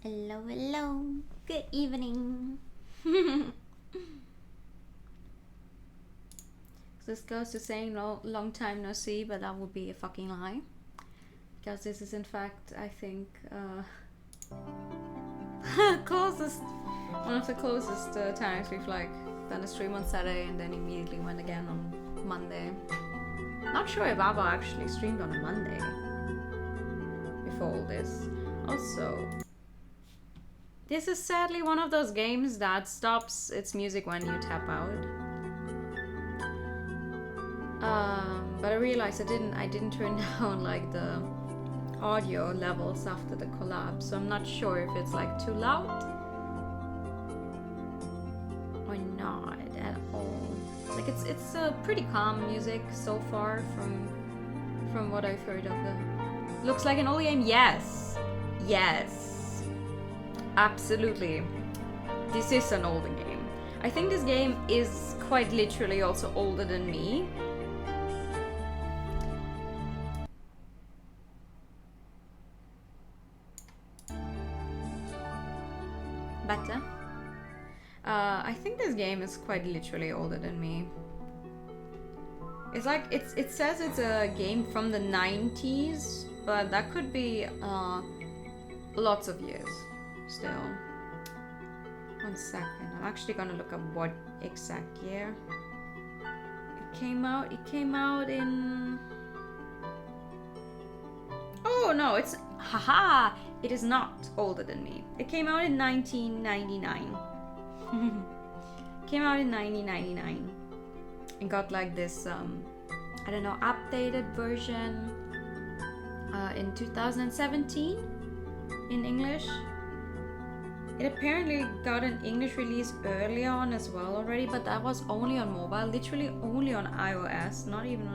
Hello, hello. Good evening. This goes to saying long time no see, but that would be a fucking lie. Because this is in fact, I think, one of the closest times we've like done a stream on Saturday and then immediately went again on Monday. Not sure if Abba actually streamed on a Monday before all this. Also, this is sadly one of those games that stops its music when you tap out. But I realized I didn't turn down like the audio levels after the collapse, so I'm not sure if it's like too loud or not at all. Like it's pretty calm music so far from what I've heard of the. Looks like an old game. Yes, absolutely. This is an older game. I think this game is quite literally also older than me. Better. I think this game is quite literally older than me. It's like it says it's a game from the 90s, but that could be lots of years still. 1 second. I'm actually gonna look up what exact year it came out. It came out in. Oh no! It's haha! It is not older than me. It came out in 1999. Came out in 1999 and got like this I don't know, updated version in 2017 in English. It apparently got an English release early on as well already, but that was only on mobile, literally only on iOS, not even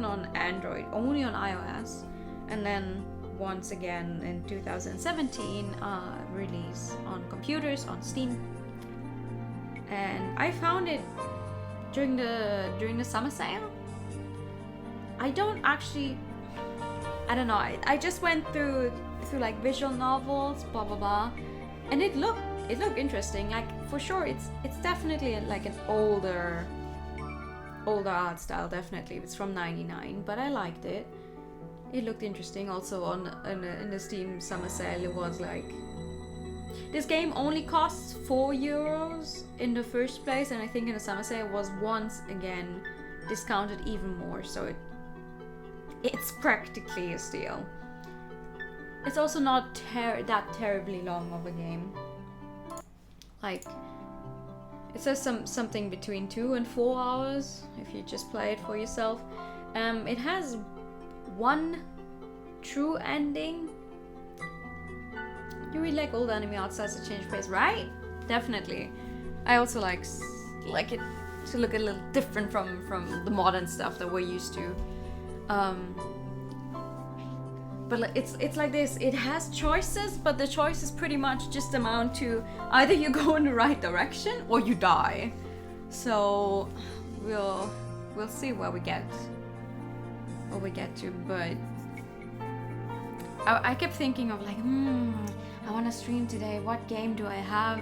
on Android, only on iOS. And then once again in 2017 release on computers, on Steam. And I found it during the summer sale. I don't know, I just went through like visual novels, blah blah blah, and it looked interesting. Like for sure it's definitely like an older art style, definitely. It's from 99, but I liked it. It looked interesting. Also in the Steam summer sale, it was like this game only costs €4 in the first place, and I think in the summer sale it was once again discounted even more, so it's practically a steal. It's also not that terribly long of a game. Like it says something between 2 and 4 hours if you just play it for yourself. It has one true ending. You really like old anime art styles to change pace, right? Definitely. I also like it to look a little different from the modern stuff that we're used to. But it's like this. It has choices, but the choices pretty much just amount to either you go in the right direction or you die. So we'll see where we get to. But I kept thinking of like, I want to stream today. What game do I have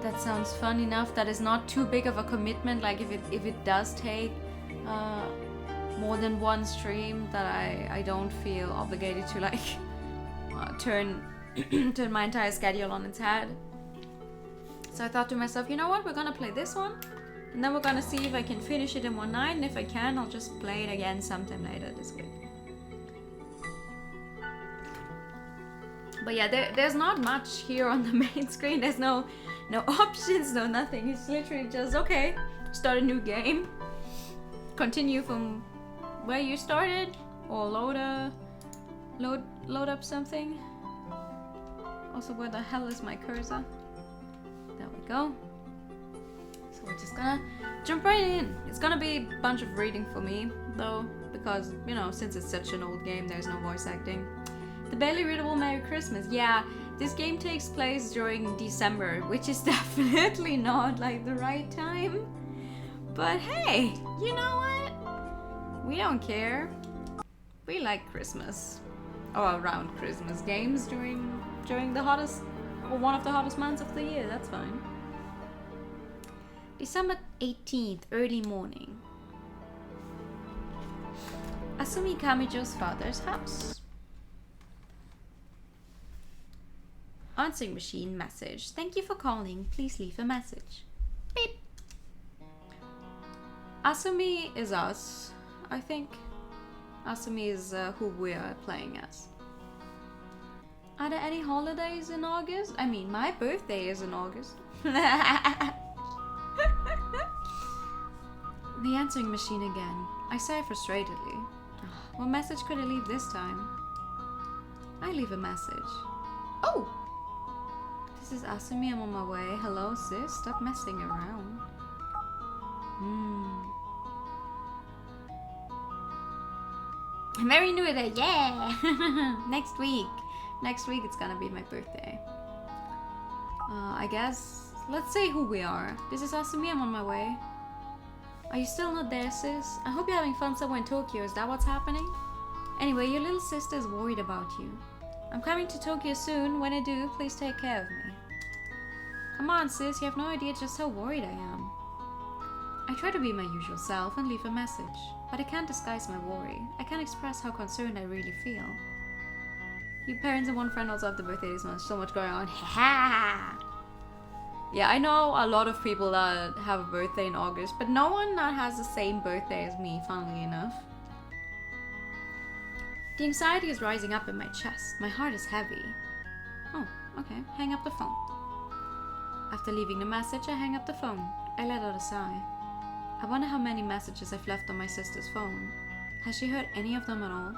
that sounds fun enough, that is not too big of a commitment? Like if it does take more than one stream, that I don't feel obligated to like turn my entire schedule on its head. So I thought to myself, you know what, we're gonna play this one, and then we're gonna see if I can finish it in one night, and if I can, I'll just play it again sometime later this week. But yeah, there's not much here on the main screen. There's no options, no nothing. It's literally just, okay, start a new game, continue from where you started, or load up something. Also, where the hell is my cursor? There we go. So we're just gonna jump right in. It's gonna be a bunch of reading for me though, because you know, since it's such an old game, there's no voice acting. The barely readable Merry Christmas. Yeah, this game takes place during December, which is definitely not like the right time. But hey, you know what? We don't care. We like Christmas. or around Christmas games during the hottest, or one of the hottest months of the year. That's fine. December 18th, early morning. Asumi Kamijo's father's house. Answering machine message. Thank you for calling. Please leave a message. Beep. Asumi is us, I think. Asumi is who we are playing as. Are there any holidays in August? I mean, my birthday is in August. The answering machine again. I sigh frustratedly. What message could I leave this time? I leave a message. Oh! This is Asumi, I'm on my way. Hello, sis. Stop messing around. Merry New Year, yeah! Next week it's gonna be my birthday. I guess, let's say who we are. This is Asumi, I'm on my way. Are you still not there, sis? I hope you're having fun somewhere in Tokyo, is that what's happening? Anyway, your little sister is worried about you. I'm coming to Tokyo soon. When I do, please take care of me. Come on, sis, you have no idea just how worried I am. I try to be my usual self and leave a message, but I can't disguise my worry. I can't express how concerned I really feel. You parents and one friend also have the birthday this month. So much going on. Ha! Yeah, I know a lot of people that have a birthday in August, but no one that has the same birthday as me, funnily enough. The anxiety is rising up in my chest. My heart is heavy. Oh, okay. Hang up the phone. After leaving the message, I hang up the phone. I let out a sigh. I wonder how many messages I've left on my sister's phone. Has she heard any of them at all?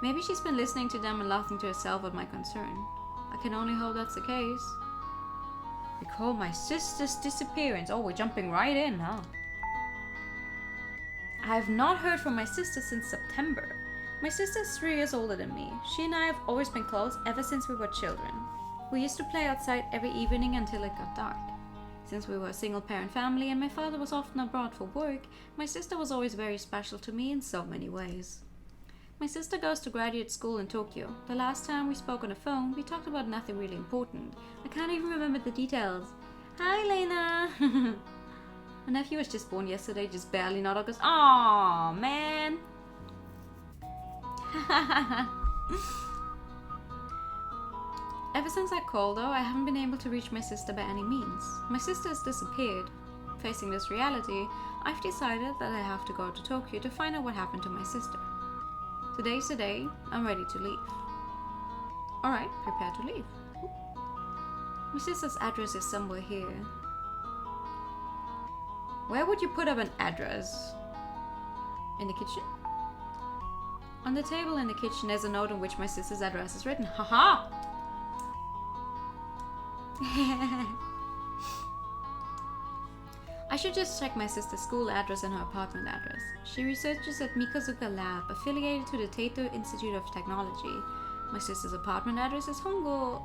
Maybe she's been listening to them and laughing to herself at my concern. I can only hope that's the case. Recall my sister's disappearance. Oh, we're jumping right in, huh? I have not heard from my sister since September. My sister is 3 years older than me. She and I have always been close ever since we were children. We used to play outside every evening until it got dark. Since we were a single-parent family and my father was often abroad for work, my sister was always very special to me in so many ways. My sister goes to graduate school in Tokyo. The last time we spoke on the phone, we talked about nothing really important. I can't even remember the details. Hi, Lena! My nephew was just born yesterday, just barely not August. Aww, man! Ever since I called, though, I haven't been able to reach my sister by any means. My sister has disappeared. Facing this reality, I've decided that I have to go to Tokyo to find out what happened to my sister. Today's the day. I'm ready to leave. Alright, prepare to leave. My sister's address is somewhere here. Where would you put up an address? In the kitchen? On the table in the kitchen there's a note on which my sister's address is written. Haha! I should just check my sister's school address and her apartment address. She researches at Mikazuka Lab, affiliated to the Taito Institute of Technology. My sister's apartment address is Hongo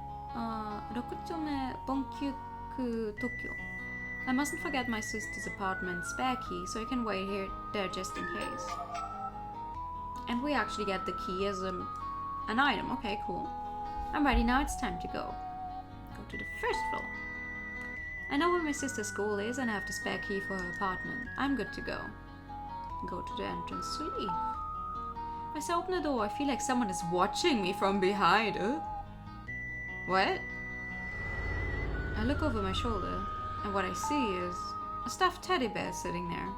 6丁目 Bonkyuku, Tokyo. I mustn't forget my sister's apartment spare key, so I can wait there just in case. And we actually get the key as an item. Okay, cool. I'm ready now, it's time to go. Go to the first floor. I know where my sister's school is and I have the spare key for her apartment. I'm good to go. Go to the entrance to leave. As I open the door, I feel like someone is watching me from behind. What? I look over my shoulder, and what I see is a stuffed teddy bear sitting there.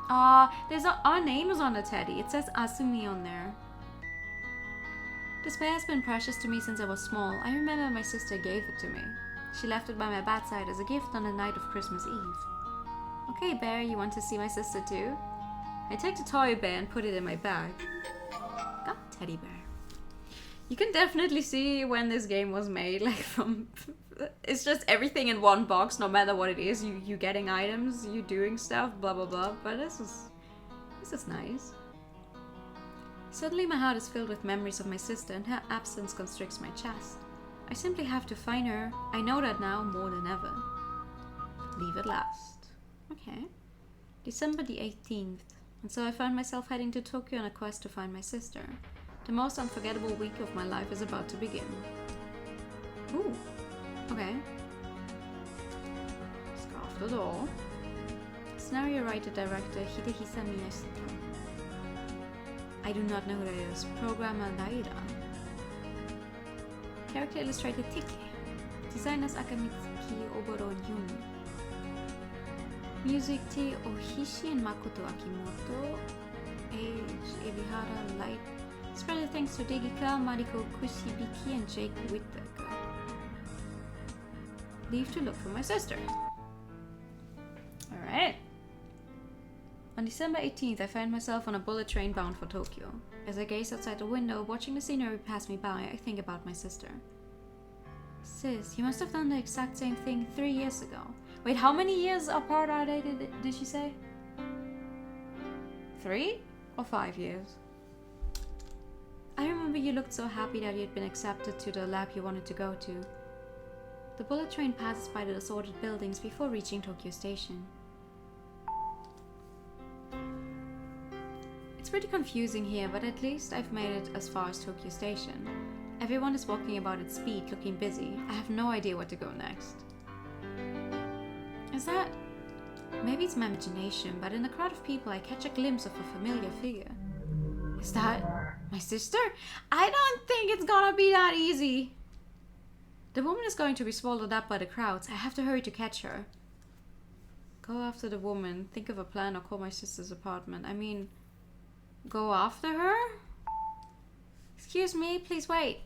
Our name is on the teddy. It says Asumi on there. This bear has been precious to me since I was small. I remember my sister gave it to me. She left it by my bedside as a gift on the night of Christmas Eve. Okay, bear, you want to see my sister too? I take the toy bear and put it in my bag. Got teddy bear. You can definitely see when this game was made, like from... It's just everything in one box, no matter what it is. You getting items, you doing stuff, blah blah blah. But this is nice. Suddenly my heart is filled with memories of my sister and her absence constricts my chest. I simply have to find her. I know that now more than ever. Leave at last. Okay. December the 18th. And so I found myself heading to Tokyo on a quest to find my sister. The most unforgettable week of my life is about to begin. Ooh, okay. Let's go off the door. Scenario writer director Hidehisa Miyashita. I do not know who that is. Programmer Laida. Character illustrator Tiki. Designers Akamitsuki Oboro Yumi. Music T. Ohishi and Makoto Akimoto. Age Ebihara Light. Special thanks to Degika, Mariko Kushibiki, and Jake Whittaker. Leave to look for my sister. Alright. On December 18th, I find myself on a bullet train bound for Tokyo. As I gaze outside the window, watching the scenery pass me by, I think about my sister. Sis, you must have done the exact same thing 3 years ago. Wait, how many years apart are they, did she say? 3 or 5 years? I remember you looked so happy that you'd been accepted to the lab you wanted to go to. The bullet train passes by the assorted buildings before reaching Tokyo Station. It's pretty confusing here, but at least I've made it as far as Tokyo Station. Everyone is walking about at speed, looking busy. I have no idea where to go next. Is that... Maybe it's my imagination, but in the crowd of people I catch a glimpse of a familiar figure. Is that my sister? I don't think it's gonna be that easy. The woman is going to be swallowed up by the crowds. I have to hurry to catch her. Go after the woman. Think of a plan or call my sister's apartment. I mean... Go after her? Excuse me, please wait.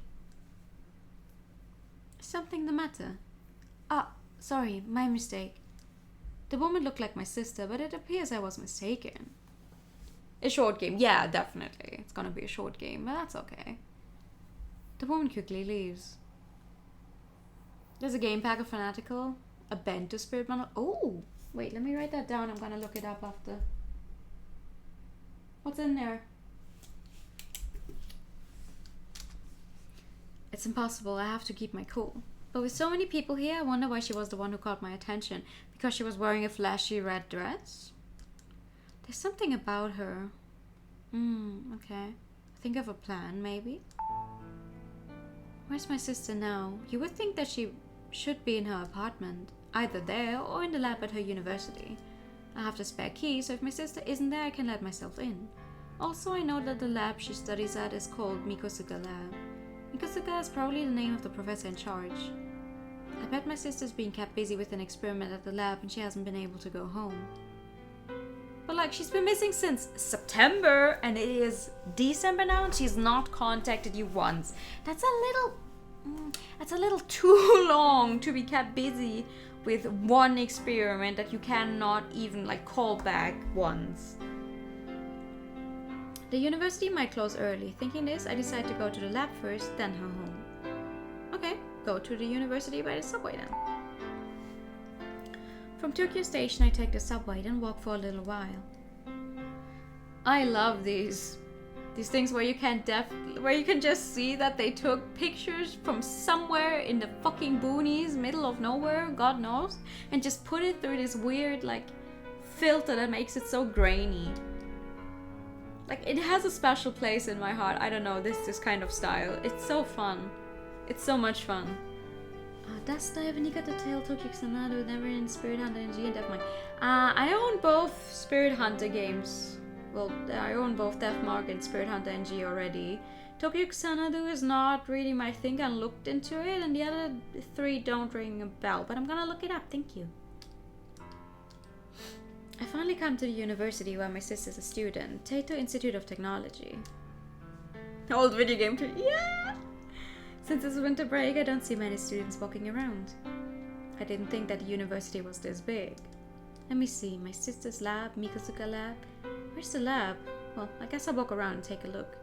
Is something the matter? Ah, sorry, my mistake. The woman looked like my sister, but it appears I was mistaken. A short game. Yeah, definitely. It's gonna be a short game, but that's okay. The woman quickly leaves. There's a game pack of Fanatical. A Bento Spirit Bundle. Oh! Wait, let me write that down. I'm gonna look it up after. What's in there? It's impossible. I have to keep my cool. But with so many people here, I wonder why she was the one who caught my attention. Because she was wearing a flashy red dress? There's something about her. Okay. Think of a plan, maybe? Where's my sister now? You would think that she should be in her apartment. Either there or in the lab at her university. I have the spare key, so if my sister isn't there, I can let myself in. Also, I know that the lab she studies at is called Mikosuka Lab. Mikosuka is probably the name of the professor in charge. I bet my sister's being kept busy with an experiment at the lab and she hasn't been able to go home. But like, she's been missing since September and it is December now and she's not contacted you once. That's a little too long to be kept busy with one experiment that you cannot even like call back once. The university might close early. Thinking this, I decide to go to the lab first, then her home. Okay, go to the university by the subway then. From Tokyo Station, I take the subway, then walk for a little while. I love these things where you can just see that they took pictures from somewhere in the fucking boonies, middle of nowhere, God knows, and just put it through this weird like filter that makes it so grainy. Like, it has a special place in my heart. I don't know, this kind of style. It's so fun. It's so much fun. Dasta Evanika Tail Tokyo Xanadu, Never in Spirit Hunter NG and Deathmark. I own both Spirit Hunter games. Well, I own both Deathmark and Spirit Hunter NG already. Tokyo Xanadu is not really my thing. I looked into it, and the other 3 don't ring a bell. But I'm gonna look it up. Thank you. I finally come to the university where my sister's a student. Taito Institute of Technology. Old video game tree. Yeah! Since it's winter break, I don't see many students walking around. I didn't think that the university was this big. Let me see. My sister's lab, Mikosuka Lab. Where's the lab? Well, I guess I'll walk around and take a look.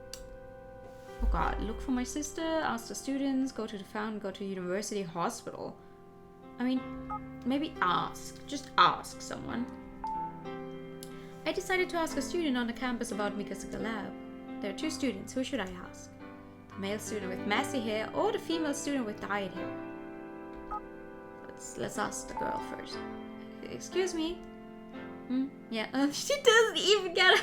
Oh god, look for my sister, ask the students, go to the fountain, go to university hospital. I mean, maybe ask. Just ask someone. I decided to ask a student on the campus about Mikosuka Lab. There are 2 students. Who should I ask? The male student with messy hair or the female student with dyed hair? Let's ask the girl first. Excuse me. Yeah. She doesn't even get a...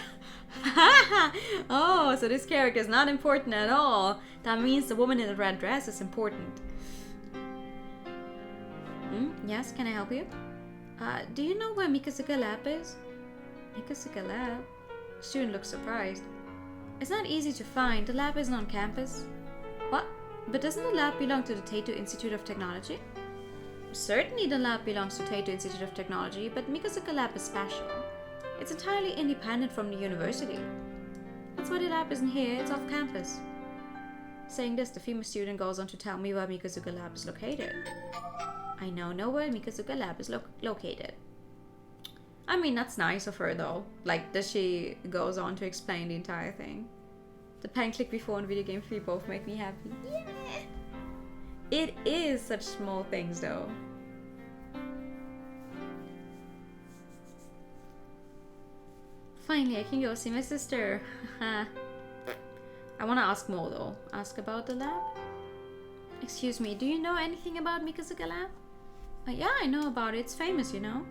Oh, so this character is not important at all. That means the woman in the red dress is important. Yes, can I help you? Do you know where Mikazuka Lab is? Mikazuka Lab? Student looks surprised. It's not easy to find. The lab isn't on campus. What? But doesn't the lab belong to the Taito Institute of Technology? Certainly the lab belongs to Taito Institute of Technology, but Mikazuka Lab is special. It's entirely independent from the university. That's why the lab isn't here, it's off campus. Saying this, the female student goes on to tell me where Mikazuka Lab is located. I now know where Mikazuka Lab is located. I mean, that's nice of her though. Like, that she goes on to explain the entire thing. The pen click before and video game 3 both make me happy. Yeah! It is such small things though. Finally, I can go see my sister. I want to ask more though. Ask about the lab? Excuse me, do you know anything about Mikazuka Lab? Yeah, I know about it. It's famous, you know.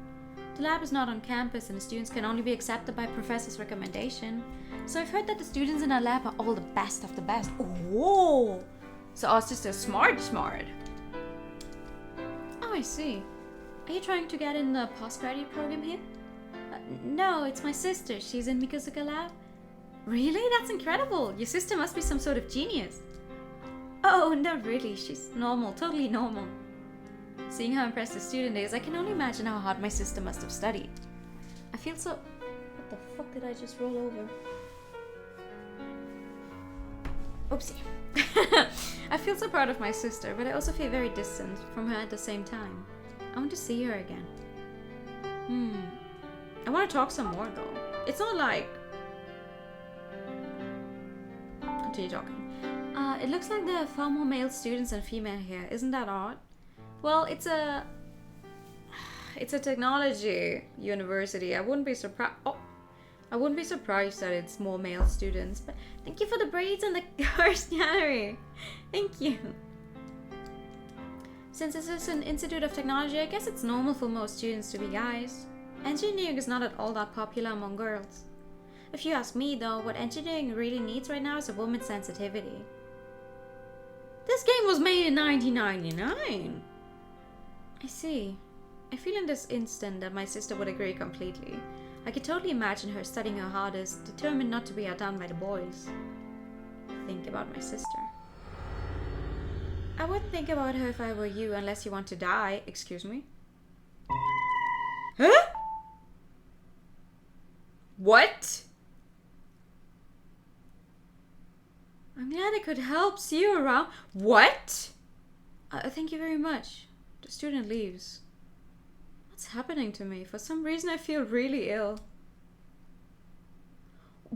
The lab is not on campus and the students can only be accepted by professor's recommendation. So I've heard that the students in our lab are all the best of the best. Oh! So our sister's smart. Oh, I see. Are you trying to get in the postgraduate program here? No, it's my sister. She's in Mikazuka Lab. Really? That's incredible. Your sister must be some sort of genius. Oh, not really. She's normal, totally normal. Seeing how impressed the student is, I can only imagine how hard my sister must have studied. I feel so... What the fuck did I just roll over? Oopsie. I feel so proud of my sister, but I also feel very distant from her at the same time. I want to see her again. I want to talk some more though. It's not like... Continue talking. It looks like there are far more male students than female here. Isn't that odd? Well, it's a technology university. I wouldn't be surprised. Oh, I wouldn't be surprised that it's more male students. But thank you for the braids and the first January. Thank you. Since this is an Institute of Technology, I guess it's normal for most students to be guys. Engineering is not at all that popular among girls. If you ask me, though, what engineering really needs right now is a woman's sensitivity. This game was made in 1999. I see. I feel in this instant that my sister would agree completely. I could totally imagine her studying her hardest, determined not to be outdone by the boys. Think about my sister. I wouldn't think about her if I were you unless you want to die. Excuse me? Huh? What? I'm glad I could help. See you around. What? Thank you very much. The student leaves. What's happening to me? For some reason I feel really ill.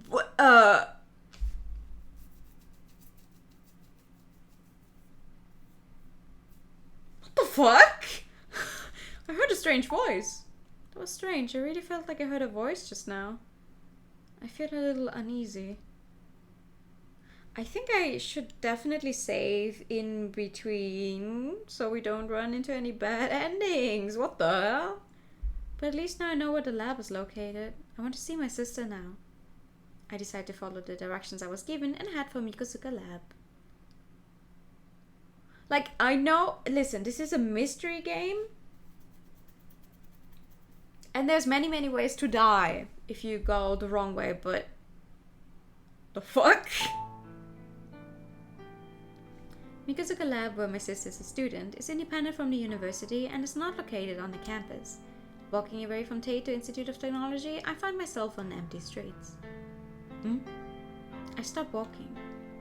What? What the fuck? I heard a strange voice. That was strange. I really felt like I heard a voice just now. I feel a little uneasy. I think I should definitely save in between so we don't run into any bad endings. What the hell? But at least now I know where the lab is located. I want to see my sister now. I decided to follow the directions I was given and head for Mikazuka Lab. Like, I know... Listen, this is a mystery game. And there's many ways to die if you go the wrong way, but... The fuck? Mikazuka Lab, where my sister is a student, is independent from the university and is not located on the campus. Walking away from Taito Institute of Technology, I find myself on empty streets. I stop walking.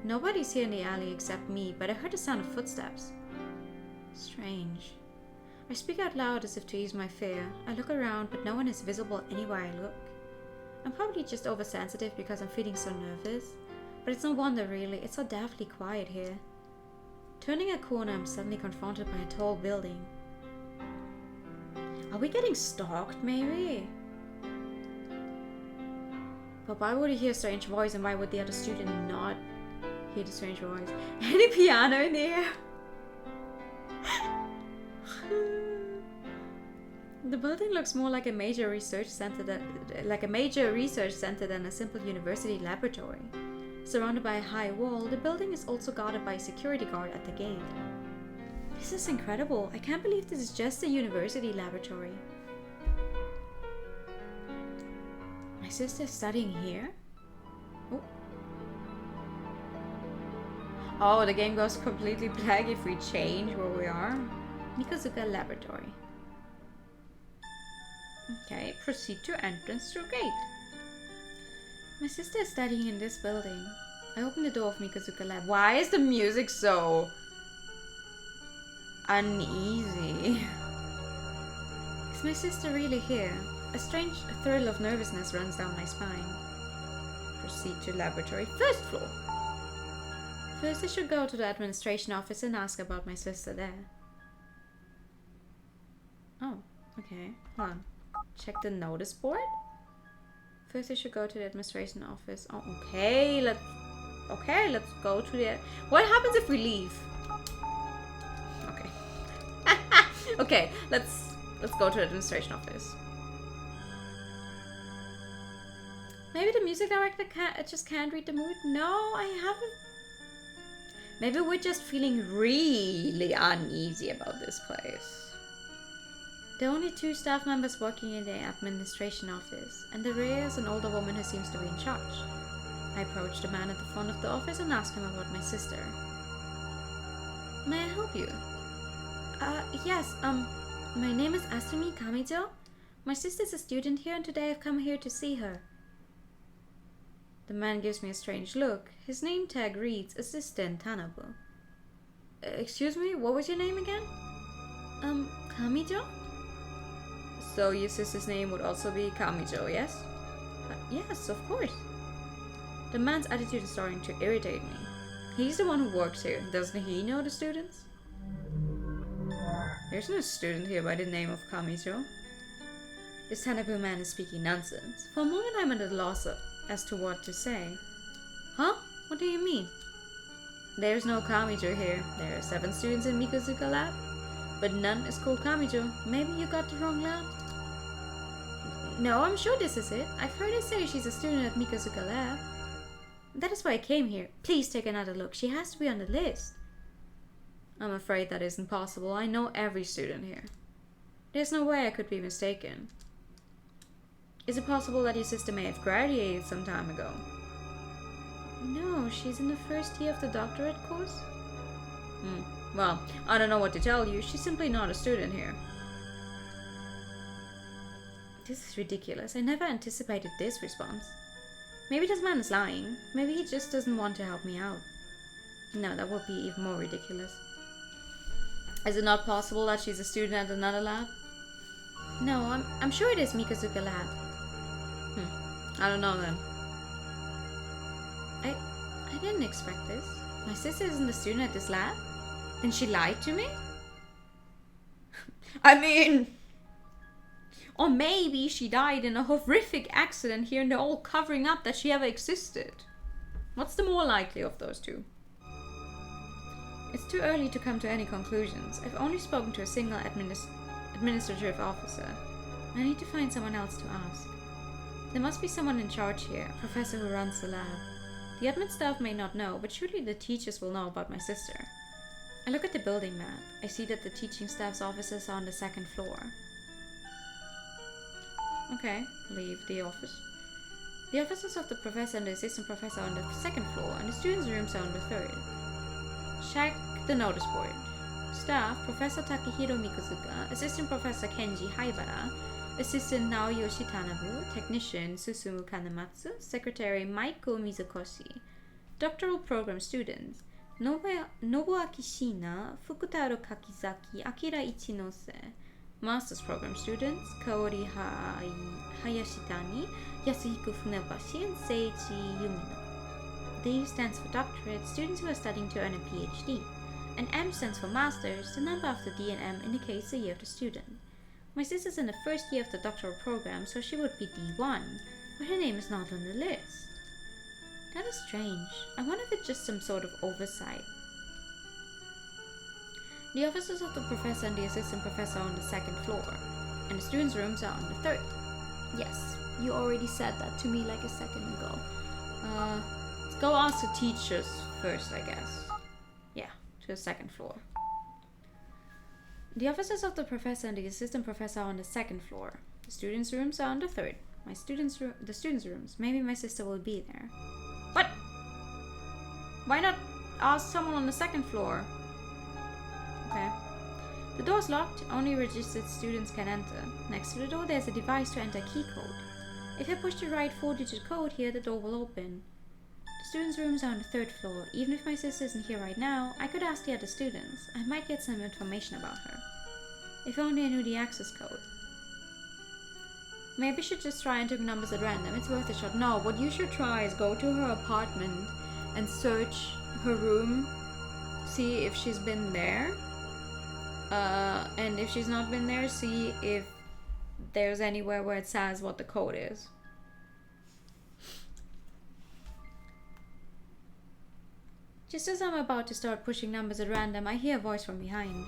Nobody's here in the alley except me, but I heard the sound of footsteps. Strange. I speak out loud as if to ease my fear. I look around, but no one is visible anywhere I look. I'm probably just oversensitive because I'm feeling so nervous, but it's no wonder really, it's so deathly quiet here. Turning a corner, I'm suddenly confronted by a tall building. Are we getting stalked, maybe? But why would he hear a strange voice and why would the other student not hear the strange voice? Any piano in the air? The building looks more like a major research center than a simple university laboratory. Surrounded by a high wall, the building is also guarded by a security guard at the gate. This is incredible. I can't believe this is just a university laboratory. My sister's studying here? Oh, the game goes completely black if we change where we are. Mikazuka Laboratory. Okay, proceed to entrance through gate. My sister is studying in this building. I open the door of Mikazuka Lab. Why is the music so uneasy? Is my sister really here? A strange thrill of nervousness runs down my spine. Proceed to laboratory, first floor. First, I should go to the administration office and ask about my sister there. Oh, okay. Hold on. Check the notice board? First, I should go to the administration office. Oh, okay. Let's go to the... What happens if we leave? Okay. Okay, let's go to the administration office. Maybe the music director just can't read the mood? No, I haven't. Maybe we're just feeling really uneasy about this place. There are only 2 staff members working in the administration office, and the rear is an older woman who seems to be in charge. I approach the man at the front of the office and ask him about my sister. May I help you? Yes, my name is Asumi Kamijo. My sister's a student here and today I've come here to see her. The man gives me a strange look. His name tag reads Assistant Tanabu. Excuse me, what was your name again? Kamijo? So your sister's name would also be Kamijo, yes? Yes, of course. The man's attitude is starting to irritate me. He's the one who works here. Doesn't he know the students? There's no student here by the name of Kamijo. This Tanabu man is speaking nonsense. For a moment I'm at a loss as to what to say. Huh? What do you mean? There's no Kamijo here. There are 7 students in Mikazuka Lab, but none is called Kamijo. Maybe you got the wrong lab? No, I'm sure this is it. I've heard her say she's a student at Mikazuka Lab. That is why I came here. Please take another look. She has to be on the list. I'm afraid that isn't possible. I know every student here. There's no way I could be mistaken. Is it possible that your sister may have graduated some time ago? No, she's in the first year of the doctorate course. Well, I don't know what to tell you. She's simply not a student here. This is ridiculous. I never anticipated this response. Maybe this man is lying. Maybe he just doesn't want to help me out. No, that would be even more ridiculous. Is it not possible that she's a student at another lab? No, I'm sure it is Mikazuka Lab. I don't know then. I didn't expect this. My sister isn't a student at this lab? Then she lied to me? I mean... Or maybe she died in a horrific accident here and they're all covering up that she ever existed. What's the more likely of those two? It's too early to come to any conclusions. I've only spoken to a single administrative officer. I need to find someone else to ask. There must be someone in charge here, a professor who runs the lab. The admin staff may not know, but surely the teachers will know about my sister. I look at the building map. I see that the teaching staff's offices are on the 2nd floor. Okay, leave the office. The offices of the professor and the assistant professor are on the 2nd floor, and the students' rooms are on the 3rd. Check the notice board. Staff, Professor Takehiro Mikuzuka, Assistant Professor Kenji Haibara, Assistant Naoyoshi Tanabu, Technician Susumu Kanematsu, Secretary Maiko Mizukoshi. Doctoral Program Students, Nobuaki Shina, Fukutaro Kakizaki, Akira Ichinose. Master's Program Students, Kaori Hayashitani, Yasuhiko Funabashi, and Seiichi Yumino. The U stands for Doctorate, students who are studying to earn a PhD. And M stands for Masters, the number after D and M indicates the year of the student. My sister's in the 1st year of the doctoral program, so she would be D1, but her name is not on the list. That is strange. I wonder if it's just some sort of oversight. The offices of the professor and the assistant professor are on the 2nd floor. and the students' rooms are on the third. Yes, you already said that to me like a second ago. Let's go ask the teachers first, I guess. Yeah, to the second floor. The offices of the professor and the assistant professor are on the second floor. The students' rooms are on the third. The students' rooms. Maybe my sister will be there. What? Why not ask someone on the second floor? Okay. The door's locked. Only registered students can enter. Next to the door, there's a device to enter key code. If I push the right 4-digit code here, the door will open. The students' rooms are on the third floor. Even if my sister isn't here right now, I could ask the other students. I might get some information about her. If only I knew the access code. Maybe I should just try and take numbers at random. It's worth a shot. No, what you should try is go to her apartment and search her room. See if she's been there. And if she's not been there, see if there's anywhere where it says what the code is. Just as I'm about to start pushing numbers at random, I hear a voice from behind.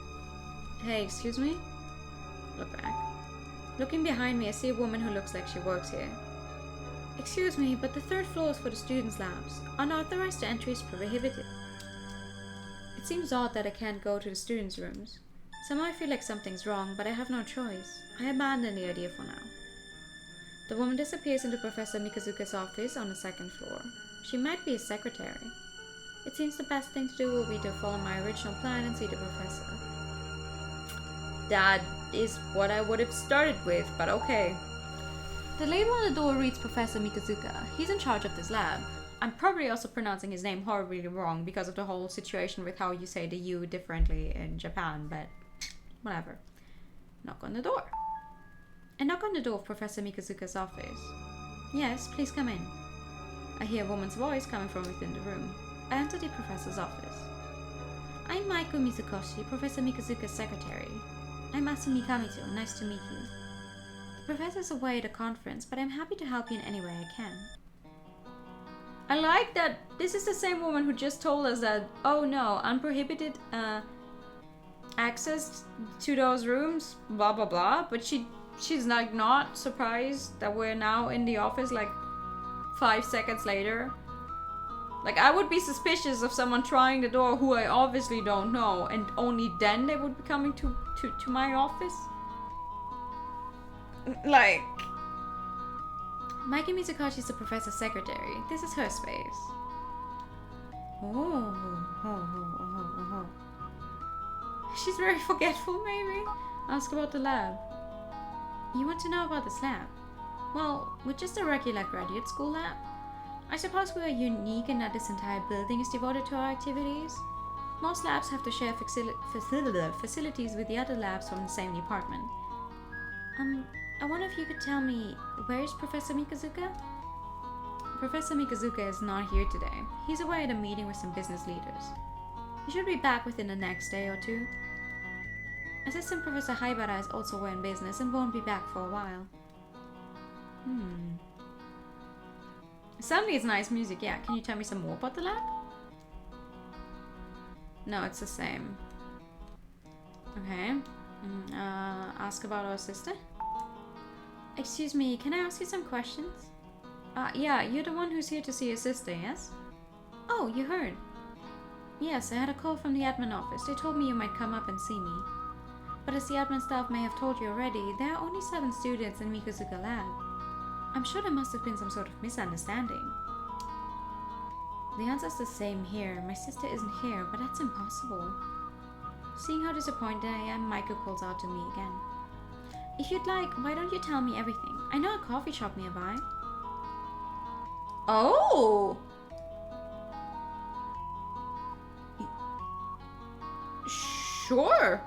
Hey, excuse me? Look back. Looking behind me, I see a woman who looks like she works here. Excuse me, but the third floor is for the students' labs. Unauthorized entry is prohibited. It seems odd that I can't go to the students' rooms. Somehow I feel like something's wrong, but I have no choice. I abandon the idea for now. The woman disappears into Professor Mikazuka's office on the second floor. She might be his secretary. It seems the best thing to do will be to follow my original plan and see the professor. That is what I would have started with, but okay. The label on the door reads Professor Mikazuka. He's in charge of this lab. I'm probably also pronouncing his name horribly wrong because of the whole situation with how you say the U differently in Japan, but whatever. Knock on the door. I knock on the door of Professor Mikazuka's office. Yes, please come in. I hear a woman's voice coming from within the room. I enter the professor's office. I'm Maiko Mizukoshi, Professor Mikazuka's secretary. I'm Asumi Kamito. Nice to meet you. The professor's away at a conference, but I'm happy to help you in any way I can. I like that this is the same woman who just told us that, oh no, unprohibited access to those rooms, blah blah blah, but she's like not surprised that we're now in the office like 5 seconds later. Like, I would be suspicious of someone trying the door who I obviously don't know, and only then they would be coming to my office. Like, Maiki Mizukoshi is the professor's secretary. This is her space. Oh. She's very forgetful, maybe? Ask about the lab. You want to know about this lab? Well, we're just a regular graduate school lab. I suppose we are unique in that this entire building is devoted to our activities. Most labs have to share facilities with the other labs from the same department. I wonder if you could tell me, where is Professor Mikazuka? Professor Mikazuka is not here today. He's away at a meeting with some business leaders. He should be back within the next day or two. Assistant Professor Haibara is also away in business and won't be back for a while. Suddenly it's nice music, yeah. Can you tell me some more about the lab? No, it's the same. Okay. Ask about our sister? Excuse me, can I ask you some questions? Yeah, you're the one who's here to see your sister, yes? Oh, you heard. Yes, I had a call from the admin office. They told me you might come up and see me. But as the admin staff may have told you already, there are only 7 students in Mikazuka Lab. I'm sure there must have been some sort of misunderstanding. The answer's the same here. My sister isn't here, but that's impossible. Seeing how disappointed I am, Maiko calls out to me again. If you'd like, why don't you tell me everything? I know a coffee shop nearby. Oh! Sure!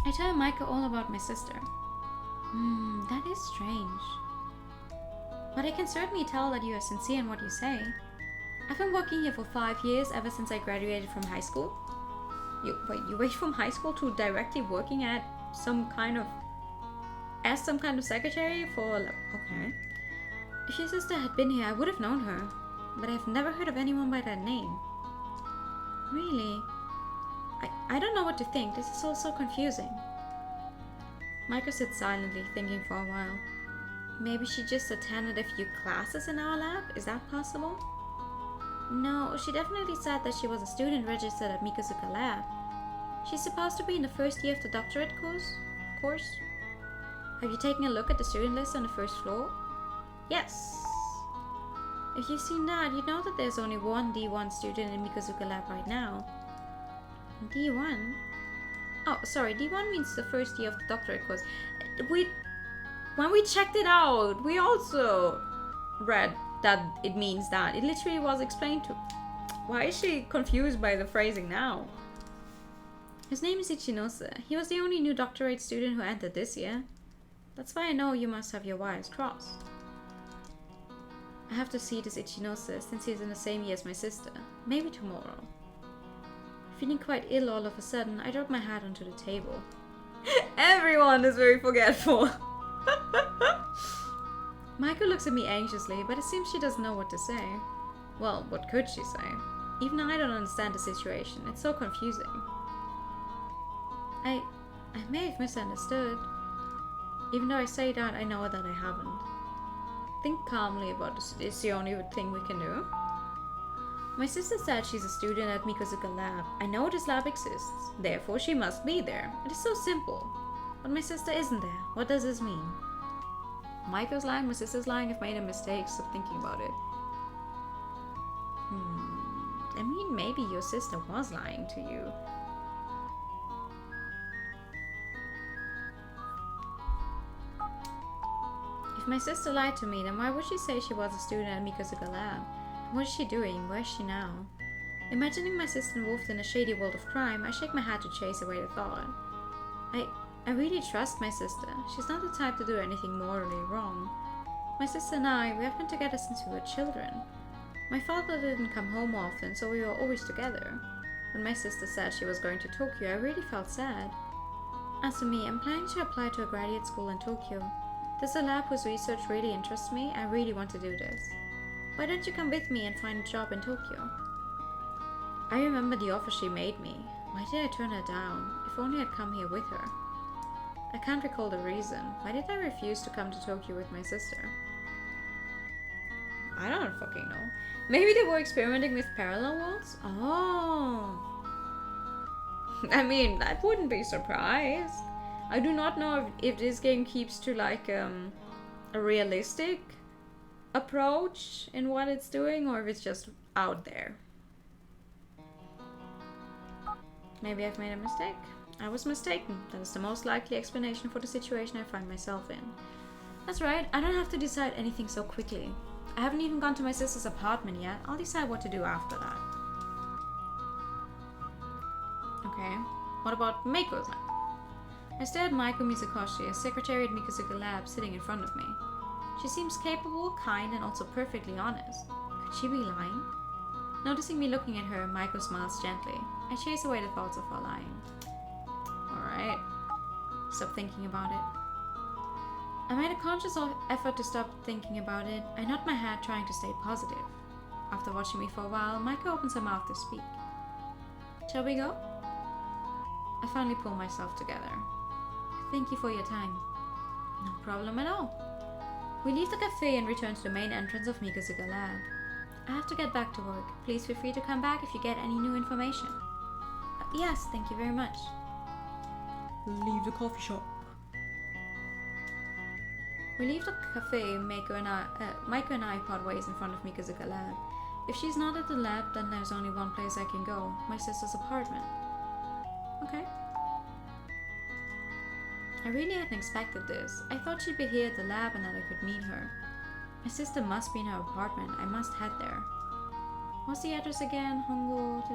I tell Maiko all about my sister. That is strange. But I can certainly tell that you are sincere in what you say. I've been working here for 5 years, ever since I graduated from high school. You went from high school to directly working at some kind of secretary for, okay. If your sister had been here, I would have known her. But I've never heard of anyone by that name. Really? I don't know what to think. This is all so confusing. Maiko sits silently, thinking for a while. Maybe she just attended a few classes in our lab? Is that possible? No, she definitely said that she was a student registered at Mikosuka Lab. She's supposed to be in the first year of the doctorate course. Have you taken a look at the student list on the first floor? Yes. If you've seen that, you'd know that there's only one D1 student in Mikosuka Lab right now. D1? Oh, sorry, D1 means the first year of the doctorate course. When we checked it out, we also read that it means that. It literally was explained to. Why is she confused by the phrasing now? His name is Ichinose. He was the only new doctorate student who entered this year. That's why I know you must have your wires crossed. I have to see this Ichinose since he's in the same year as my sister. Maybe tomorrow. Feeling quite ill all of a sudden, I dropped my hat onto the table. Everyone is very forgetful. Maiko looks at me anxiously, but it seems she doesn't know what to say. Well, what could she say? Even I don't understand the situation. It's so confusing. I may have misunderstood. Even though I say that, I know that I haven't. Think calmly about this. It's the only thing we can do. My sister said she's a student at Mikosuka Lab. I know this lab exists, therefore she must be there. It is so simple. But my sister isn't there. What does this mean? Maiko's lying, my sister's lying. I've made a mistake. Stop thinking about it. I mean, maybe your sister was lying to you. If my sister lied to me, then why would she say she was a student at Mikosuka Lab? What is she doing? Where is she now? Imagining my sister involved in a shady world of crime, I shake my head to chase away the thought. I really trust my sister. She's not the type to do anything morally wrong. My sister and I, we have been together since we were children. My father didn't come home often, so we were always together. When my sister said she was going to Tokyo, I really felt sad. As for me, I'm planning to apply to a graduate school in Tokyo. There's a lab whose research really interests me. I really want to do this. Why don't you come with me and find a job in Tokyo? I remember the offer she made me. Why did I turn her down? If only I'd come here with her. I can't recall the reason. Why did I refuse to come to Tokyo with my sister? I don't fucking know. Maybe they were experimenting with parallel worlds? Oh. I mean, I wouldn't be surprised. I do not know if this game keeps to like a realistic approach in what it's doing, or if it's just out there. Maybe I've made a mistake. I was mistaken. That is the most likely explanation for the situation I find myself in. That's right, I don't have to decide anything so quickly. I haven't even gone to my sister's apartment yet. I'll decide what to do after that. Okay, what about Maiko's lab? I stare at Maiko Mizukoshi, a secretary at Mikosuka Lab, sitting in front of me. She seems capable, kind, and also perfectly honest. Could she be lying? Noticing me looking at her, Maiko smiles gently. I chase away the thoughts of her lying. Alright. Stop thinking about it. I made a conscious effort to stop thinking about it. I nod my head, trying to stay positive. After watching me for a while, Maiko opens her mouth to speak. Shall we go? I finally pull myself together. Thank you for your time. No problem at all. We leave the cafe and return to the main entrance of Mikosuka Lab. I have to get back to work. Please feel free to come back if you get any new information. Yes, thank you very much. Leave the coffee shop. We leave the cafe, Maiko and I part ways in front of Mikosuka Lab. If she's not at the lab, then there's only one place I can go, my sister's apartment. Okay. I really hadn't expected this. I thought she'd be here at the lab and that I could meet her. My sister must be in her apartment. I must head there. What's the address again? Hongo to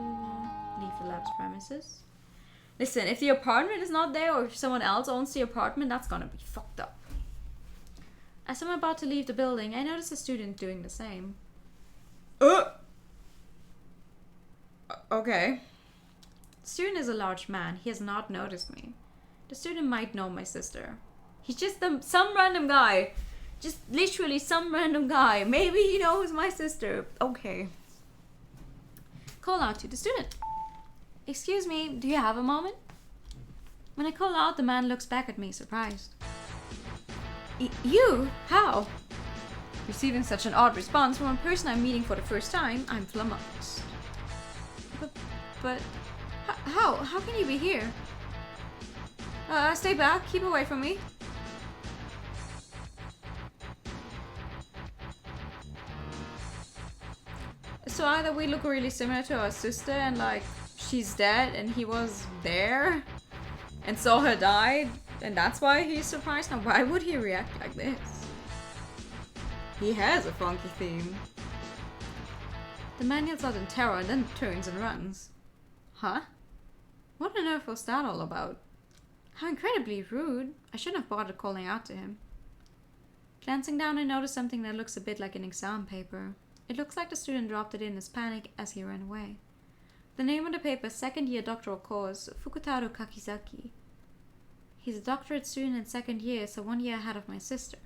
leave the lab's premises. Listen, if the apartment is not there or if someone else owns the apartment, that's gonna be fucked up. As I'm about to leave the building, I notice a student doing the same. Okay. The student is a large man. He has not noticed me. The student might know my sister. He's just some random guy. Just literally some random guy. Maybe he knows my sister. Okay. Call out to the student. Excuse me, do you have a moment? When I call out, the man looks back at me, surprised. You? How? Receiving such an odd response from a person I'm meeting for the first time, I'm flummoxed. But how? How can you be here? Stay back. Keep away from me. So either we look really similar to our sister and like she's dead and he was there and saw her die and that's why he's surprised. Now why would he react like this? He has a funky theme. The man yells out in terror and then turns and runs. Huh? What on earth was that all about? How incredibly rude. I shouldn't have bothered calling out to him. Glancing down, I noticed something that looks a bit like an exam paper. It looks like the student dropped it in his panic as he ran away. The name on the paper is second year doctoral course, Fukutaro Kakizaki. He's a doctorate student in second year, so 1 year ahead of my sister.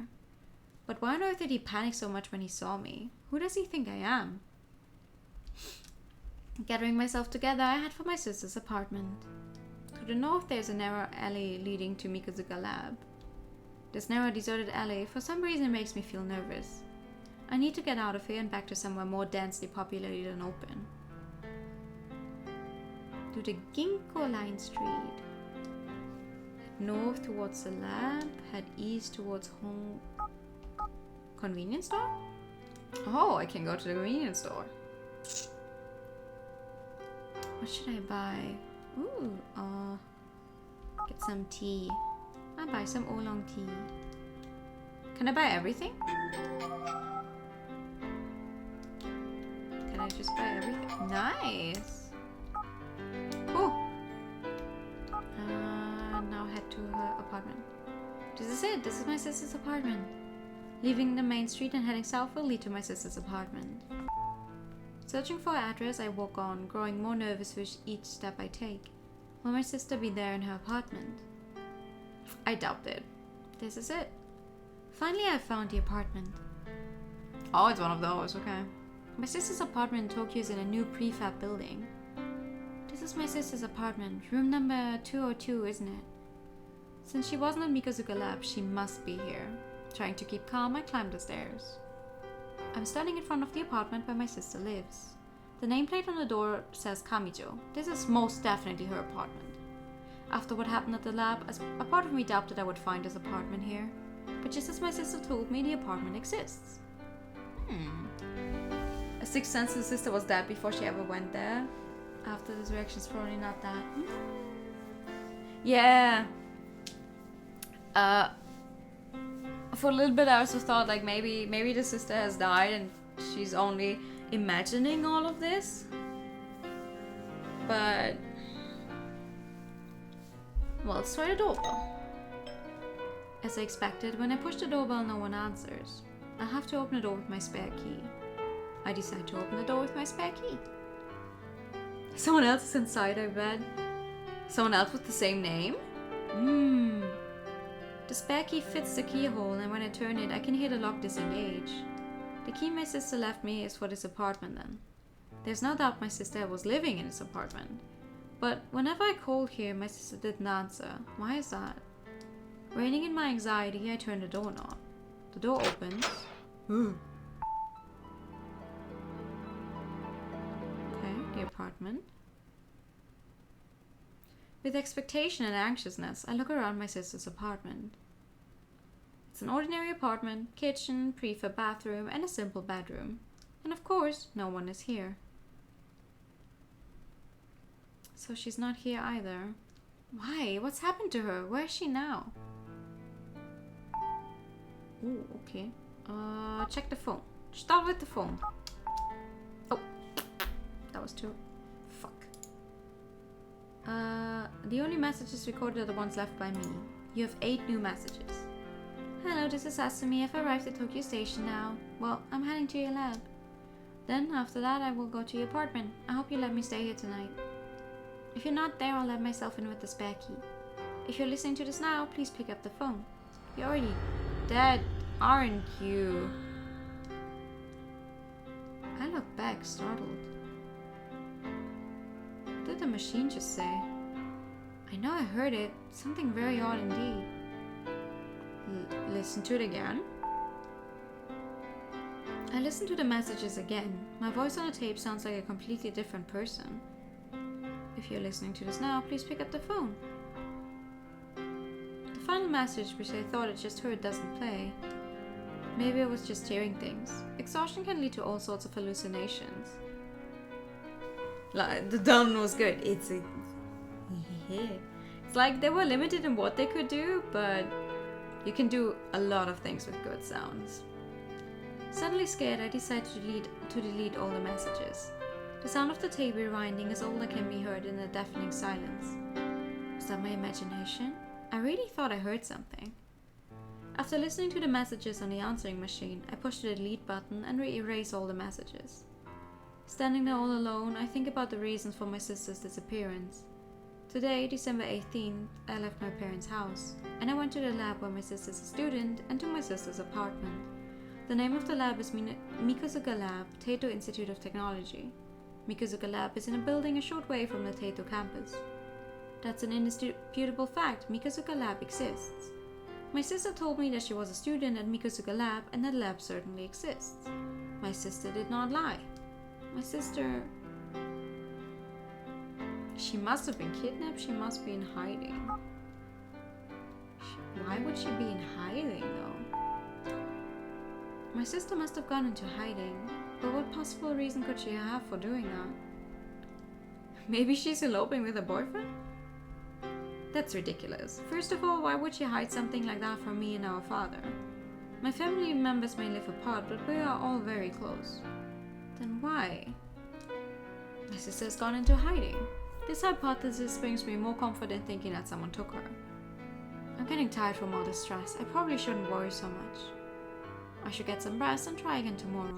But why on earth did he panic so much when he saw me? Who does he think I am? Gathering myself together, I head for my sister's apartment. To the north, there's a narrow alley leading to Mikazuka Lab. This narrow, deserted alley, for some reason, makes me feel nervous. I need to get out of here and back to somewhere more densely populated and open. To the Ginkgo Line Street. Head north towards the lab, head east towards home. Convenience store? Oh, I can go to the convenience store. What should I buy? Ooh, get some tea. I'll buy some oolong tea. Can I buy everything? Can I just buy everything? Nice! Cool. Now head to her apartment. This is it. This is my sister's apartment. Leaving the main street and heading south will lead to my sister's apartment. Searching for her address, I walk on, growing more nervous with each step I take. Will my sister be there in her apartment? I doubt it. This is it. Finally, I found the apartment. Oh, it's one of those, okay. My sister's apartment in Tokyo is in a new prefab building. This is my sister's apartment, room number 202, isn't it? Since she wasn't at Mikazuka Lab, she must be here. Trying to keep calm, I climb the stairs. I'm standing in front of the apartment where my sister lives. The nameplate on the door says Kamijo. This is most definitely her apartment. After what happened at the lab, a part of me doubted I would find this apartment here. But just as my sister told me, the apartment exists. A sixth sense the sister was dead before she ever went there. After this reaction's probably not that. Yeah. For a little bit I also thought like maybe the sister has died and she's only imagining all of this. But well, let's try the doorbell. As I expected, when I push the doorbell no one answers. I'll have to open the door with my spare key. I decide to open the door with my spare key. Someone else is inside, I bet. Someone else with the same name? The spare key fits the keyhole, and when I turn it, I can hear the lock disengage. The key my sister left me is for this apartment then. There's no doubt my sister was living in this apartment. But whenever I called here, my sister didn't answer. Why is that? Reining in my anxiety, I turn the doorknob. The door opens. Okay, the apartment. With expectation and anxiousness, I look around my sister's apartment. It's an ordinary apartment, kitchen, prefab bathroom, and a simple bedroom. And of course, no one is here. So she's not here either. Why? What's happened to her? Where is she now? Ooh, okay. Check the phone. Start with the phone. Oh, that was too... Fuck. The only messages recorded are the ones left by me. You have 8 new messages. Hello, this is Asumi. I've arrived at Tokyo Station now. Well, I'm heading to your lab. Then, after that, I will go to your apartment. I hope you let me stay here tonight. If you're not there, I'll let myself in with the spare key. If you're listening to this now, please pick up the phone. You're already dead, aren't you? I look back, startled. What did the machine just say? I know I heard it. Something very odd indeed. Listen to it again. I listened to the messages again. My voice on the tape sounds like a completely different person. If you're listening to this now, please pick up the phone. The final message, which I thought I just heard, doesn't play. Maybe I was just hearing things. Exhaustion can lead to all sorts of hallucinations. The done was good. It's like they were limited in what they could do, but you can do a lot of things with good sounds. Suddenly scared, I decided to delete all the messages. The sound of the tape rewinding is all that can be heard in a deafening silence. Was that my imagination? I really thought I heard something. After listening to the messages on the answering machine, I pushed the delete button and erased all the messages. Standing there all alone, I think about the reasons for my sister's disappearance. Today, December 18th, I left my parents' house, and I went to the lab where my sister's a student and to my sister's apartment. The name of the lab is Mikosuka Lab, Taito Institute of Technology. Mikosuka Lab is in a building a short way from the Taito campus. That's an indisputable fact. Mikosuka Lab exists. My sister told me that she was a student at Mikosuka Lab and that lab certainly exists. My sister did not lie. My sister... She must have been kidnapped. She must be in hiding. Why would she be in hiding though? My sister must have gone into hiding, but what possible reason could she have for doing that? Maybe she's eloping with a boyfriend? That's ridiculous. First of all, why would she hide something like that from me and our father? My family members may live apart, but we are all very close. Then why? My sister has gone into hiding. This hypothesis brings me more comfort in thinking that someone took her. I'm getting tired from all this stress. I probably shouldn't worry so much. I should get some rest and try again tomorrow.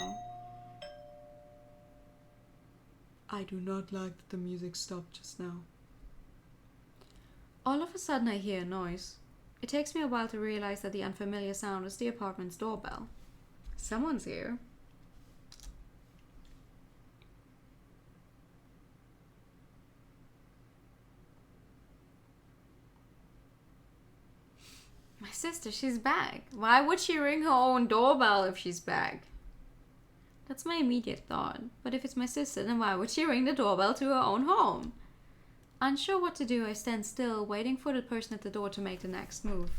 I do not like that the music stopped just now. All of a sudden I hear a noise. It takes me a while to realize that the unfamiliar sound is the apartment's doorbell. Someone's here. My sister, she's back. Why would she ring her own doorbell if she's back? That's my immediate thought. But if it's my sister, then why would she ring the doorbell to her own home? Unsure what to do, I stand still, waiting for the person at the door to make the next move.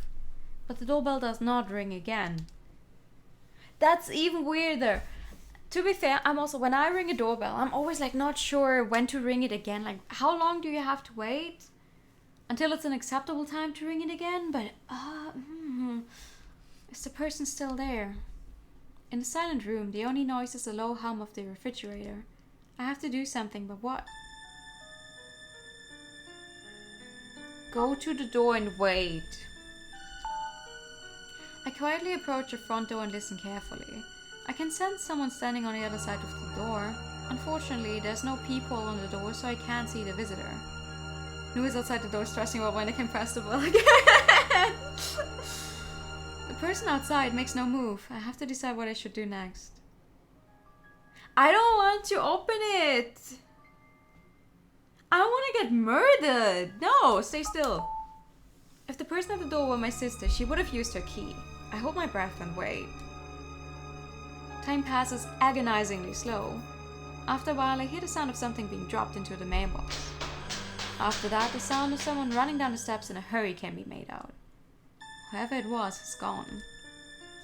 But the doorbell does not ring again. That's even weirder. To be fair, I'm also, when I ring a doorbell, I'm always like not sure when to ring it again. Like, how long do you have to wait? Until it's an acceptable time to ring it again, but is the person still there? In the silent room, the only noise is the low hum of the refrigerator. I have to do something, but what? Go to the door and wait. I quietly approach the front door and listen carefully. I can sense someone standing on the other side of the door. Unfortunately, there's no peephole on the door, so I can't see the visitor. Nu is outside the door stressing about when I can press the bell again. The person outside makes no move. I have to decide what I should do next. I don't want to open it. I don't want to get murdered. No, stay still. If the person at the door were my sister, she would have used her key. I hold my breath and wait. Time passes agonizingly slow. After a while, I hear the sound of something being dropped into the mailbox. After that, the sound of someone running down the steps in a hurry can be made out. Whoever it was has gone.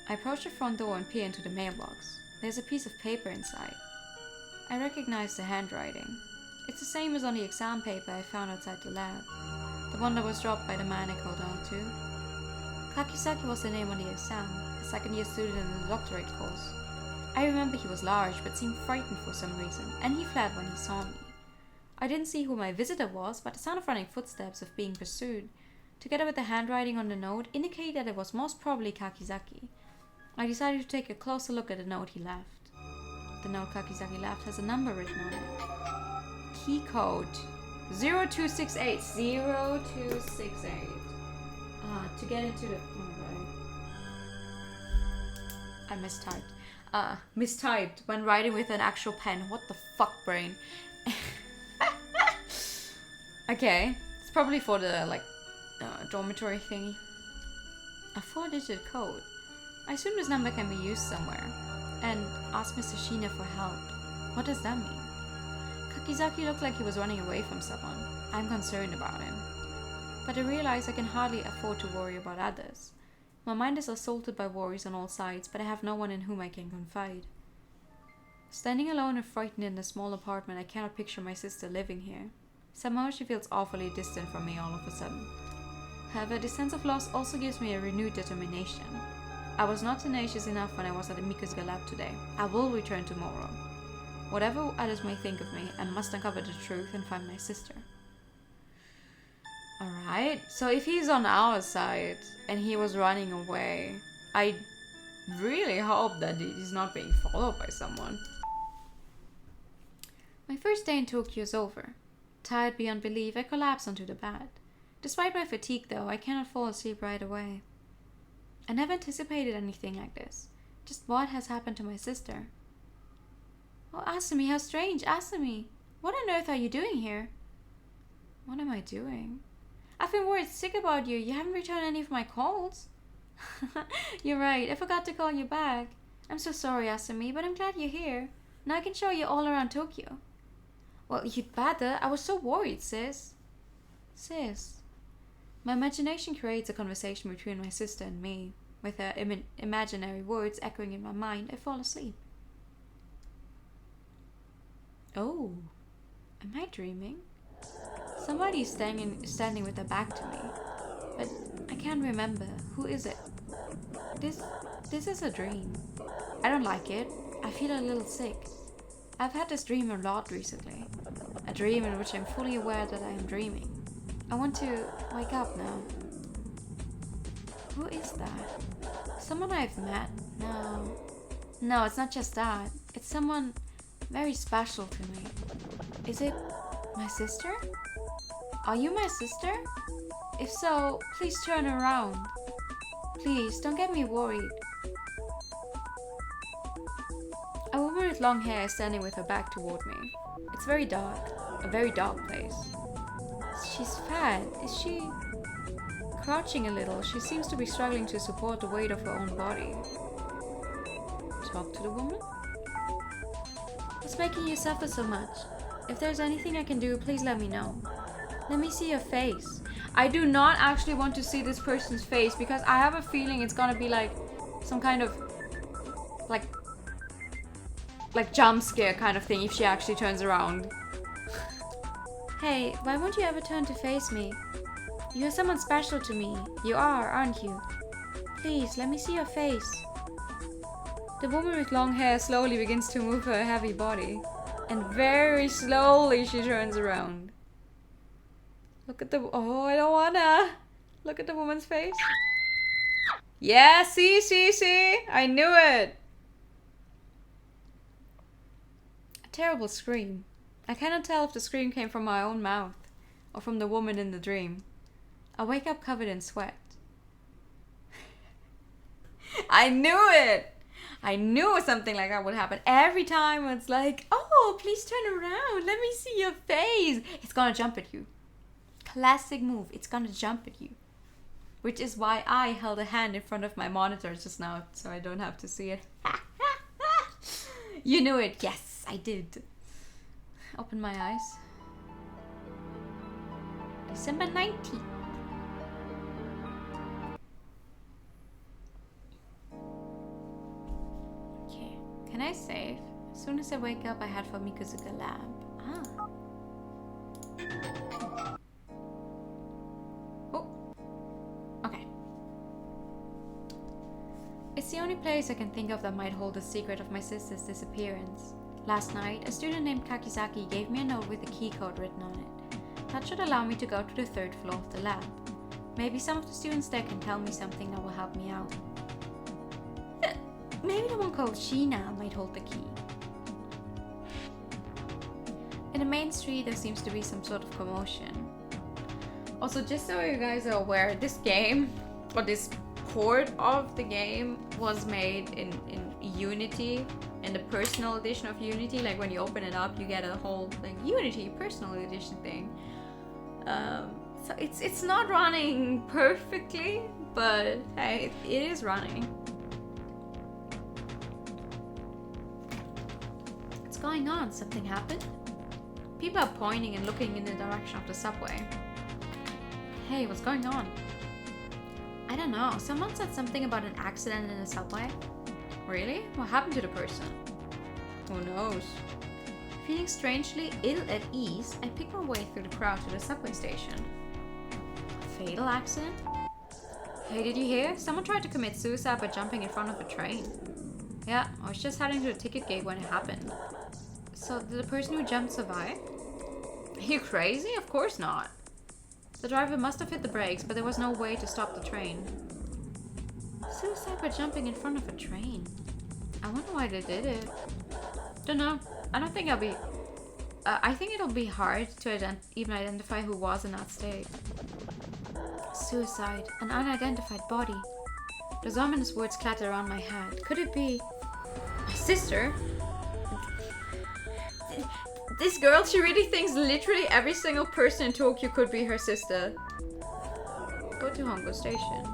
I approach the front door and peer into the mailbox. There's a piece of paper inside. I recognize the handwriting. It's the same as on the exam paper I found outside the lab. The one that was dropped by the man I called out to. Kakisaki was the name on the exam, a second-year student in the doctorate course. I remember he was large but seemed frightened for some reason, and he fled when he saw me. I didn't see who my visitor was, but the sound of running footsteps of being pursued, together with the handwriting on the note, indicated that it was most probably Kakizaki. I decided to take a closer look at the note he left. The note Kakizaki left has a number written on it. Key code 0268. 0268. To get into the... I mistyped when writing with an actual pen. What the fuck, brain? Okay, It's probably for the dormitory thingy. A 4-digit code. I assume this number can be used somewhere. And ask Mr. Sheena for help. What does that mean? Kakizaki looked like he was running away from someone. I'm concerned about him. But I realize I can hardly afford to worry about others. My mind is assaulted by worries on all sides, but I have no one in whom I can confide. Standing alone and frightened in a small apartment, I cannot picture my sister living here. Somehow she feels awfully distant from me all of a sudden. However, this sense of loss also gives me a renewed determination. I was not tenacious enough when I was at the Mikusuga lab today. I will return tomorrow. Whatever others may think of me, I must uncover the truth and find my sister. Alright, so if he's on our side and he was running away, I really hope that he's not being followed by someone. My first day in Tokyo is over. Tired beyond belief, I collapse onto the bed. Despite my fatigue though, I cannot fall asleep right away. I never anticipated anything like this. Just what has happened to my sister? Oh, Asumi, how strange, Asumi! What on earth are you doing here? What am I doing? I've been worried sick about you. You haven't returned any of my calls. You're right, I forgot to call you back. I'm so sorry, Asumi, but I'm glad you're here. Now I can show you all around Tokyo. Well, you'd better. I was so worried, sis. Sis. My imagination creates a conversation between my sister and me. With her imaginary words echoing in my mind, I fall asleep. Oh, am I dreaming? Somebody is standing with their back to me, but I can't remember. Who is it? This is a dream. I don't like it. I feel a little sick. I've had this dream a lot recently. A dream in which I'm fully aware that I am dreaming. I want to wake up now. Who is that? Someone I've met? No, it's not just that. It's someone very special to me. Is it my sister? Are you my sister? If so, please turn around. Please, don't get me worried. A woman with long hair is standing with her back toward me. It's very dark. A very dark place. She's fat. Is she... Crouching a little, she seems to be struggling to support the weight of her own body. Talk to the woman? What's making you suffer so much? If there's anything I can do, please let me know. Let me see your face. I do not actually want to see this person's face because I have a feeling it's gonna be like some kind of like jump scare kind of thing if she actually turns around. Hey, why won't you ever turn to face me? You're someone special to me. You are, aren't you? Please, let me see your face. The woman with long hair slowly begins to move her heavy body. And very slowly she turns around. Look at the... Oh, I don't wanna. Look at the woman's face. Yeah, see. I knew it. A terrible scream. I cannot tell if the scream came from my own mouth or from the woman in the dream. I wake up covered in sweat. I knew it! I knew something like that would happen. Every time it's like, oh, please turn around. Let me see your face. It's gonna jump at you. Classic move. It's gonna jump at you. Which is why I held a hand in front of my monitor just now, so I don't have to see it. You knew it. Yes, I did. Open my eyes. December 19th. Okay, can I save? As soon as I wake up, I head for Mikusuga lab. Oh. Okay. It's the only place I can think of that might hold the secret of my sister's disappearance. Last night, a student named Kakizaki gave me a note with a key code written on it. That should allow me to go to the 3rd floor of the lab. Maybe some of the students there can tell me something that will help me out. Maybe the one called Sheena might hold the key. In the main street, there seems to be some sort of commotion. Also, just so you guys are aware, this game, or this port of the game, was made in Unity, in the personal edition of Unity. Like when you open it up, you get a whole like Unity personal edition thing. So it's not running perfectly, but hey, it is running. What's going on? Something happened? People are pointing and looking in the direction of the subway. Hey, what's going on? I don't know. Someone said something about an accident in the subway. Really? What happened to the person? Who knows? Feeling strangely ill at ease, I pick my way through the crowd to the subway station. A fatal accident? Hey, did you hear? Someone tried to commit suicide by jumping in front of a train. Yeah, I was just heading to the ticket gate when it happened. So, did the person who jumped survive? Are you crazy? Of course not. The driver must have hit the brakes, but there was no way to stop the train. Suicide by jumping in front of a train. I wonder why they did it. Don't know. I don't think I think it'll be hard to even identify who was in that state. Suicide. An unidentified body. Those ominous words clatter around my head. Could it be my sister? This girl, she really thinks literally every single person in Tokyo could be her sister. Go to Hongo Station.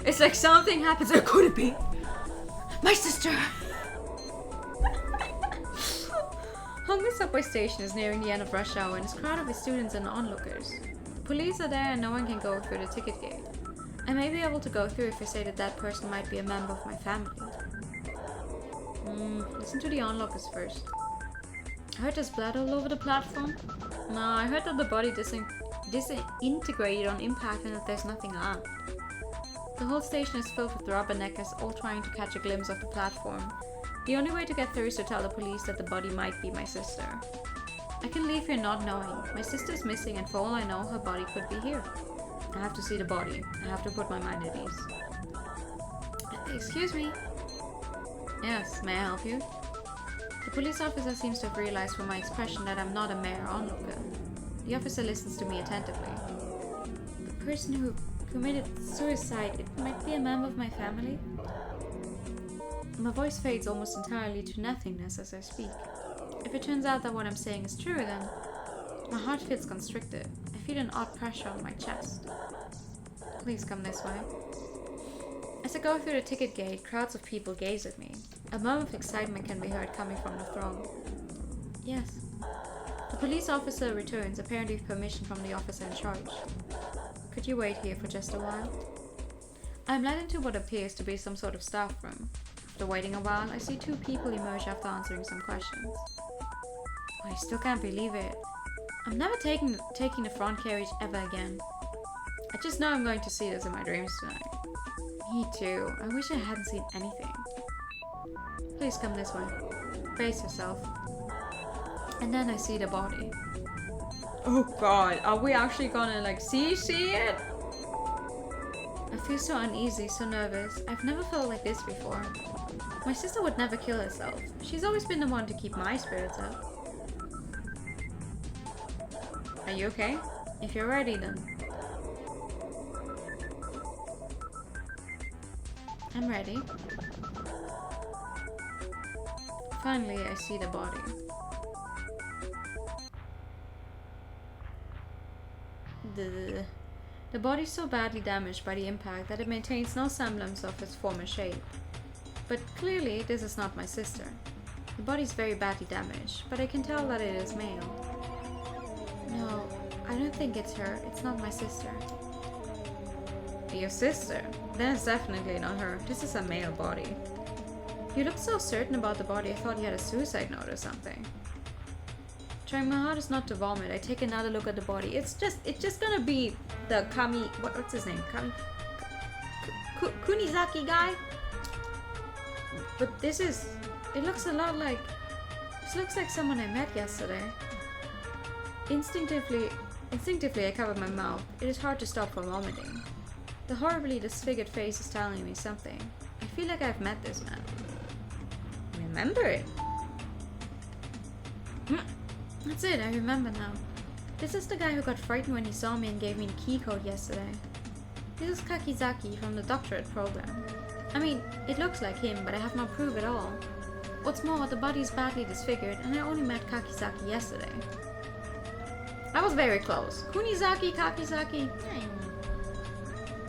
It's like something happens. Or could it be my sister? Hongo subway station is nearing the end of rush hour and is crowded with students and onlookers. Police are there and no one can go through the ticket gate. I may be able to go through if I say that that person might be a member of my family. Listen to the onlookers first. I heard there's blood all over the platform. No, I heard that the body disintegrated on impact and that there's nothing left. The whole station is filled with rubberneckers all trying to catch a glimpse of the platform. The only way to get through is to tell the police that the body might be my sister. I can leave here not knowing. My sister's missing and for all I know, her body could be here. I have to see the body. I have to put my mind at ease. Excuse me. Yes, may I help you? The police officer seems to have realized from my expression that I'm not a mere onlooker. The officer listens to me attentively. The person who committed suicide, it might be a member of my family? My voice fades almost entirely to nothingness as I speak. If it turns out that what I'm saying is true, then my heart feels constricted. I feel an odd pressure on my chest. Please come this way. As I go through the ticket gate, crowds of people gaze at me. A murmur of excitement can be heard coming from the throng. Yes. The police officer returns, apparently with permission from the officer in charge. Could you wait here for just a while? I'm led into what appears to be some sort of staff room. After waiting a while, I see two people emerge after answering some questions. I still can't believe it. I'm never taking the front carriage ever again. I just know I'm going to see this in my dreams tonight. Me too. I wish I hadn't seen anything. Please come this way. Brace yourself. And then I see the body. Oh god, are we actually gonna see it? I feel so uneasy, so nervous. I've never felt like this before. My sister would never kill herself. She's always been the one to keep my spirits up. Are you okay? If you're ready, then. I'm ready. Finally, I see the body. The body is so badly damaged by the impact that it maintains no semblance of its former shape. But clearly, this is not my sister. The body is very badly damaged, but I can tell that it is male. No, I don't think it's her. It's not my sister. Your sister? Then it's definitely not her. This is a male body. You look so certain about the body, I thought you had a suicide note or something. Trying my hardest not to vomit, I take another look at the body. It's just gonna be the what's his name? Kunizaki guy? But it looks a lot like, this looks like someone I met yesterday. Instinctively, I cover my mouth. It is hard to stop from vomiting. The horribly disfigured face is telling me something. I feel like I've met this man. Remember it? That's it, I remember now. This is the guy who got frightened when he saw me and gave me the key code yesterday. This is Kakizaki from the doctorate program. I mean, it looks like him, but I have no proof at all. What's more, the body is badly disfigured, and I only met Kakizaki yesterday. That was very close. Kunizaki, Kakizaki.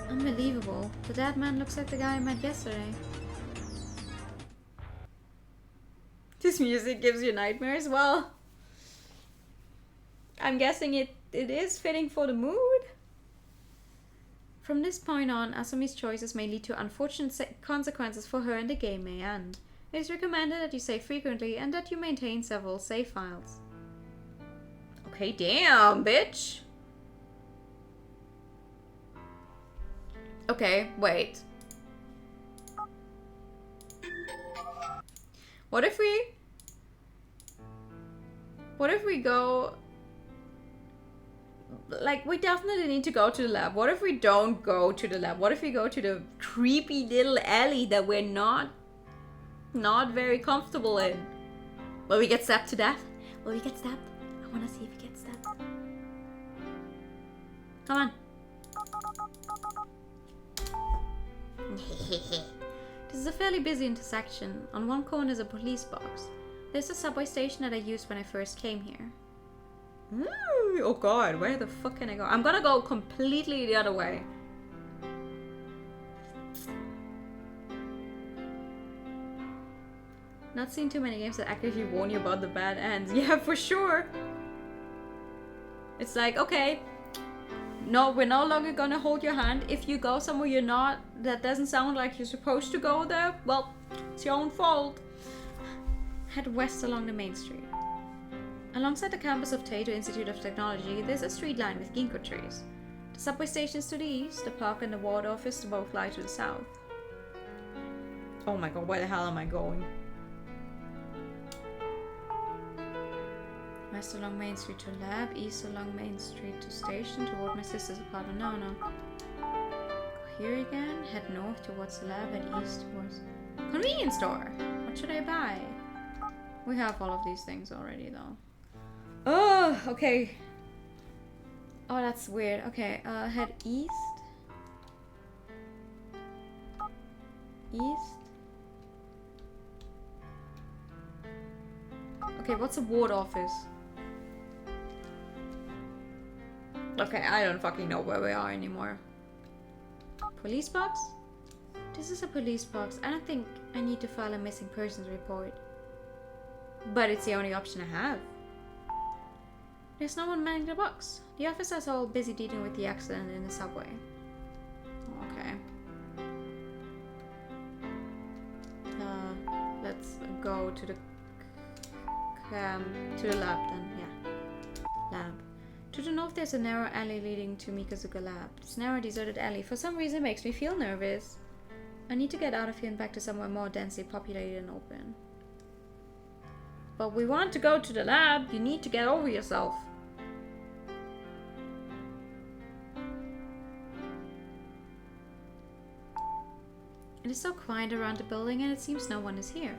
Unbelievable. The dead man looks like the guy I met yesterday. This music gives you nightmares? Well, I'm guessing it is fitting for the mood. From this point on, Asumi's choices may lead to unfortunate consequences for her and the game may end. It is recommended that you save frequently and that you maintain several save files. Okay, damn, bitch. Okay, wait. What if we go... Like, we definitely need to go to the lab. What if we don't go to the lab? What if we go to the creepy little alley that we're not very comfortable in? Will we get stabbed to death? Will we get stabbed? I want to see if we get stabbed. Come on. This is a fairly busy intersection. On one corner is a police box. There's a subway station that I used when I first came here. Ooh, oh god, where the fuck can I go? I'm gonna go completely the other way. Not seen too many games that actively warn you about the bad ends. Yeah, for sure. It's like, okay, no, we're no longer gonna hold your hand. If you go somewhere you're not, that doesn't sound like you're supposed to go there, well, it's your own fault. Head west along the main street. Alongside the campus of Taito Institute of Technology, there's a street lined with ginkgo trees. The subway station's to the east, the park and the ward office both lie to the south. Oh my god, where the hell am I going? West along Main Street to lab, east along Main Street to station, toward my sister's apartment. No. Go here again, head north towards the lab, head east towards... Convenience store! What should I buy? We have all of these things already though. Oh, okay. Oh, that's weird. Okay, head east. East. Okay, what's a ward office? Okay, I don't fucking know where we are anymore. Police box? This is a police box. I don't think I need to file a missing persons report. But it's the only option I have. There's no one manning the box. The officers are all busy dealing with the accident in the subway. Okay. Let's go to the lab then. Yeah. Lab. To the north there's a narrow alley leading to Mikazuka Lab. This narrow deserted alley for some reason makes me feel nervous. I need to get out of here and back to somewhere more densely populated and open. But we want to go to the lab. You need to get over yourself. It is so quiet around the building and it seems no one is here.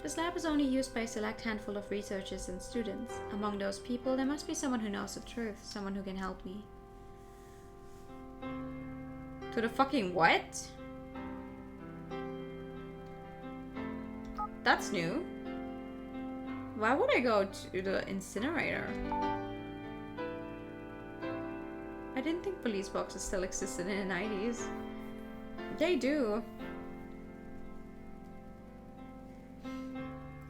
This lab is only used by a select handful of researchers and students. Among those people, there must be someone who knows the truth. Someone who can help me. To the fucking what? That's new. Why would I go to the incinerator? I didn't think police boxes still existed in the 90s. They do.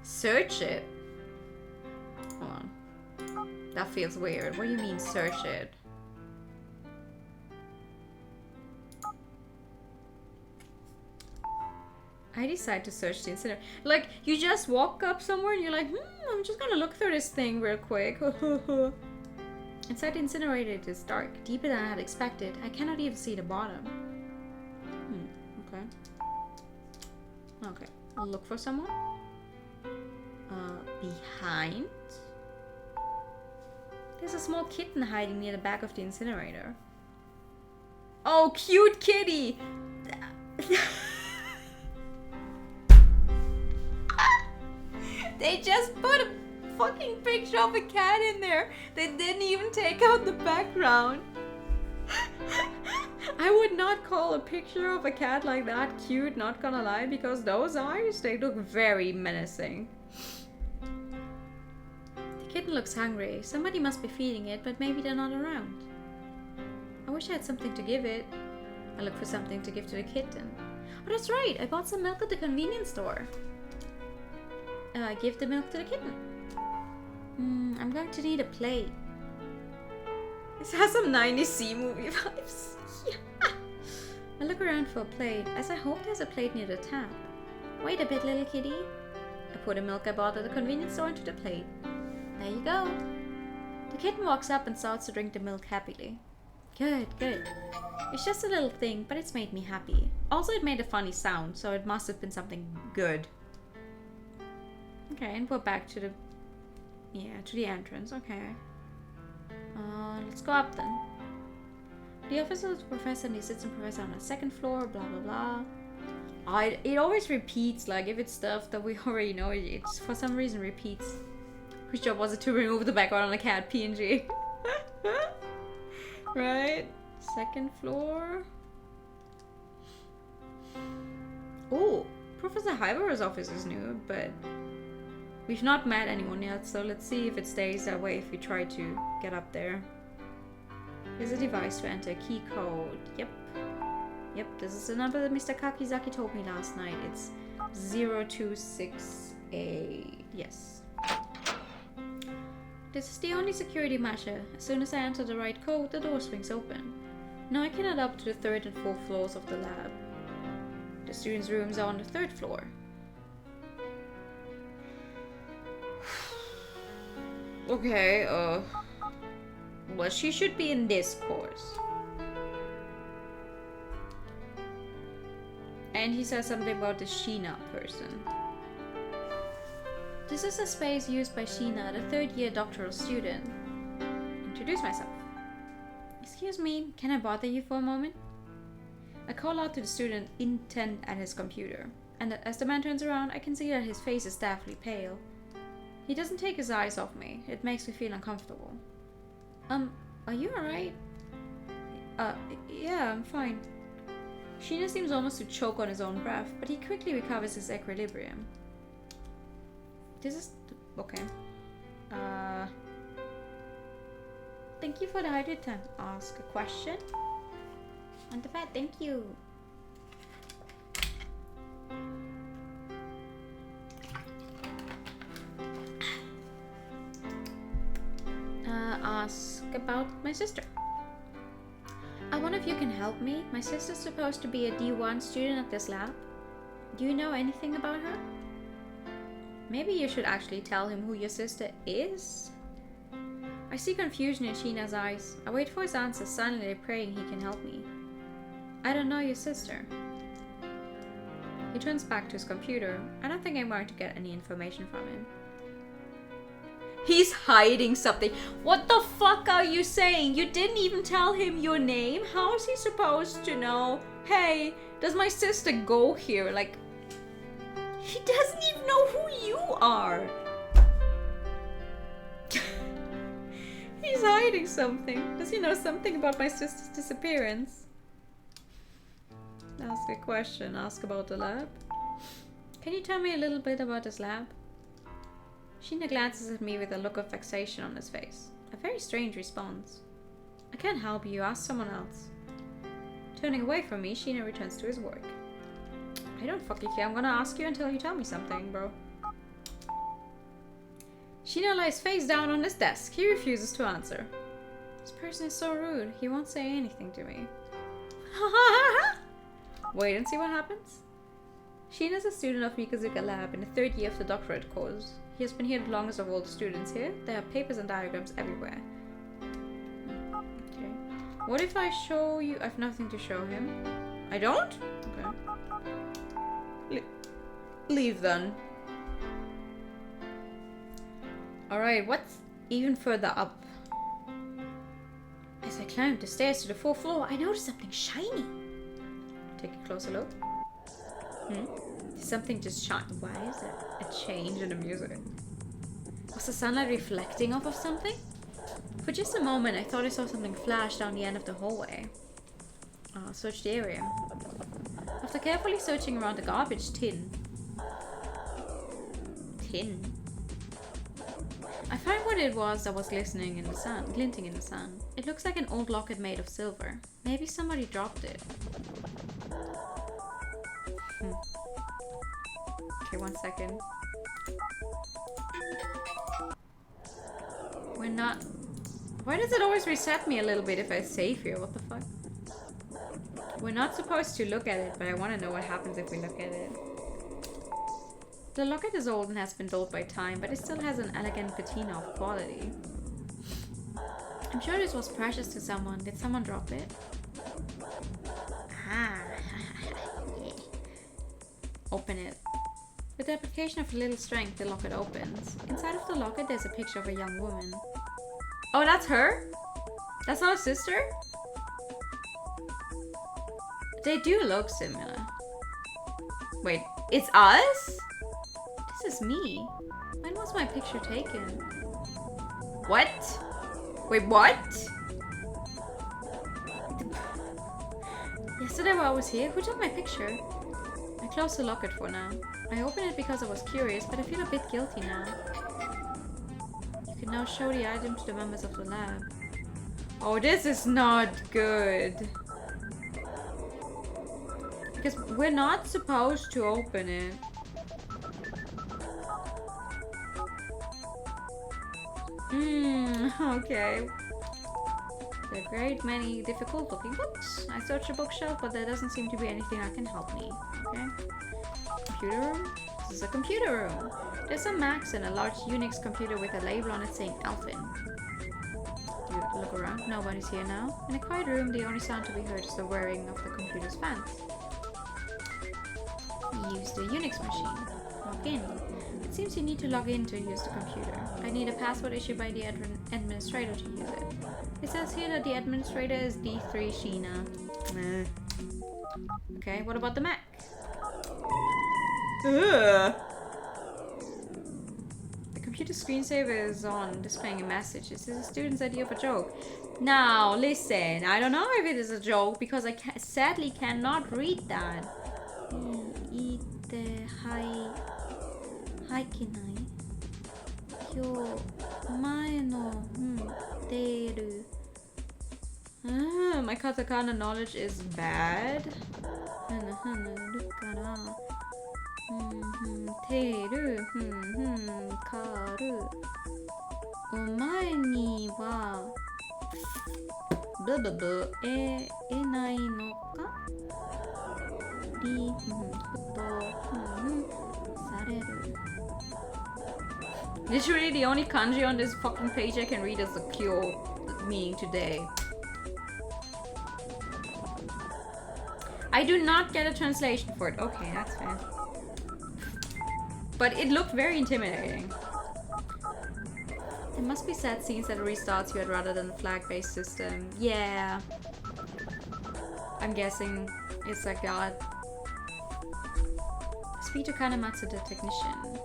Search it? Hold on. That feels weird. What do you mean search it? I decide to search the incinerator. Like, you just walk up somewhere and you're like, I'm just gonna look through this thing real quick. Inside the incinerator it is dark, deeper than I had expected. I cannot even see the bottom. Okay. Okay, I'll look for someone. Behind? There's a small kitten hiding near the back of the incinerator. Oh, cute kitty! They just put a fucking picture of a cat in there. They didn't even take out the background. I would not call a picture of a cat like that cute, not gonna lie, because those eyes, they look very menacing. The Kitten looks hungry. Somebody must be feeding it, but maybe they're not around. I wish I had something to give it. I look for something to give to the kitten. Oh, that's right. I bought some milk at the convenience store. Give the milk to the kitten. I'm going to need a plate. This has some 90s C movie vibes. Yeah. I look around for a plate, as I hope there's a plate near the tap. Wait a bit, little kitty. I pour the milk I bought at the convenience store into the plate. There you go. The kitten walks up and starts to drink the milk happily. Good, good. It's just a little thing, but it's made me happy. Also, it made a funny sound, so it must have been something good. Okay, and we're back to the... yeah, to the entrance. Okay. Let's go up then. The office of the professor and the assistant professor on the second floor, blah blah blah. It always repeats, like if it's stuff that we already know, it's for some reason repeats. Whose job was it to remove the background on a cat PNG? Right? Second floor. Oh, Professor Hyber's office is new, but we've not met anyone yet, so let's see if it stays that way if we try to get up there. There's a device to enter key code. Yep. Yep, this is the number that Mr. Kakizaki told me last night. It's 0268. Yes. This is the only security measure. As soon as I enter the right code, the door swings open. Now I can head up to the 3rd and 4th floors of the lab. The students' rooms are on the 3rd floor. Okay, well, she should be in this course. And he says something about the Sheena person. This is a space used by Sheena, the 3rd year doctoral student. Introduce myself. Excuse me, can I bother you for a moment? I call out to the student intent at his computer, and as the man turns around, I can see that his face is deathly pale. He doesn't take his eyes off me. It makes me feel uncomfortable. Are you alright? Yeah, I'm fine. Sheena seems almost to choke on his own breath, but he quickly recovers his equilibrium. This is... okay. Thank you for the hydrate time. Ask a question? On the bed, thank you. Ask about my sister. I wonder if you can help me. My sister's supposed to be a D1 student at this lab. Do you know anything about her? Maybe you should actually tell him who your sister is. I see confusion in Sheena's eyes. I wait for his answer, silently praying he can help me. I don't know your sister. He turns back to his computer. I don't think I'm going to get any information from him. He's hiding something. What the fuck are you saying? You didn't even tell him your name? How is he supposed to know? Hey, does my sister go here? Like, he doesn't even know who you are. He's hiding something. Does he know something about my sister's disappearance? Ask a question. Ask about the lab. Can you tell me a little bit about this lab? Sheena glances at me with a look of vexation on his face. A very strange response. I can't help you. Ask someone else. Turning away from me, Sheena returns to his work. I don't fucking care. I'm gonna ask you until you tell me something, bro. Sheena lies face down on his desk. He refuses to answer. This person is so rude. He won't say anything to me. Wait and see what happens. Sheena is a student of Mikazuka Lab in the 3rd year of the doctorate course. He has been here the longest of all the students here. There are papers and diagrams everywhere. Okay. What if I show you... I have nothing to show him. I don't? Okay. Leave then. Alright, what's even further up? As I climbed the stairs to the 4th floor, I noticed something shiny. Take a closer look. Something just shine. Why is there a change in the music? Was the sunlight reflecting off of something? For just a moment, I thought I saw something flash down the end of the hallway. I'll search the area. After carefully searching around the garbage tin. I find what it was that was glinting in the sun. It looks like an old locket made of silver. Maybe somebody dropped it. Okay, 1 second. We're not... Why does it always reset me a little bit if I save here? What the fuck? We're not supposed to look at it, but I want to know what happens if we look at it. The locket is old and has been dulled by time, but it still has an elegant patina of quality. I'm sure this was precious to someone. Did someone drop it? Ah. Yeah. Open it. With the application of a little strength, the locket opens. Inside of the locket, there's a picture of a young woman. Oh, that's her? That's not a sister? They do look similar. Wait, it's us? This is me. When was my picture taken? What? Wait, what? Yesterday while I was here, who took my picture? I closed the locket for now. I opened it because I was curious, but I feel a bit guilty now. You can now show the item to the members of the lab. Oh, this is not good. Because we're not supposed to open it. Okay. There are a great many difficult looking books. I searched the bookshelf, but there doesn't seem to be anything that can help me. Okay. Computer room? This is a computer room. There's some Macs and a large Unix computer with a label on it saying Alphin. You look around, nobody's here now. In a quiet room, the only sound to be heard is the whirring of the computer's fans. Use the Unix machine. Log in. It seems you need to log in to use the computer. I need a password issued by the administrator to use it. It says here that the administrator is D3 Sheena. Okay, what about the Mac? Ugh. The computer screensaver is on, displaying a message. This is a student's idea of a joke. Now, listen, I don't know if it is a joke because I sadly cannot read that. My katakana knowledge is bad. Literally the only kanji on this fucking page I can read is the kyo, meaning today. I do not get a translation for it. Okay, that's fair. But it looked very intimidating. There must be sad scenes that restarts you at rather than the flag-based system. Yeah. I'm guessing it's like that. Speak to Kanematsu, the technician.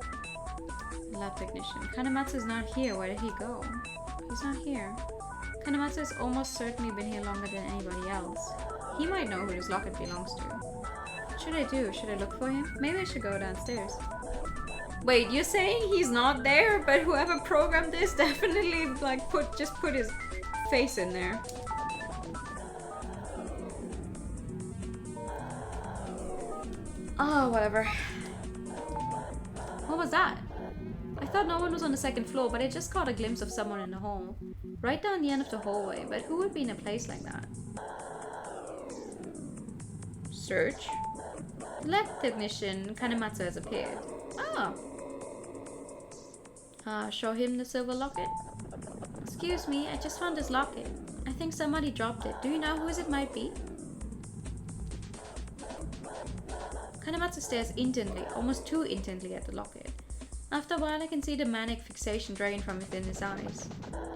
Lab technician. Kanematsu is not here. Where did he go? He's not here. Kanematsu has almost certainly been here longer than anybody else. He might know who this locket belongs to. What should I do? Should I look for him? Maybe I should go downstairs. Wait, you're saying he's not there, but whoever programmed this definitely like just put his face in there. Oh, whatever. What was that? I thought no one was on the second floor, but I just caught a glimpse of someone in the hall. Right down the end of the hallway, but who would be in a place like that? Search. The lab technician, Kanematsu, has appeared. Oh. Show him the silver locket. Excuse me, I just found this locket. I think somebody dropped it. Do you know whose it might be? Kanematsu stares intently, almost too intently at the locket. After a while I can see the manic fixation drain from within his eyes.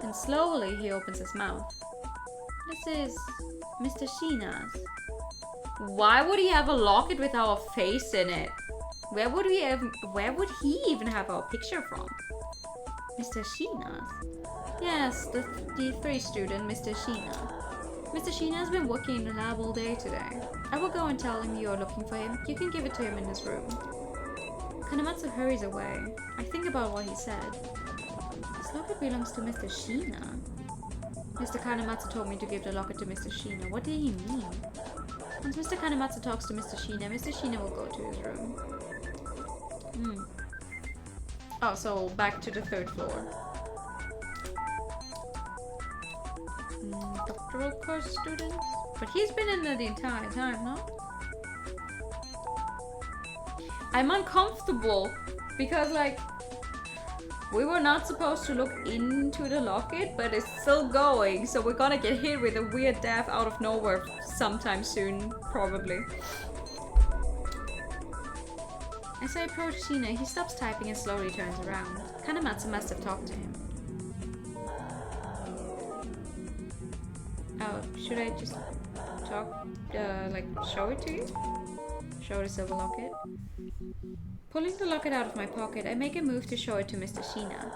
Then slowly he opens his mouth. This is Mr. Sheena's. Why would he have a locket with our face in it? Where would he even have our picture from? Mr. Sheena's? Yes, the D3 student, Mr. Sheena. Mr. Sheena has been working in the lab all day today. I will go and tell him you are looking for him. You can give it to him in his room. Kanematsu hurries away. I think about what he said. This locket belongs to Mr. Sheena. Mr. Kanematsu told me to give the locket to Mr. Sheena. What did he mean? Once Mr. Kanematsu talks to Mr. Sheena will go to his room. Oh, so back to the 3rd floor. Doctoral course student? But he's been in there the entire time, no? I'm uncomfortable because, like, we were not supposed to look into the locket, but it's still going, so we're gonna get hit with a weird death out of nowhere sometime soon, probably. As I approach Sheena, he stops typing and slowly turns around. Kanematsu must have talked to him. Oh, should I just talk, like, show it to you? Show the silver locket? Pulling the locket out of my pocket, I make a move to show it to Mr. Sheena.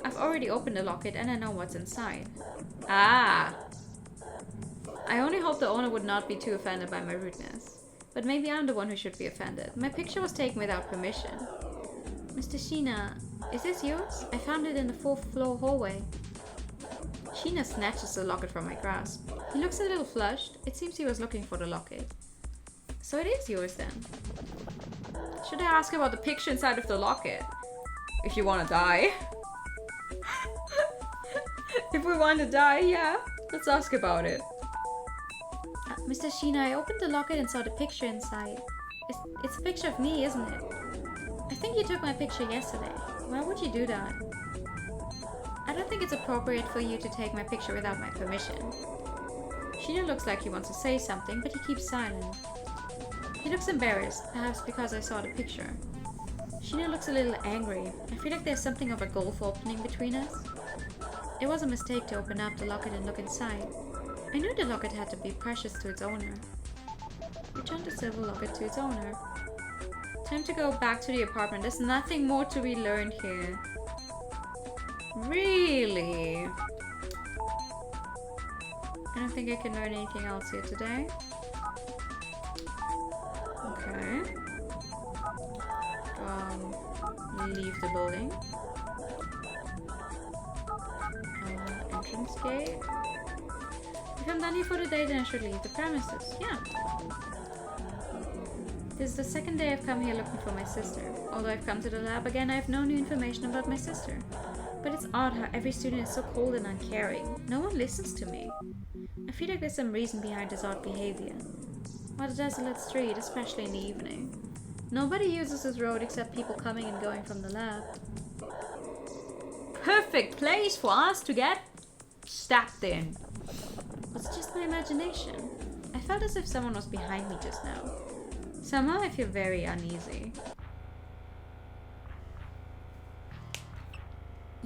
I've already opened the locket and I know what's inside. Ah! I only hope the owner would not be too offended by my rudeness. But maybe I'm the one who should be offended. My picture was taken without permission. Mr. Sheena, is this yours? I found it in the 4th floor hallway. Sheena snatches the locket from my grasp. He looks a little flushed. It seems he was looking for the locket. So it is yours then. Should I ask about the picture inside of the locket? If you want to die. If we want to die, yeah. Let's ask about it. Mr. Sheena, I opened the locket and saw the picture inside. It's a picture of me, isn't it? I think you took my picture yesterday. Why would you do that? I don't think it's appropriate for you to take my picture without my permission. Sheena looks like he wants to say something, but he keeps silent. He looks embarrassed, perhaps because I saw the picture. Sheena looks a little angry. I feel like there's something of a gulf opening between us. It was a mistake to open up the locket and look inside. I knew the locket had to be precious to its owner. Return the silver locket to its owner. Time to go back to the apartment. There's nothing more to be learned here. Really? I don't think I can learn anything else here today. Okay. Leave the building. Entrance gate. If I'm done here for the day, then I should leave the premises. Yeah. This is the 2nd day I've come here looking for my sister. Although I've come to the lab again, I have no new information about my sister. But it's odd how every student is so cold and uncaring. No one listens to me. I feel like there's some reason behind this odd behavior. What a desolate street, especially in the evening. Nobody uses this road except people coming and going from the lab. Perfect place for us to get stabbed in. Was it just my imagination? I felt as if someone was behind me just now. Somehow I feel very uneasy.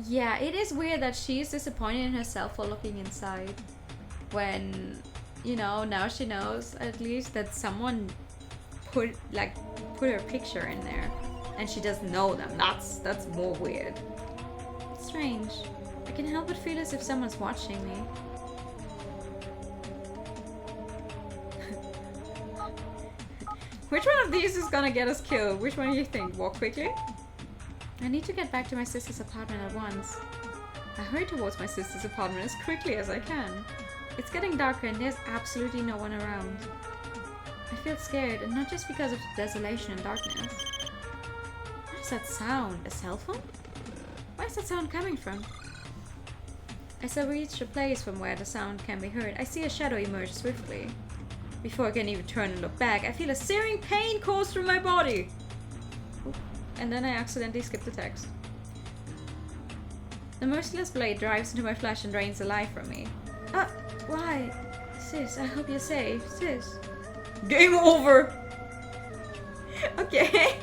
Yeah, it is weird that she is disappointed in herself for looking inside. When, you know, now she knows at least that someone put her picture in there. And she doesn't know them. That's more weird. It's strange. I can help but feel as if someone's watching me. Which one of these is gonna get us killed? Which one do you think? Walk quickly? I need to get back to my sister's apartment at once. I hurry towards my sister's apartment as quickly as I can. It's getting darker and there's absolutely no one around. I feel scared, and not just because of the desolation and darkness. What is that sound? A cell phone? Where is that sound coming from? As I reach a place from where the sound can be heard, I see a shadow emerge swiftly. Before I can even turn and look back, I feel a searing pain course through my body. And then I accidentally skip the text. The merciless blade drives into my flesh and drains the life from me. Why? Sis, I hope you're safe. Sis. Game over! Okay.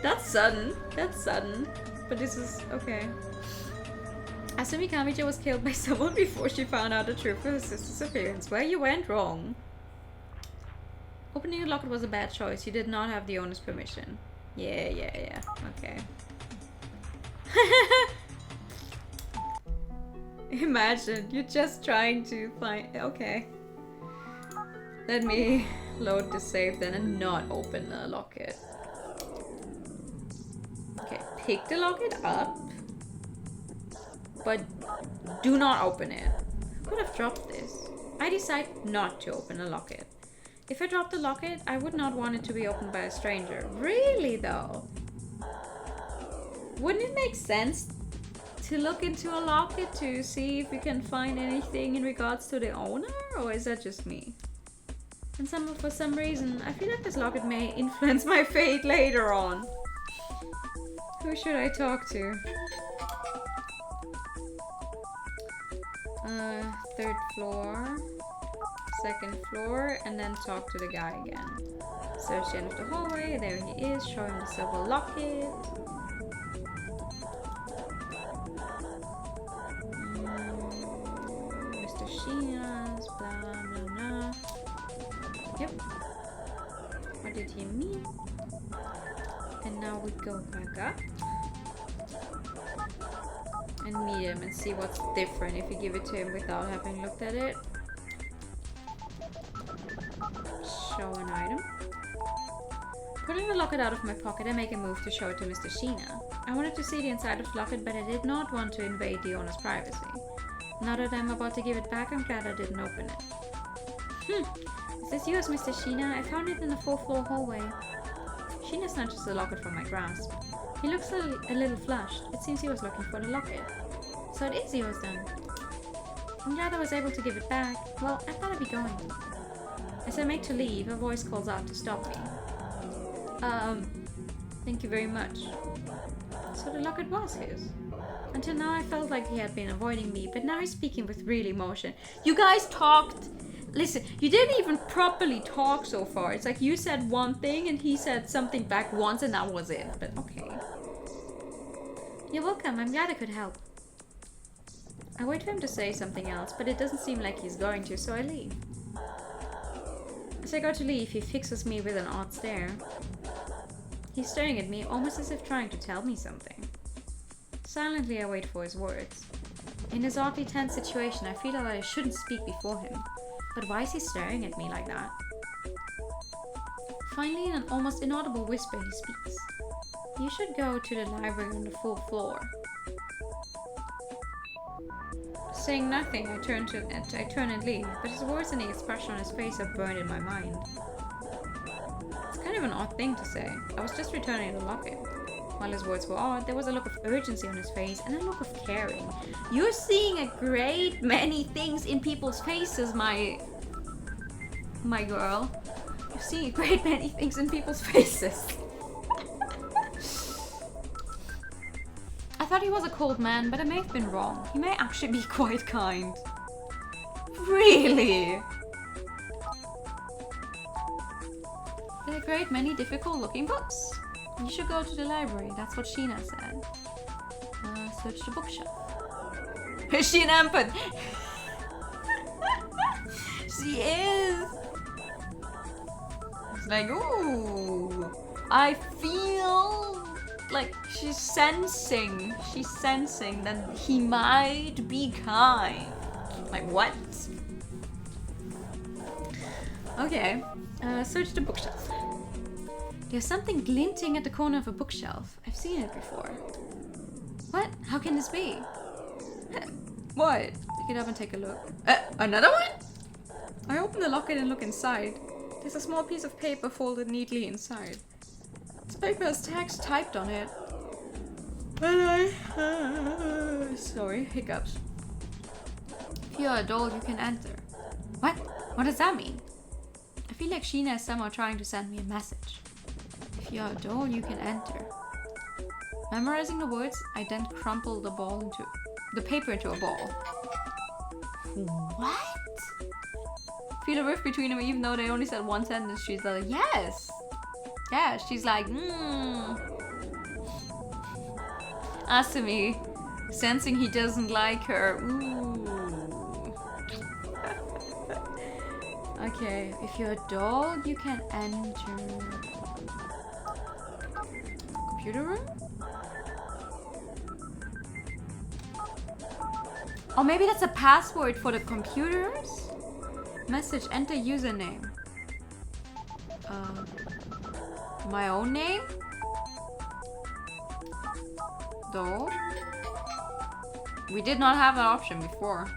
That's sudden. That's sudden. But this is okay. Asumi Kamijo was killed by someone before she found out the truth of her sister's appearance. Where you went wrong. Opening the locket was a bad choice. You did not have the owner's permission. Yeah. Okay. Imagine, you're just trying to find... Okay. Let me load the save then and not open the locket. Okay, pick the locket up. but do not open it. I could have dropped this. I decide not to open a locket. If I dropped the locket, I would not want it to be opened by a stranger. Really though? Wouldn't it make sense to look into a locket to see if we can find anything in regards to the owner? Or is that just me? And for some reason, I feel like this locket may influence my fate later on. Who should I talk to? Third floor, second floor, and then talk to the guy again. Search the end of the hallway, there he is, show him the silver locket. Mr. Sheena's, blah blah blah. Yep. What did he mean? And now we go back up and meet him and see what's different if you give it to him without having looked at it. Show an item. Pulling the locket out of my pocket, I make a move to show it to Mr. Sheena. I wanted to see the inside of the locket, but I did not want to invade the owner's privacy. Now that I'm about to give it back, I'm glad I didn't open it. Is this yours, Mr. Sheena? I found it in the 4th floor hallway. Sheena snatches the locket from my grasp. He looks a little flushed. It seems he was looking for the locket. So it is yours then. I'm glad I was able to give it back. Well, I thought I'd be going. As I make to leave, a voice calls out to stop me. Thank you very much. So the locket was his. Until now I felt like he had been avoiding me, but now he's speaking with real emotion. You guys talked... Listen, you didn't even properly talk so far. It's like you said one thing and he said something back once and that was it. But okay. You're welcome. I'm glad I could help. I wait for him to say something else, but it doesn't seem like he's going to, so I leave. As I go to leave, he fixes me with an odd stare. He's staring at me almost as if trying to tell me something. Silently, I wait for his words. In this oddly tense situation, I feel that I shouldn't speak before him. But why is he staring at me like that? Finally, in an almost inaudible whisper, he speaks. You should go to the library on the 4th floor. Saying nothing, I turn and leave, but his words and the expression on his face are burned in my mind. It's kind of an odd thing to say. I was just returning the locket. While his words were odd, there was a look of urgency on his face and a look of caring. You're seeing a great many things in people's faces, my girl. You're seeing a great many things in people's faces. I thought he was a cold man, but I may have been wrong. He may actually be quite kind. Really? There are a great many difficult looking books. You should go to the library, that's what Sheena said. Search the bookshelf. Sheena Ampun! She is! It's like, ooh! I feel like she's sensing that he might be kind. Like, what? Okay, search the bookshelf. There's something glinting at the corner of a bookshelf. I've seen it before. What? How can this be? What? Pick it up and take a look. Another one? I open the locket and look inside. There's a small piece of paper folded neatly inside. This paper has text typed on it. Sorry, hiccups. If you're a doll, you can enter. What? What does that mean? I feel like Sheena is somehow trying to send me a message. If you're a doll, you can enter. Memorizing the words, I then crumple the paper into a ball. What? Feel a rift between them, even though they only said one sentence. She's like, yes. Yeah, she's like, Asumi, sensing he doesn't like her. Ooh. Okay, if you're a doll, you can enter. Computer room? Or maybe that's a password for the computers? Message, enter username. My own name? Doll? We did not have that option before.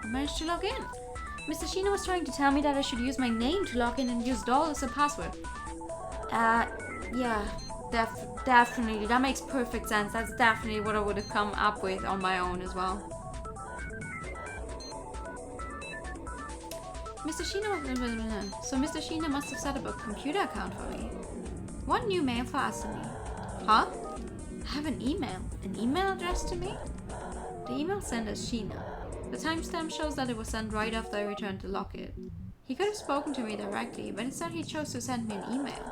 I managed to log in. Mr. Shino was trying to tell me that I should use my name to log in and use doll as a password. Yeah, definitely. That makes perfect sense. That's definitely what I would have come up with on my own as well. Mr. Shino... So Mr. Shino must have set up a computer account for me. One new mail for Asumi. Huh? I have an email. An email addressed to me? The email sent as Shino. The timestamp shows that it was sent right after I returned the locket. He could have spoken to me directly, but instead he chose to send me an email.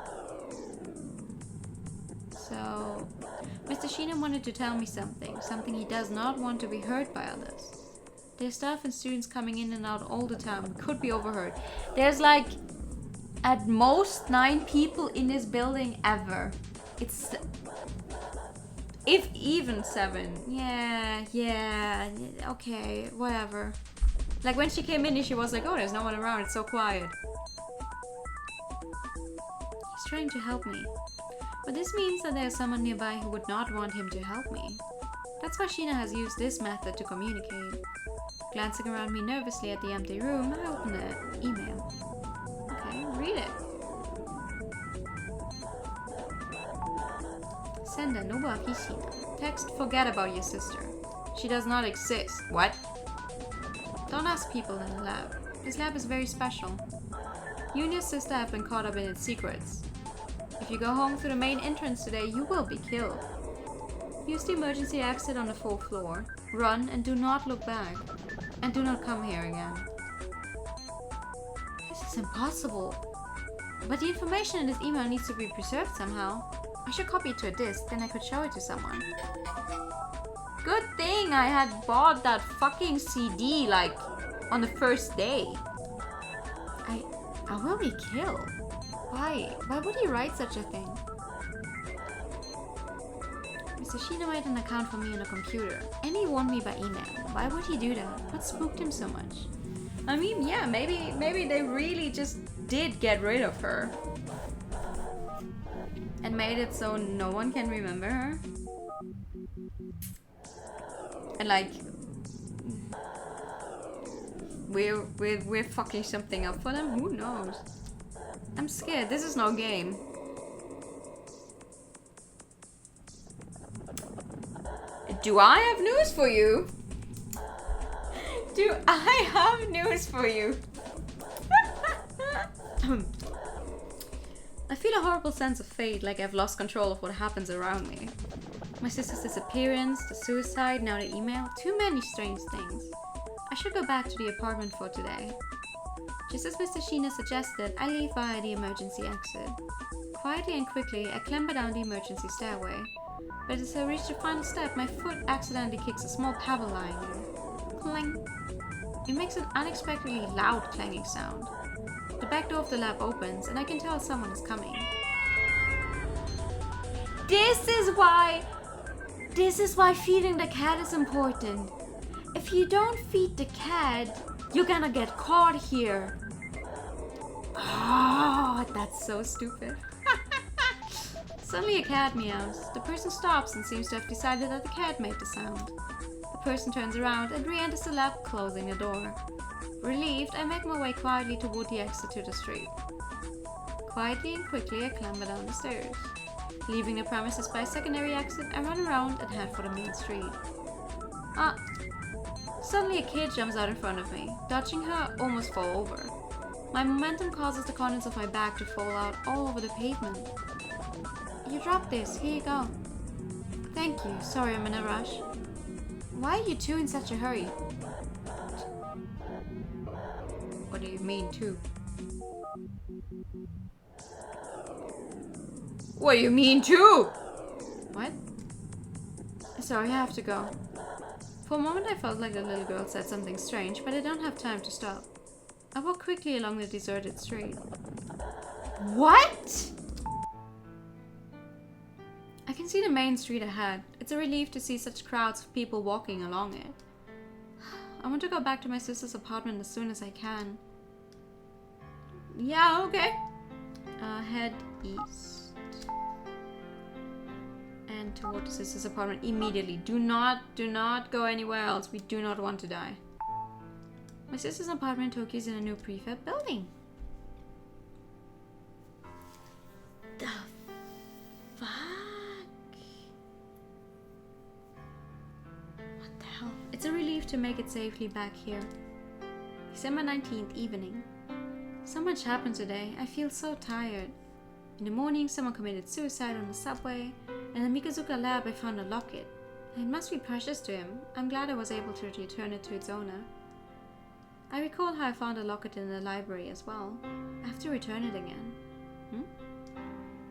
So, Mr. Shino wanted to tell me something he does not want to be heard by others. There's staff and students coming in and out all the time. We could be overheard. There's like, at most 9 people in this building ever. It's... If even 7. Yeah, okay, whatever. Like when she came in, she was like, oh, there's no one around, it's so quiet. He's trying to help me. But this means that there's someone nearby who would not want him to help me. That's why Shino has used this method to communicate. Glancing around me nervously at the empty room, I open the email. Okay, read it. Sender Nobuaki Shino. Text, forget about your sister. She does not exist. What? Don't ask people in the lab. This lab is very special. You and your sister have been caught up in its secrets. If you go home through the main entrance today, you will be killed. Use the emergency exit on the 4th floor. Run and do not look back. And do not come here again. This is impossible. But the information in this email needs to be preserved somehow. I should copy it to a disk, then I could show it to someone. Good thing I had bought that fucking CD, like, on the first day. I will be killed. Why? Why would he write such a thing? Mr. Shino made an account for me on a computer, and he warned me by email. Why would he do that? What spooked him so much? I mean, yeah, maybe they really just did get rid of her. And made it so no one can remember her. And like, we're fucking something up for them? Who knows? I'm scared. This is no game. Do I have news for you? Do I have news for you? I feel a horrible sense of fate, like I've lost control of what happens around me. My sister's disappearance, the suicide, now the email. Too many strange things. I should go back to the apartment for today. Just as Mr. Shino suggested, I leave via the emergency exit. Quietly and quickly, I clamber down the emergency stairway. But as I reach the final step, my foot accidentally kicks a small pebble lying there. Clang! It makes an unexpectedly loud clanging sound. The back door of the lab opens, and I can tell someone is coming. This is why feeding the cat is important. If you don't feed the cat, you're gonna get caught here. Oh, that's so stupid. Suddenly a cat meows. The person stops and seems to have decided that the cat made the sound. The person turns around and re-enters the lab, closing the door. Relieved, I make my way quietly toward the exit to the street. Quietly and quickly, I clamber down the stairs. Leaving the premises by a secondary exit, I run around and head for the main street. Suddenly a kid jumps out in front of me. Dodging her, I almost fall over. My momentum causes the contents of my bag to fall out all over the pavement. You dropped this, here you go. Thank you, sorry I'm in a rush. Why are you two in such a hurry? What do you mean, two? What do you mean, two? What? Sorry, I have to go. For a moment I felt like the little girl said something strange, but I don't have time to stop. I walk quickly along the deserted street. What? I can see the main street ahead. It's a relief to see such crowds of people walking along it. I want to go back to my sister's apartment as soon as I can. Yeah, okay. Head east. and toward the sister's apartment immediately. Do not go anywhere else. We do not want to die. My sister's apartment in Tokyo is in a new prefab building. The fuck? What the hell? It's a relief to make it safely back here. December 19th evening. So much happened today. I feel so tired. In the morning, someone committed suicide on the subway. In the Mikazuka lab, I found a locket. It must be precious to him. I'm glad I was able to return it to its owner. I recall how I found a locket in the library as well. I have to return it again.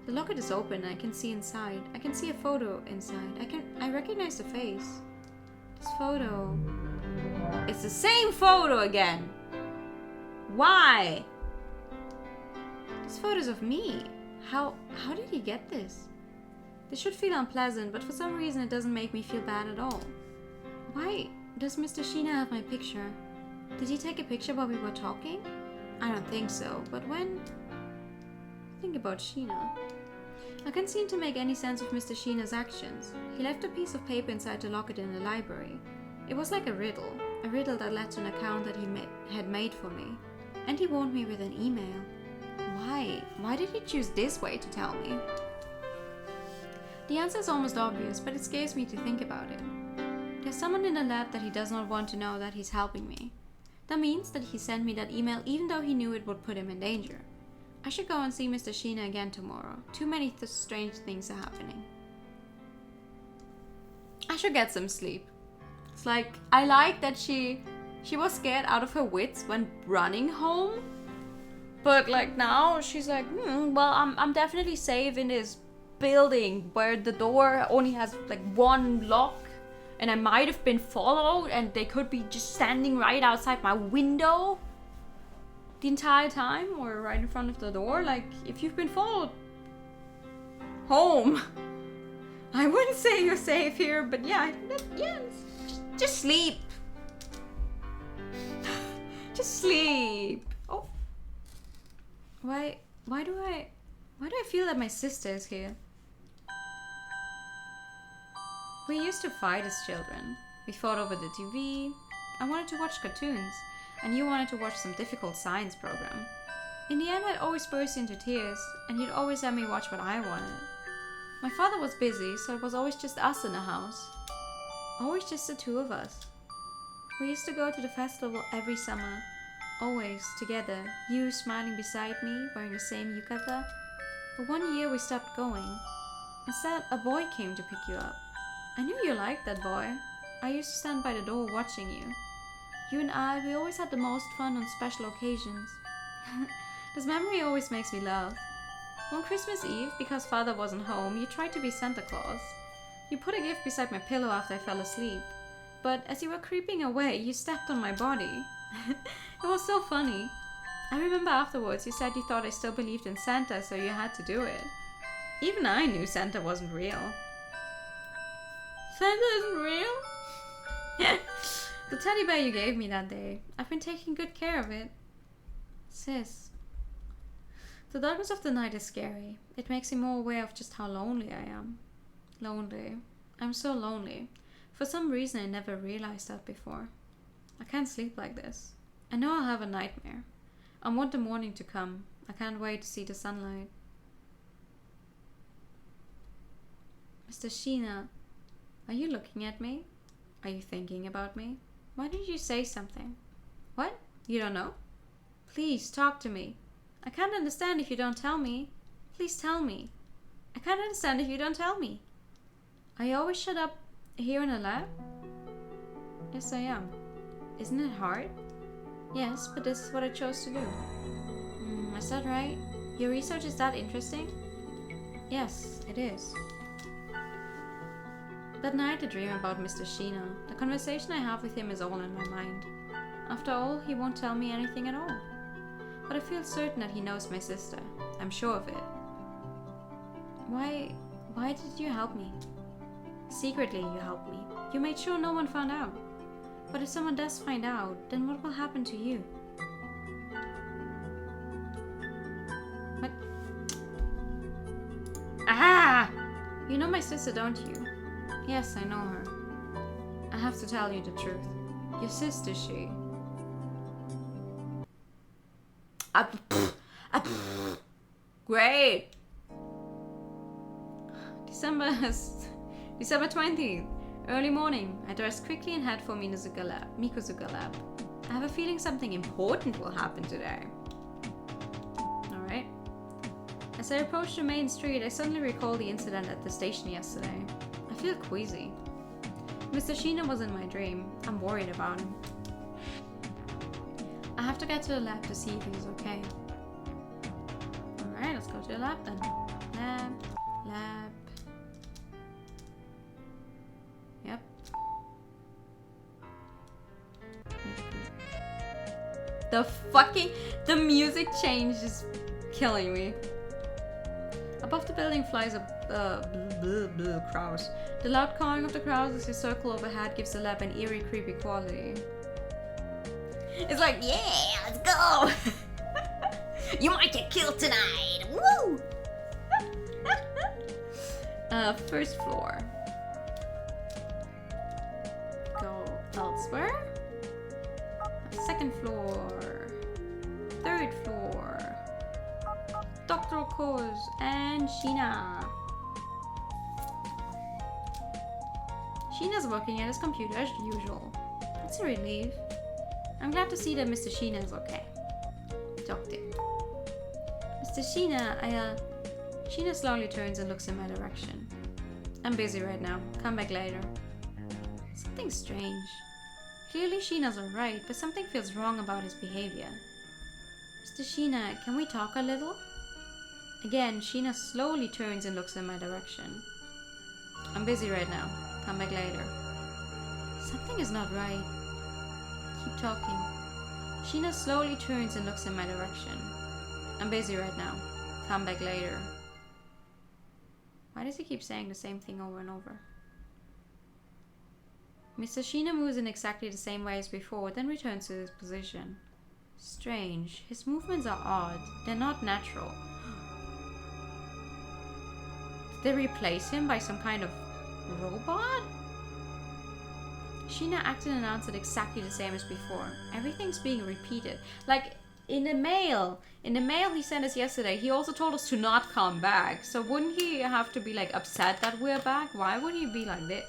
The locket is open and I can see inside. I can see a photo inside. I recognize the face. This photo... It's the same photo again! Why? This photo's of me. How did he get this? This should feel unpleasant, but for some reason it doesn't make me feel bad at all. Why does Mr. Sheena have my picture? Did he take a picture while we were talking? I don't think so, but when... Think about Sheena. I can't seem to make any sense of Mr. Sheena's actions. He left a piece of paper inside the locket in the library. It was like a riddle that led to an account that he had made for me. And he warned me with an email. Why? Why did he choose this way to tell me? The answer is almost obvious, but it scares me to think about it. There's someone in the lab that he does not want to know that he's helping me. That means that he sent me that email even though he knew it would put him in danger. I should go and see Mr. Sheena again tomorrow. Too many strange things are happening. I should get some sleep. It's like, I like that she was scared out of her wits when running home. But like now she's like, well, I'm definitely safe in this building where the door only has like one lock. And I might have been followed and they could be just standing right outside my window the entire time or right in front of the door. Like, if you've been followed home, I wouldn't say you're safe here, but yeah, just sleep. Just sleep. Oh. Why do I feel that my sister is here? We used to fight as children. We fought over the TV. I wanted to watch cartoons, and you wanted to watch some difficult science program. In the end, I'd always burst into tears, and you'd always let me watch what I wanted. My father was busy, so it was always just us in the house. Always just the two of us. We used to go to the festival every summer, always together, you smiling beside me, wearing the same yukata. But one year we stopped going. Instead, a boy came to pick you up. I knew you liked that boy. I used to stand by the door watching you. You and I, we always had the most fun on special occasions. This memory always makes me laugh. One Christmas Eve, because father wasn't home, you tried to be Santa Claus. You put a gift beside my pillow after I fell asleep. But as you were creeping away, you stepped on my body. It was so funny. I remember afterwards you said you thought I still believed in Santa, so you had to do it. Even I knew Santa wasn't real. Santa isn't real? The teddy bear you gave me that day. I've been taking good care of it. Sis. The darkness of the night is scary. It makes me more aware of just how lonely I am. Lonely. I'm so lonely. For some reason I never realized that before. I can't sleep like this. I know I'll have a nightmare. I want the morning to come. I can't wait to see the sunlight. Mr. Sheena, are you looking at me? Are you thinking about me? Why didn't you say something? What? You don't know? Please, talk to me. I can't understand if you don't tell me. Please tell me. I can't understand if you don't tell me. Are you always shut up here in the lab? Yes, I am. Isn't it hard? Yes, but this is what I chose to do. Is that right? Your research is that interesting? Yes, it is. That night I dream about Mr. Sheena. The conversation I have with him is all in my mind. After all, he won't tell me anything at all. But I feel certain that he knows my sister. I'm sure of it. Why did you help me? Secretly you helped me. You made sure no one found out. But if someone does find out, then what will happen to you? What? Ah! You know my sister, don't you? Yes, I know her. I have to tell you the truth. Your sister, she... Great! December 20th. Early morning. I dressed quickly and head for Mikozuka lab. I have a feeling something important will happen today. Alright. As I approached the main street, I suddenly recalled the incident at the station yesterday. I feel queasy. Mr. Shino was in my dream. I'm worried about him. I have to get to the lab to see if he's okay. Alright, let's go to the lab then. Lab. Yep. The music change is killing me. Above the building flies a crows. The loud cawing of the crows as they circle overhead gives the lab an eerie, creepy quality. It's like, yeah, let's go! You might get killed tonight! Woo! First floor. Go elsewhere. Second floor. Third floor. Dr. Okoz and Sheena. Sheena's working at his computer as usual. It's a relief. I'm glad to see that Mr. Sheena is okay. Doctor. Mr. Sheena, Sheena slowly turns and looks in my direction. I'm busy right now. Come back later. Something strange. Clearly Sheena's alright, but something feels wrong about his behavior. Mr. Sheena, can we talk a little? Again, Sheena slowly turns and looks in my direction. I'm busy right now. Come back later. Something is not right. Keep talking. Sheena slowly turns and looks in my direction. I'm busy right now. Come back later. Why does he keep saying the same thing over and over? Mr. Sheena moves in exactly the same way as before, then returns to his position. Strange. His movements are odd. They're not natural. Did they replace him by some kind of robot? Sheena acted and answered exactly the same as before. Everything's being repeated. Like in the mail he sent us yesterday, he also told us to not come back. So wouldn't he have to be like upset that we're back? Why would he be like this?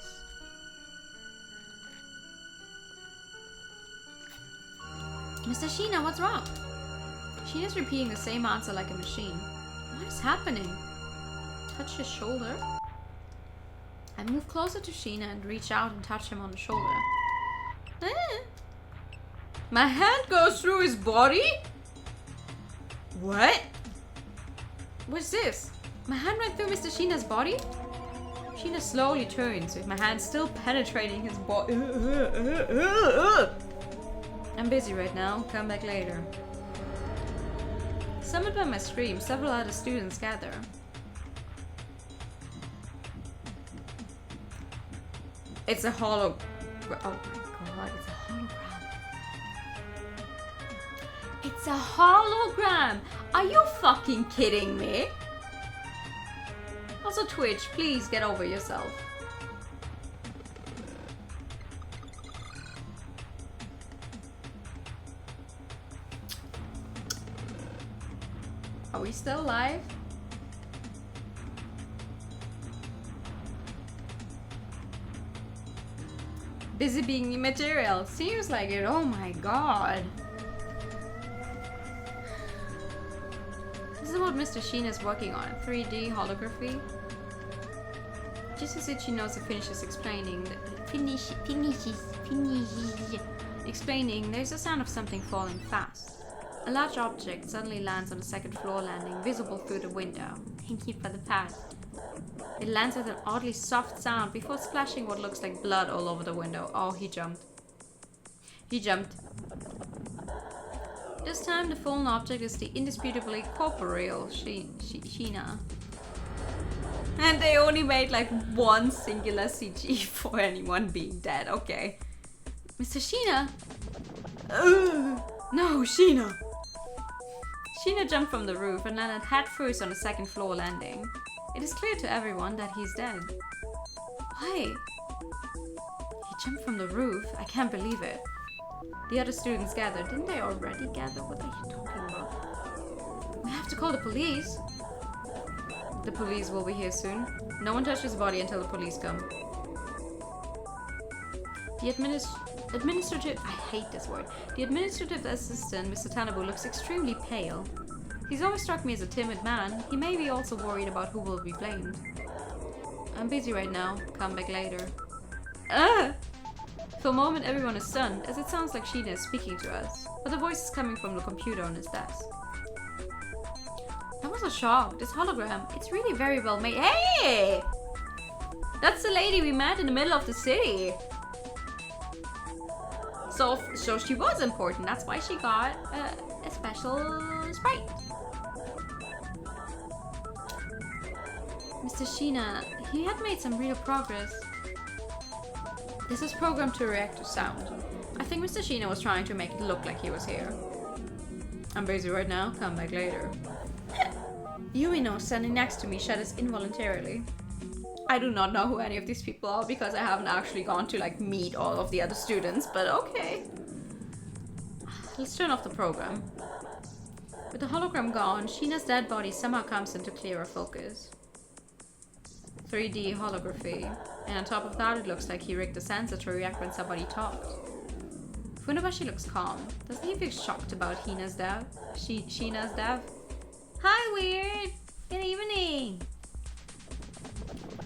Mr. Sheena, what's wrong? Sheena's repeating the same answer like a machine. What is happening? Touch his shoulder. I move closer to Sheena and reach out and touch him on the shoulder. My hand goes through his body? What? What's this? My hand went through Mr. Sheena's body? Sheena slowly turns with my hand still penetrating his body. I'm busy right now. Come back later. Summoned by my scream, several other students gather. It's a hologram. Oh my god, it's a hologram. It's a hologram! Are you fucking kidding me? Also Twitch, please get over yourself. Are we still live? Busy being immaterial. Seems like it. Oh my god. This is what Mr. Sheen is working on. 3D holography. Just as she knows he finishes explaining. Explaining, there's a sound of something falling fast. A large object suddenly lands on the second floor landing, visible through the window. Thank you for the pass. It lands with an oddly soft sound before splashing what looks like blood all over the window. Oh, he jumped. He jumped. This time the fallen object is the indisputably corporeal Sheena. And they only made like one singular CG for anyone being dead. Okay. Mr. Sheena? No, Sheena! Sheena jumped from the roof and landed head first on the second floor landing. It is clear to everyone that he's dead. Why? He jumped from the roof. I can't believe it. The other students gathered. Didn't they already gather? What are you talking about? We have to call the police. The police will be here soon. No one touches his body until the police come. The administrative... I hate this word. The administrative assistant, Mr. Tanabu, looks extremely pale. He's always struck me as a timid man. He may be also worried about who will be blamed. I'm busy right now. Come back later. For a moment, everyone is stunned, as it sounds like Sheena is speaking to us. But the voice is coming from the computer on his desk. That was a shock. This hologram, it's really very well made. Hey! That's the lady we met in the middle of the city. So she was important. That's why she got a special sprite. Mr. Sheena, he had made some real progress. This is programmed to react to sound. I think Mr. Sheena was trying to make it look like he was here. I'm busy right now, come back later. Yumino, standing next to me, shudders involuntarily. I do not know who any of these people are because I haven't actually gone to like meet all of the other students, but okay. Let's turn off the program. With the hologram gone, Sheena's dead body somehow comes into clearer focus. 3D holography. And on top of that, it looks like he rigged the sensor to react when somebody talked. Funabashi looks calm. Doesn't he feel shocked about Sheena's death? Sheena's death? Hi, Weird! Good evening!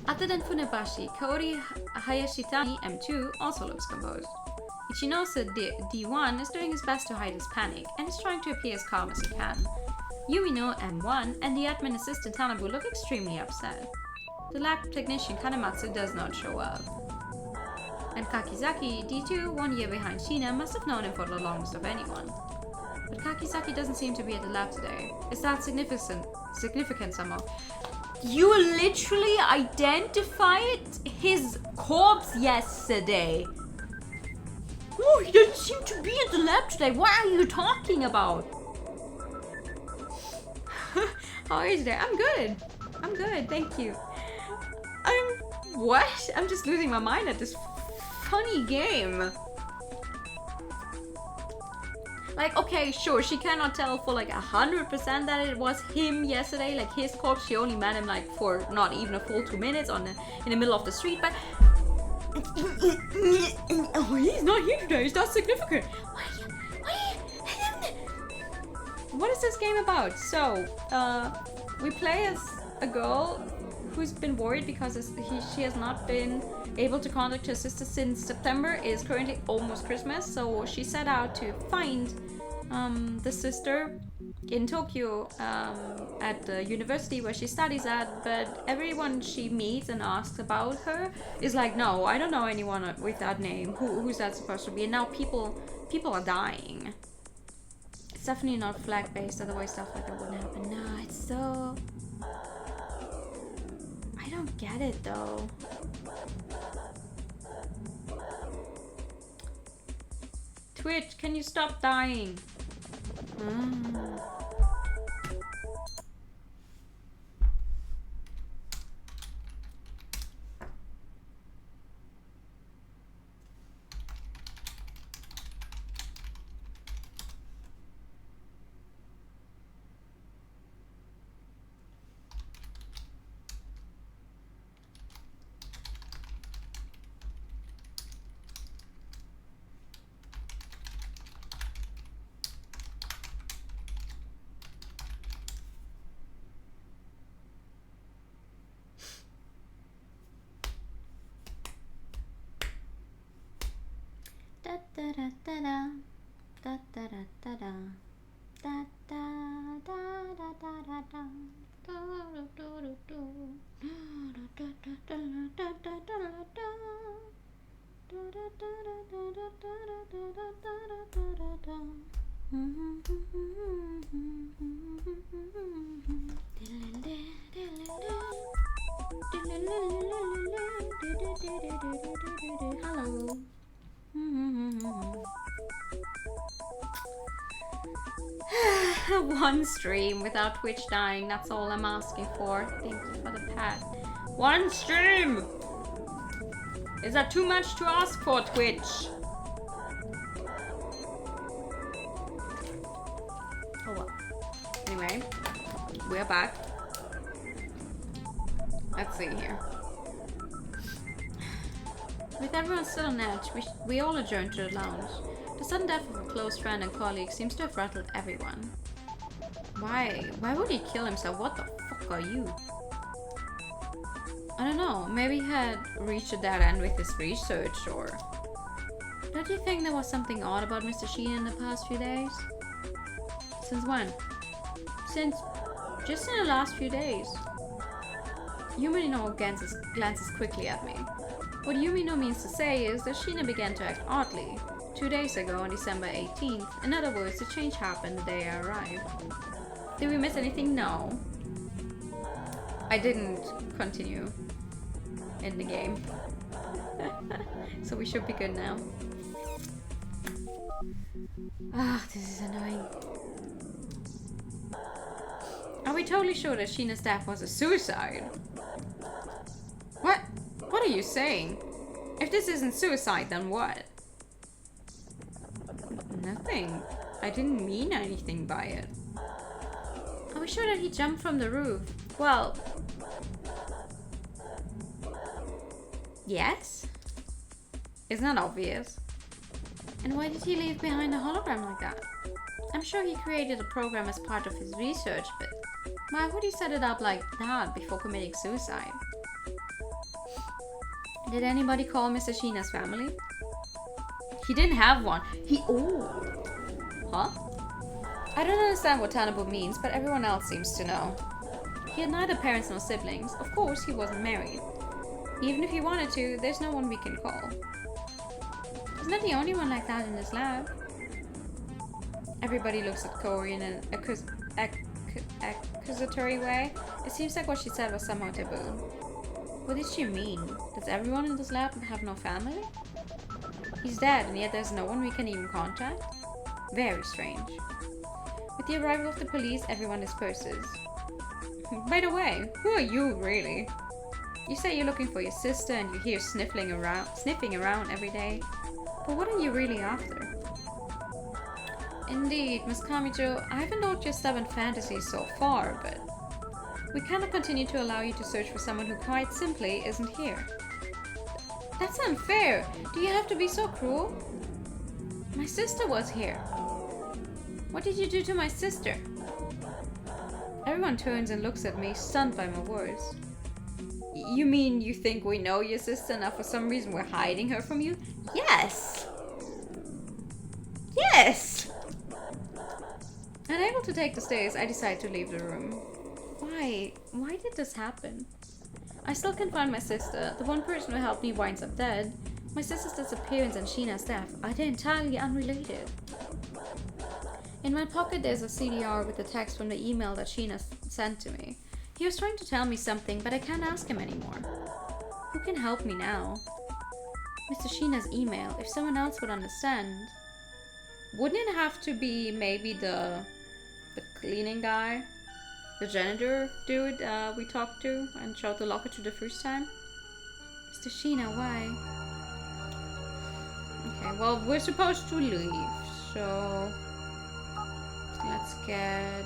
Other than Funabashi, Kaori Hayashitani, M2, also looks composed. Ichinose D1 is doing his best to hide his panic, and is trying to appear as calm as he can. Yumino, M1, and the admin assistant Tanabu look extremely upset. The lab technician Kanematsu does not show up. And Kakizaki, D2, 1 year behind Sheena, must have known him for the longest of anyone. But Kakizaki doesn't seem to be at the lab today. Is that significant somehow? You literally identified his corpse yesterday. Oh, he doesn't seem to be at the lab today. What are you talking about? How are you today? I'm good. I'm good, thank you. What? I'm just losing my mind at this funny game. Like, okay, sure, she cannot tell for like 100% that it was him yesterday, like his corpse. She only met him like for not even a full 2 minutes in the middle of the street, but oh, he's not here today. Is that significant? What is this game about? So, we play as a girl who's been worried because she has not been able to contact her sister since September. Is currently almost Christmas, so she set out to find the sister in Tokyo at the university where she studies at, but everyone she meets and asks about her is like, no, I don't know anyone with that name. Who's that supposed to be? And now people are dying. It's definitely not flag based, otherwise stuff like that wouldn't happen. No, it's so... I don't get it though. Twitch, can you stop dying? Hello. One stream without Twitch dying, that's all I'm asking for. Thank you for the pat. One stream! Is that too much to ask for, Twitch? Oh well. Anyway, we're back. Let's see here. With everyone still on edge, we all adjourned to the lounge. The sudden death of a close friend and colleague seems to have rattled everyone. Why? Why would he kill himself? What the fuck are you? I don't know. Maybe he had reached a dead end with his research, or... Don't you think there was something odd about Mr. Sheena in the past few days? Since when? Since... just in the last few days. Yumino glances quickly at me. What Yumino means to say is that Sheena began to act oddly 2 days ago on December 18th. In other words, the change happened the day I arrived. Did we miss anything? No. I didn't continue in the game. So we should be good now. Ah, this is annoying. Are we totally sure that Sheena's death was a suicide? What? What are you saying? If this isn't suicide, then what? Nothing. I didn't mean anything by it. Are we sure that he jumped from the roof? Well... yes? Isn't that obvious? And why did he leave behind a hologram like that? I'm sure he created a program as part of his research, but why would he set it up like that before committing suicide? Did anybody call Mr. Sheena's family? He didn't have one. Huh? I don't understand what Tanabu means, but everyone else seems to know. He had neither parents nor siblings. Of course, he wasn't married. Even if he wanted to, there's no one we can call. He's not the only one like that in this lab. Everybody looks at Corey in an accusatory way. It seems like what she said was somehow taboo. What did she mean? Does everyone in this lab have no family? He's dead, and yet there's no one we can even contact? Very strange. With the arrival of the police, everyone disperses. By the way, who are you, really? You say you're looking for your sister, and you're here sniffing around every day. But what are you really after? Indeed, Miss Kamijo, I haven't indulged your stubborn fantasies so far, but... we cannot continue to allow you to search for someone who quite simply isn't here. That's unfair! Do you have to be so cruel? My sister was here. What did you do to my sister? Everyone turns and looks at me, stunned by my words. You mean you think we know your sister and for some reason we're hiding her from you? Yes! Yes! Unable to take the stairs, I decide to leave the room. Why? Why did this happen? I still can't find my sister. The one person who helped me winds up dead. My sister's disappearance and Sheena's death are entirely unrelated. In my pocket there's a CDR with the text from the email that Sheena sent to me. He was trying to tell me something, but I can't ask him anymore. Who can help me now? Mr. Sheena's email, if someone else would understand. Wouldn't it have to be maybe the cleaning guy? The janitor dude we talked to and showed the locker to the first time? Mr. Sheena, why? Okay, well, we're supposed to leave, so let's get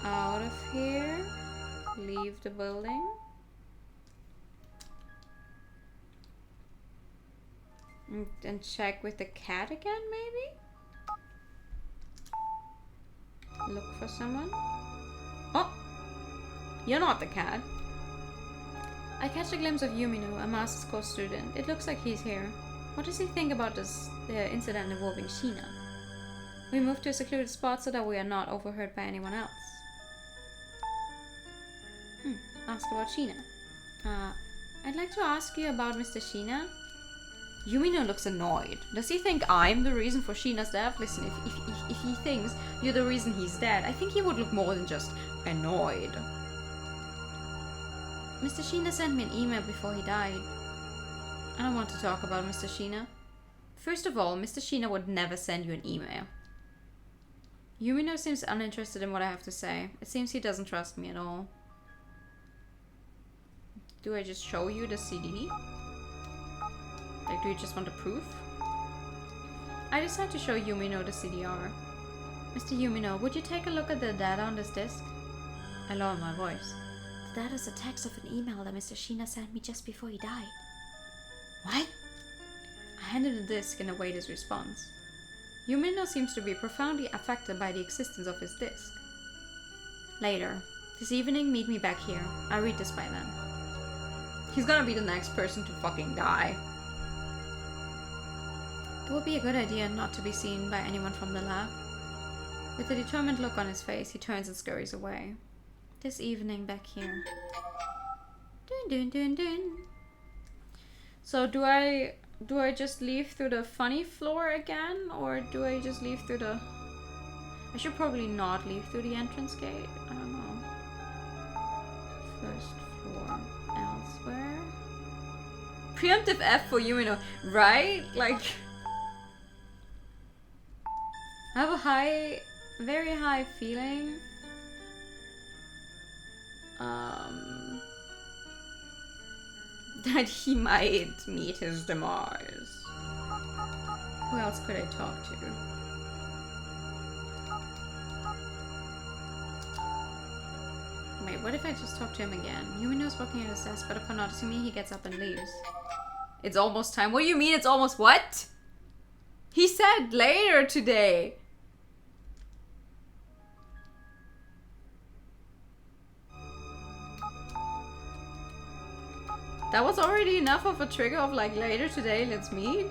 out of here. Leave the building. And check with the cat again, maybe? Look for someone. Oh! You're not the cat. I catch a glimpse of Yumino, a master's course student. It looks like he's here. What does he think about this incident involving Sheena? We move to a secluded spot so that we are not overheard by anyone else. Ask about Sheena. I'd like to ask you about Mr. Sheena. Yumino looks annoyed. Does he think I'm the reason for Sheena's death? Listen, if he thinks you're the reason he's dead, I think he would look more than just annoyed. Mr. Sheena sent me an email before he died. I don't want to talk about Mr. Sheena. First of all, Mr. Sheena would never send you an email. Yumino seems uninterested in what I have to say. It seems he doesn't trust me at all. Do I just show you the CD? Like, do you just want the proof? I decide to show Yumino the CDR. Mr. Yumino, would you take a look at the data on this disc? I lower my voice. The data is a text of an email that Mr. Shina sent me just before he died. What? I handed the disc and await his response. Yumino seems to be profoundly affected by the existence of his disc. Later. This evening, meet me back here. I'll read this by then. He's gonna be the next person to fucking die. It would be a good idea not to be seen by anyone from the lab. With a determined look on his face, he turns and scurries away. This evening, back here. Dun dun dun dun. So do I just leave through the funny floor again, or do I just leave through the... I should probably not leave through the entrance gate. I don't know. First floor. Elsewhere. Preemptive F for Yumino, right? Like... I have a very high feeling that he might meet his demise. Who else could I talk to? Wait, what if I just talk to him again? Yumino's working at his desk, but upon noticing me, he gets up and leaves. It's almost time. What do you mean it's almost what? He said later today. That was already enough of a trigger of like, later today, let's meet.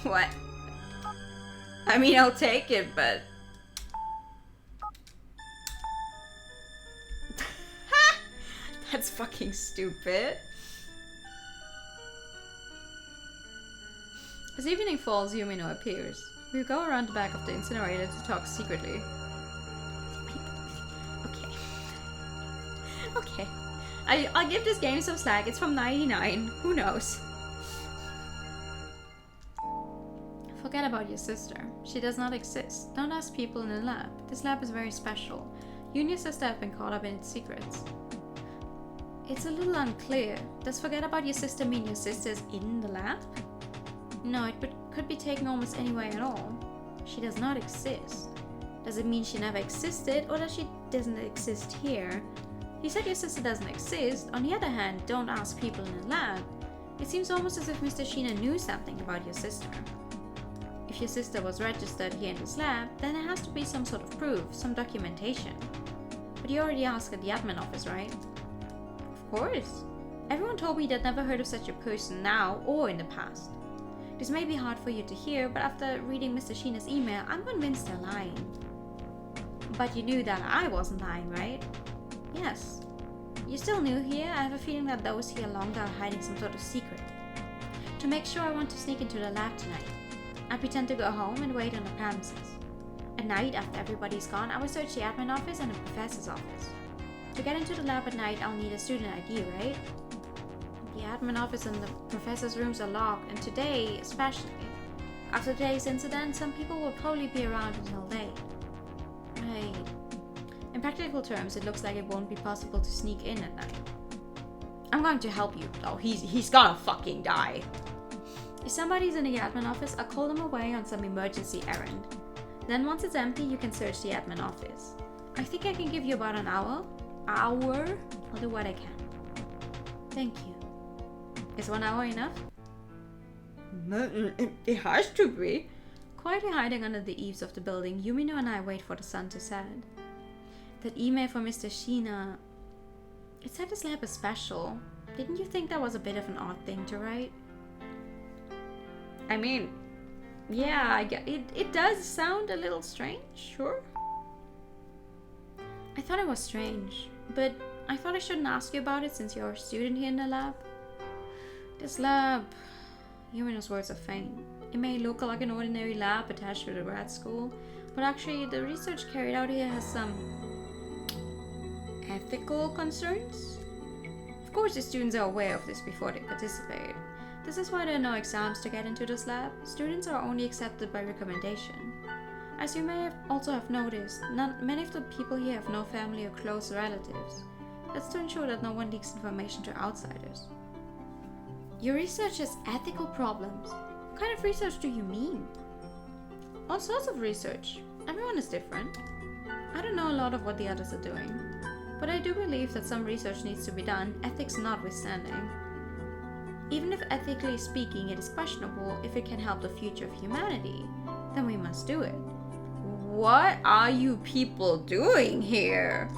What? I mean, I'll take it, but... That's fucking stupid. As evening falls, Yumino appears. We go around the back of the incinerator to talk secretly. Okay. I'll give this game some slack. It's from 99. Who knows? Forget about your sister. She does not exist. Don't ask people in the lab. This lab is very special. You and your sister have been caught up in its secrets. It's a little unclear. Does forget about your sister mean your sister is in the lab? No, it could be taken almost any way at all. She does not exist. Does it mean she never existed, or that she doesn't exist here? You said your sister doesn't exist. On the other hand, don't ask people in the lab. It seems almost as if Mr. Sheena knew something about your sister. If your sister was registered here in this lab, then there has to be some sort of proof, some documentation. But you already asked at the admin office, right? Of course. Everyone told me they'd never heard of such a person now or in the past. This may be hard for you to hear, but after reading Mr. Sheena's email, I'm convinced they're lying. But you knew that I wasn't lying, right? Yes. You're still new here. I have a feeling that those here longer are hiding some sort of secret. To make sure, I want to sneak into the lab tonight. I pretend to go home and wait on the premises. At night, after everybody's gone, I will search the admin office and the professor's office. To get into the lab at night, I'll need a student ID, right? The admin office and the professor's rooms are locked, and today, especially. After today's incident, some people will probably be around until late. Right. In practical terms, it looks like it won't be possible to sneak in at night. I'm going to help you. Oh, he's gonna fucking die. If somebody's in the admin office, I'll call them away on some emergency errand. Then once it's empty, you can search the admin office. I think I can give you about an hour. I'll do what I can. Thank you. Is 1 hour enough? It has to be. Quietly hiding under the eaves of the building, Yumino and I wait for the sun to set. That email from Mr. Sheena... It said his lab is special. Didn't you think that was a bit of an odd thing to write? I mean... Yeah, it does sound a little strange, sure. I thought it was strange, but I thought I shouldn't ask you about it since you're a student here in the lab. This lab... Yumino's words are faint. It may look like an ordinary lab attached to the grad school, but actually the research carried out here has some ethical concerns. Of course the students are aware of this before they participate. This is why there are no exams to get into this lab. Students are only accepted by recommendation. As you may also have noticed, many of the people here have no family or close relatives. That's to ensure that no one leaks information to outsiders. Your research has ethical problems. What kind of research do you mean? All sorts of research. Everyone is different. I don't know a lot of what the others are doing, but I do believe that some research needs to be done, ethics notwithstanding. Even if ethically speaking it is questionable, if it can help the future of humanity, then we must do it. What are you people doing here?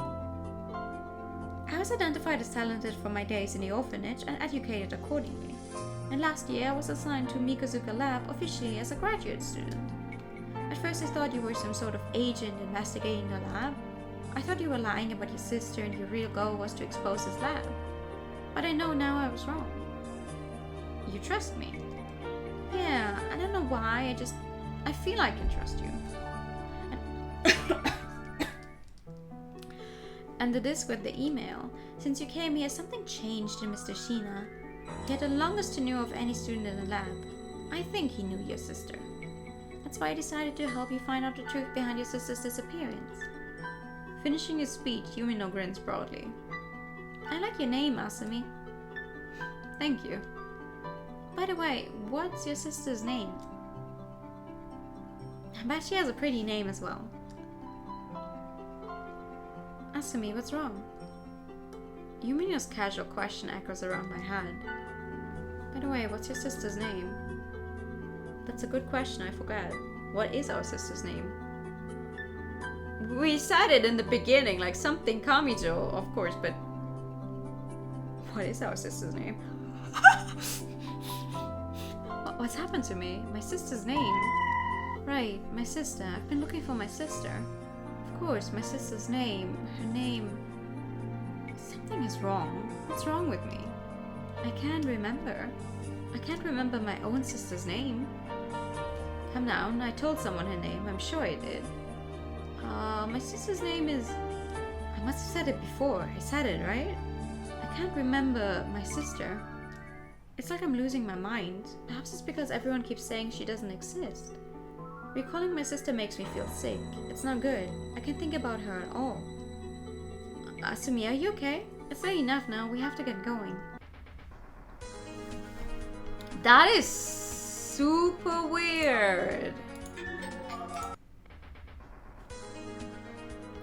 I was identified as talented from my days in the orphanage and educated accordingly. And last year I was assigned to Mikozuka Lab officially as a graduate student. At first I thought you were some sort of agent investigating the lab. I thought you were lying about your sister and your real goal was to expose this lab. But I know now I was wrong. You trust me? Yeah, I don't know why, I feel I can trust you. And the disc with the email. Since you came here, something changed in Mr. Sheena. He had the longest tenure of any student in the lab. I think he knew your sister. That's why I decided to help you find out the truth behind your sister's disappearance. Finishing his speech, Yumino grins broadly. I like your name, Asumi. Thank you. By the way, what's your sister's name? I bet she has a pretty name as well. Asumi, what's wrong? Yumino's casual question echoes around my head. By the way, what's your sister's name? That's a good question, I forgot. What is our sister's name? We said it in the beginning, like something Kamijo, of course, but... What is our sister's name? What's happened to me? My sister's name? Right, my sister. I've been looking for my sister. Of course, my sister's name. Her name... Something is wrong. What's wrong with me? I can't remember. I can't remember my own sister's name. Calm down, I told someone her name. I'm sure I did. My sister's name is... I must have said it before. I said it, right? I can't remember my sister. It's like I'm losing my mind. Perhaps it's because everyone keeps saying she doesn't exist. Recalling my sister makes me feel sick. It's not good. I can't think about her at all. Asumi, are you okay? It's late enough now. We have to get going. That is super weird.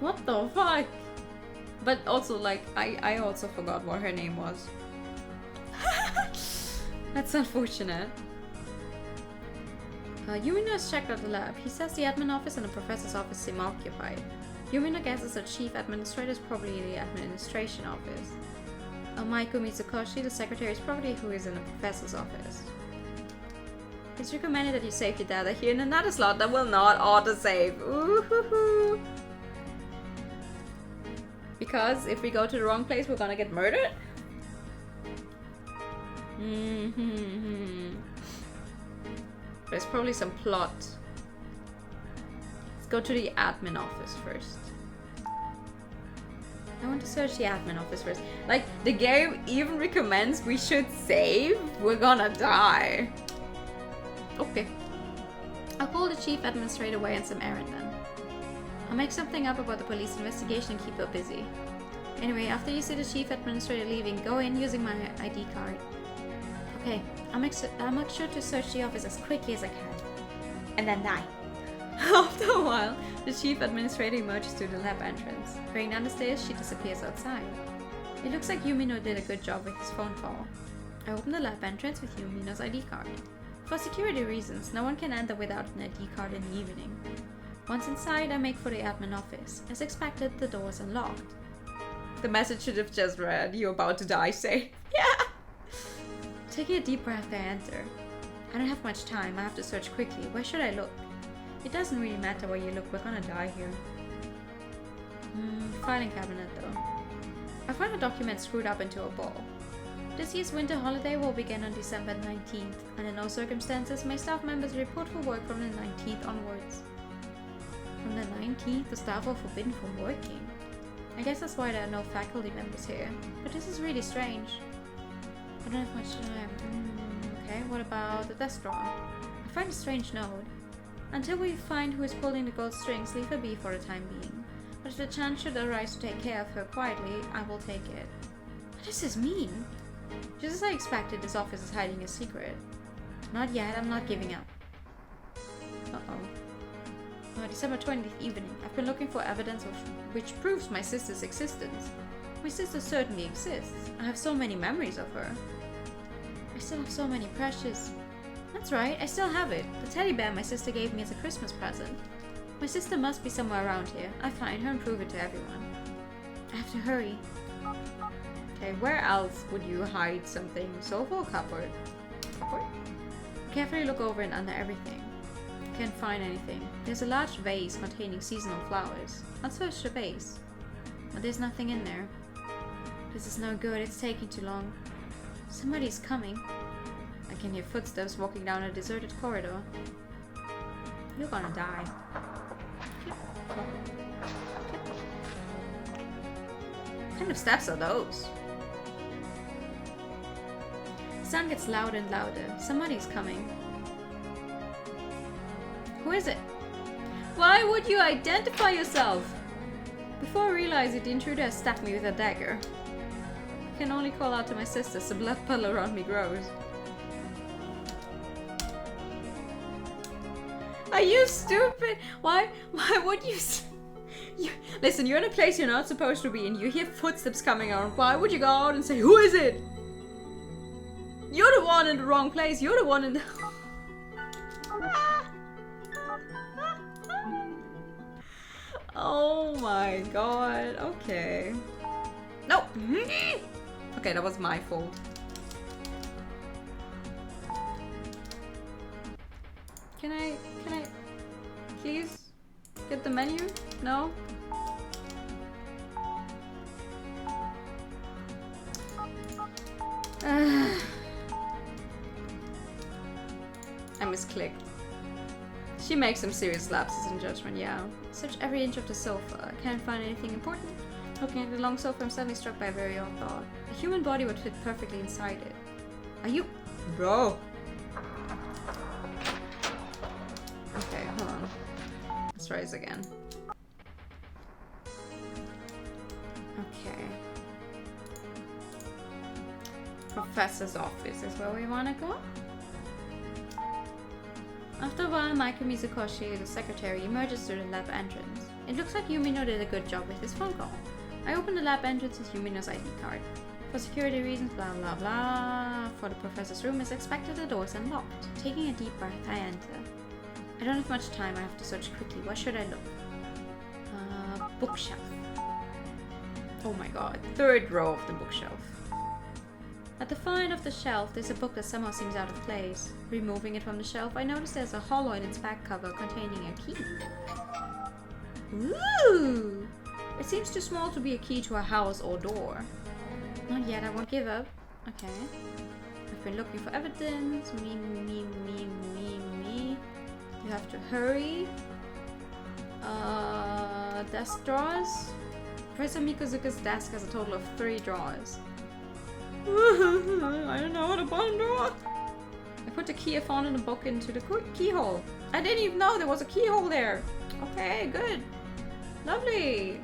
What the fuck? But also, like, I also forgot what her name was. That's unfortunate. Yumino has checked out the lab. He says the admin office and the professor's office seem occupied. Yumino guesses the chief administrator is probably the administration office. Maiko Mitsukoshi, the secretary, is probably who is in the professor's office. It's recommended that you save your data here in another slot that will not autosave. Ooh-hoo-hoo. Because if we go to the wrong place, we're gonna get murdered? There's probably some plot. Let's go to the admin office first. I want to search the admin office first. Like, the game even recommends we should save. We're gonna die. Okay. I'll call the chief administrator away on some errand then. I'll make something up about the police investigation and keep her busy. Anyway, after you see the chief administrator leaving, go in using my ID card. Okay, I'll make sure to search the office as quickly as I can. And then die. After a while, the chief administrator emerges to the lab entrance. Going down the stairs, she disappears outside. It looks like Yumino did a good job with his phone call. I open the lab entrance with Yumino's ID card. For security reasons, no one can enter without an ID card in the evening. Once inside, I make for the admin office. As expected, the door is unlocked. The message should have just read, "You're about to die, say." Yeah! Taking a deep breath, I enter. I don't have much time, I have to search quickly. Where should I look? It doesn't really matter where you look, we're gonna die here. Filing cabinet though. I find a document screwed up into a ball. This year's winter holiday will begin on December 19th, and in all circumstances, my staff members report for work from the 19th onwards. From the 19th, the staff are forbidden from working. I guess that's why there are no faculty members here, but this is really strange. I don't have much time. Okay, what about the desk drawer? I find a strange note. Until we find who is pulling the gold strings, leave her be for the time being. But if the chance should arise to take care of her quietly, I will take it. What does this mean? Just as I expected, this office is hiding a secret. Not yet, I'm not giving up. Uh-oh. December 20th evening. I've been looking for evidence which proves my sister's existence. My sister certainly exists. I have so many memories of her. I still have so many precious... That's right, I still have it. The teddy bear my sister gave me as a Christmas present. My sister must be somewhere around here. I find her and prove it to everyone. I have to hurry. Okay, where else would you hide something? Sofa or cupboard? Cupboard? Carefully look over and under everything. Can't find anything. There's a large vase containing seasonal flowers. I'll search the vase. But there's nothing in there. This is no good. It's taking too long. Somebody's coming. I can hear footsteps walking down a deserted corridor. You're gonna die. What kind of steps are those? The sound gets louder and louder. Somebody's coming. Who is it? Why would you identify yourself? Before I realize it, the intruder has stabbed me with a dagger. I can only call out to my sister, so blood puddle around me grows. Are you stupid? Why would you... Listen, you're in a place you're not supposed to be in. You hear footsteps coming around. Why would you go out and say, who is it? You're the one in the wrong place. You're the one in the... Oh my god. Okay. No. Okay, that was my fault. Can I please get the menu? No? I misclicked. She makes some serious lapses in judgment, yeah. Search every inch of the sofa. Can't find anything important. Looking at the long sofa, I'm suddenly struck by a very odd thought. A human body would fit perfectly inside it. Are you... Bro! Okay, hold on. Let's try this again. Okay. Professor's office is where we want to go. After a while, Michael Mizukoshi, the secretary, emerges through the lab entrance. It looks like Yumino did a good job with his phone call. I open the lab entrance with Yumino's ID card. For security reasons, blah blah blah. For the professor's room is expected, the door's unlocked. Taking a deep breath, I enter. I don't have much time, I have to search quickly. Where should I look? Bookshelf. Oh my god. Third row of the bookshelf. At the far end of the shelf, there's a book that somehow seems out of place. Removing it from the shelf, I notice there's a hollow in its back cover containing a key. Ooh! It seems too small to be a key to a house or door. Not yet, I won't give up. Okay. I've been looking for evidence. Me. You have to hurry. Desk drawers. Professor Mikozuka's desk has a total of 3 drawers. I don't know how to button drawer. I put the key I found in the book into the keyhole. I didn't even know there was a keyhole there. Okay, good. Lovely.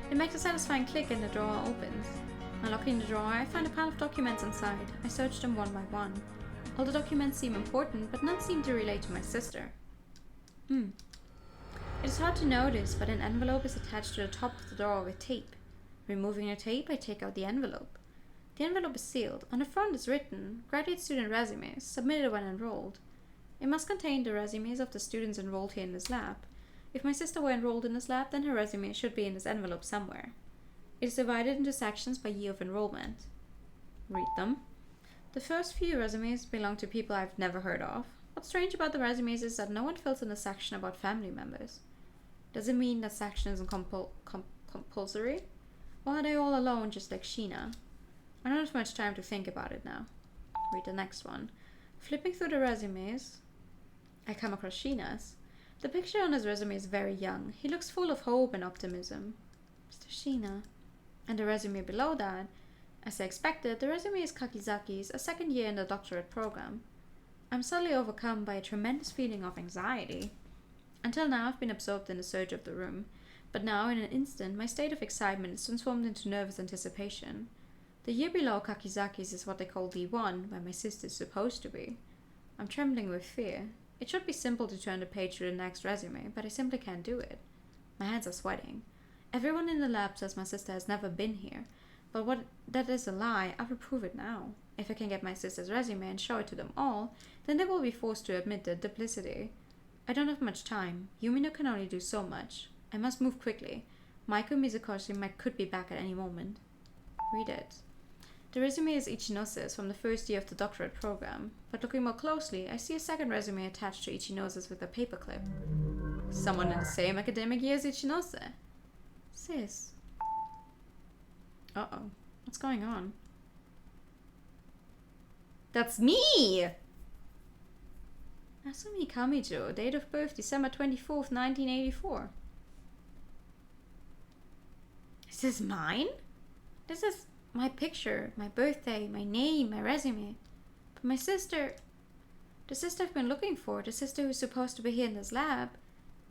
It makes a satisfying click and the drawer opens. Unlocking the drawer, I find a pile of documents inside. I search them one by one. All the documents seem important, but none seem to relate to my sister. It is hard to notice, but an envelope is attached to the top of the drawer with tape. Removing the tape, I take out the envelope. The envelope is sealed. On the front is written, Graduate Student Resumes, submitted when enrolled. It must contain the resumes of the students enrolled here in this lab. If my sister were enrolled in this lab, then her resume should be in this envelope somewhere. It is divided into sections by year of enrollment. Read them. The first few resumes belong to people I've never heard of. What's strange about the resumes is that no one fills in a section about family members. Does it mean that section isn't compulsory? Or are they all alone just like Sheena? I don't have much time to think about it now. Read the next one. Flipping through the resumes, I come across Sheena's. The picture on his resume is very young. He looks full of hope and optimism. Mr. Sheena. And the resume below that, As I expected, the resume is Kakizaki's, a second year in the doctorate program. I'm suddenly overcome by a tremendous feeling of anxiety. Until now, I've been absorbed in the surge of the room, but now, in an instant, my state of excitement is transformed into nervous anticipation. The year below Kakizaki's is what they call D1, where my sister is supposed to be. I'm trembling with fear. It should be simple to turn the page to the next resume, but I simply can't do it. My hands are sweating. Everyone in the lab says my sister has never been here, but what that is a lie, I will prove it now. If I can get my sister's resume and show it to them all, then they will be forced to admit their duplicity. I don't have much time. Yumino can only do so much. I must move quickly. Maiko Mizukoshi could be back at any moment. Read it. The resume is Ichinoses from the first year of the doctorate program, but looking more closely, I see a second resume attached to Ichinoses with a paperclip. Someone in the same academic year as Ichinose. Sis. Uh-oh. What's going on? That's me! Asumi Kamijo, date of birth December 24th, 1984. Is this mine? This is my picture, my birthday, my name, my resume. But my sister... The sister I've been looking for, the sister who's supposed to be here in this lab.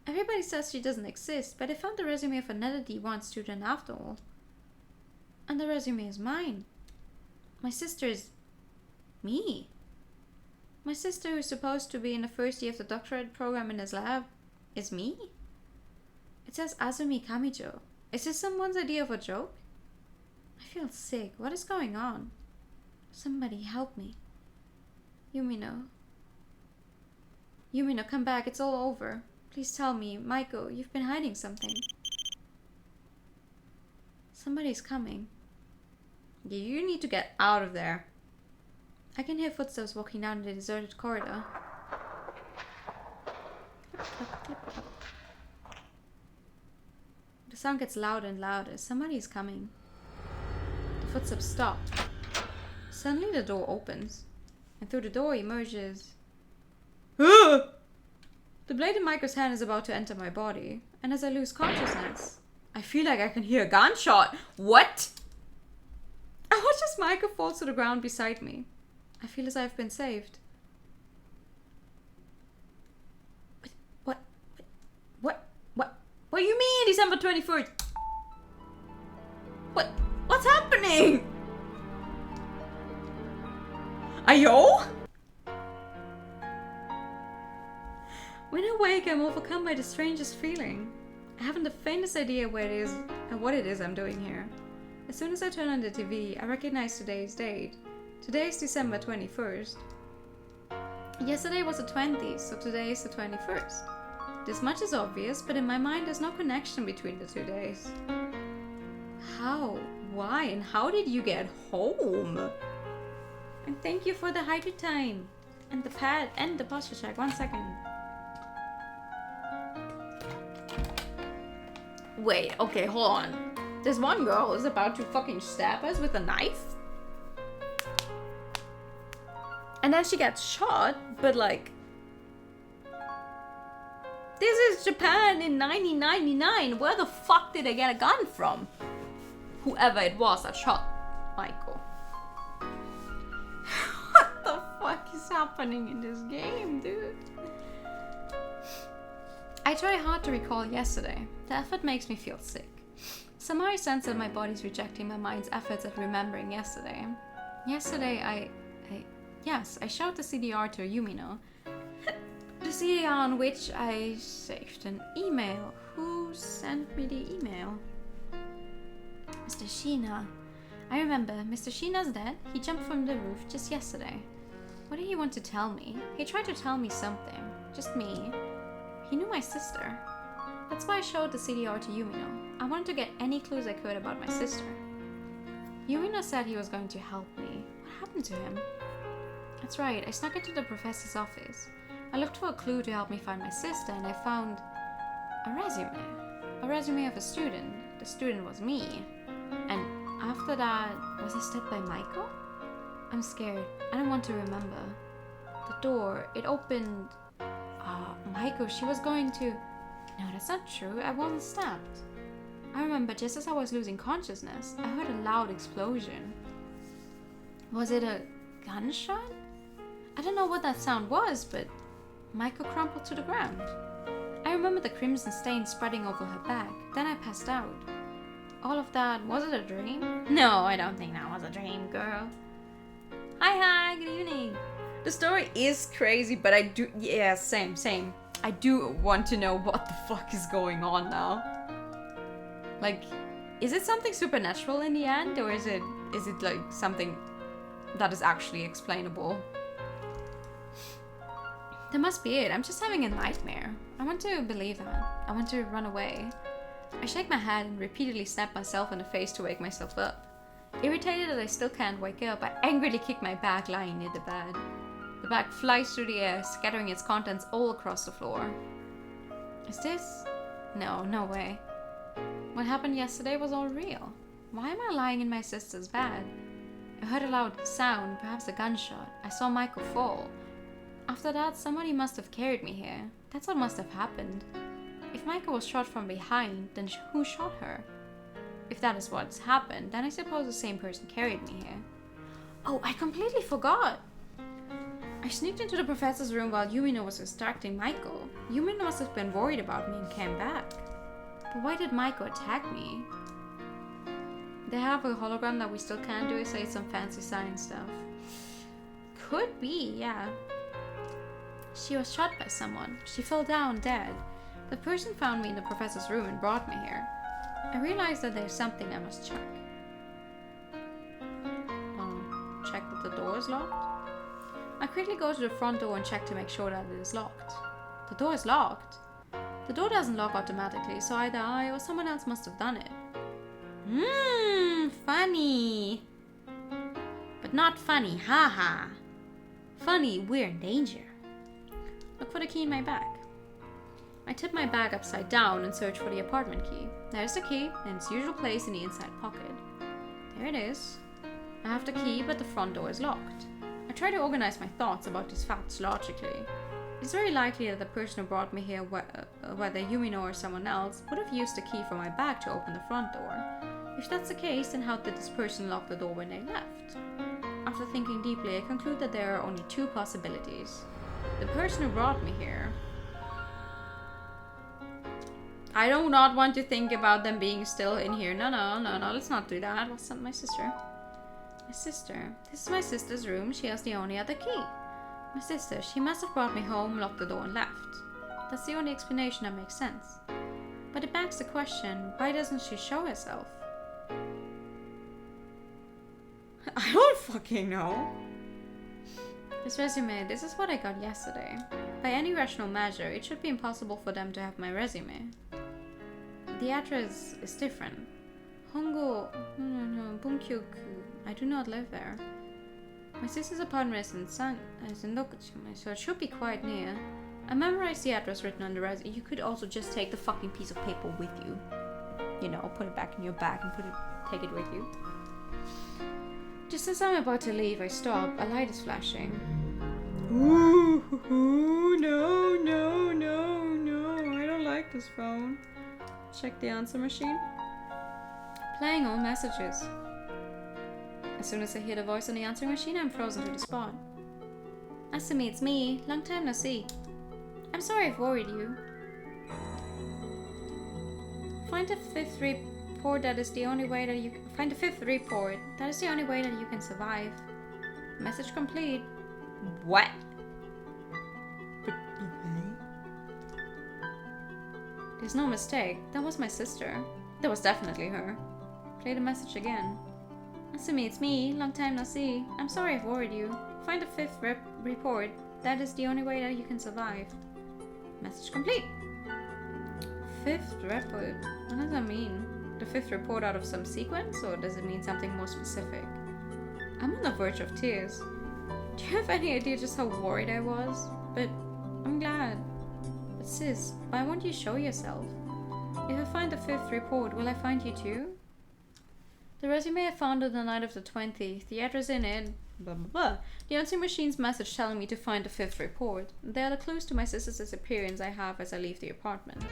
Everybody says she doesn't exist, but I found the resume of another D1 student after all. And the resume is mine. My sister is... me. My sister who's supposed to be in the first year of the doctorate program in this lab is me? It says Azumi Kamijo. Is this someone's idea of a joke? I feel sick. What is going on? Somebody help me. Yumino. Yumino, come back. It's all over. Please tell me. Maiko, you've been hiding something. Somebody's coming. Yeah, you need to get out of there. I can hear footsteps walking down the deserted corridor. The sound gets louder and louder. Somebody is coming. The footsteps stop. Suddenly the door opens, and through the door emerges... The blade in Maiko's hand is about to enter my body, and as I lose consciousness, I feel like I can hear a gunshot. What? I watch as Maiko falls to the ground beside me. I feel as I've been saved. What do you mean, December 21st? What's happening? Ayo? When I wake, I'm overcome by the strangest feeling. I haven't the faintest idea where it is and what it is I'm doing here. As soon as I turn on the TV, I recognize today's date. Today is December 21st. Yesterday was the 20th, so today is the 21st. This much is obvious, but in my mind there's no connection between the 2 days. How? Why? And how did you get home? And thank you for the hydro time. And the pad and the posture check. 1 second. Wait, okay, hold on. This one girl is about to fucking stab us with a knife? And then she gets shot, but like... This is Japan in 1999. Where the fuck did I get a gun from? Whoever it was that shot Michael. What the fuck is happening in this game, dude? I try hard to recall yesterday. The effort makes me feel sick. Somehow I sense that my body's rejecting my mind's efforts at remembering yesterday. Yesterday Yes, I showed the CDR to Yumino. The CDR on which I saved an email. Who sent me the email? Mr. Sheena. I remember, Mr. Sheena's dead. He jumped from the roof just yesterday. What did he want to tell me? He tried to tell me something. Just me. He knew my sister. That's why I showed the CDR to Yumino. I wanted to get any clues I could about my sister. Yumino said he was going to help me. What happened to him? That's right, I snuck into the professor's office. I looked for a clue to help me find my sister, and I found a resume. A resume of a student. The student was me. And after that, was I stabbed by Maiko? I'm scared. I don't want to remember. The door, it opened. Maiko, she was going to... No, that's not true. I wasn't stabbed. I remember just as I was losing consciousness, I heard a loud explosion. Was it a gunshot? I don't know what that sound was, but Michael crumpled to the ground. I remember the crimson stain spreading over her back. Then I passed out. All of that, was it a dream? No, I don't think that was a dream, girl. Hi, good evening. The story is crazy, but I do, yeah, same. I do want to know what the fuck is going on now. Like, is it something supernatural in the end, or is it like something that is actually explainable? That must be it. I'm just having a nightmare. I want to believe that. I want to run away. I shake my head and repeatedly snap myself in the face to wake myself up. Irritated that I still can't wake up, I angrily kick my bag lying near the bed. The bag flies through the air, scattering its contents all across the floor. Is this? No way. What happened yesterday was all real. Why am I lying in my sister's bed? I heard a loud sound, perhaps a gunshot. I saw Michael fall. After that, somebody must have carried me here. That's what must have happened. If Michael was shot from behind, then who shot her? If that is what's happened, then I suppose the same person carried me here. Oh, I completely forgot! I sneaked into the professor's room while Yumino was distracting Michael. Yumino must have been worried about me and came back. But why did Michael attack me? They have a hologram that we still can't do, say some fancy science stuff. Could be, yeah. She was shot by someone. She fell down dead. The person found me in the professor's room and brought me here. I realized that there's something I must check. Check that the door is locked. I quickly go to the front door and check to make sure that it is locked. The door is locked. The door doesn't lock automatically, so either I or someone else must have done it. Funny. But not funny, haha. Funny, we're in danger. Look for the key in my bag. I tip my bag upside down and search for the apartment key. There's the key, in its usual place in the inside pocket. There it is. I have the key, but the front door is locked. I try to organize my thoughts about these facts logically. It's very likely that the person who brought me here, whether Yumino or someone else, would have used the key from my bag to open the front door. If that's the case, then how did this person lock the door when they left? After thinking deeply, I conclude that there are only two possibilities. The person who brought me here... I do not want to think about them being still in here. No, let's not do that. What's up, my sister? My sister. This is my sister's room. She has the only other key. My sister. She must have brought me home, locked the door and left. That's the only explanation that makes sense. But it begs the question, why doesn't she show herself? I don't fucking know. This resume, this is what I got yesterday. By any rational measure, it should be impossible for them to have my resume. The address is different. Hongo, Bunkyoku. I do not live there. My sister's apartment is in Sendokuchi, so it should be quite near. I memorized the address written on the resume. You could also just take the fucking piece of paper with you. You know, put it back in your bag and take it with you. Just as I'm about to leave, I stop. A light is flashing. Ooh, no. I don't like this phone. Check the answer machine. Playing all messages. As soon as I hear the voice on the answering machine, I'm frozen to the spot. Asumi, it's me. Long time no see. I'm sorry I've worried you. Find the fifth report. That is the only way that you can... Find the fifth report. That is the only way that you can survive. Message complete. What? There's no mistake. That was my sister. That was definitely her. Play the message again. Asumi, it's me. Long time no see. I'm sorry I've worried you. Find the fifth report. That is the only way that you can survive. Message complete. Fifth report. What does that mean? The fifth report out of some sequence? Or does it mean something more specific? I'm on the verge of tears. Do you have any idea just how worried I was? But I'm glad. But sis, why won't you show yourself? If I find the fifth report, will I find you too? The resume I found on the night of the 20th, the address in it, blah blah blah. The answering machine's message telling me to find the fifth report. They are the clues to my sister's disappearance I have as I leave the apartment.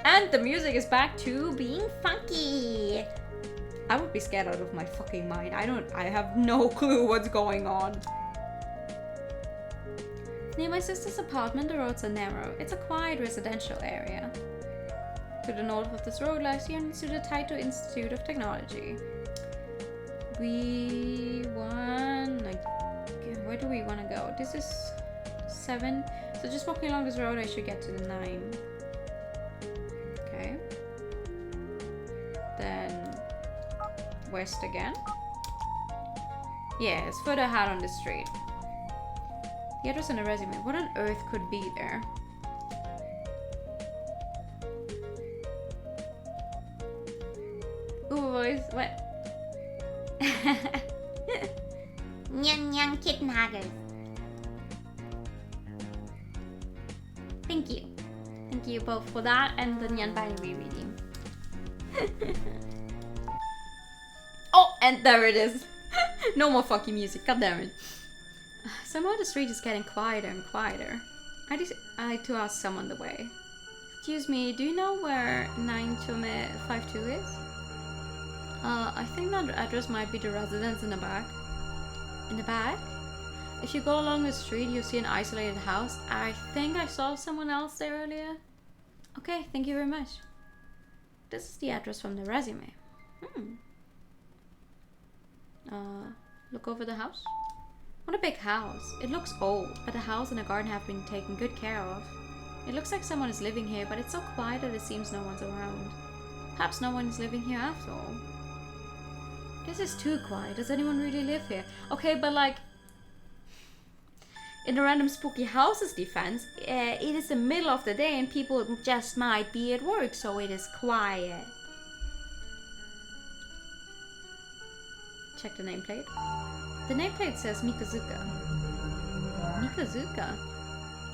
And the music is back to being funky. I would be scared out of my fucking mind. I have no clue what's going on. Near my sister's apartment, the roads are narrow. It's a quiet residential area. To the north of this road lies the entrance to the Taito Institute of Technology. Where do we want to go? This is 7. So just walking along this road, I should get to the 9. Okay. Then west again. Yeah, it's further out on the street. The address on the resume. What on earth could be there? Ooh, boys, what? Nyang nyang kitten haggers. Thank you. Thank you both for that and the Nyan binary reading. Oh, and there it is. No more funky music, god damn it. Somehow the street is getting quieter and quieter. I had to ask someone the way. Excuse me, do you know where 952 is? I think that address might be the residence in the back. In the back? If you go along the street, you'll see an isolated house. I think I saw someone else there earlier. Okay, thank you very much. This is the address from the resume. Look over the house. What a big house. It looks old, but the house and the garden have been taken good care of. It looks like someone is living here, but it's so quiet that it seems no one's around. Perhaps no one is living here after all. This is too quiet. Does anyone really live here? Okay, but like, in the random spooky houses defense, it is the middle of the day and people just might be at work, so it is quiet. Check the nameplate. The nameplate says Mikazuka. Mikazuka?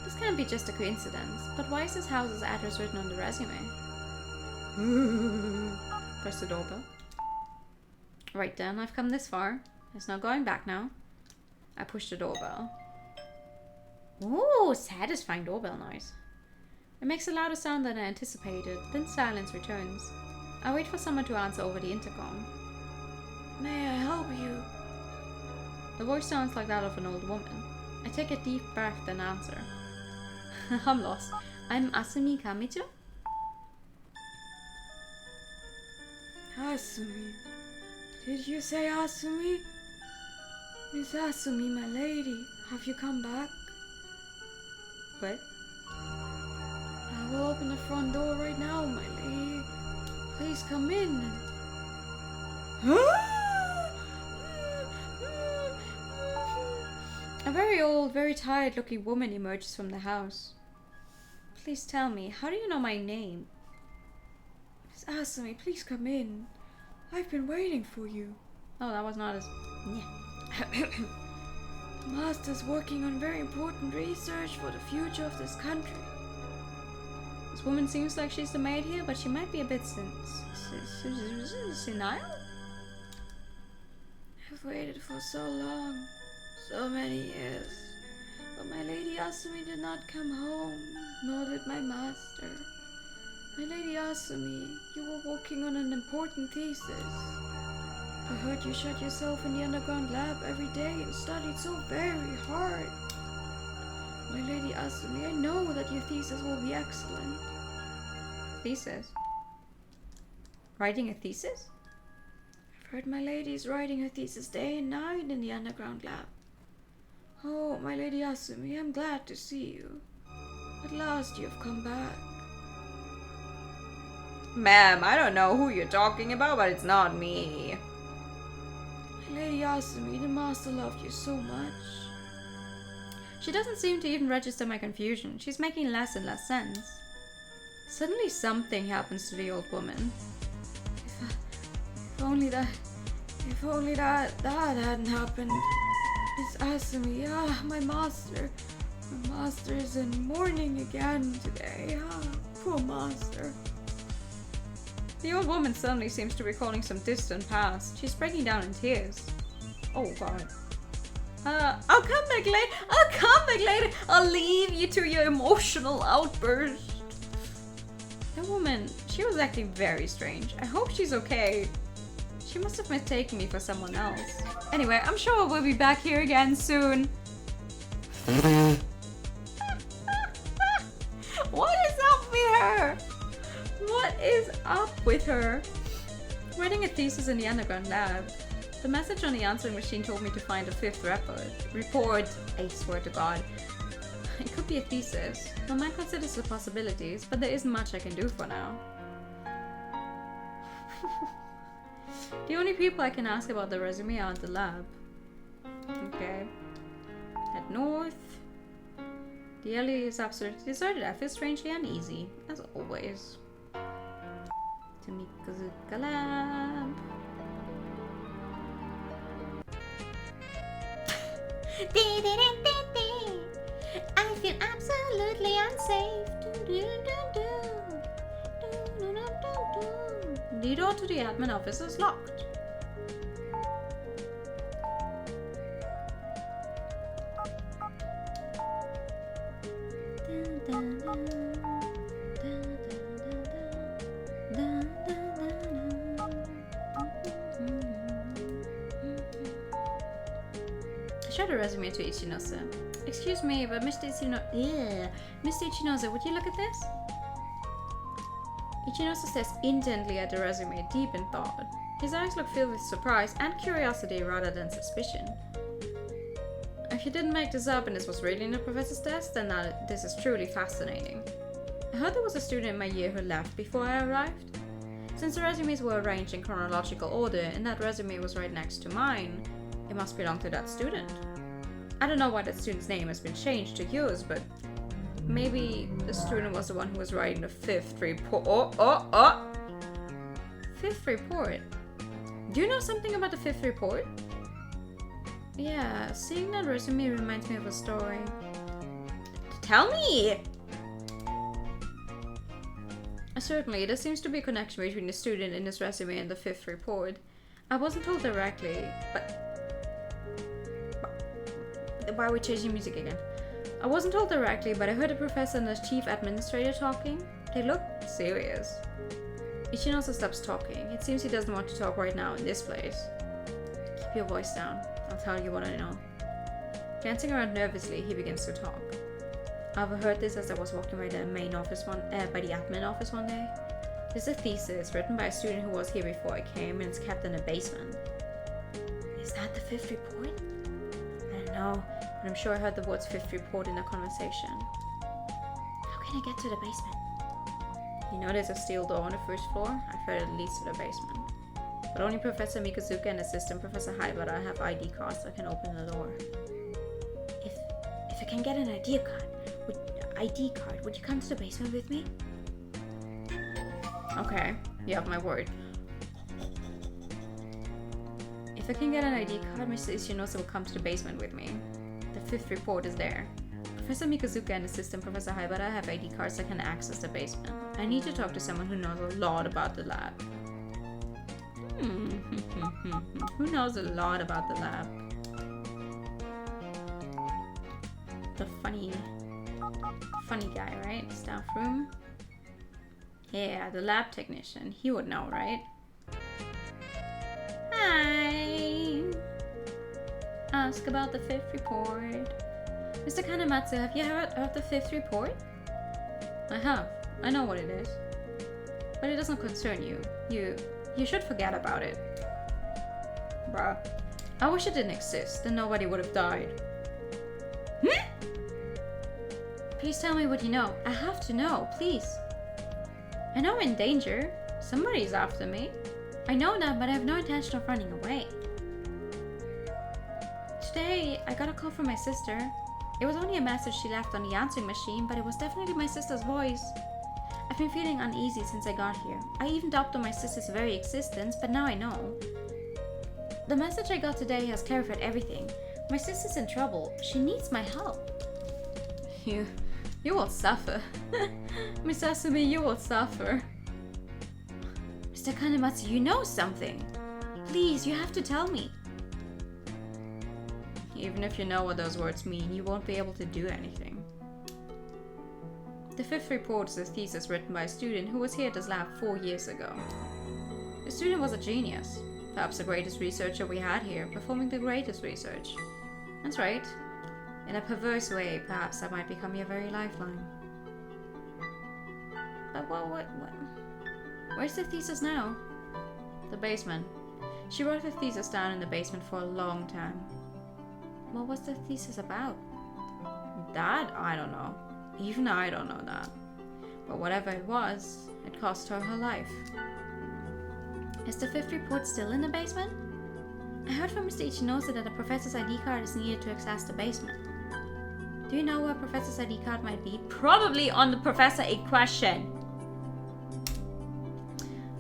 This can't be just a coincidence, but why is this house's address written on the resume? Press the doorbell. Right then, I've come this far. There's no going back now. I push the doorbell. Ooh, satisfying doorbell noise. It makes a louder sound than I anticipated, then silence returns. I wait for someone to answer over the intercom. May I help you? The voice sounds like that of an old woman. I take a deep breath and answer. I'm lost. I'm Asumi Kamicho? Asumi. Did you say Asumi? Miss Asumi, my lady, have you come back? What? I will open the front door right now, my lady. Please come in. A very old, very tired-looking woman emerges from the house. Please tell me, how do you know my name? Miss Asumi, please come in. I've been waiting for you. Oh, that was not as... Yeah. The master's working on very important research for the future of this country. This woman seems like she's the maid here, but she might be a bit senile? I've waited for so long, so many years. But my lady Asumi did not come home, nor did my master. My lady Asumi, you were working on an important thesis. I heard you shut yourself in the underground lab every day and studied so very hard. My lady Asumi, I know that your thesis will be excellent. Thesis? Writing a thesis? I've heard my lady is writing her thesis day and night in the underground lab. Oh, my lady Asumi, I'm glad to see you. At last you have come back. Ma'am, I don't know who you're talking about, but it's not me. My lady Asumi, the master loved you so much. She doesn't seem to even register my confusion. She's making less and less sense. Suddenly something happens to the old woman. If only that hadn't happened. Miss Asumi, my master is in mourning again today. Poor master. The old woman suddenly seems to be recalling some distant past. She's breaking down in tears. Oh god. I'll come back later. I'll leave you to your emotional outburst. The woman, she was acting very strange. I hope she's okay. She must have mistaken me for someone else. Anyway, I'm sure we'll be back here again soon. What is up with her? What is up with her? Writing a thesis in the underground lab. The message on the answering machine told me to find a 5th report. I swear to God. It could be a thesis. My mind considers the possibilities, but there isn't much I can do for now. The only people I can ask about the resume are at the lab. Okay. Head north. The alley is absolutely deserted. I feel strangely uneasy, as always. To Mikazuka Lab. I feel absolutely unsafe. The door to the admin office is locked. I showed a resume to Ichinose. Excuse me, but Mr. Ichinose, would you look at this? Ichinose stares intently at the resume, deep in thought. His eyes look filled with surprise and curiosity rather than suspicion. If you didn't make this up and this was really in the professor's desk, then this is truly fascinating. I heard there was a student in my year who left before I arrived. Since the resumes were arranged in chronological order and that resume was right next to mine, it must belong to that student. I don't know why that student's name has been changed to yours, but maybe the student was the one who was writing the 5th report. Oh! 5th report? Do you know something about the 5th report? Yeah, seeing that resume reminds me of a story. Tell me! Certainly, there seems to be a connection between the student in this resume and the 5th report. I wasn't told directly, but why are we changing music again? I wasn't told directly, but I heard the professor and the chief administrator talking. They look serious. Ichinose stops talking. It seems he doesn't want to talk right now in this place. Keep your voice down. I'll tell you what I know. Glancing around nervously, he begins to talk. I overheard this as I was walking by the main office by the admin office one day. There's a thesis written by a student who was here before I came, and it's kept in the basement. Is that the 5th report? I don't know, but I'm sure I heard the words 5th report in the conversation. How can I get to the basement? You know there's a steel door on the 1st floor? I've heard it leads to the basement. But only Professor Mikazuka and Assistant Professor Haibara have ID cards that can open the door. If I can get an ID card, would you come to the basement with me? Okay, you have my word. If I can get an ID card, Mr. Ichinose will come to the basement with me. The 5th report is there. Professor Mikazuka and Assistant Professor Haibara have ID cards that can access the basement. I need to talk to someone who knows a lot about the lab. Who knows a lot about the lab? The funny guy, right? Staff room? Yeah, the lab technician. He would know, right? Hi! Ask about the 5th report. Mr. Kanematsu, have you heard of the 5th report? I have. I know what it is. But it doesn't concern you. You should forget about it. Bruh. I wish it didn't exist, then nobody would have died. Please tell me what you know. I have to know, please. I know I'm in danger. Somebody's after me. I know that, but I have no intention of running away. Today, I got a call from my sister. It was only a message she left on the answering machine, but it was definitely my sister's voice. I've been feeling uneasy since I got here. I even doubted my sister's very existence, but now I know. The message I got today has clarified everything. My sister's in trouble. She needs my help. You will suffer. Miss Asumi, you will suffer. Mr. Kanematsu, you know something. Please, you have to tell me. Even if you know what those words mean, you won't be able to do anything. The 5th report is a thesis written by a student who was here at this lab 4 years ago. The student was a genius. Perhaps the greatest researcher we had here, performing the greatest research. That's right. In a perverse way, perhaps that might become your very lifeline. But what? Where's the thesis now? The basement. She wrote her thesis down in the basement for a long time. What was the thesis about? That? I don't know. Even I don't know that. But whatever it was, it cost her her life. Is the fifth report still in the basement? I heard from Mr. Ichinose that a professor's ID card is needed to access the basement. Do you know where a professor's ID card might be? Probably on the professor in question.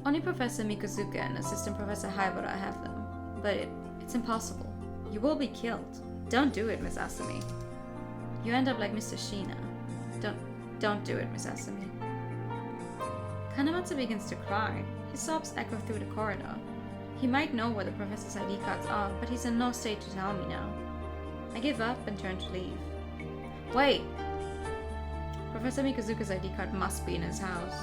Only Professor Mikozuka and Assistant Professor Haibara have them. But it's impossible. You will be killed. Don't do it, Miss Asumi. You end up like Mr. Shina. Don't do it, Miss Asumi. Kanematsu begins to cry. His sobs echo through the corridor. He might know where the professor's ID cards are, but he's in no state to tell me now. I give up and turn to leave. Wait! Professor Mikozuka's ID card must be in his house.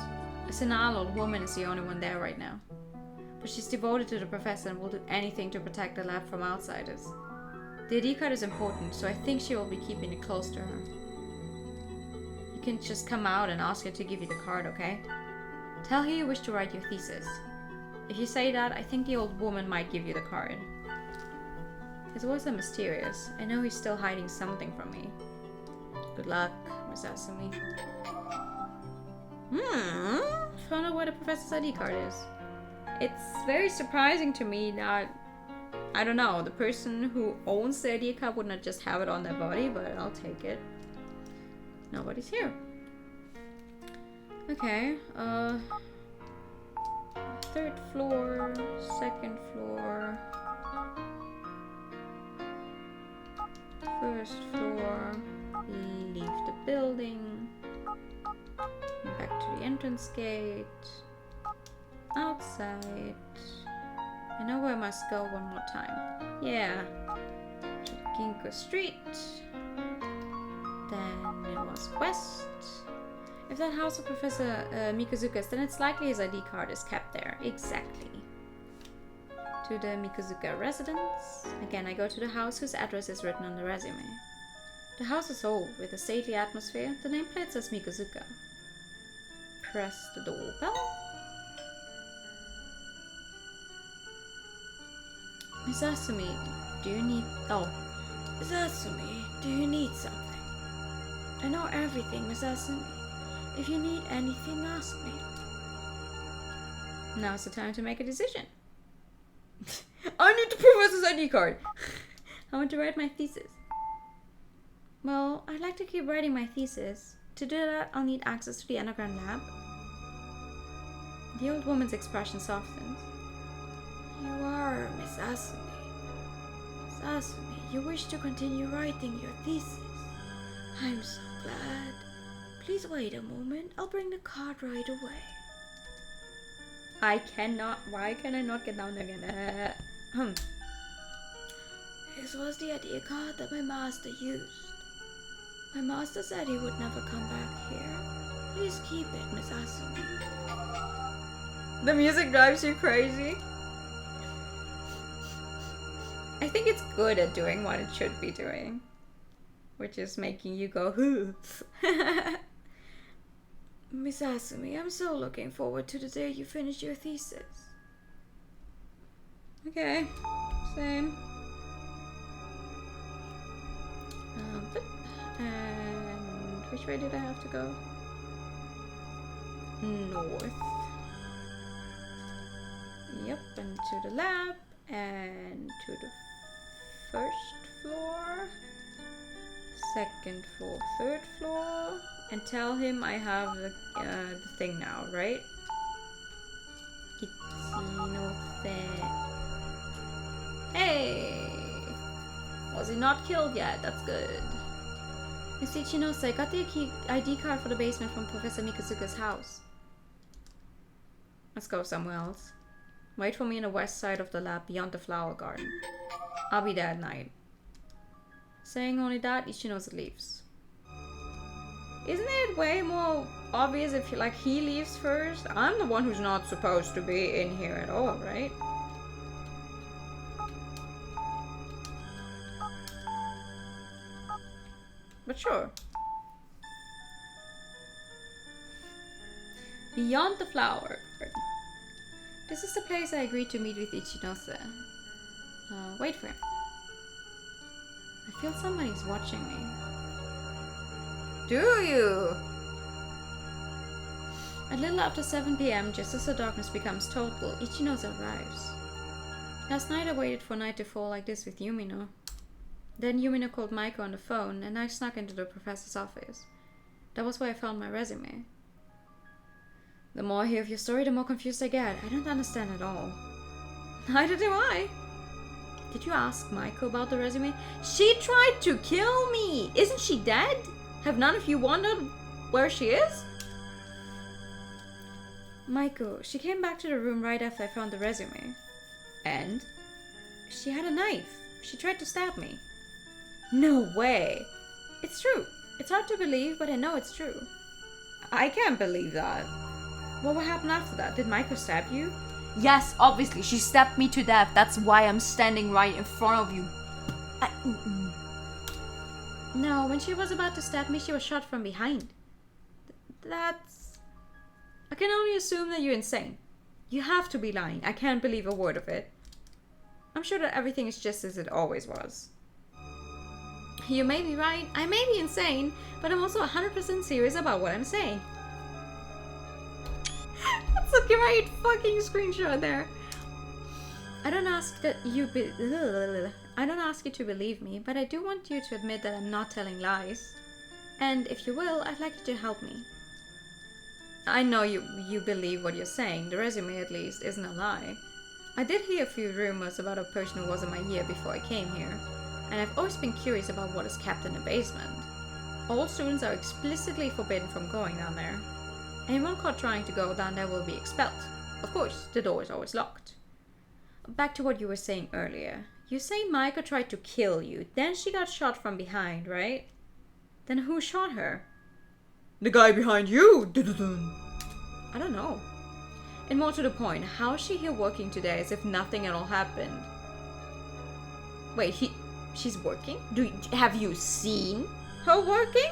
A senile old woman is the only one there right now. But she's devoted to the professor and will do anything to protect the lab from outsiders. The ID card is important, so I think she will be keeping it close to her. You can just come out and ask her to give you the card, okay? Tell her you wish to write your thesis. If you say that, I think the old woman might give you the card. His voice is mysterious. I know he's still hiding something from me. Good luck, Miss Asumi. Found out where the professor's ID card is. It's very surprising to me that, I don't know, the person who owns the ID card would not just have it on their body, but I'll take it. Nobody's here. Okay, third floor, second floor, first floor, leave the building, back to the entrance gate, outside. I know where I must go one more time. Yeah, to Ginkgo Street, then it was west. If that house of Professor Mikozuka's, then it's likely his ID card is kept there. Exactly. To the Mikozuka residence. Again, I go to the house whose address is written on the resume. The house is old, with a stately atmosphere. The nameplate says Mikozuka. Press the doorbell. Miss Asumi, do you need... Oh. Miss Asumi, do you need something? I know everything, Miss Asumi. If you need anything, ask me. Now's the time to make a decision. I need the professor's ID card. I want to write my thesis. Well, I'd like to keep writing my thesis. To do that, I'll need access to the underground lab. The old woman's expression softens. You are Miss Asumi. Miss Asumi, you wish to continue writing your thesis. I'm so glad. Please wait a moment. I'll bring the card right away. I cannot. Why can I not get down again? This was the idea card that my master used. My master said he would never come back here. Please keep it, Miss Asumi. The music drives you crazy. I think it's good at doing what it should be doing, which is making you go, hoo. Miss Asumi, I'm so looking forward to the day you finish your thesis. Okay, same. And which way did I have to go? North. Yep, and to the lab, and to the first floor, second floor, third floor, and tell him I have the thing now, right? Hey! Was he not killed yet? That's good. Miss Ichinose, I got the ID card for the basement from Professor Mikozuka's house. Let's go somewhere else. Wait for me in the west side of the lab beyond the flower garden. I'll be there at night. Saying only that, Ichinose leaves. Isn't it way more obvious if he leaves first? I'm the one who's not supposed to be in here at all, right? but sure. Beyond the flower garden. This is the place I agreed to meet with Ichinose. Wait for him. I feel somebody's watching me. Do you? A little after 7 p.m., just as the darkness becomes total, Ichinose arrives. Last night I waited for night to fall like this with Yumino. Then Yumino called Maiko on the phone, and I snuck into the professor's office. That was where I found my resume. The more I hear of your story, the more confused I get. I don't understand at all. Neither do I. Did you ask Maiko about the resume? She tried to kill me! Isn't she dead? Have none of you wondered where she is? Maiko, she came back to the room right after I found the resume. And? She had a knife. She tried to stab me. No way! It's true. It's hard to believe, but I know it's true. I can't believe that. What will happen after that? Did Maiko stab you? Yes, obviously. She stabbed me to death. That's why I'm standing right in front of you. No, when she was about to stab me, she was shot from behind. That's... I can only assume that you're insane. You have to be lying. I can't believe a word of it. I'm sure that everything is just as it always was. You may be right. I may be insane, but I'm also 100% serious about what I'm saying. That's a great fucking screenshot there. I don't ask you to believe me, but I do want you to admit that I'm not telling lies. And if you will, I'd like you to help me. I know you believe what you're saying. The resume, at least, isn't a lie. I did hear a few rumors about a person who was in my year before I came here, and I've always been curious about what is kept in the basement. All students are explicitly forbidden from going down there. Anyone caught trying to go down there will be expelled. Of course, the door is always locked. Back to what you were saying earlier. You say Maiko tried to kill you, then she got shot from behind, right? Then who shot her? The guy behind you! I don't know. And more to the point, how is she here working today as if nothing at all happened? Wait, she's working? Have you seen her working?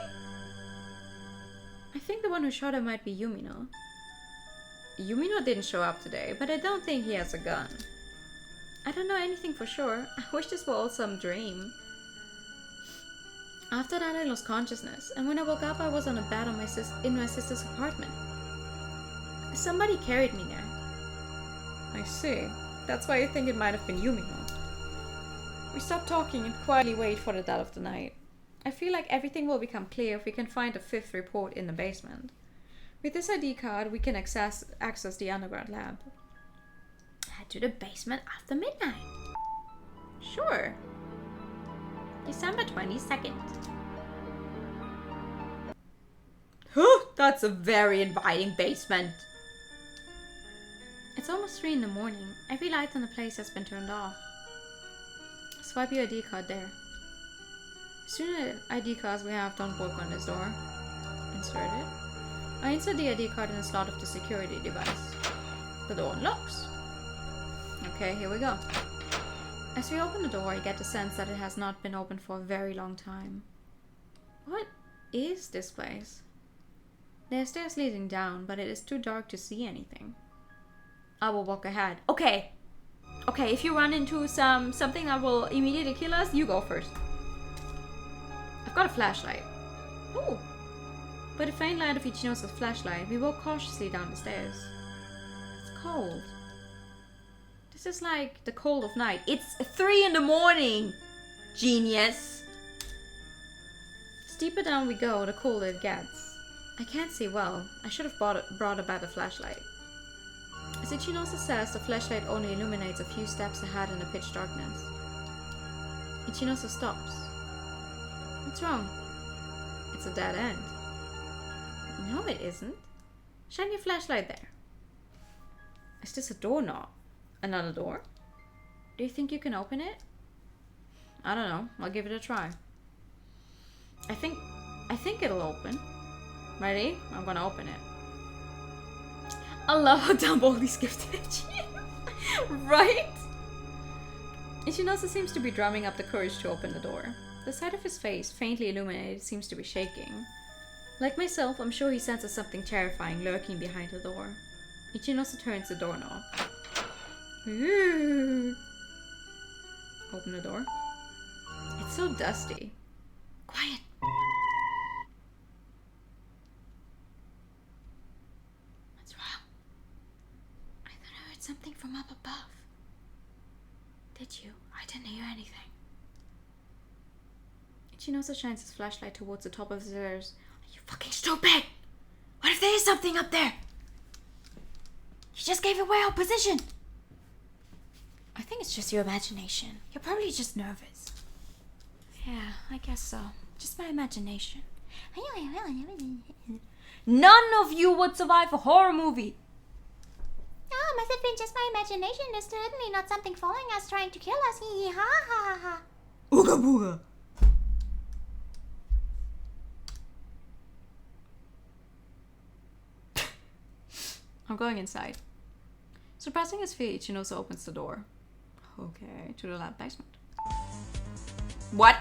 I think the one who shot her might be Yumino. Yumino didn't show up today, but I don't think he has a gun. I don't know anything for sure. I wish this were all some dream. After that I lost consciousness, and when I woke up I was on a bed in my sister's apartment. Somebody carried me there. I see. That's why you think it might have been Yumino. We stop talking and quietly wait for the dead of the night. I feel like everything will become clear if we can find a 5th report in the basement. With this ID card, we can access the underground lab. Head to the basement after midnight. Sure. December 22nd. That's a very inviting basement. It's almost 3 in the morning. Every light in the place has been turned off. Swipe your ID card there. Student ID cards we have don't work on this door. Insert it. I insert the ID card in the slot of the security device. The door unlocks. Okay, here we go. As we open the door, I get the sense that it has not been opened for a very long time. What is this place? There are stairs leading down, but it is too dark to see anything. I will walk ahead. Okay, if you run into something that will immediately kill us, you go first. I've got a flashlight. Ooh. By the faint light of Ichino's flashlight, we walk cautiously down the stairs. It's cold. This is like the cold of night. It's 3 in the morning! Genius! Steeper down we go, the colder it gets. I can't see well. I should have brought a better flashlight. As Ichinosa says, the flashlight only illuminates a few steps ahead in the pitch darkness. Ichinosa stops. What's wrong? It's a dead end. No, it isn't. Shine your flashlight there. Is this a doorknob? Another door? Do you think you can open it? I don't know. I'll give it a try. I think it'll open. Ready? I'm gonna open it. I love how Dumbledore's gifted Ichino. Right? Ichinosa seems to be drumming up the courage to open the door. The side of his face, faintly illuminated, seems to be shaking. Like myself, I'm sure he senses something terrifying lurking behind the door. Ichinosu turns the doorknob. Ooh. Open the door. It's so dusty. Quiet. What's wrong? I thought I heard something from up above. Did you? I didn't hear anything. Ichinosu shines his flashlight towards the top of the stairs. Are you fucking stupid? What if there is something up there? You just gave away our position. I think it's just your imagination. You're probably just nervous. Yeah, I guess so. Just my imagination. None of you would survive a horror movie! Oh, must have been just my imagination. There's certainly not something following us trying to kill us. Hee hee ha ha ha ha. Ooga booga! I'm going inside. Suppressing his fear, Ichinosu opens the door. Okay, to the lab basement. What?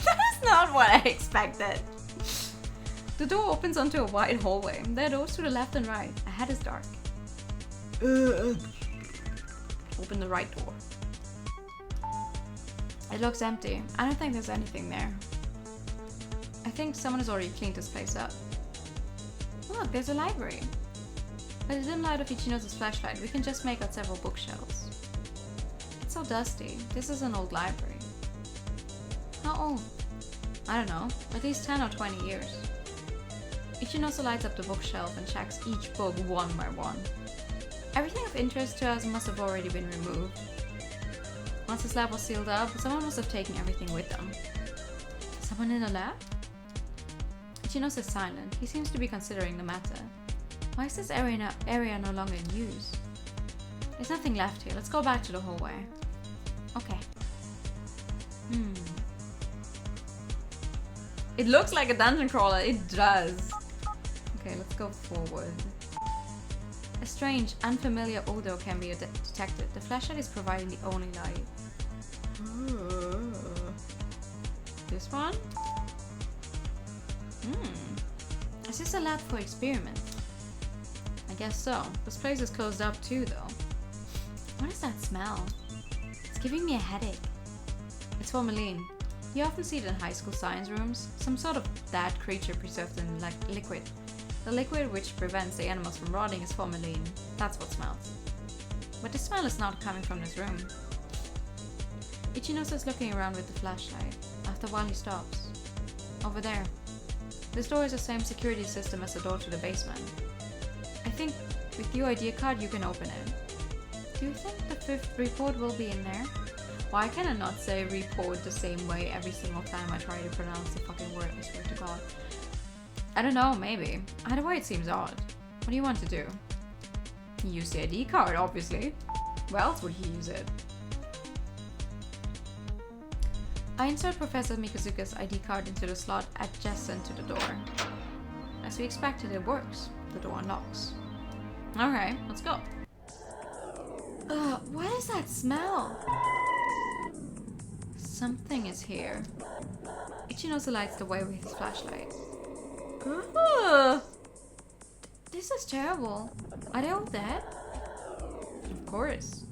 That's not what I expected. The door opens onto a wide hallway. There are doors to the left and right. Ahead is dark. Open the right door. It looks empty. I don't think there's anything there. I think someone has already cleaned this place up. Look, there's a library. By the dim light of Ichinosu's flashlight, we can just make out several bookshelves. It's so dusty. This is an old library. How old? I don't know. At least 10 or 20 years. Ichinosu lights up the bookshelf and checks each book one by one. Everything of interest to us must have already been removed. Once this lab was sealed up, someone must have taken everything with them. Someone in the lab? Ichinosu is silent. He seems to be considering the matter. Why is this area no longer in use? There's nothing left here. Let's go back to the hallway. Okay. It looks like a dungeon crawler. It does. Okay, let's go forward. A strange, unfamiliar odor can be detected. The flashlight is providing the only light. This one? Is this a lab for experiments? I guess so. This place is closed up too, though. What is that smell? It's giving me a headache. It's formalin. You often see it in high school science rooms. Some sort of dead creature preserved in liquid. The liquid which prevents the animals from rotting is formalin. That's what smells. But the smell is not coming from this room. Ichinosu is looking around with the flashlight. After a while he stops. Over there. This door is the same security system as the door to the basement. I think with your ID card you can open it. Do you think the 5th report will be in there? Why can I not say report the same way every single time I try to pronounce the fucking word, I swear to God. I don't know, maybe. Either way it seems odd. What do you want to do? He used the ID card, obviously. Where else would he use it? I insert Professor Mikazuka's ID card into the slot adjacent to the door. As we expected, it works. The door unlocks. Okay, let's go. What is that smell? Something is here. Ichinosu lights the way with his flashlight. This is terrible. Are they all dead? Of course.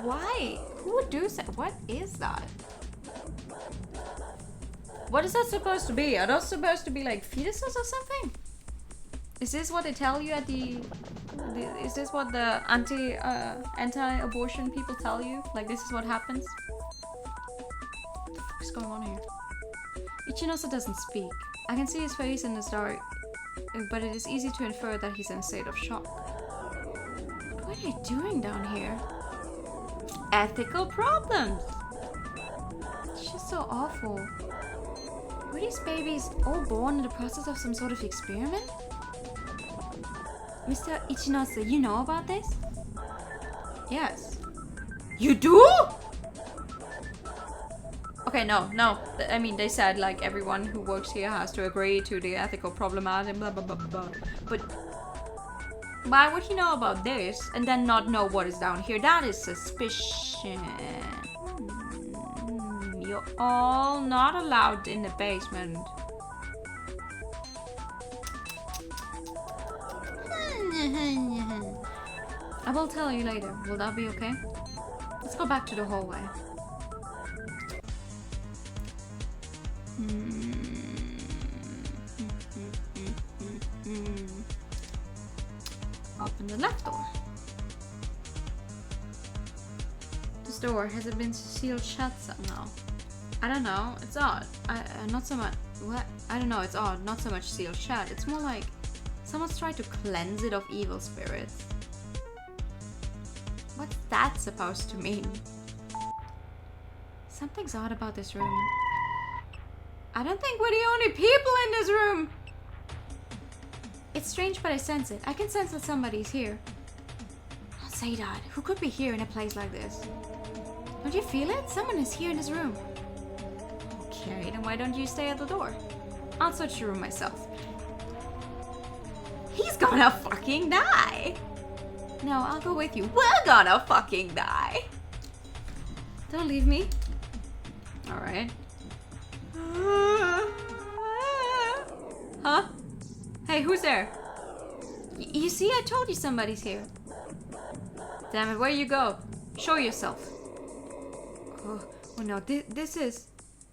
Why? Who would do that? What is that? What is that supposed to be? Are those supposed to be like fetuses or something? Is this what they tell you at the is this what the anti-abortion people tell you? Like this is what happens? What the fuck is going on here? Ichinosu doesn't speak. I can see his face in the dark, but it is easy to infer that he's in a state of shock. What are you doing down here? Ethical problems! It's just so awful. Were these babies all born in the process of some sort of experiment? Mr. Ichinosu, you know about this? Yes. You do? Okay, no. I mean, they said like everyone who works here has to agree to the ethical problematic, blah blah blah blah. But Why would he know about this and then not know what is down here? That is suspicion. You're all not allowed in the basement. I will tell you later. Will that be okay? Let's go back to the hallway. Open the left door. This door hasn't been sealed shut somehow. I don't know. It's odd. Not so much. What? I don't know. It's odd. Not so much sealed shut. It's more like someone's tried to cleanse it of evil spirits. What's that supposed to mean? Something's odd about this room. I don't think we're the only people in this room. It's strange, but I sense it. I can sense that somebody's here. Don't say that. Who could be here in a place like this? Don't you feel it? Someone is here in this room. Okay, then why don't you stay at the door? I'll search the room myself. He's gonna fucking die. No, I'll go with you. We're gonna fucking die. Don't leave me. Alright. Huh? Hey, who's there? You see, I told you somebody's here. Damn it, where you go? Show yourself. Oh no, this is...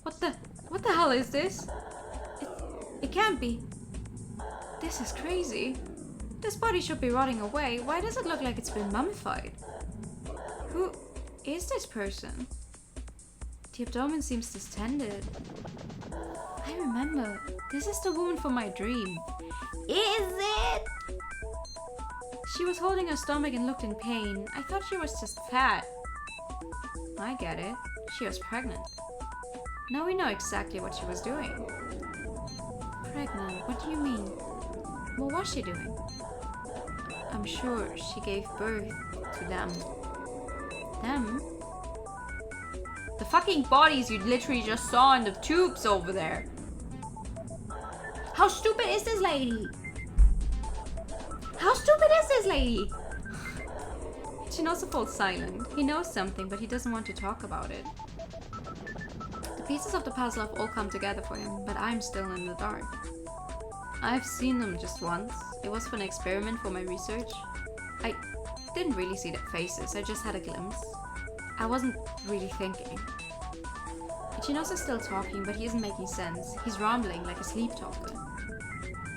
What the hell is this? It can't be. This is crazy. This body should be rotting away. Why does it look like it's been mummified? Who is this person? The abdomen seems distended. I remember. This is the woman from my dream. Is it? She was holding her stomach and looked in pain. I thought she was just fat. I get it. She was pregnant. Now we know exactly what she was doing. Pregnant? What do you mean? What was she doing? I'm sure she gave birth to them. Them? The fucking bodies you literally just saw in the tubes over there. How stupid is this lady? How stupid is this lady? Chinosa falls silent. He knows something, but he doesn't want to talk about it. The pieces of the puzzle have all come together for him, but I'm still in the dark. I've seen them just once. It was for an experiment for my research. I didn't really see their faces, I just had a glimpse. I wasn't really thinking. Ichinosa's still talking, but he isn't making sense. He's rambling like a sleep talker.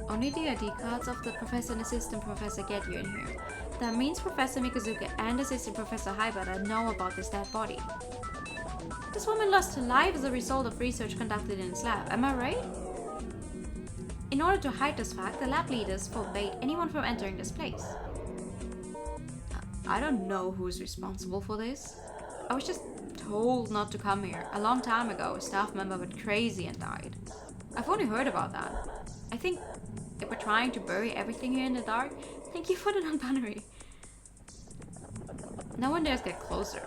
Only the ID cards of the professor and assistant professor get you in here. That means Professor Mikazuka and assistant Professor Haibara know about this dead body. This woman lost her life as a result of research conducted in his lab, am I right? In order to hide this fact, the lab leaders forbade anyone from entering this place. I don't know who's responsible for this. I was just told not to come here. A long time ago, a staff member went crazy and died. I've only heard about that. I think they were trying to bury everything here in the dark. Thank you for the non-binary. No one dares get closer.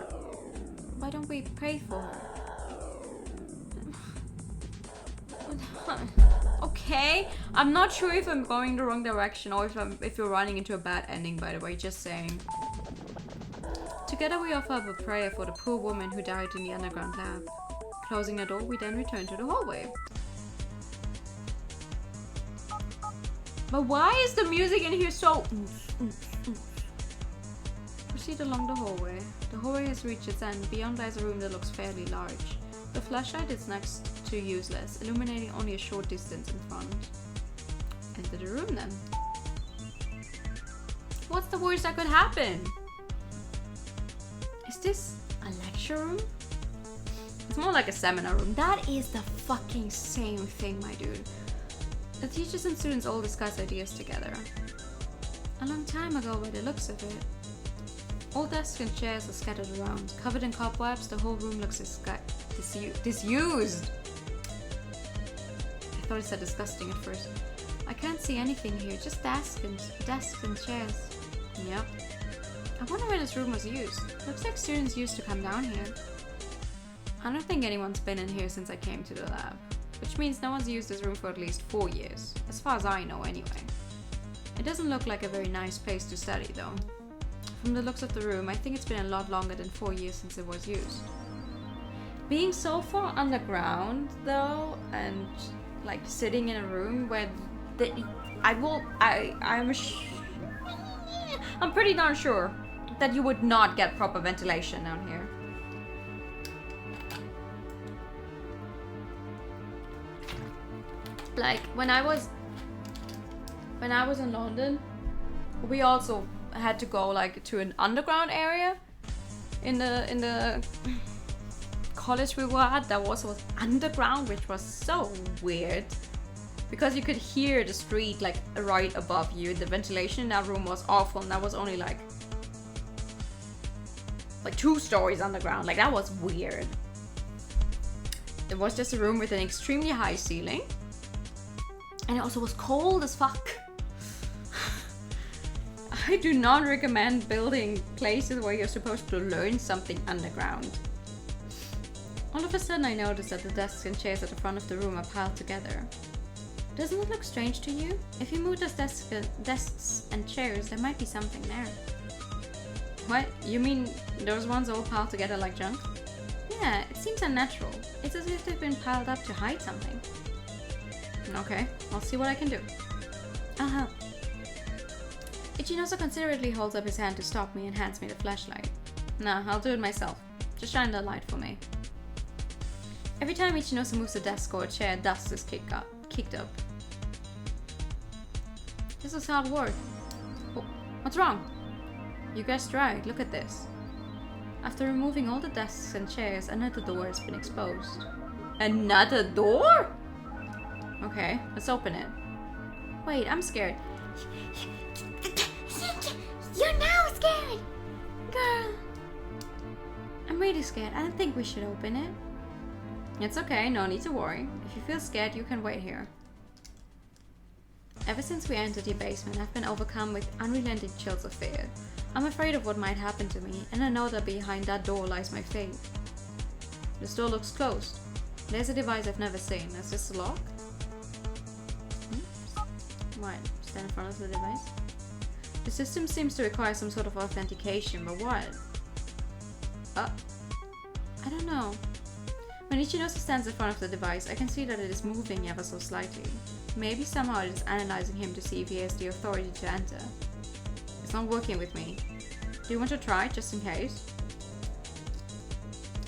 Why don't we pray for her? Okay, I'm not sure if I'm going the wrong direction or if you're running into a bad ending, by the way, just saying. Together we offer up a prayer for the poor woman who died in the underground lab. Closing the door, we then return to the hallway. But why is the music in here so... Proceed along the hallway. The hallway has reached its end. Beyond lies a room that looks fairly large. The flashlight is next to useless, illuminating only a short distance in front. Enter the room then. What's the worst that could happen? Is this a lecture room? It's more like a seminar room. That is the fucking same thing, my dude. The teachers and students all discuss ideas together. A long time ago by the looks of it. All desks and chairs are scattered around. Covered in cobwebs, the whole room looks disused. I thought it said disgusting at first. I can't see anything here, just desks and chairs. Yep. I wonder where this room was used. Looks like students used to come down here. I don't think anyone's been in here since I came to the lab. Which means no one's used this room for at least 4 years. As far as I know, anyway. It doesn't look like a very nice place to study though. From the looks of the room, I think it's been a lot longer than 4 years since it was used. Being so far underground though, and like sitting in a room where I'm pretty darn sure that you would not get proper ventilation down here. Like when I was in London, we also had to go like to an underground area in the college we were at that was underground, which was so weird because you could hear the street like right above you. The ventilation in that room was awful, and that was only like 2 stories underground. Like that was weird. It was just a room with an extremely high ceiling, and it also was cold as fuck. I do not recommend building places where you're supposed to learn something underground. All of a sudden I noticed that the desks and chairs at the front of the room are piled together. Doesn't it look strange to you? If you move those desks and chairs, there might be something there. What? You mean those ones all piled together like junk? Yeah, it seems unnatural. It's as if they've been piled up to hide something. Okay, I'll see what I can do. I'll help. Ichinosa considerately holds up his hand to stop me and hands me the flashlight. Nah, I'll do it myself. Just shine the light for me. Every time Ichinosa moves a desk or a chair, dust is kicked up. This is hard work. Oh, what's wrong? You guessed right, look at this. After removing all the desks and chairs, another door has been exposed. Another door? Okay, let's open it. Wait, I'm scared. You're now scared! Girl. I'm really scared. I don't think we should open it. It's okay, no need to worry. If you feel scared, you can wait here. Ever since we entered the basement, I've been overcome with unrelenting chills of fear. I'm afraid of what might happen to me, and I know that behind that door lies my fate. This door looks closed. There's a device I've never seen. Is this a lock? What? Stand in front of the device? The system seems to require some sort of authentication, but what? I don't know. When Ichinosa stands in front of the device, I can see that it is moving ever so slightly. Maybe somehow it is analyzing him to see if he has the authority to enter. It's not working with me. Do you want to try, just in case?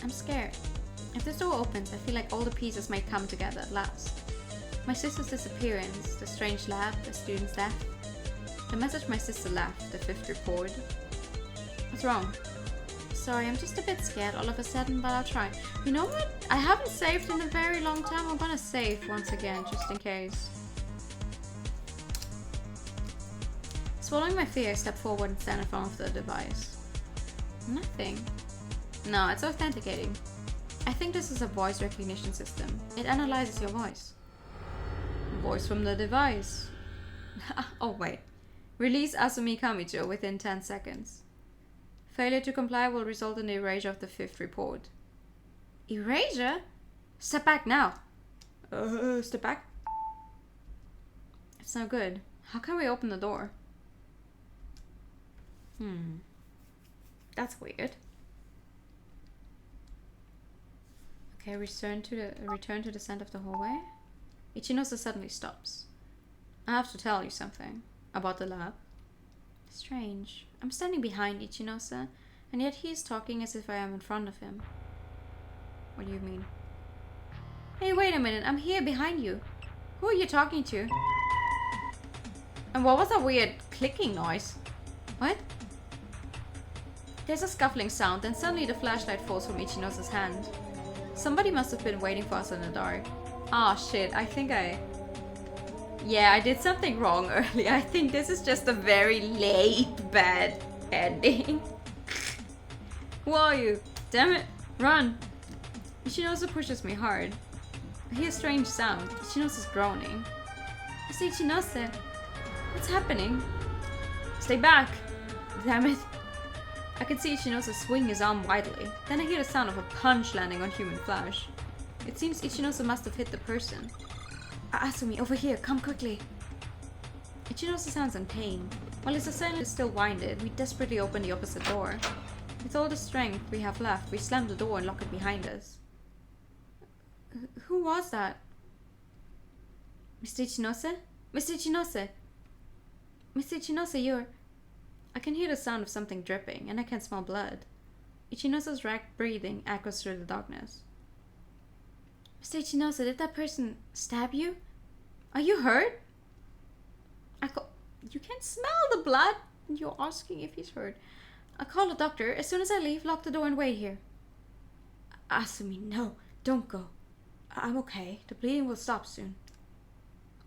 I'm scared. If this door opens, I feel like all the pieces might come together at last. My sister's disappearance, the strange lab, the student's death. The message my sister left, the 5th report. What's wrong? Sorry, I'm just a bit scared all of a sudden, but I'll try. You know what? I haven't saved in a very long time. I'm gonna save once again, just in case. Swallowing my fear, I step forward and stand in front of the device. Nothing. No, it's authenticating. I think this is a voice recognition system. It analyzes your voice. Voice from the device. Oh wait. Release Asumi Kamicho within 10 seconds. Failure to comply will result in the erasure of the 5th report. Erasure? Step back now. Step back? It's no good. How can we open the door? That's weird. Okay, return to the center of the hallway. Ichinosa suddenly stops. I have to tell you something about the lab. Strange. I'm standing behind Ichinosa, and yet he is talking as if I am in front of him. What do you mean? Hey, wait a minute. I'm here behind you. Who are you talking to? And what was that weird clicking noise? What? There's a scuffling sound, and suddenly the flashlight falls from Ichinosa's hand. Somebody must have been waiting for us in the dark. Ah, shit. Yeah, I did something wrong earlier. I think this is just a very late bad ending. Who are you? Damn it. Run. Ichinosa pushes me hard. I hear a strange sound. Ichinosa's groaning. It's Ichinosa. What's happening? Stay back. Damn it. I can see Ichinosa swing his arm widely. Then I hear the sound of a punch landing on human flesh. It seems Ichinosa must have hit the person. Asumi, over here, come quickly. Ichinose sounds in pain. While his assailant is still winded, we desperately open the opposite door. With all the strength we have left, we slam the door and lock it behind us. Who was that? Mr. Ichinose? Mr. Ichinose! Mr. Ichinose, you're... I can hear the sound of something dripping, and I can smell blood. Ichinose's racked breathing echoes through the darkness. Mr. Ichinose, did that person stab you? Are you hurt? You can smell the blood? You're asking if he's hurt. I'll call a doctor. As soon as I leave, lock the door and wait here. Asumi, no, don't go. I'm okay. The bleeding will stop soon.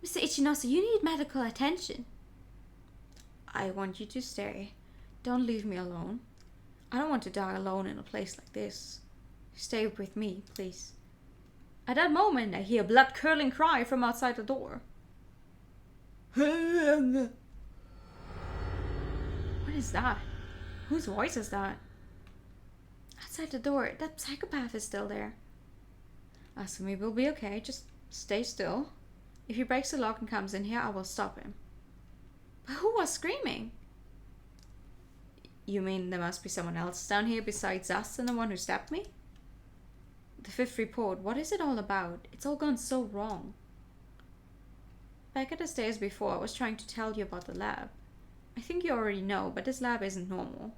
Mr. Ichinose, you need medical attention. I want you to stay. Don't leave me alone. I don't want to die alone in a place like this. Stay with me, please. At that moment, I hear a blood-curdling cry from outside the door. What is that? Whose voice is that? Outside the door, that psychopath is still there. Asumi will be okay, just stay still. If he breaks the lock and comes in here, I will stop him. But who was screaming? You mean there must be someone else down here besides us and the one who stabbed me? The fifth report, what is it all about? It's all gone so wrong. Back at the stairs before, I was trying to tell you about the lab. I think you already know, but this lab isn't normal.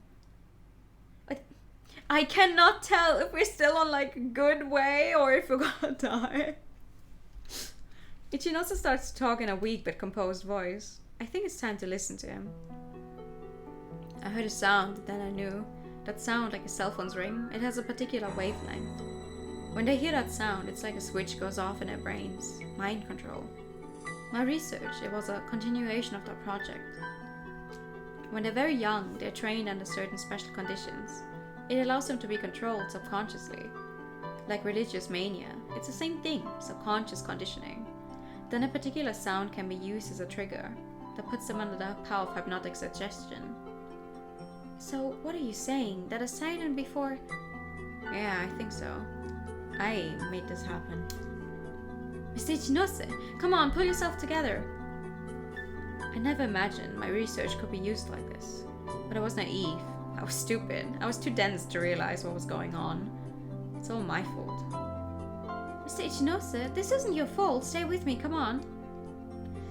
I cannot tell if we're still on like a good way or if we're gonna die. Ichinose starts to talk in a weak but composed voice. I think it's time to listen to him. I heard a sound, then I knew. That sound like a cell phone's ring. It has a particular wavelength. When they hear that sound, it's like a switch goes off in their brains. Mind control. My research, it was a continuation of that project. When they're very young, they're trained under certain special conditions. It allows them to be controlled subconsciously. Like religious mania, it's the same thing, subconscious conditioning. Then a particular sound can be used as a trigger that puts them under the power of hypnotic suggestion. So, what are you saying? That a siren before? Yeah, I think so. I made this happen. Mr. Ichinose, come on, pull yourself together. I never imagined my research could be used like this. But I was naive. I was stupid. I was too dense to realize what was going on. It's all my fault. Mr. Ichinose, this isn't your fault. Stay with me, come on.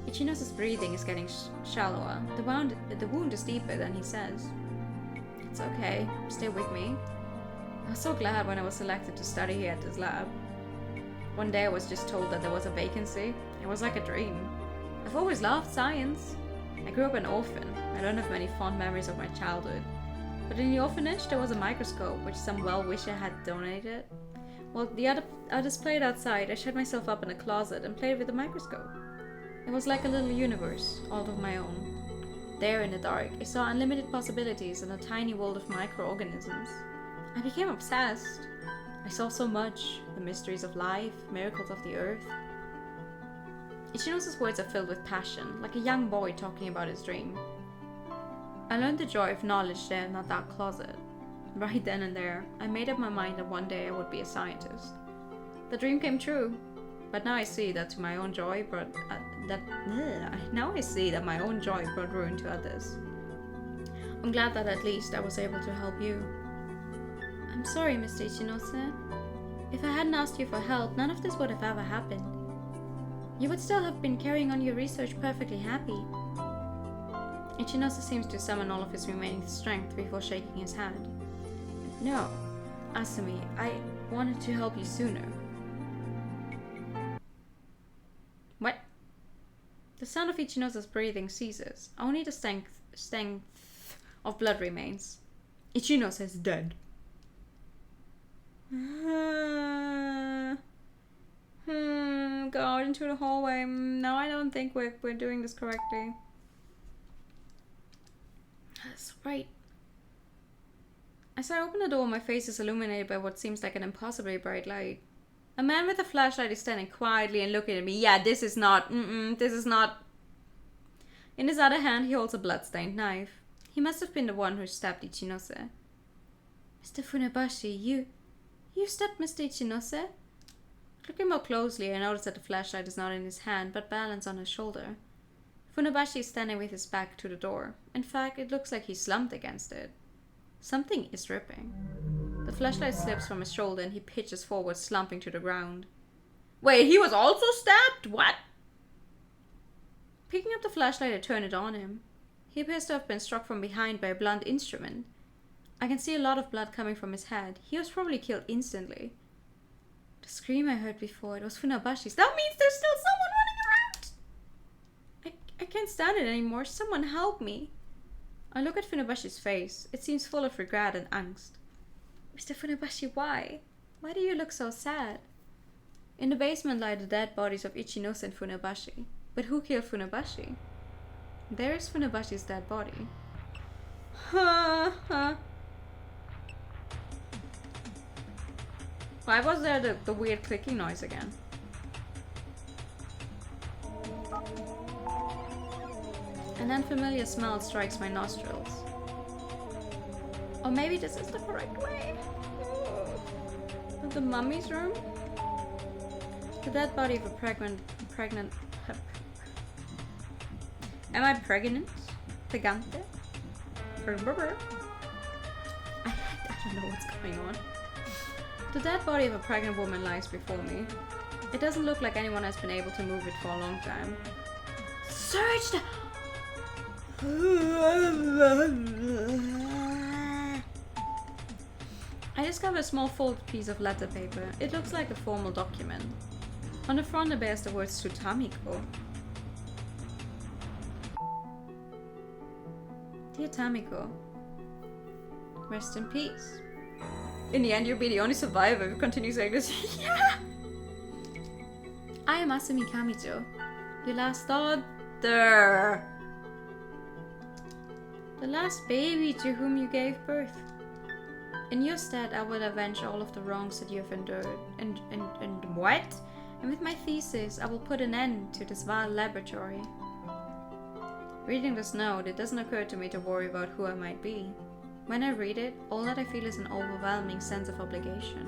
Ichinose's breathing is getting shallower. The wound is deeper than he says. It's okay. Stay with me. I was so glad when I was selected to study here at this lab. One day I was just told that there was a vacancy. It was like a dream. I've always loved science. I grew up an orphan. I don't have many fond memories of my childhood. But in the orphanage there was a microscope which some well-wisher had donated. While the others played outside, I shut myself up in a closet and played with the microscope. It was like a little universe, all of my own. There in the dark, I saw unlimited possibilities in a tiny world of microorganisms. I became obsessed. I saw so much, the mysteries of life, miracles of the earth. Ichinose's words are filled with passion, like a young boy talking about his dream. I learned the joy of knowledge there in that dark closet. Right then and there, I made up my mind that one day I would be a scientist. The dream came true, but now I see that my own joy brought ruin to others. I'm glad that at least I was able to help you. I'm sorry, Mr. Ichinose. If I hadn't asked you for help, none of this would have ever happened. You would still have been carrying on your research perfectly happy. Ichinose seems to summon all of his remaining strength before shaking his head. No, Asumi, I wanted to help you sooner. What? The sound of Ichinose's breathing ceases. Only the stank of blood remains. Ichinose is dead. Go out into the hallway. No, I don't think we're doing this correctly. That's right. As I open the door, my face is illuminated by what seems like an impossibly bright light. A man with a flashlight is standing quietly and looking at me. Yeah, this is not. In his other hand, he holds a blood-stained knife. He must have been the one who stabbed Ichinose. Mr. Funabashi, you stabbed Mr. Ichinose? Looking more closely, I notice that the flashlight is not in his hand, but balanced on his shoulder. Funabashi is standing with his back to the door. In fact, it looks like he's slumped against it. Something is dripping. The flashlight slips from his shoulder and he pitches forward, slumping to the ground. Wait, he was also stabbed? What? Picking up the flashlight, I turn it on him. He appears to have been struck from behind by a blunt instrument. I can see a lot of blood coming from his head. He was probably killed instantly. The scream I heard before, it was Funabashi's. That means there's still someone running around! I can't stand it anymore. Someone help me. I look at Funabashi's face. It seems full of regret and angst. Mr. Funabashi, why? Why do you look so sad? In the basement lie the dead bodies of Ichinose and Funabashi. But who killed Funabashi? There is Funabashi's dead body. Why was there the weird clicking noise again? An unfamiliar smell strikes my nostrils. Or maybe this is the correct way. The mummy's room? The dead body of a pregnant... Am I pregnant? Pregante? I don't know what's going on. The dead body of a pregnant woman lies before me. It doesn't look like anyone has been able to move it for a long time. Search the... I discover a small folded piece of letter paper. It looks like a formal document. On the front it bears the words to Tamiko. Dear Tamiko, rest in peace. In the end, you'll be the only survivor who continues like this. Yeah! I am Asumi Kamijo, your last daughter. The last baby to whom you gave birth. In your stead, I will avenge all of the wrongs that you have endured. And what? And with my thesis, I will put an end to this vile laboratory. Reading this note, it doesn't occur to me to worry about who I might be. When I read it, all that I feel is an overwhelming sense of obligation.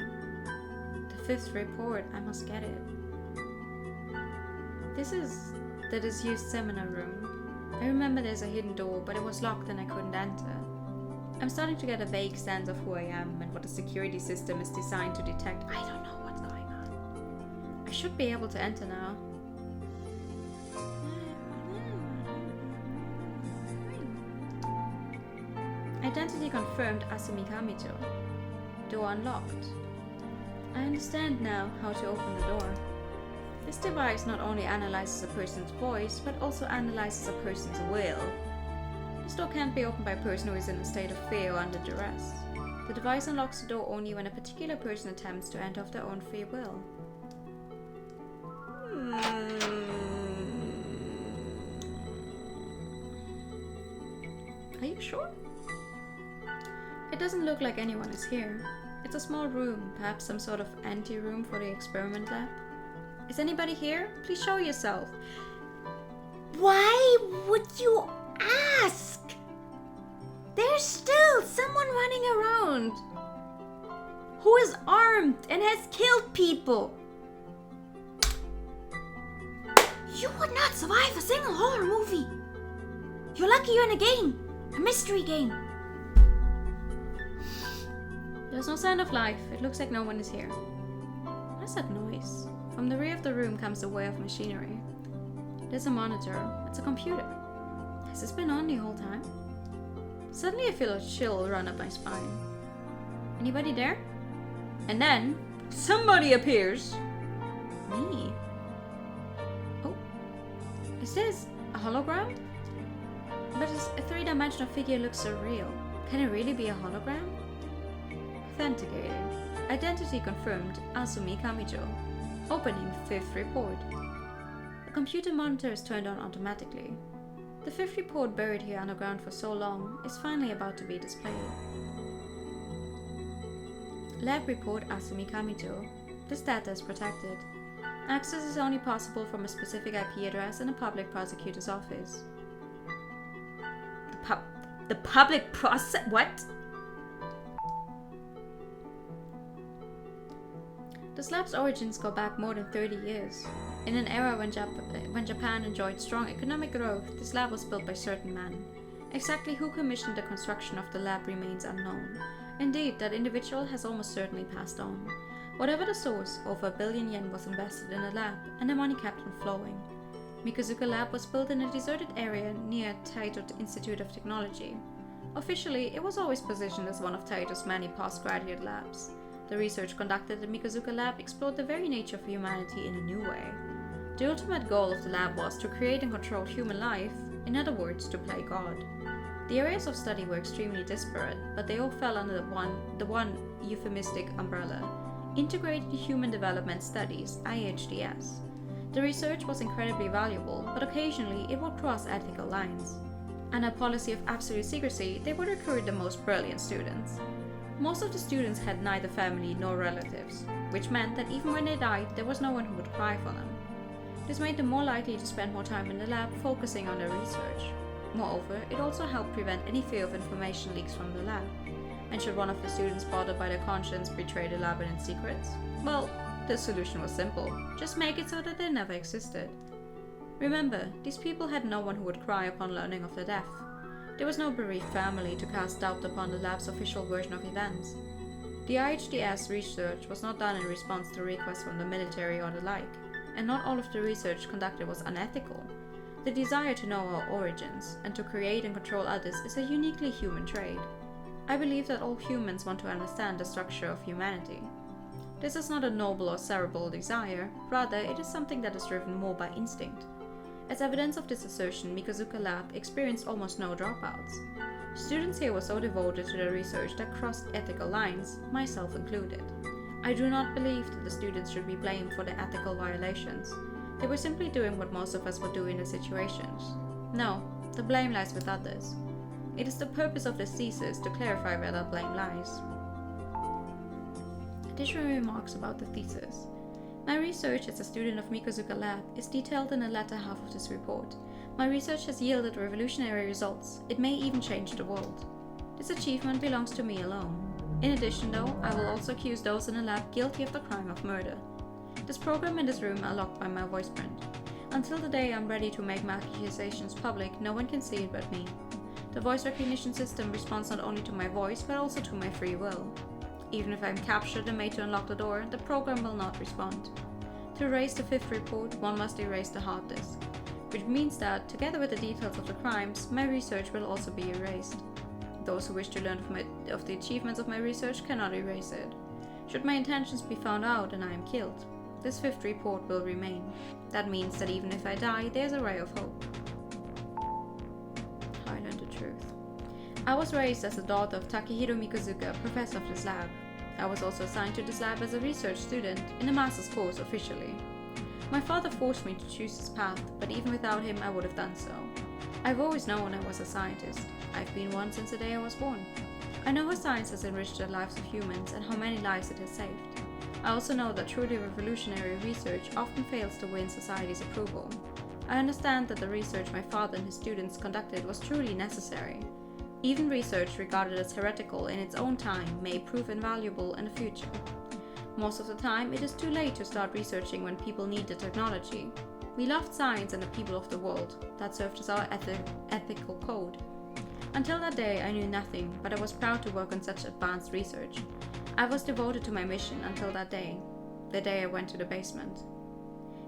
The 5th report, I must get it. This is the disused seminar room. I remember there's a hidden door, but it was locked and I couldn't enter. I'm starting to get a vague sense of who I am and what the security system is designed to detect. I don't know what's going on. I should be able to enter now. Identity confirmed, Asumi Kamijo. Door unlocked. I understand now how to open the door. This device not only analyzes a person's voice, but also analyzes a person's will. This door can't be opened by a person who is in a state of fear or under duress. The device unlocks the door only when a particular person attempts to enter of their own free will. Are you sure? It doesn't look like anyone is here. It's a small room, perhaps some sort of anti-room for the experiment lab. Is anybody here? Please show yourself. Why would you ask? There's still someone running around who is armed and has killed people. You would not survive a single horror movie. You're lucky you're in a game, a mystery game. There's no sign of life. It looks like no one is here. What is that noise? From the rear of the room comes the way of machinery. There's a monitor. It's a computer. Has this been on the whole time? Suddenly I feel a chill run up my spine. Anybody there? And then, somebody appears. Me. Oh. Is this a hologram? But a three-dimensional figure looks so real. Can it really be a hologram? Authenticated. Identity confirmed, Asumi Kamijo. Opening 5th report. The computer monitor is turned on automatically. The 5th report, buried here underground for so long, is finally about to be displayed. Lab report Asumi Kamijo. This data is protected. Access is only possible from a specific IP address in a public prosecutor's office. The public what? This lab's origins go back more than 30 years. In an era when Japan enjoyed strong economic growth, this lab was built by certain men. Exactly who commissioned the construction of the lab remains unknown. Indeed, that individual has almost certainly passed on. Whatever the source, over 1 billion yen was invested in the lab, and the money kept on flowing. Mikazuka Lab was built in a deserted area near Taito Institute of Technology. Officially, it was always positioned as one of Taito's many postgraduate labs. The research conducted at Mikazuka Lab explored the very nature of humanity in a new way. The ultimate goal of the lab was to create and control human life, in other words, to play God. The areas of study were extremely disparate, but they all fell under the one euphemistic umbrella: Integrated Human Development Studies, IHDS. The research was incredibly valuable, but occasionally it would cross ethical lines. Under a policy of absolute secrecy, they would recruit the most brilliant students. Most of the students had neither family nor relatives, which meant that even when they died, there was no one who would cry for them. This made them more likely to spend more time in the lab focusing on their research. Moreover, it also helped prevent any fear of information leaks from the lab. And should one of the students, bothered by their conscience, betray the lab and its secrets? Well, the solution was simple: just make it so that they never existed. Remember, these people had no one who would cry upon learning of their death. There was no bereaved family to cast doubt upon the lab's official version of events. The IHDS research was not done in response to requests from the military or the like, and not all of the research conducted was unethical. The desire to know our origins and to create and control others is a uniquely human trait. I believe that all humans want to understand the structure of humanity. This is not a noble or cerebral desire, rather it is something that is driven more by instinct. As evidence of this assertion, Mikazuka Lab experienced almost no dropouts. Students here were so devoted to their research that crossed ethical lines, myself included. I do not believe that the students should be blamed for the ethical violations. They were simply doing what most of us would do in the situations. No, the blame lies with others. It is the purpose of this thesis to clarify where that blame lies. Additional remarks about the thesis. My research as a student of Mikazuka Lab is detailed in the latter half of this report. My research has yielded revolutionary results. It may even change the world. This achievement belongs to me alone. In addition, though, I will also accuse those in the lab guilty of the crime of murder. This program and this room are locked by my voice print. Until the day I'm ready to make my accusations public, no one can see it but me. The voice recognition system responds not only to my voice, but also to my free will. Even if I'm captured and made to unlock the door, the program will not respond. To erase the fifth report, one must erase the hard disk, which means that, together with the details of the crimes, my research will also be erased. Those who wish to learn of the achievements of my research cannot erase it. Should my intentions be found out and I am killed, this fifth report will remain. That means that even if I die, there's a ray of hope. I learned the truth. I was raised as the daughter of Takehiro Mikazuka, professor of this lab. I was also assigned to this lab as a research student in a master's course officially. My father forced me to choose this path, but even without him I would have done so. I've always known I was a scientist. I've been one since the day I was born. I know how science has enriched the lives of humans and how many lives it has saved. I also know that truly revolutionary research often fails to win society's approval. I understand that the research my father and his students conducted was truly necessary. Even research regarded as heretical in its own time may prove invaluable in the future. Most of the time, it is too late to start researching when people need the technology. We loved science and the people of the world. That served as our ethical code. Until that day, I knew nothing, but I was proud to work on such advanced research. I was devoted to my mission until that day, the day I went to the basement.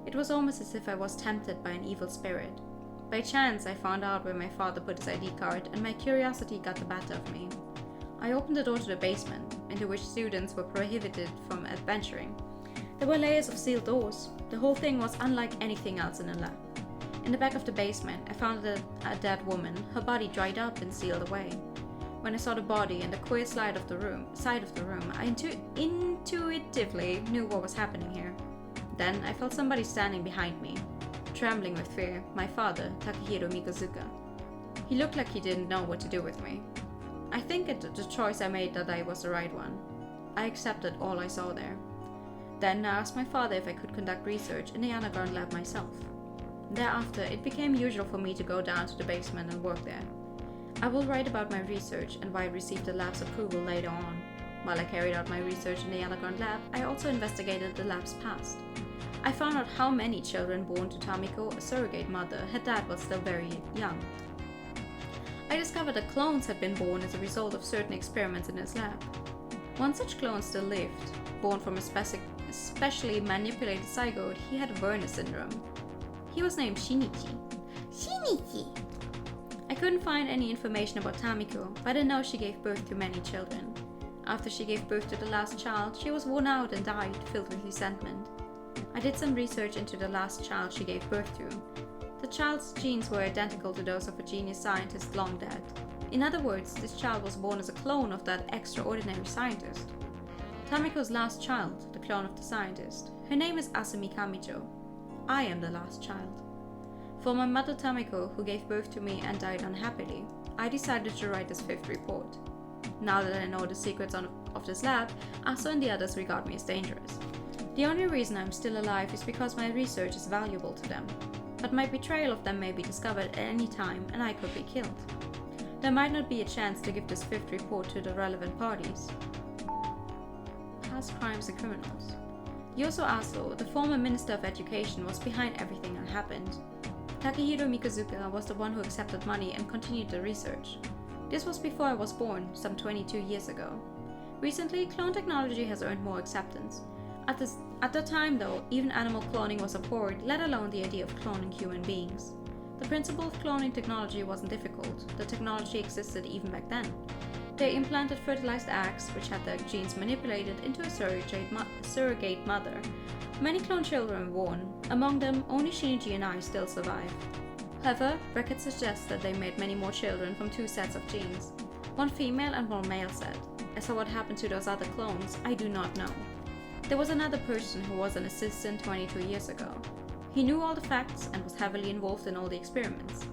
It was almost as if I was tempted by an evil spirit. By chance, I found out where my father put his ID card, and my curiosity got the better of me. I opened the door to the basement, into which students were prohibited from adventuring. There were layers of sealed doors. The whole thing was unlike anything else in the lab. In the back of the basement, I found a dead woman, her body dried up and sealed away. When I saw the body and the queer side of the room, I intuitively knew what was happening here. Then I felt somebody standing behind me. Trembling with fear, my father, Takehiro Mikazuka. He looked like he didn't know what to do with me. I think the choice I made that day was the right one. I accepted all I saw there. Then I asked my father if I could conduct research in the underground lab myself. Thereafter, it became usual for me to go down to the basement and work there. I will write about my research and why I received the lab's approval later on. While I carried out my research in the underground lab, I also investigated the lab's past. I found out how many children born to Tamiko, a surrogate mother, had died while still very young. I discovered that clones had been born as a result of certain experiments in his lab. One such clone still lived. Born from a specially manipulated zygote, he had Werner syndrome. He was named Shinichi. Shinichi! I couldn't find any information about Tamiko, but I know she gave birth to many children. After she gave birth to the last child, she was worn out and died, filled with resentment. I did some research into the last child she gave birth to. The child's genes were identical to those of a genius scientist long dead. In other words, this child was born as a clone of that extraordinary scientist. Tamiko's last child, the clone of the scientist, her name is Asumi Kamijo. I am the last child. For my mother Tamiko, who gave birth to me and died unhappily, I decided to write this 5th report. Now that I know the secrets of this lab, Aso and the others regard me as dangerous. The only reason I'm still alive is because my research is valuable to them. But my betrayal of them may be discovered at any time and I could be killed. There might not be a chance to give this 5th report to the relevant parties. Past crimes and criminals. Yoso Aso, the former Minister of Education, was behind everything that happened. Takehiro Mikazuka was the one who accepted money and continued the research. This was before I was born, some 22 years ago. Recently, clone technology has earned more acceptance. At the time though, even animal cloning was abhorred, let alone the idea of cloning human beings. The principle of cloning technology wasn't difficult. The technology existed even back then. They implanted fertilized eggs, which had their genes manipulated, into a surrogate mother. Many clone children were born. Among them, only Shinichi and I still survive. However, records suggest that they made many more children from 2 sets of genes, one female and one male set. As for what happened to those other clones, I do not know. There was another person who was an assistant 22 years ago. He knew all the facts and was heavily involved in all the experiments.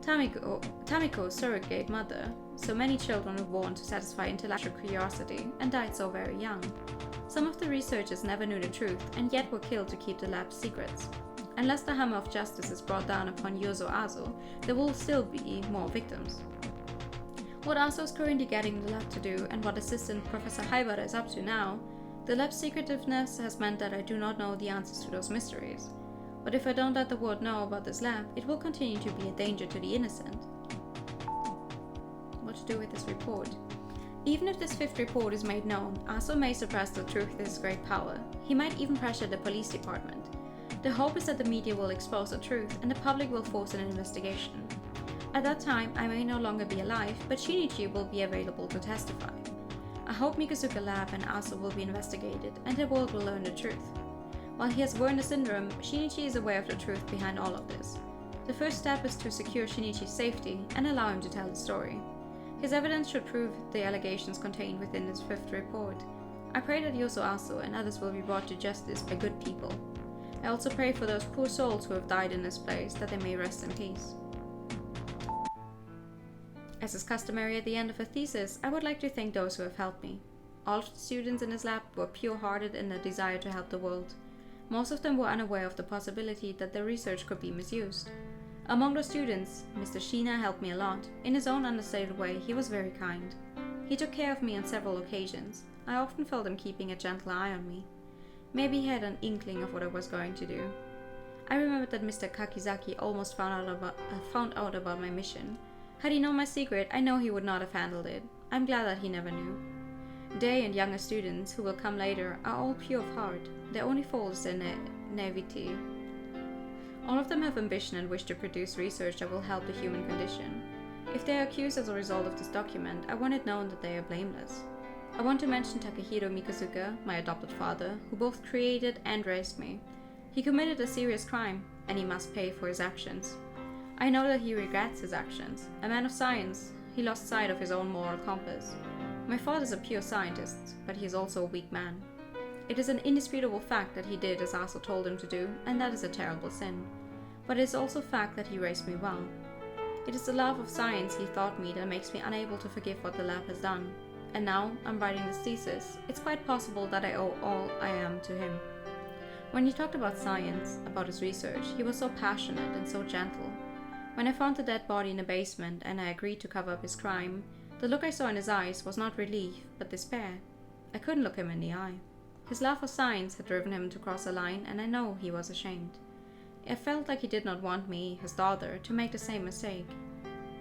Tamiko's surrogate mother, so many children were born to satisfy intellectual curiosity and died so very young. Some of the researchers never knew the truth and yet were killed to keep the lab's secrets. Unless the hammer of justice is brought down upon Yoso Aso, there will still be more victims. What Aso is currently getting the lab to do and what Assistant Professor Haibara is up to now, the lab's secretiveness has meant that I do not know the answers to those mysteries. But if I don't let the world know about this lab, it will continue to be a danger to the innocent. What to do with this report? Even if this 5th report is made known, Aso may suppress the truth with his great power. He might even pressure the police department. The hope is that the media will expose the truth and the public will force an investigation. At that time, I may no longer be alive, but Shinichi will be available to testify. I hope Mikazuka Lab and Aso will be investigated and the world will learn the truth. While he has Werner syndrome, Shinichi is aware of the truth behind all of this. The first step is to secure Shinichi's safety and allow him to tell his story. His evidence should prove the allegations contained within this 5th report. I pray that Yoso Aso and others will be brought to justice by good people. I also pray for those poor souls who have died in this place, that they may rest in peace. As is customary at the end of a thesis, I would like to thank those who have helped me. All of the students in this lab were pure-hearted in their desire to help the world. Most of them were unaware of the possibility that their research could be misused. Among those students, Mr. Shina helped me a lot. In his own understated way, he was very kind. He took care of me on several occasions. I often felt him keeping a gentle eye on me. Maybe he had an inkling of what I was going to do. I remembered that Mr. Kakizaki almost found out about my mission. Had he known my secret, I know he would not have handled it. I'm glad that he never knew. They and younger students, who will come later, are all pure of heart. Their only fault is their naivety. All of them have ambition and wish to produce research that will help the human condition. If they are accused as a result of this document, I want it known that they are blameless. I want to mention Takehiro Mikazuka, my adopted father, who both created and raised me. He committed a serious crime, and he must pay for his actions. I know that he regrets his actions. A man of science, he lost sight of his own moral compass. My father is a pure scientist, but he is also a weak man. It is an indisputable fact that he did as Aso told him to do, and that is a terrible sin. But it is also a fact that he raised me well. It is the love of science he taught me that makes me unable to forgive what the lab has done. And now I'm writing this thesis. It's quite possible that I owe all I am to him. When he talked about science, about his research, he was so passionate and so gentle. When I found the dead body in the basement and I agreed to cover up his crime, The look I saw in his eyes was not relief, but despair. I couldn't look him in the eye. His love for science had driven him to cross a line, and I know he was ashamed. I felt like he did not want me, his daughter, to make the same mistake.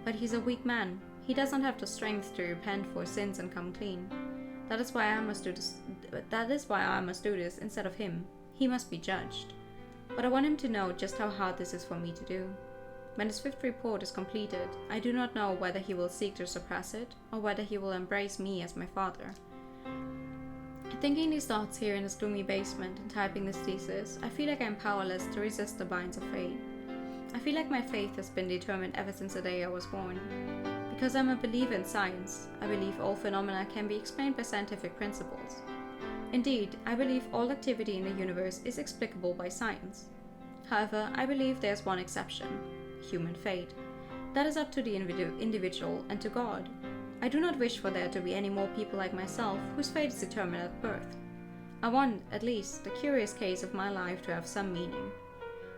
But he's a weak man. He does not have the strength to repent for his sins and come clean. That is why I must do this instead of him. He must be judged. But I want him to know just how hard this is for me to do. When his 5th report is completed, I do not know whether he will seek to suppress it, or whether he will embrace me as my father. Thinking these thoughts here in this gloomy basement and typing this thesis, I feel like I am powerless to resist the binds of fate. I feel like my faith has been determined ever since the day I was born. Because I'm a believer in science, I believe all phenomena can be explained by scientific principles. Indeed, I believe all activity in the universe is explicable by science. However, I believe there's one exception: human fate. That is up to the individual and to God. I do not wish for there to be any more people like myself whose fate is determined at birth. I want, at least, the curious case of my life to have some meaning.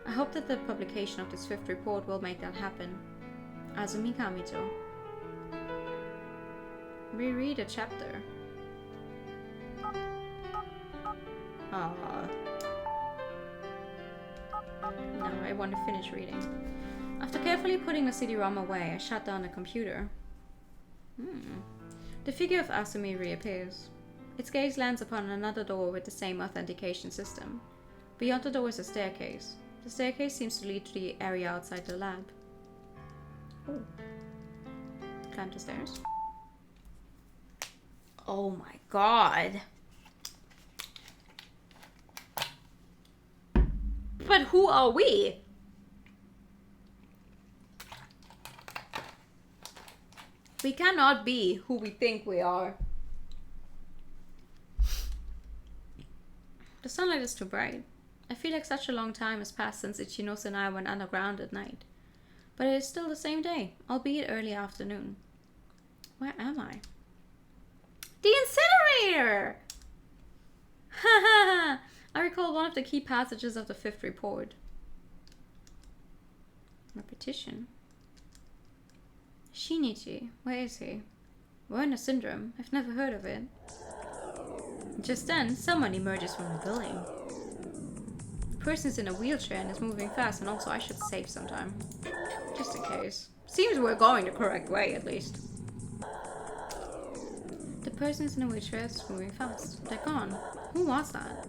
I hope that the publication of this 5th report will make that happen. Azumi Kamito. Reread a chapter. No, I want to finish reading. After carefully putting the CD-ROM away, I shut down the computer. The figure of Asumi reappears. Its gaze lands upon another door with the same authentication system. Beyond the door is a staircase. The staircase seems to lead to the area outside the lab. Oh. Climb the stairs. Oh my god. But who are we? We cannot be who we think we are. The sunlight is too bright. I feel like such a long time has passed since Ichinosu and I went underground at night. But it is still the same day, albeit early afternoon. Where am I? The incinerator! Haha! I recall one of the key passages of the 5th report. Repetition. Shinichi, where is he? Werner syndrome, I've never heard of it. Just then, someone emerges from the building. The person is in a wheelchair and is moving fast, and also I should save some time. Just in case. Seems we're going the correct way, at least. The person is in a wheelchair and is moving fast. They're gone. Who was that?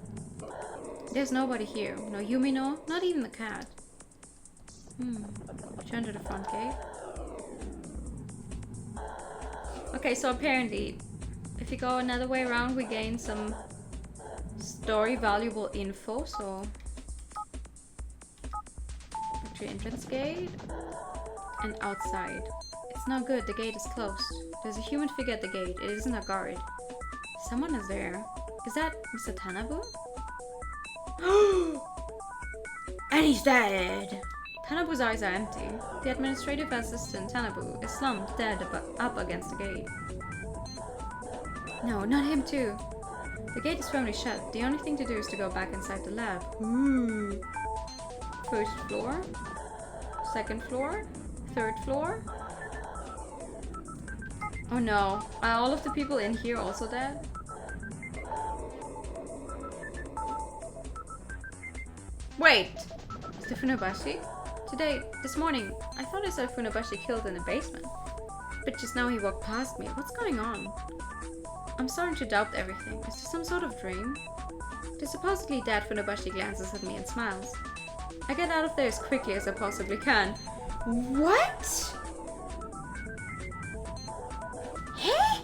There's nobody here. No Yumino, not even the cat. Turn to the front gate. Okay, so apparently, if you go another way around, we gain some story valuable info, so... Factory entrance gate. And outside. It's not good, the gate is closed. There's a human figure at the gate, it isn't a guard. Someone is there. Is that Mr. Tanabu? And he's dead! Tanabu's eyes are empty. The administrative assistant, Tanabu, is slumped dead up against the gate. No, not him too. The gate is firmly shut. The only thing to do is to go back inside the lab. First floor? Second floor? Third floor? Oh no. Are all of the people in here also dead? Wait! Is the Funabashi? This morning, I thought I saw Funabashi killed in the basement. But just now he walked past me. What's going on? I'm starting to doubt everything. Is this some sort of dream? The supposedly dead Funabashi glances at me and smiles. I get out of there as quickly as I possibly can. What? Hey?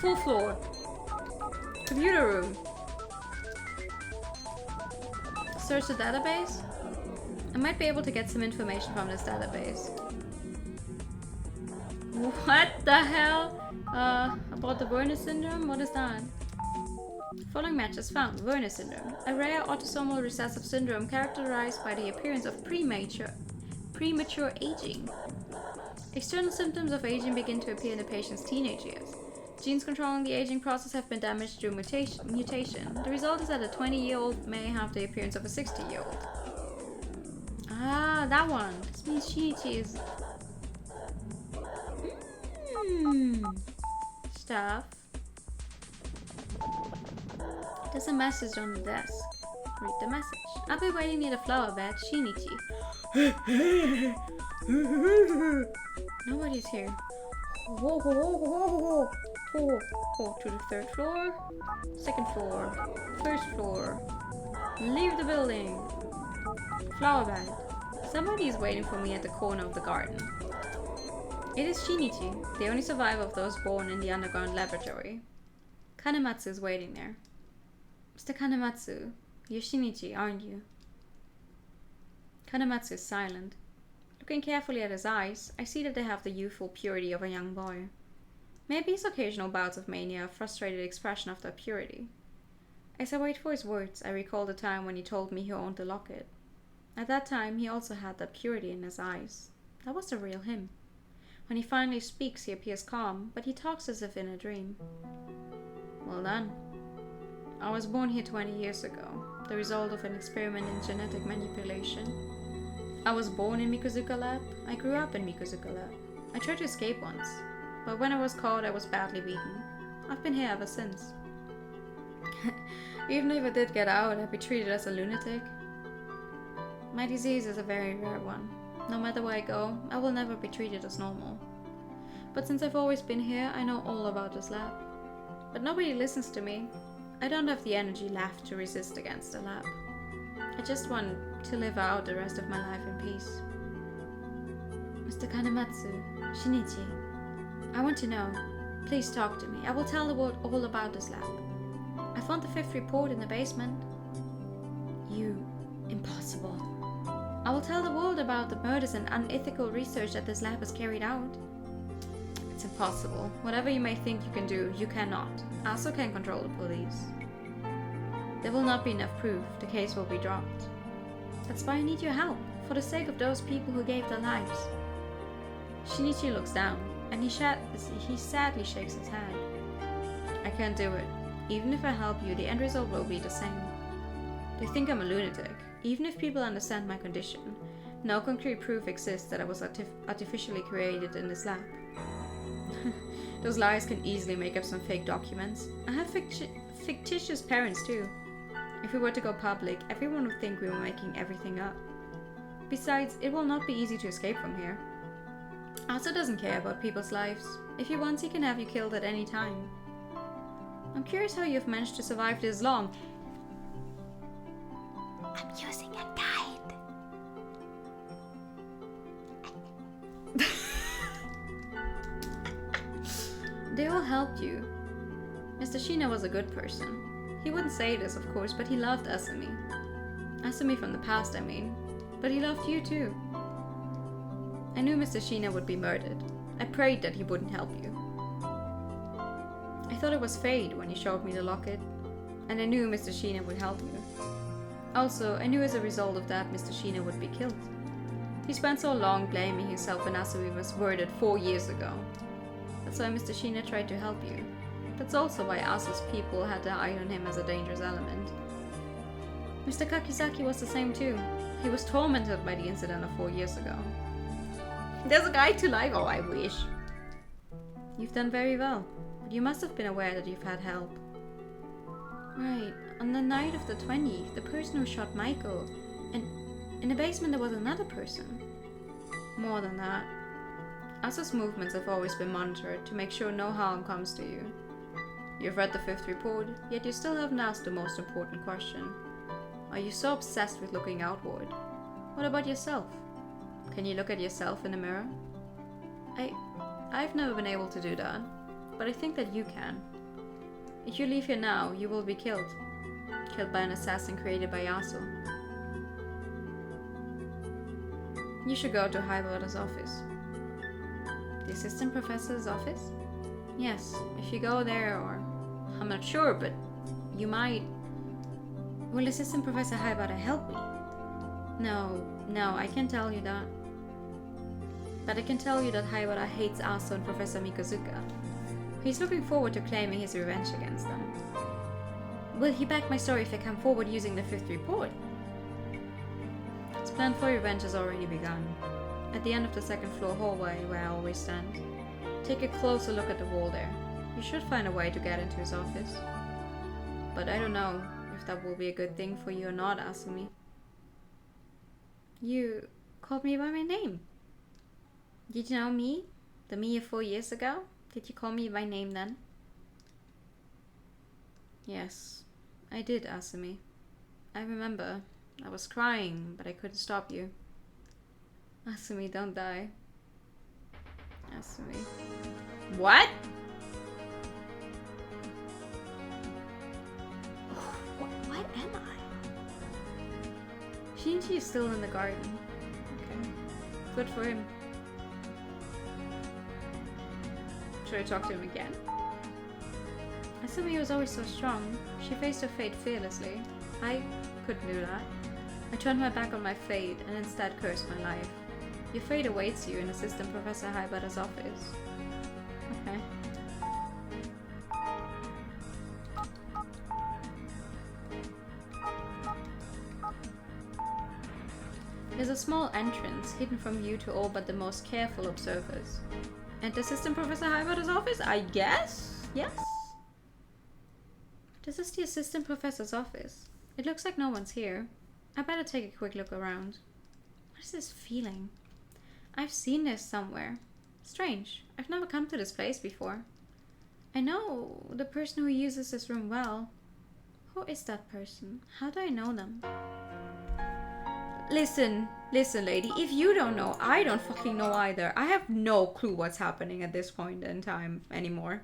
Full floor. Computer room. Search the database? I might be able to get some information from this database. What the hell? About the Werner syndrome? What is that? Following matches found. Werner syndrome. A rare autosomal recessive syndrome characterized by the appearance of premature aging. External symptoms of aging begin to appear in the patient's teenage years. Genes controlling the aging process have been damaged through mutation. The result is that a 20-year-old may have the appearance of a 60-year-old. Ah, that one. This means Shinichi is... Staff. There's a message on the desk. Read the message. I'll be waiting near the flower bed, Shinichi. Nobody's here. To the third floor, second floor, first floor. Leave the building. Flower bed. Somebody is waiting for me at the corner of the garden. It is Shinichi, the only survivor of those born in the underground laboratory. Kanematsu is waiting there. Mr. Kanematsu, you're Shinichi, aren't you? Kanematsu is silent. Looking carefully at his eyes, I see that they have the youthful purity of a young boy. Maybe his occasional bouts of mania are a frustrated expression of that purity. As I wait for his words, I recall the time when he told me he owned the locket. At that time, he also had that purity in his eyes. That was the real him. When he finally speaks, he appears calm, but he talks as if in a dream. Well done. I was born here 20 years ago, the result of an experiment in genetic manipulation. I was born in Mikuzuka Lab. I grew up in Mikuzuka Lab. I tried to escape once, but when I was caught, I was badly beaten. I've been here ever since. Even if I did get out, I'd be treated as a lunatic. My disease is a very rare one. No matter where I go, I will never be treated as normal. But since I've always been here, I know all about this lab. But nobody listens to me. I don't have the energy left to resist against the lab. I just want to live out the rest of my life in peace. Mr. Kanematsu, Shinichi, I want to know. Please talk to me. I will tell the world all about this lab. I found the 5th report in the basement. Impossible. I will tell the world about the murders and unethical research that this lab has carried out. It's impossible. Whatever you may think you can do, you cannot. ASO can control the police. There will not be enough proof. The case will be dropped. That's why I need your help, for the sake of those people who gave their lives. Shinichi looks down, and he sadly shakes his head. I can't do it. Even if I help you, the end result will be the same. They think I'm a lunatic. Even if people understand my condition, no concrete proof exists that I was artificially created in this lab. Those liars can easily make up some fake documents. I have fictitious parents too. If we were to go public, everyone would think we were making everything up. Besides, it will not be easy to escape from here. ASO doesn't care about people's lives. If he wants, he can have you killed at any time. I'm curious how you've managed to survive this long. I'm using a guide. They all helped you. Mr. Shina was a good person. He wouldn't say this, of course, but he loved Asumi. Asumi from the past, I mean. But he loved you too. I knew Mr. Shina would be murdered. I prayed that he wouldn't help you. I thought it was fate when you showed me the locket, and I knew Mr. Shina would help you. Also, I knew as a result of that Mr. Shina would be killed. He spent so long blaming himself when Asumi was murdered 4 years ago. That's why Mr. Shina tried to help you. That's also why Aso's people had their eye on him as a dangerous element. Mr. Kakizaki was the same too. He was tormented by the incident of 4 years ago. There's a guide to life, oh I wish. You've done very well, but you must have been aware that you've had help. Right, on the night of the 20th, the person who shot Michael, and in the basement there was another person. More than that. Aso's movements have always been monitored to make sure no harm comes to you. You've read the 5th report, yet you still haven't asked the most important question. Are you so obsessed with looking outward? What about yourself? Can you look at yourself in the mirror? I've never been able to do that, but I think that you can. If you leave here now, you will be killed. Killed by an assassin created by Aso. You should go to Haibara's office. The assistant professor's office? Yes, if you go there, or I'm not sure, but you might. Will Assistant Professor Haibara help me? No, I can't tell you that. But I can tell you that Haibara hates Aso and Professor Mikozuka. He's looking forward to claiming his revenge against them. Will he back my story if I come forward using the 5th report? His plan for revenge has already begun. At the end of the 2nd floor hallway where I always stand. Take a closer look at the wall there. You should find a way to get into his office. But I don't know if that will be a good thing for you or not, Asumi. You called me by my name. Did you know me? The me of 4 years ago? Did you call me by name then? Yes, I did, Asumi. I remember. I was crying, but I couldn't stop you. Asumi, don't die. Asumi. What? What am I? Shinji is still in the garden. Okay. Good for him. Should I talk to him again? Asumi was always so strong. She faced her fate fearlessly. I couldn't do that. I turned my back on my fate and instead cursed my life. Your fate awaits you in Assistant Professor Haibata's office. Okay. There's a small entrance, hidden from view to all but the most careful observers. And Assistant Professor Haibata's office, I guess? Yes? This is the Assistant Professor's office. It looks like no one's here. I better take a quick look around. What is this feeling? I've seen this somewhere. Strange. I've never come to this place before. I know the person who uses this room well. Who is that person? How do I know them? Listen, lady. If you don't know, I don't fucking know either. I have no clue what's happening at this point in time anymore.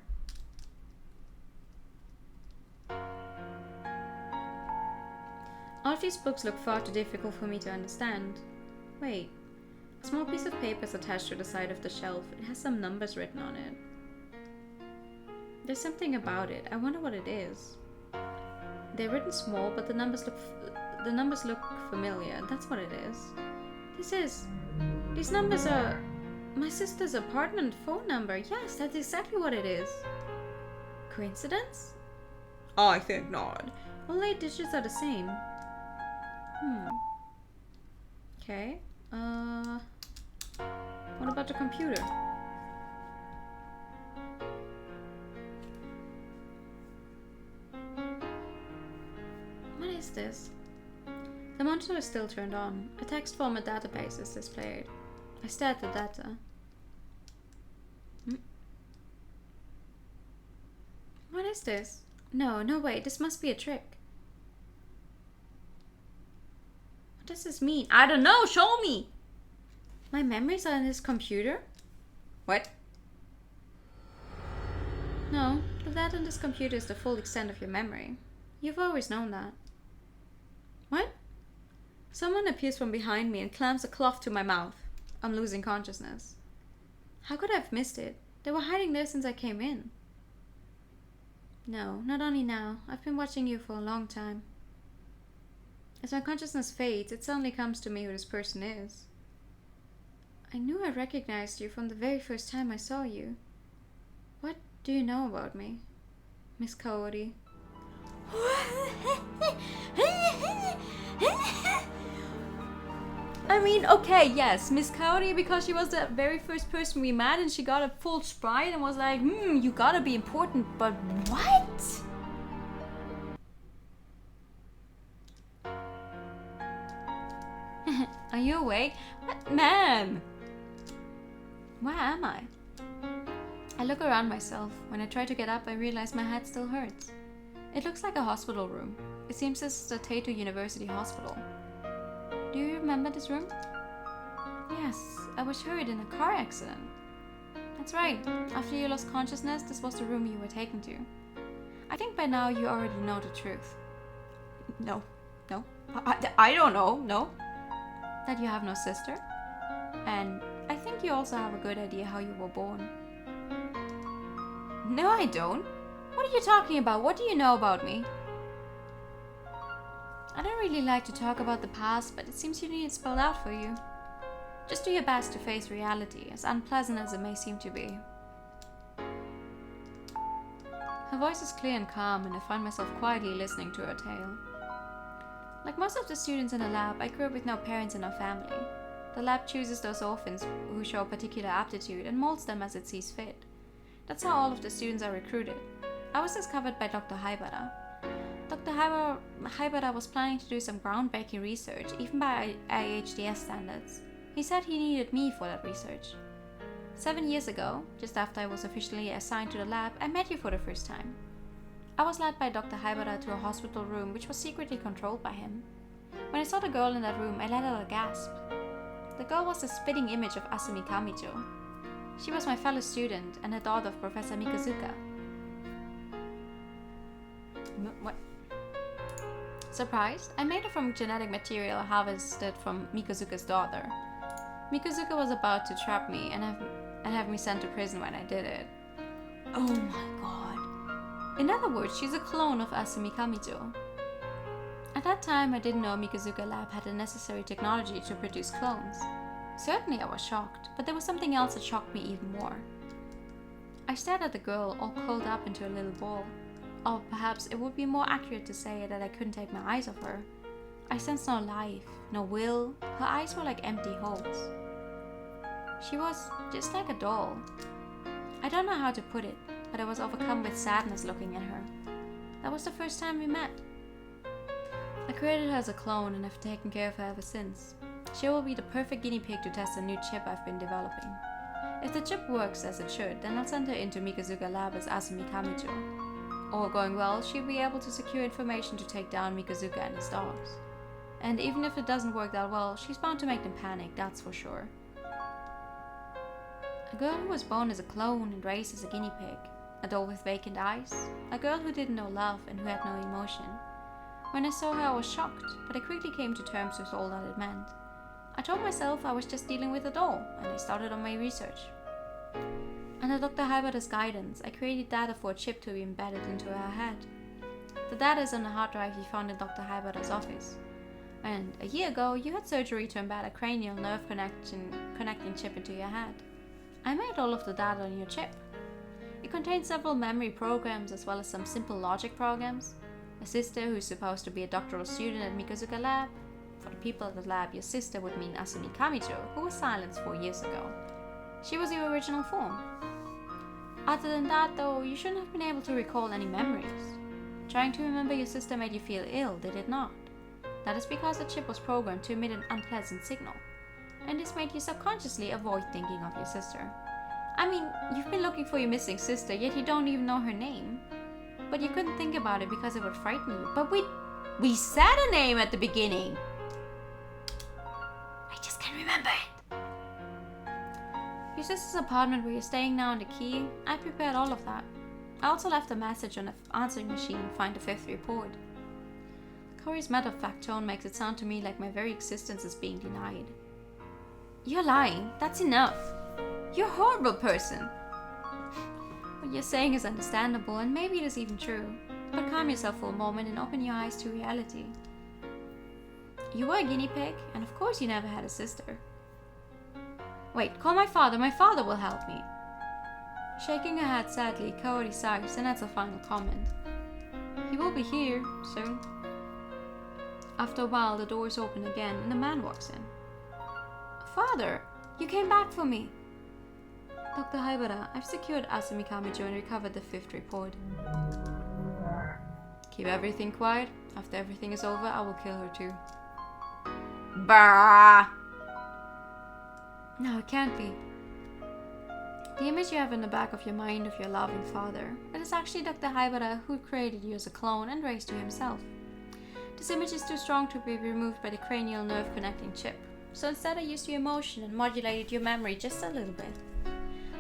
All of these books look far too difficult for me to understand. Wait. A small piece of paper is attached to the side of the shelf. It has some numbers written on it. There's something about it. I wonder what it is. They're written small, but the numbers look familiar. That's what it is. These numbers are my sister's apartment phone number. Yes, that's exactly what it is. Coincidence? I think not. All 8 digits are the same. Okay. What about the computer? What is this? The monitor is still turned on. A text format database is displayed. I stare at the data. What is this? No, wait, this must be a trick. What does this mean? I don't know, show me! My memories are in this computer? What? No, the data on this computer is the full extent of your memory. You've always known that. What? Someone appears from behind me and clamps a cloth to my mouth. I'm losing consciousness. How could I have missed it? They were hiding there since I came in. No, not only now. I've been watching you for a long time. As my consciousness fades, it suddenly comes to me who this person is. I knew I recognized you from the very first time I saw you. What do you know about me, Miss Cody? I mean, okay, yes, Miss Cody, because she was the very first person we met and she got a full sprite and was like, you gotta be important, but what? Are you awake? What? Ma'am! Where am I? I look around myself. When I try to get up, I realize my head still hurts. It looks like a hospital room. It seems this is the Taito University Hospital. Do you remember this room? Yes, I was hurt in a car accident. That's right. After you lost consciousness, this was the room you were taken to. I think by now you already know the truth. No. I don't know, no. That you have no sister. And I think you also have a good idea how you were born. No, I don't. What are you talking about? What do you know about me? I don't really like to talk about the past, but it seems you need it spelled out for you. Just do your best to face reality, as unpleasant as it may seem to be. Her voice is clear and calm, and I find myself quietly listening to her tale. Like most of the students in the lab, I grew up with no parents in our family. The lab chooses those orphans who show a particular aptitude and molds them as it sees fit. That's how all of the students are recruited. I was discovered by Dr. Haibara. Dr. Haibara was planning to do some groundbreaking research, even by IHDS standards. He said he needed me for that research. 7 years ago, just after I was officially assigned to the lab, I met you for the first time. I was led by Dr. Haibara to a hospital room which was secretly controlled by him. When I saw the girl in that room, I let out a gasp. The girl was the spitting image of Asumi Kamijo. She was my fellow student and the daughter of Professor Mikazuka. What? Surprised? I made her from genetic material harvested from Mikazuka's daughter. Mikazuka was about to trap me and have me sent to prison when I did it. Oh my god. In other words, she's a clone of Asumi Kamijo. At that time, I didn't know Mikazuka Lab had the necessary technology to produce clones. Certainly I was shocked, but there was something else that shocked me even more. I stared at the girl, all curled up into a little ball. Or perhaps it would be more accurate to say that I couldn't take my eyes off her. I sensed no life, no will. Her eyes were like empty holes. She was just like a doll. I don't know how to put it, but I was overcome with sadness looking at her. That was the first time we met. I created her as a clone and have taken care of her ever since. She will be the perfect guinea pig to test a new chip I've been developing. If the chip works as it should, then I'll send her into Mikazuka Lab as Asumi Kamijo. All going well, she'll be able to secure information to take down Mikazuka and his dogs. And even if it doesn't work that well, she's bound to make them panic, that's for sure. A girl who was born as a clone and raised as a guinea pig. A doll with vacant eyes. A girl who didn't know love and who had no emotion. When I saw her, I was shocked, but I quickly came to terms with all that it meant. I told myself I was just dealing with a doll, and I started on my research. Under Dr. Haibara's guidance, I created data for a chip to be embedded into her head. The data is on the hard drive you found in Dr. Haibara's office. And a year ago, you had surgery to embed a cranial nerve connecting chip into your head. I made all of the data on your chip. It contains several memory programs as well as some simple logic programs. A sister who's supposed to be a doctoral student at Mikazuka Lab. For the people at the lab, your sister would mean Asumi Kamijo, who was silenced 4 years ago. She was your original form. Other than that, though, you shouldn't have been able to recall any memories. Trying to remember your sister made you feel ill, did it not? That is because the chip was programmed to emit an unpleasant signal. And this made you subconsciously avoid thinking of your sister. I mean, you've been looking for your missing sister, yet you don't even know her name. But you couldn't think about it because it would frighten you. But we said a name at the beginning. I just can't remember it. Your sister's apartment where you're staying now and the key, I prepared all of that. I also left a message on the answering machine, find the 5th report. Corey's matter-of-fact tone makes it sound to me like my very existence is being denied. You're lying, that's enough. You're a horrible person. What you're saying is understandable, and maybe it is even true. But calm yourself for a moment and open your eyes to reality. You were a guinea pig, and of course you never had a sister. Wait, call my father will help me. Shaking her head sadly, Kaori sighs and adds a final comment. He will be here soon. After a while, the doors open again and a man walks in. Father, you came back for me. Dr. Haibara, I've secured Asumi Kamijo and recovered the 5th report. Keep everything quiet. After everything is over, I will kill her too. Bah! No, it can't be. The image you have in the back of your mind of your loving father, it is actually Dr. Haibara who created you as a clone and raised you himself. This image is too strong to be removed by the cranial nerve connecting chip, so instead I used your emotion and modulated your memory just a little bit.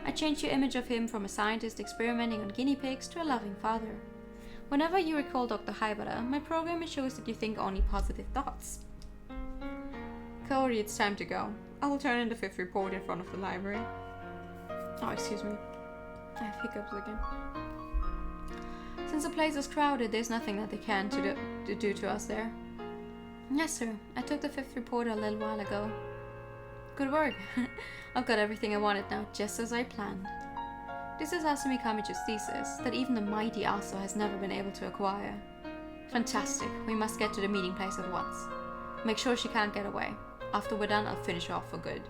I changed your image of him from a scientist experimenting on guinea pigs to a loving father. Whenever you recall Dr. Haibara, my program ensures that you think only positive thoughts. Kaori, it's time to go. I will turn in the 5th report in front of the library. Oh, excuse me. I have hiccups again. Since the place is crowded, there's nothing that they can do to us there. Yes, sir. I took the 5th report a little while ago. Good work. I've got everything I wanted now, just as I planned. This is Asumi Kamijo's thesis, that even the mighty Aso has never been able to acquire. Fantastic. We must get to the meeting place at once. Make sure she can't get away. After we're done, I'll finish her off for good.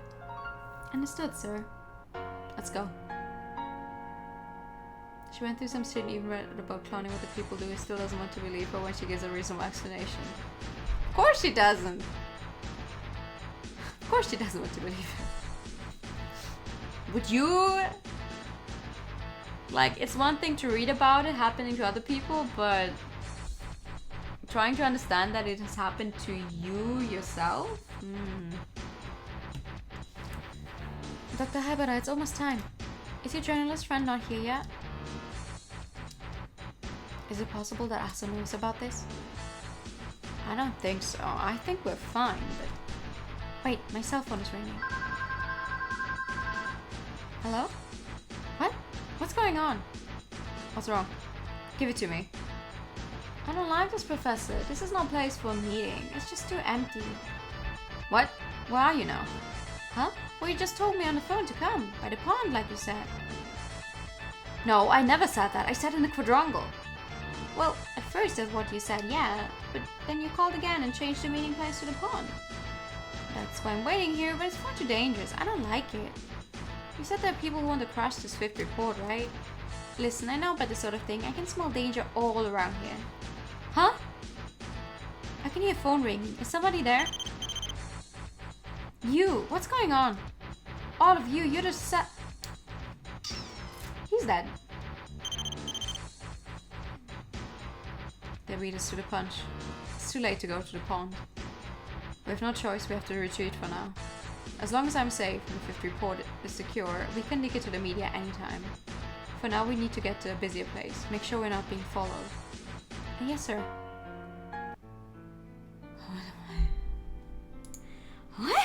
Understood, sir. Let's go. She went through some shit and even read about cloning what the people do. He still doesn't want to believe her when she gives a reasonable explanation. Of course she doesn't. Of course she doesn't want to believe her. Would you? Like, it's one thing to read about it happening to other people, but trying to understand that it has happened to you yourself? Dr. Habara, it's almost time. Is your journalist friend not here yet? Is it possible that Asa knows about this? I don't think so. I think we're fine, but... Wait, my cell phone is ringing. Hello? What? What's going on? What's wrong? Give it to me. I don't like this, Professor. This is no place for a meeting. It's just too empty. What? Where are you now? Huh? Well, you just told me on the phone to come. By the pond, like you said. No, I never said that. I said in the quadrangle. Well, at first that's what you said, yeah. But then you called again and changed the meeting place to the pond. That's why I'm waiting here, but it's far too dangerous. I don't like it. You said there are people who want to crash this fifth report, right? Listen, I know about this sort of thing. I can smell danger all around here. Huh? I can hear a phone ringing. Is somebody there? You! What's going on? All of you, you're just He's dead. They beat us to the punch. It's too late to go to the pond. We have no choice, we have to retreat for now. As long as I'm safe and the fifth report is secure, we can leak it to the media anytime. For now, we need to get to a busier place. Make sure we're not being followed. Yes, sir. What?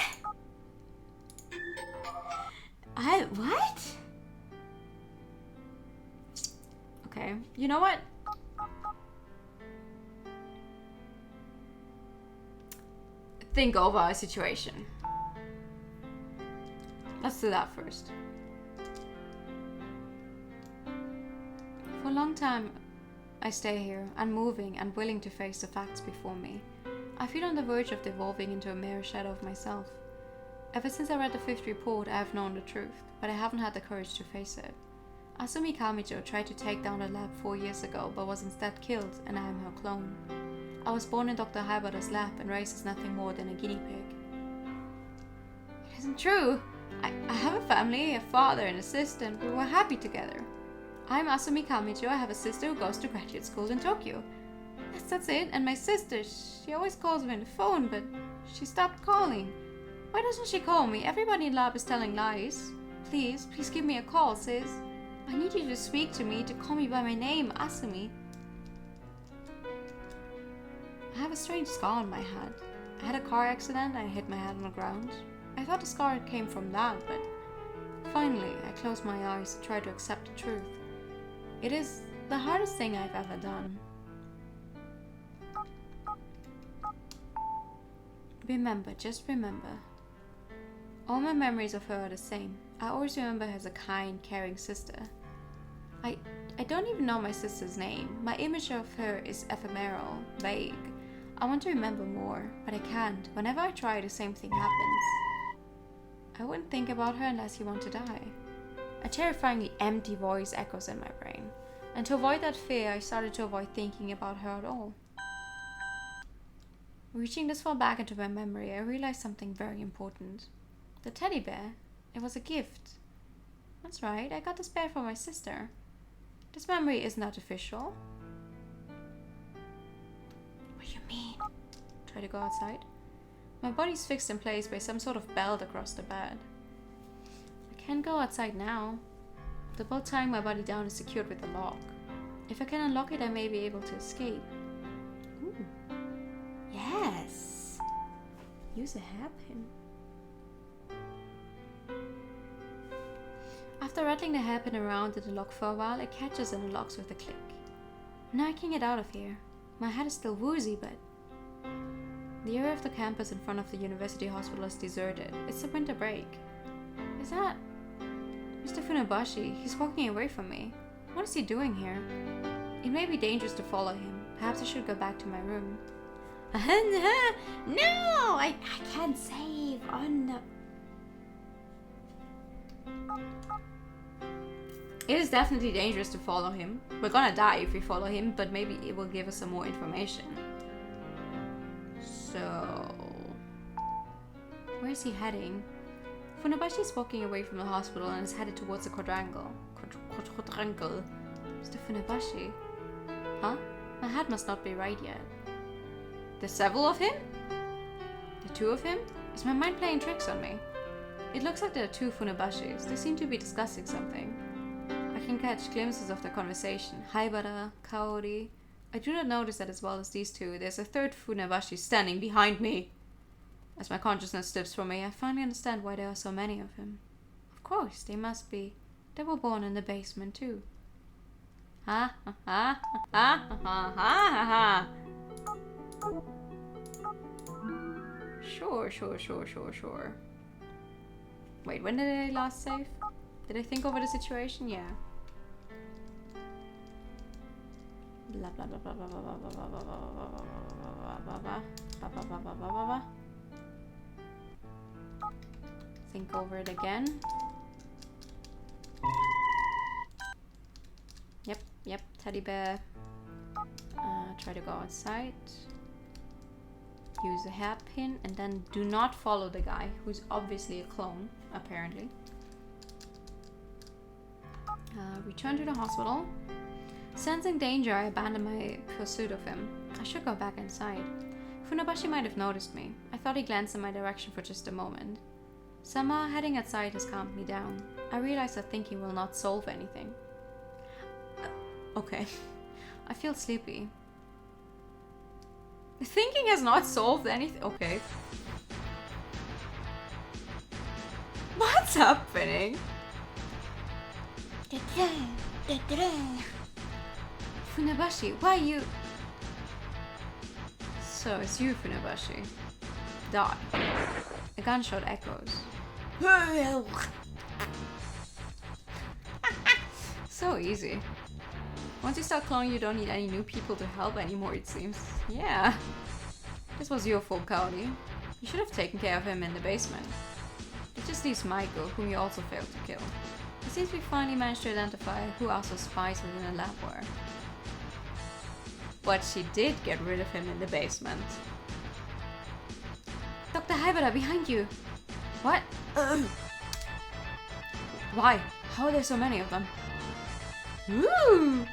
What? Okay, you know what? Think over our situation. Let's do that first. For a long time, I stay here, unmoving and willing to face the facts before me. I feel on the verge of devolving into a mere shadow of myself. Ever since I read the fifth report, I have known the truth, but I haven't had the courage to face it. Asumi Kamijo tried to take down the lab 4 years ago, but was instead killed, and I am her clone. I was born in Dr. Haibara's lab and raised as nothing more than a guinea pig. It isn't true! I have a family, a father and a sister, and we were happy together. I'm Asumi Kamijo. I have a sister who goes to graduate school in Tokyo. Yes, that's it. And my sister, she always calls me on the phone, but she stopped calling. Why doesn't she call me? Everybody in lab is telling lies. Please give me a call, sis. I need you to speak to me, to call me by my name, Asumi. I have a strange scar on my head. I had a car accident and I hit my head on the ground. I thought the scar came from that, but finally I closed my eyes and tried to accept the truth. It is the hardest thing I've ever done. Remember, just remember. All my memories of her are the same. I always remember her as a kind, caring sister. I don't even know my sister's name. My image of her is ephemeral, vague. I want to remember more, but I can't. Whenever I try, the same thing happens. I wouldn't think about her unless you want to die. A terrifyingly empty voice echoes in my brain. And to avoid that fear, I started to avoid thinking about her at all. Reaching this far back into my memory, I realized something very important. The teddy bear. It was a gift. That's right, I got this bear for my sister. This memory isn't artificial. What do you mean? Try to go outside. My body's fixed in place by some sort of belt across the bed. I can't go outside now. The bolt tying my body down is secured with a lock. If I can unlock it, I may be able to escape. Ooh. Yes! Use a hairpin. After rattling the hairpin around in the lock for a while, it catches and unlocks with a click. Now I can get out of here. My head is still woozy, but... The area of the campus in front of the university hospital is deserted. It's a winter break. Is that... Mr. Funabashi? He's walking away from me. What is he doing here? It may be dangerous to follow him. Perhaps I should go back to my room. No! I can't save. Oh no. It is definitely dangerous to follow him. We're gonna die if we follow him, but maybe it will give us some more information. So... where is he heading? Funabashi is walking away from the hospital and is headed towards the quadrangle. Quadrangle. Mr. Funabashi? Huh? My head must not be right yet. There's several of him? The two of him? Is my mind playing tricks on me? It looks like there are two Funabashis. They seem to be discussing something. I can catch glimpses of their conversation. Haibara, Kaori. I do not notice that as well as these two. There's a third Funabashi standing behind me. As my consciousness slips from me, I finally understand why there are so many of him. Of course, they must be. They were born in the basement too. Ha ha ha ha ha ha ha. Sure. Wait, when did I last save? Did I think over the situation? Yeah. Blah blah blah blah blah blah blah blah blah blah blah blah blah. Think over it again. Yep, teddy bear. Try to go outside. Use a hairpin and then do not follow the guy who's obviously a clone, apparently. Return to the hospital. Sensing danger, I abandoned my pursuit of him. I should go back inside. Funabashi might have noticed me. I thought he glanced in my direction for just a moment. Somehow, heading outside has calmed me down. I realize that thinking will not solve anything. Okay. I feel sleepy. Thinking has not solved anything. Okay. What's happening? Funabashi, why you... So, it's you, Funabashi. Die. A gunshot echoes. So easy. Once you start cloning, you don't need any new people to help anymore, it seems. Yeah. This was your fault, Kaori. You should have taken care of him in the basement. It just leaves Michael, whom you also failed to kill. It seems we finally managed to identify who else was spies within the lab were. But she did get rid of him in the basement. Dr. Haibara, behind you! What? Why? How are there so many of them? Woo!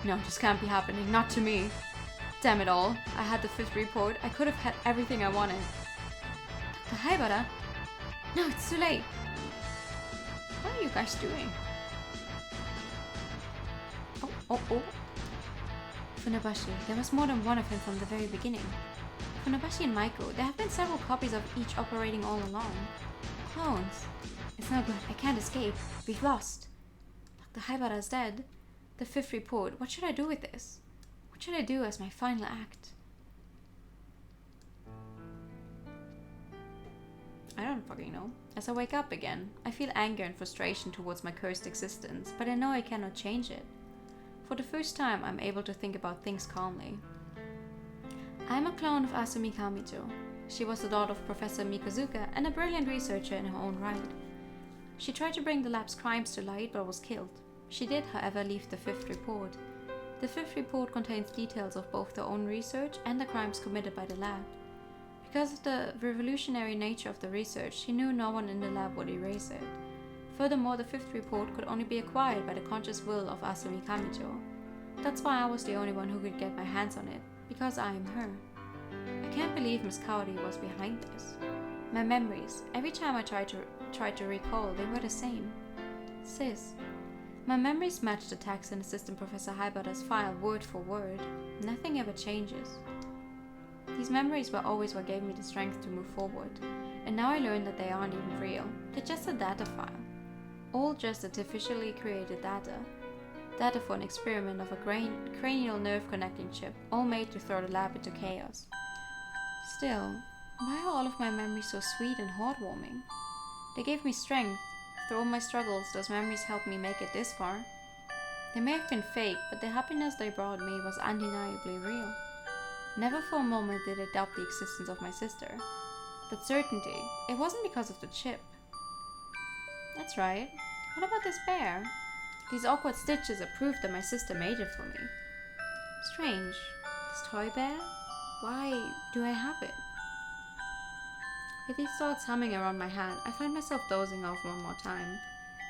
No, this can't be happening. Not to me. Damn it all. I had the 5th report. I could have had everything I wanted. Dr. Haibara? No, it's too late. What are you guys doing? Oh. Funabashi, there was more than one of him from the very beginning. Funabashi and Maiko, there have been several copies of each operating all along. Clones. It's no good. I can't escape. We've lost. Dr. Haibara is dead. The 5th report. What should I do with this? What should I do as my final act? I don't fucking know. As I wake up again, I feel anger and frustration towards my cursed existence, but I know I cannot change it. For the first time, I'm able to think about things calmly. I am a clone of Asumi Kamito. She was the daughter of Professor Mikazuka and a brilliant researcher in her own right. She tried to bring the lab's crimes to light but was killed. She did, however, leave the 5th report. The 5th report contains details of both her own research and the crimes committed by the lab. Because of the revolutionary nature of the research, she knew no one in the lab would erase it. Furthermore, the 5th report could only be acquired by the conscious will of Asumi Kamito. That's why I was the only one who could get my hands on it, because I am her. I can't believe Miss Kaori was behind this. My memories, every time I tried to recall, they were the same. Sis. My memories matched the text in Assistant Professor Haibara's file word for word. Nothing ever changes. These memories were always what gave me the strength to move forward, and now I learn that they aren't even real. They're just a data file. All just artificially created data. Data for an experiment of a cranial nerve connecting chip, all made to throw the lab into chaos. Still, why are all of my memories so sweet and heartwarming? They gave me strength. Through all my struggles, those memories helped me make it this far. They may have been fake, but the happiness they brought me was undeniably real. Never for a moment did I doubt the existence of my sister. That certainty, it wasn't because of the chip. That's right. What about this bear? These awkward stitches are proof that my sister made it for me. Strange. This toy bear? Why do I have it? With these thoughts humming around my head, I find myself dozing off one more time.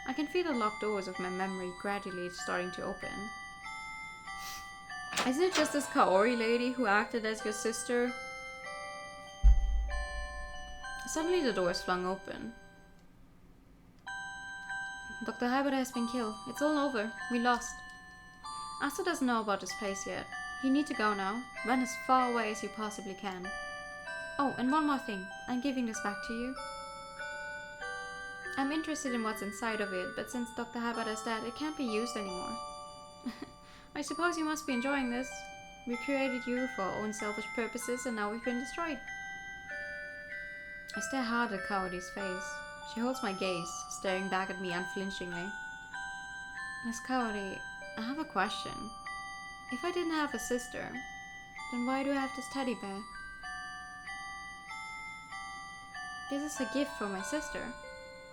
I can feel the locked doors of my memory gradually starting to open. Isn't it just this Kaori lady who acted as your sister? Suddenly the doors flung open. Dr. Haibara has been killed. It's all over. We lost. Asa doesn't know about this place yet. You need to go now. Run as far away as you possibly can. Oh, and one more thing. I'm giving this back to you. I'm interested in what's inside of it, but since Dr. Haibara is dead, it can't be used anymore. I suppose you must be enjoying this. We created you for our own selfish purposes, and now we've been destroyed. I stare hard at Kaori's face. She holds my gaze, staring back at me unflinchingly. Miss Kaori, I have a question. If I didn't have a sister, then why do I have this teddy bear? This is a gift from my sister.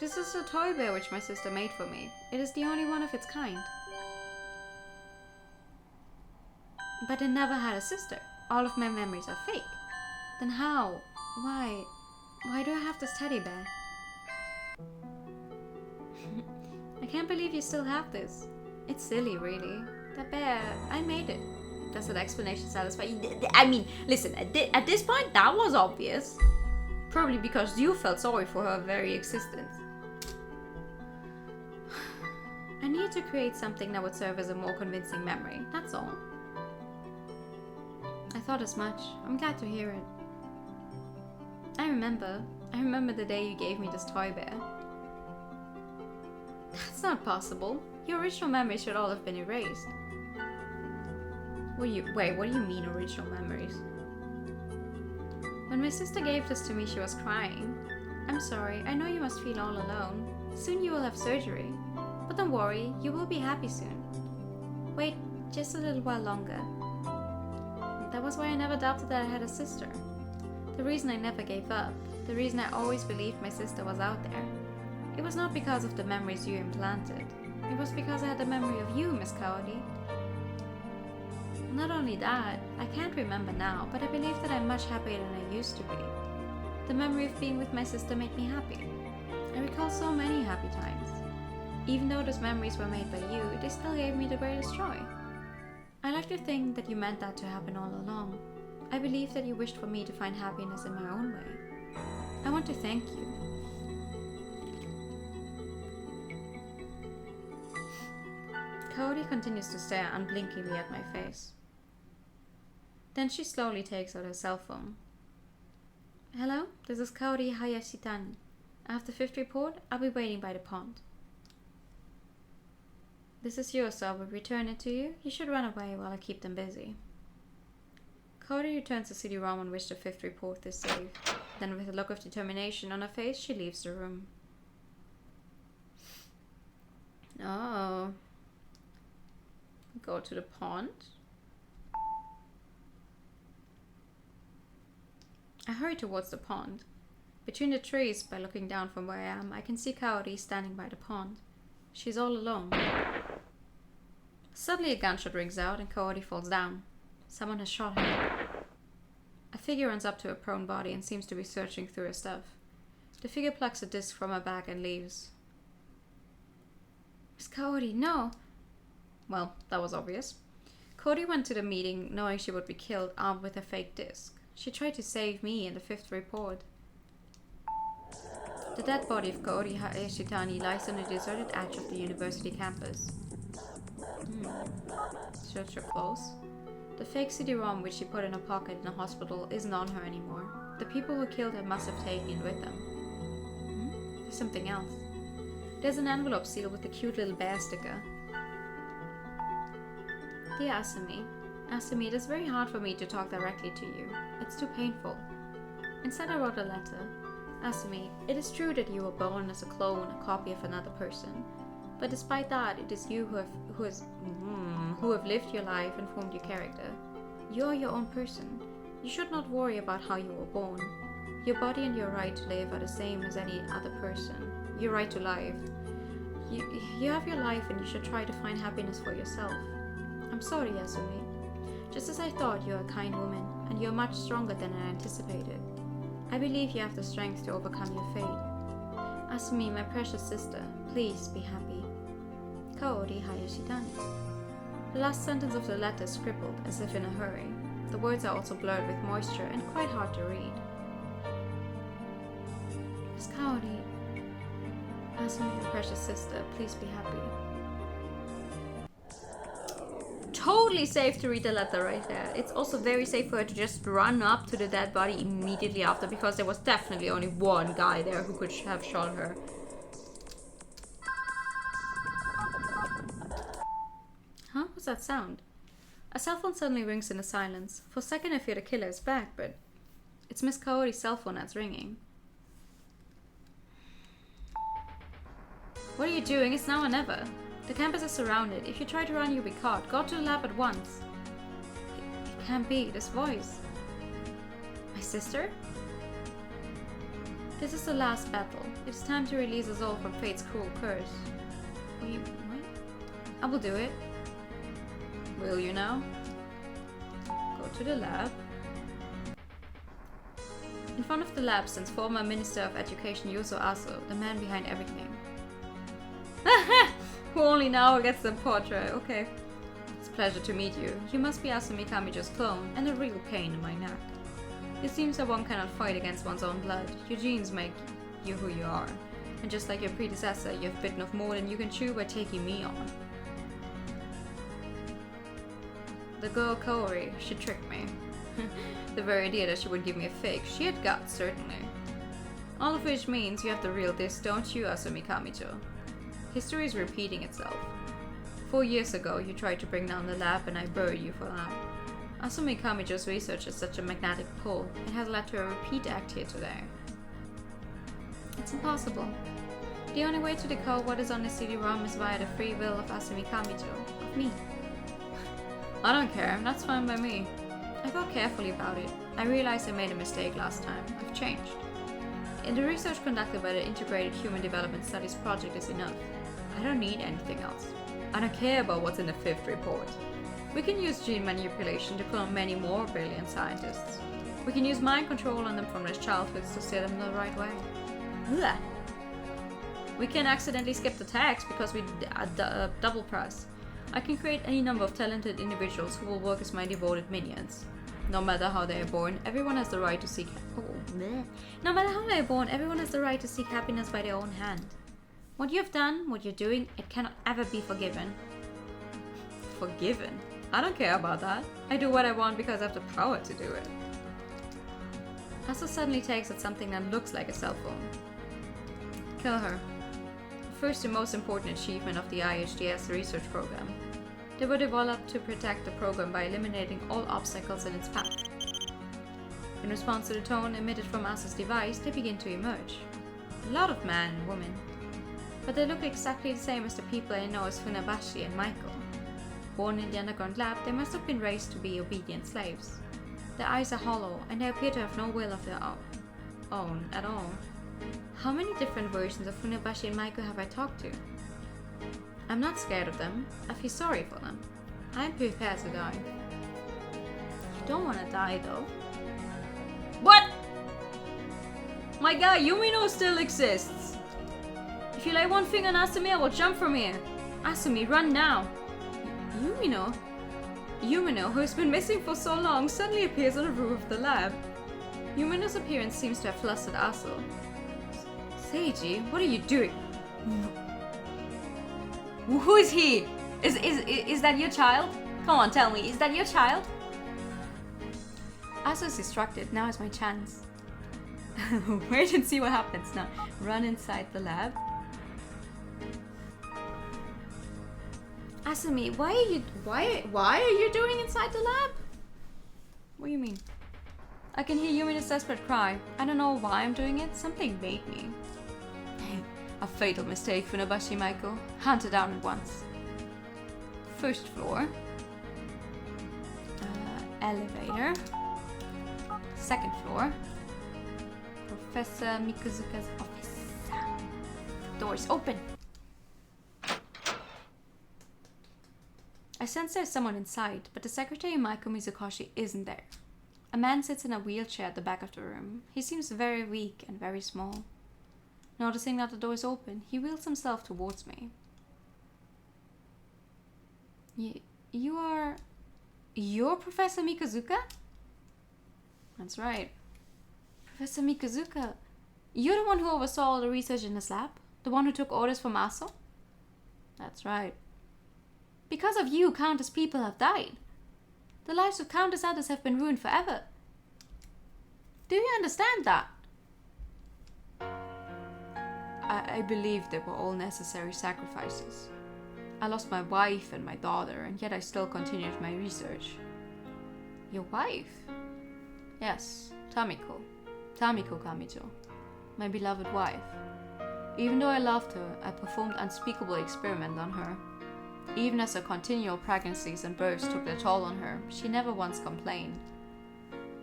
This is a toy bear which my sister made for me. It is the only one of its kind. But I never had a sister. All of my memories are fake. Then how? Why do I have this teddy bear? I can't believe you still have this. It's silly, really. That bear, I made it. Does that explanation satisfy you? I mean, listen, at this point, that was obvious. Probably because you felt sorry for her very existence. I needed to create something that would serve as a more convincing memory, that's all. I thought as much. I'm glad to hear it. I remember the day you gave me this toy bear. That's not possible. Your original memories should all have been erased. Wait, what do you mean original memories? When my sister gave this to me, she was crying. I'm sorry, I know you must feel all alone. Soon you will have surgery. But don't worry, you will be happy soon. Wait just a little while longer. That was why I never doubted that I had a sister. The reason I never gave up, the reason I always believed my sister was out there. It was not because of the memories you implanted. It was because I had the memory of you, Miss Kaori. Not only that, I can't remember now, but I believe that I'm much happier than I used to be. The memory of being with my sister made me happy. I recall so many happy times. Even though those memories were made by you, they still gave me the greatest joy. I like to think that you meant that to happen all along. I believe that you wished for me to find happiness in my own way. I want to thank you. Kaori continues to stare unblinkingly at my face. Then she slowly takes out her cell phone. Hello, this is Kaori Hayashitani. I have the fifth report. I'll be waiting by the pond. This is yours, so I will return it to you. You should run away while I keep them busy. Kaori returns the CD-ROM on which the fifth report is saved. Then with a look of determination on her face, she leaves the room. Oh. Go to the pond. I hurry towards the pond. Between the trees, by looking down from where I am, I can see Kaori standing by the pond. She's all alone. Suddenly a gunshot rings out and Kaori falls down. Someone has shot her. A figure runs up to her prone body and seems to be searching through her stuff. The figure plucks a disc from her bag and leaves. Miss Kaori, no! Well, that was obvious. Kaori went to the meeting knowing she would be killed armed with a fake disc. She tried to save me in the fifth report. The dead body of Kaori Hayashitani lies on the deserted edge of the university campus. Search her clothes. The fake CD-ROM which she put in her pocket in the hospital isn't on her anymore. The people who killed her must have taken it with them. There's something else. There's an envelope sealed with a cute little bear sticker. Dear Asumi, it is very hard for me to talk directly to you. It's too painful. Instead I wrote a letter. Asumi, it is true that you were born as a clone, a copy of another person. But despite that, it is you who have lived your life and formed your character. You are your own person. You should not worry about how you were born. Your body and your right to live are the same as any other person. Your right to life. You have your life and you should try to find happiness for yourself. I'm sorry, Asumi. Just as I thought, you're a kind woman, and you're much stronger than I anticipated. I believe you have the strength to overcome your fate. Asumi, my precious sister, please be happy. Kaori Hayashitani. The last sentence of the letter is scribbled as if in a hurry. The words are also blurred with moisture and quite hard to read. Miss Kaori, Asumi, my precious sister, please be happy. Totally safe to read the letter right there. It's also very safe for her to just run up to the dead body immediately after, because there was definitely only one guy there who could have shot her. Huh? What's that sound? A cell phone suddenly rings in the silence. For a second I fear the killer is back, but it's Miss Kaori's cell phone that's ringing. What are you doing? It's now or never. The campus is surrounded. If you try to run, you'll be caught. Go to the lab at once. It can't be. This voice. My sister? This is the last battle. It's time to release us all from fate's cruel curse. What? I will do it. Will you now? Go to the lab. In front of the lab stands former Minister of Education Yuzo Aso, the man behind everything. Who only now gets the portrait. Okay. It's a pleasure to meet you. You must be Asumi Kamijo's clone, and a real pain in my neck. It seems that one cannot fight against one's own blood. Your genes make you who you are. And just like your predecessor, you have bitten off more than you can chew by taking me on. The girl Kaori, she tricked me. The very idea that she would give me a fake, she had guts, certainly. All of which means you have the real disc, don't you, Asumi Kamijo? History is repeating itself. 4 years ago, you tried to bring down the lab and I buried you for that. Asumi Kamijo's research is such a magnetic pull, it has led to a repeat act here today. It's impossible. The only way to decode what is on the CD-ROM is via the free will of Asumi Kamijo, of me. I don't care, that's fine by me. I thought carefully about it. I realized I made a mistake last time. I've changed. And the research conducted by the Integrated Human Development Studies project is enough. I don't need anything else. I don't care about what's in the 5th report. We can use gene manipulation to clone many more brilliant scientists. We can use mind control on them from their childhoods to steer them the right way. Ugh. We can accidentally skip the text because we double press. I can create any number of talented individuals who will work as my devoted minions. No matter how they are born, everyone has the right to seek. No matter how they are born, everyone has the right to seek happiness by their own hand. What you have done, what you're doing, it cannot ever be forgiven. Forgiven? I don't care about that. I do what I want because I have the power to do it. Asa suddenly takes at something that looks like a cell phone. Kill her. The first and most important achievement of the IHDS research program. They were developed to protect the program by eliminating all obstacles in its path. In response to the tone emitted from Asa's device, they begin to emerge. A lot of men and women. But they look exactly the same as the people I know as Funabashi and Michael. Born in the underground lab, they must have been raised to be obedient slaves. Their eyes are hollow, and they appear to have no will of their own at all. How many different versions of Funabashi and Michael have I talked to? I'm not scared of them. I feel sorry for them. I'm prepared to die. I don't want to die, though. What? My guy, Yumino still exists. If you lay one finger on Asumi, I will jump from here. Asumi, run now. Yumino? Yumino, who has been missing for so long, suddenly appears on the roof of the lab. Yumino's appearance seems to have flustered Aso. Seiji, what are you doing? Who is he? Is that your child? Come on, tell me, is that your child? Aso is distracted. Now is my chance. Wait and see what happens now. Run inside the lab. Asumi, why are you doing inside the lab? What do you mean? I can hear Yumina's desperate cry. I don't know why I'm doing it. Something made me. A fatal mistake, Funabashi Michael. Hunt her down at once. First floor. Elevator. Second floor. Professor Mikuzuka's office. The door's open. I sense there's someone inside, but the secretary Maiko Mizukoshi isn't there. A man sits in a wheelchair at the back of the room. He seems very weak and very small. Noticing that the door is open, he wheels himself towards me. You're Professor Mikazuka? That's right. Professor Mikazuka, you're the one who oversaw all the research in his lab? The one who took orders from Aso? That's right. Because of you, countless people have died. The lives of countless others have been ruined forever. Do you understand that? I believe they were all necessary sacrifices. I lost my wife and my daughter, and yet I still continued my research. Your wife? Yes, Tamiko. Tamiko Kamito. My beloved wife. Even though I loved her, I performed unspeakable experiment on her. Even as her continual pregnancies and births took their toll on her, she never once complained.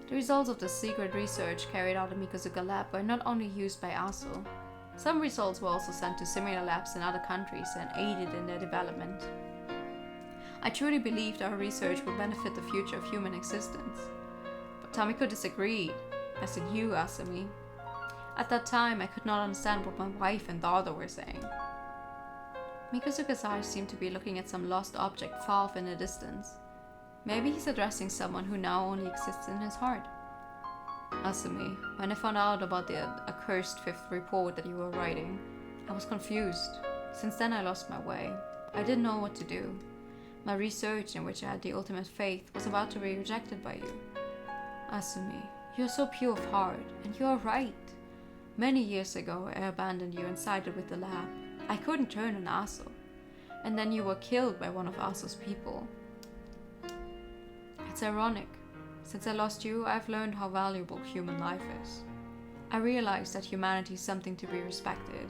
The results of the secret research carried out in Mikazuka lab were not only used by ASO. Some results were also sent to similar labs in other countries and aided in their development. I truly believed our research would benefit the future of human existence. But Tamiko disagreed, as did you, Asami. At that time, I could not understand what my wife and daughter were saying. Mikazuka's eyes seemed to be looking at some lost object far off in the distance. Maybe he's addressing someone who now only exists in his heart. Asami, when I found out about the accursed fifth report that you were writing, I was confused. Since then I lost my way. I didn't know what to do. My research, in which I had the ultimate faith, was about to be rejected by you. Asumi, you're so pure of heart, and you're right. Many years ago I abandoned you and sided with the lab. I couldn't turn on Aso. And then you were killed by one of Aso's people. It's ironic. Since I lost you, I've learned how valuable human life is. I realized that humanity is something to be respected.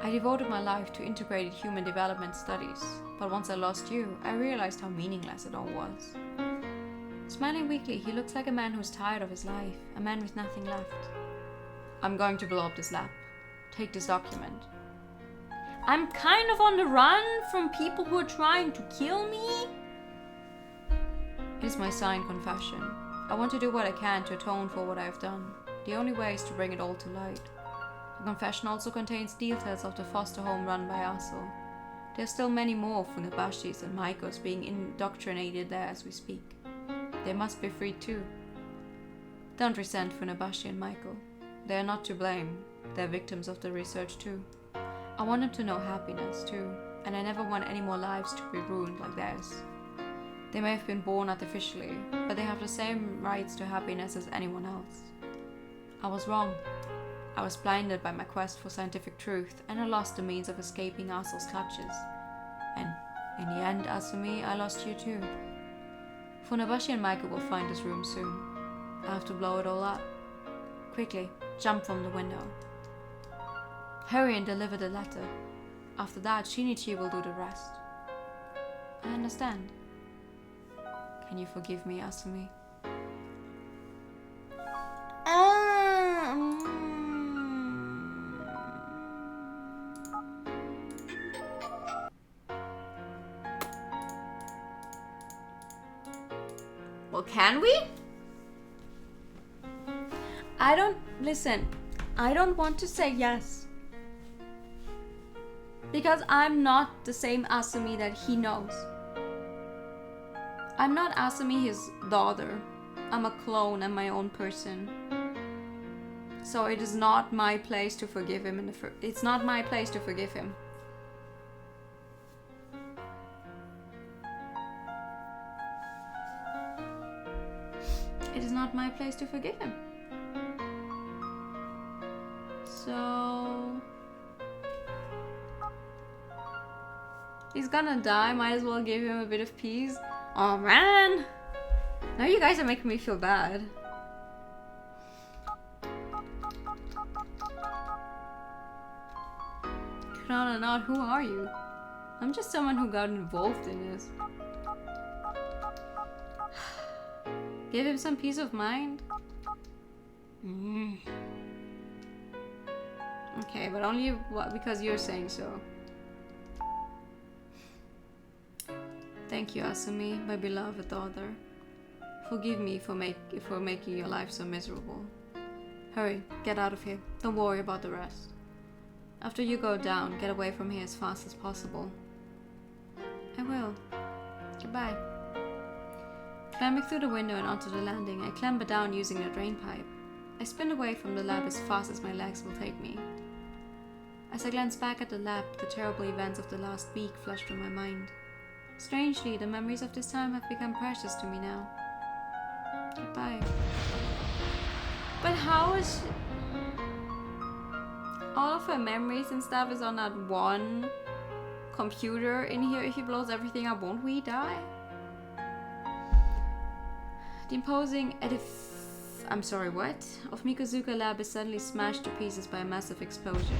I devoted my life to integrated human development studies, but once I lost you, I realized how meaningless it all was. Smiling weakly, he looks like a man who's tired of his life, a man with nothing left. I'm going to blow up this lab. Take this document. I'm kind of on the run from people who are trying to kill me. It is my signed confession. I want to do what I can to atone for what I have done. The only way is to bring it all to light. The confession also contains details of the foster home run by Aso. There are still many more Funabashis and Maikos being indoctrinated there as we speak. They must be freed too. Don't resent Funabashi and Maiko. They are not to blame. They are victims of the research too. I want them to know happiness too, and I never want any more lives to be ruined like theirs. They may have been born artificially, but they have the same rights to happiness as anyone else. I was wrong. I was blinded by my quest for scientific truth, and I lost the means of escaping Aso's clutches. And in the end, Asumi, I lost you too. Funabashi and Maiko will find this room soon. I have to blow it all up. Quickly, jump from the window. Hurry and deliver the letter. After that, Shinichi will do the rest. I understand. Can you forgive me, Asumi? Well, can we? I don't want to say yes. Because I'm not the same Asumi that he knows. I'm not Asumi, his daughter. I'm a clone and my own person. So it is not my place to forgive him it's not my place to forgive him. It is not my place to forgive him. So he's gonna die, might as well give him a bit of peace. Oh man! Now you guys are making me feel bad. No, not who are you? I'm just someone who got involved in this. Give him some peace of mind? Okay, but only because you're saying so. Thank you, Asumi, my beloved daughter. Forgive me for making your life so miserable. Hurry, get out of here. Don't worry about the rest. After you go down, get away from here as fast as possible. I will. Goodbye. Climbing through the window and onto the landing, I clamber down using the drain pipe. I sprint away from the lab as fast as my legs will take me. As I glance back at the lab, the terrible events of the last week flash through my mind. Strangely, the memories of this time have become precious to me now. Goodbye. But how is all of her memories and stuff is on that one computer in here? If he blows everything up, won't we die? The imposing of Mikozuka lab is suddenly smashed to pieces by a massive explosion.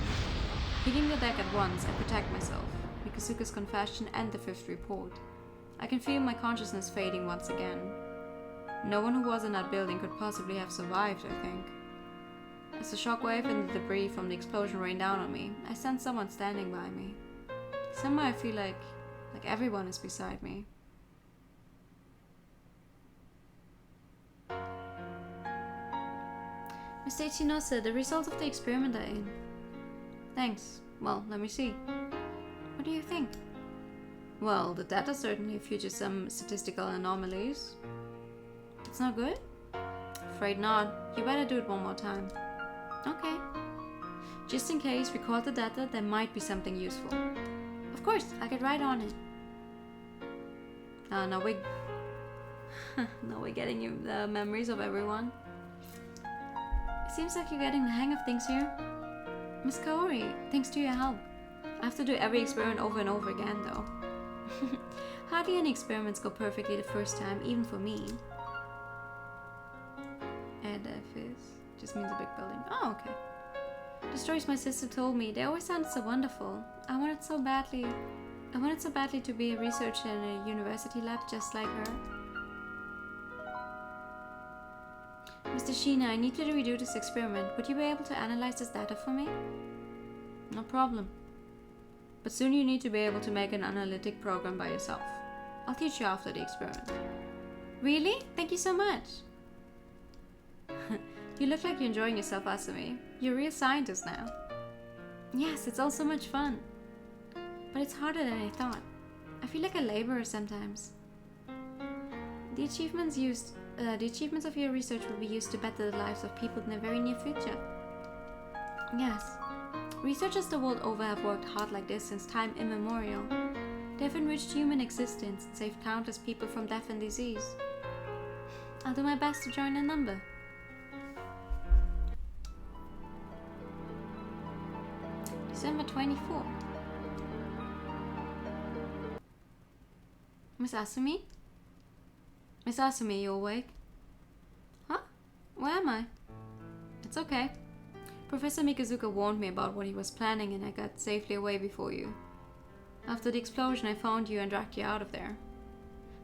Hitting the deck at once, I protect myself, Mikozuka's confession and the fifth report. I can feel my consciousness fading once again. No one who was in that building could possibly have survived, I think. As the shockwave and the debris from the explosion rain down on me, I sense someone standing by me. Somehow I feel like everyone is beside me. Mr. Ichinose, the results of the experiment are in. Thanks. Well, let me see. What do you think? Well, the data certainly features some statistical anomalies. It's not good? Afraid not. You better do it one more time. Okay. Just in case, record the data, there might be something useful. Of course, I'll get right on it. Now we're getting you the memories of everyone. It seems like you're getting the hang of things here. Miss Kaori, thanks to your help. I have to do every experiment over and over again, though. Hardly any experiments go perfectly the first time, even for me. Edifice just means a big building. Oh, okay. The stories my sister told me, they always sounded so wonderful. I wanted so badly to be a researcher in a university lab just like her. Mr. Sheena, I need you to redo this experiment. Would you be able to analyze this data for me? No problem. But soon you need to be able to make an analytic program by yourself. I'll teach you after the experiment. Really? Thank you so much. You look like you're enjoying yourself, Asumi. You're a real scientist now. Yes, it's all so much fun. But it's harder than I thought. I feel like a laborer sometimes. The achievements of your research will be used to better the lives of people in the very near future. Yes. Researchers the world over have worked hard like this since time immemorial. They have enriched human existence and saved countless people from death and disease. I'll do my best to join the number. December 24. Miss Asumi? Miss Asumi, you awake? Huh? Where am I? It's okay. Professor Mikazuka warned me about what he was planning and I got safely away before you. After the explosion, I found you and dragged you out of there.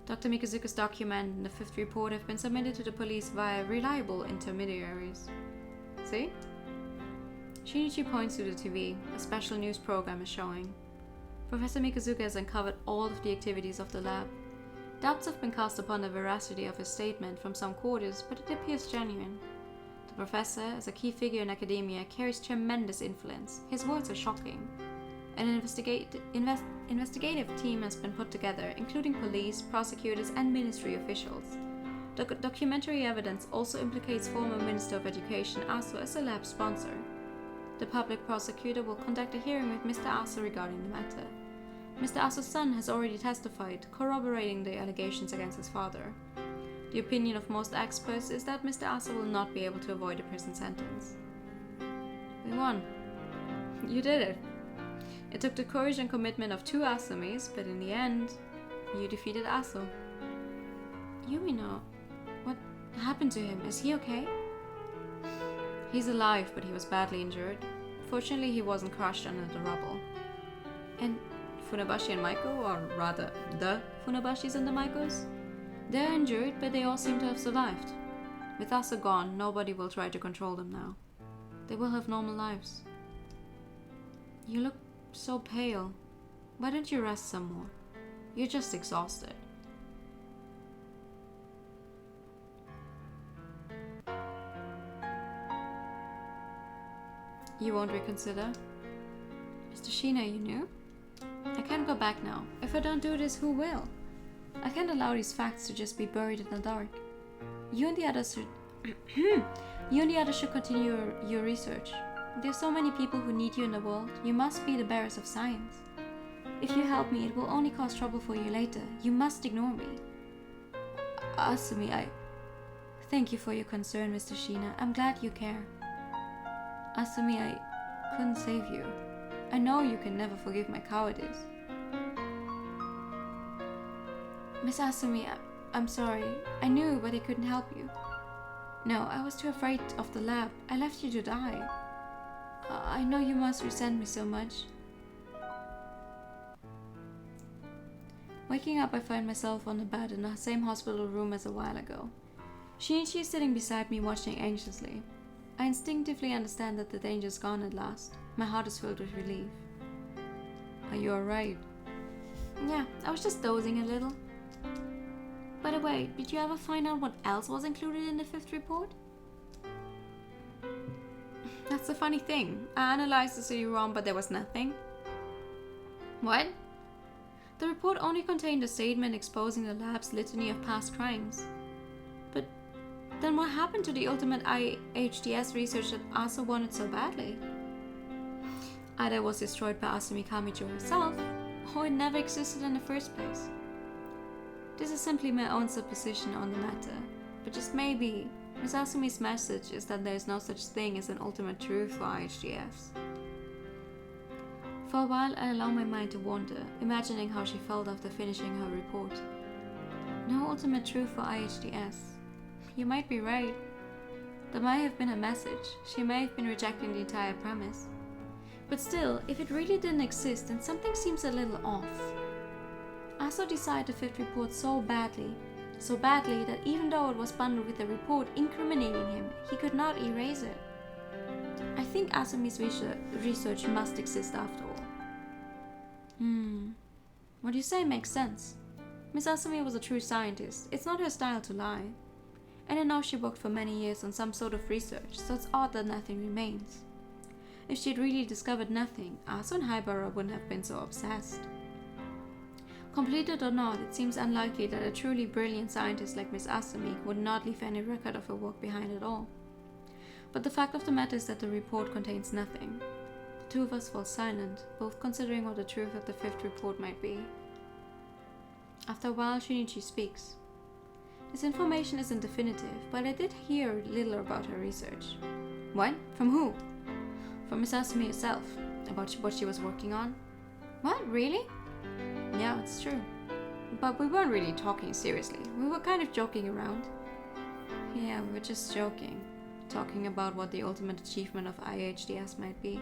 Dr. Mikazuka's document and the fifth report have been submitted to the police via reliable intermediaries. See? Shinichi points to the TV. A special news program is showing. Professor Mikazuka has uncovered all of the activities of the lab. Doubts have been cast upon the veracity of his statement from some quarters, but it appears genuine. The professor, as a key figure in academia, carries tremendous influence. His words are shocking. An investigative team has been put together, including police, prosecutors, and ministry officials. The documentary evidence also implicates former Minister of Education Aso as a lab sponsor. The public prosecutor will conduct a hearing with Mr. Aso regarding the matter. Mr. Aso's son has already testified, corroborating the allegations against his father. The opinion of most experts is that Mr. Aso will not be able to avoid a prison sentence. We won. You did it. It took the courage and commitment of 2 Asumis, but in the end, you defeated Aso. Yumino, what happened to him? Is he okay? He's alive, but he was badly injured. Fortunately, he wasn't crushed under the rubble. And Funabashi and Maiko, or rather, the Funabashis and the Maikos? They're injured, but they all seem to have survived. With Aso gone, nobody will try to control them now. They will have normal lives. You look so pale. Why don't you rest some more? You're just exhausted. You won't reconsider? Mr. Sheena, you knew? I can't go back now. If I don't do this, who will? I can't allow these facts to just be buried in the dark. You and the others should continue your research. There's so many people who need you in the world. You must be the bearers of science. If you help me, it will only cause trouble for you later. You must ignore me. Asumi, I... Thank you for your concern, Mr. Sheena. I'm glad you care. Asumi, I couldn't save you. I know you can never forgive my cowardice. Miss Asumi, I'm sorry. I knew, but I couldn't help you. No, I was too afraid of the lab. I left you to die. I know you must resent me so much. Waking up, I find myself on the bed in the same hospital room as a while ago. Shinichi is sitting beside me, watching anxiously. I instinctively understand that the danger is gone at last. My heart is filled with relief. Are you alright? Yeah, I was just dozing a little. By the way, did you ever find out what else was included in the 5th report? That's the funny thing. I analyzed the CD-ROM, but there was nothing. What? The report only contained a statement exposing the lab's litany of past crimes. But then what happened to the ultimate IHDS research that Asa wanted so badly? Either it was destroyed by Asumi Kamijo herself, or it never existed in the first place. This is simply my own supposition on the matter, but just maybe, Miss Asumi's message is that there is no such thing as an ultimate truth for IHDS. For a while, I allow my mind to wander, imagining how she felt after finishing her report. No ultimate truth for IHDS. You might be right. There might have been a message. She may have been rejecting the entire premise. But still, if it really didn't exist, then something seems a little off. Aso desired the 5th report so badly that even though it was bundled with a report incriminating him, he could not erase it. I think Asumi's research must exist after all. What you say makes sense. Miss Asumi was a true scientist. It's not her style to lie. And I know she worked for many years on some sort of research, so it's odd that nothing remains. If she had really discovered nothing, Aso and Haibara wouldn't have been so obsessed. Completed or not, it seems unlikely that a truly brilliant scientist like Miss Asumi would not leave any record of her work behind at all. But the fact of the matter is that the report contains nothing. The two of us fall silent, both considering what the truth of the 5th report might be. After a while, Shinichi speaks. This information isn't definitive, but I did hear little about her research. What? From who? From Miss Asumi herself, about what she was working on. What? Really? Yeah, it's true. But we weren't really talking seriously. We were kind of joking around. Yeah, we were just joking. Talking about what the ultimate achievement of IHDS might be.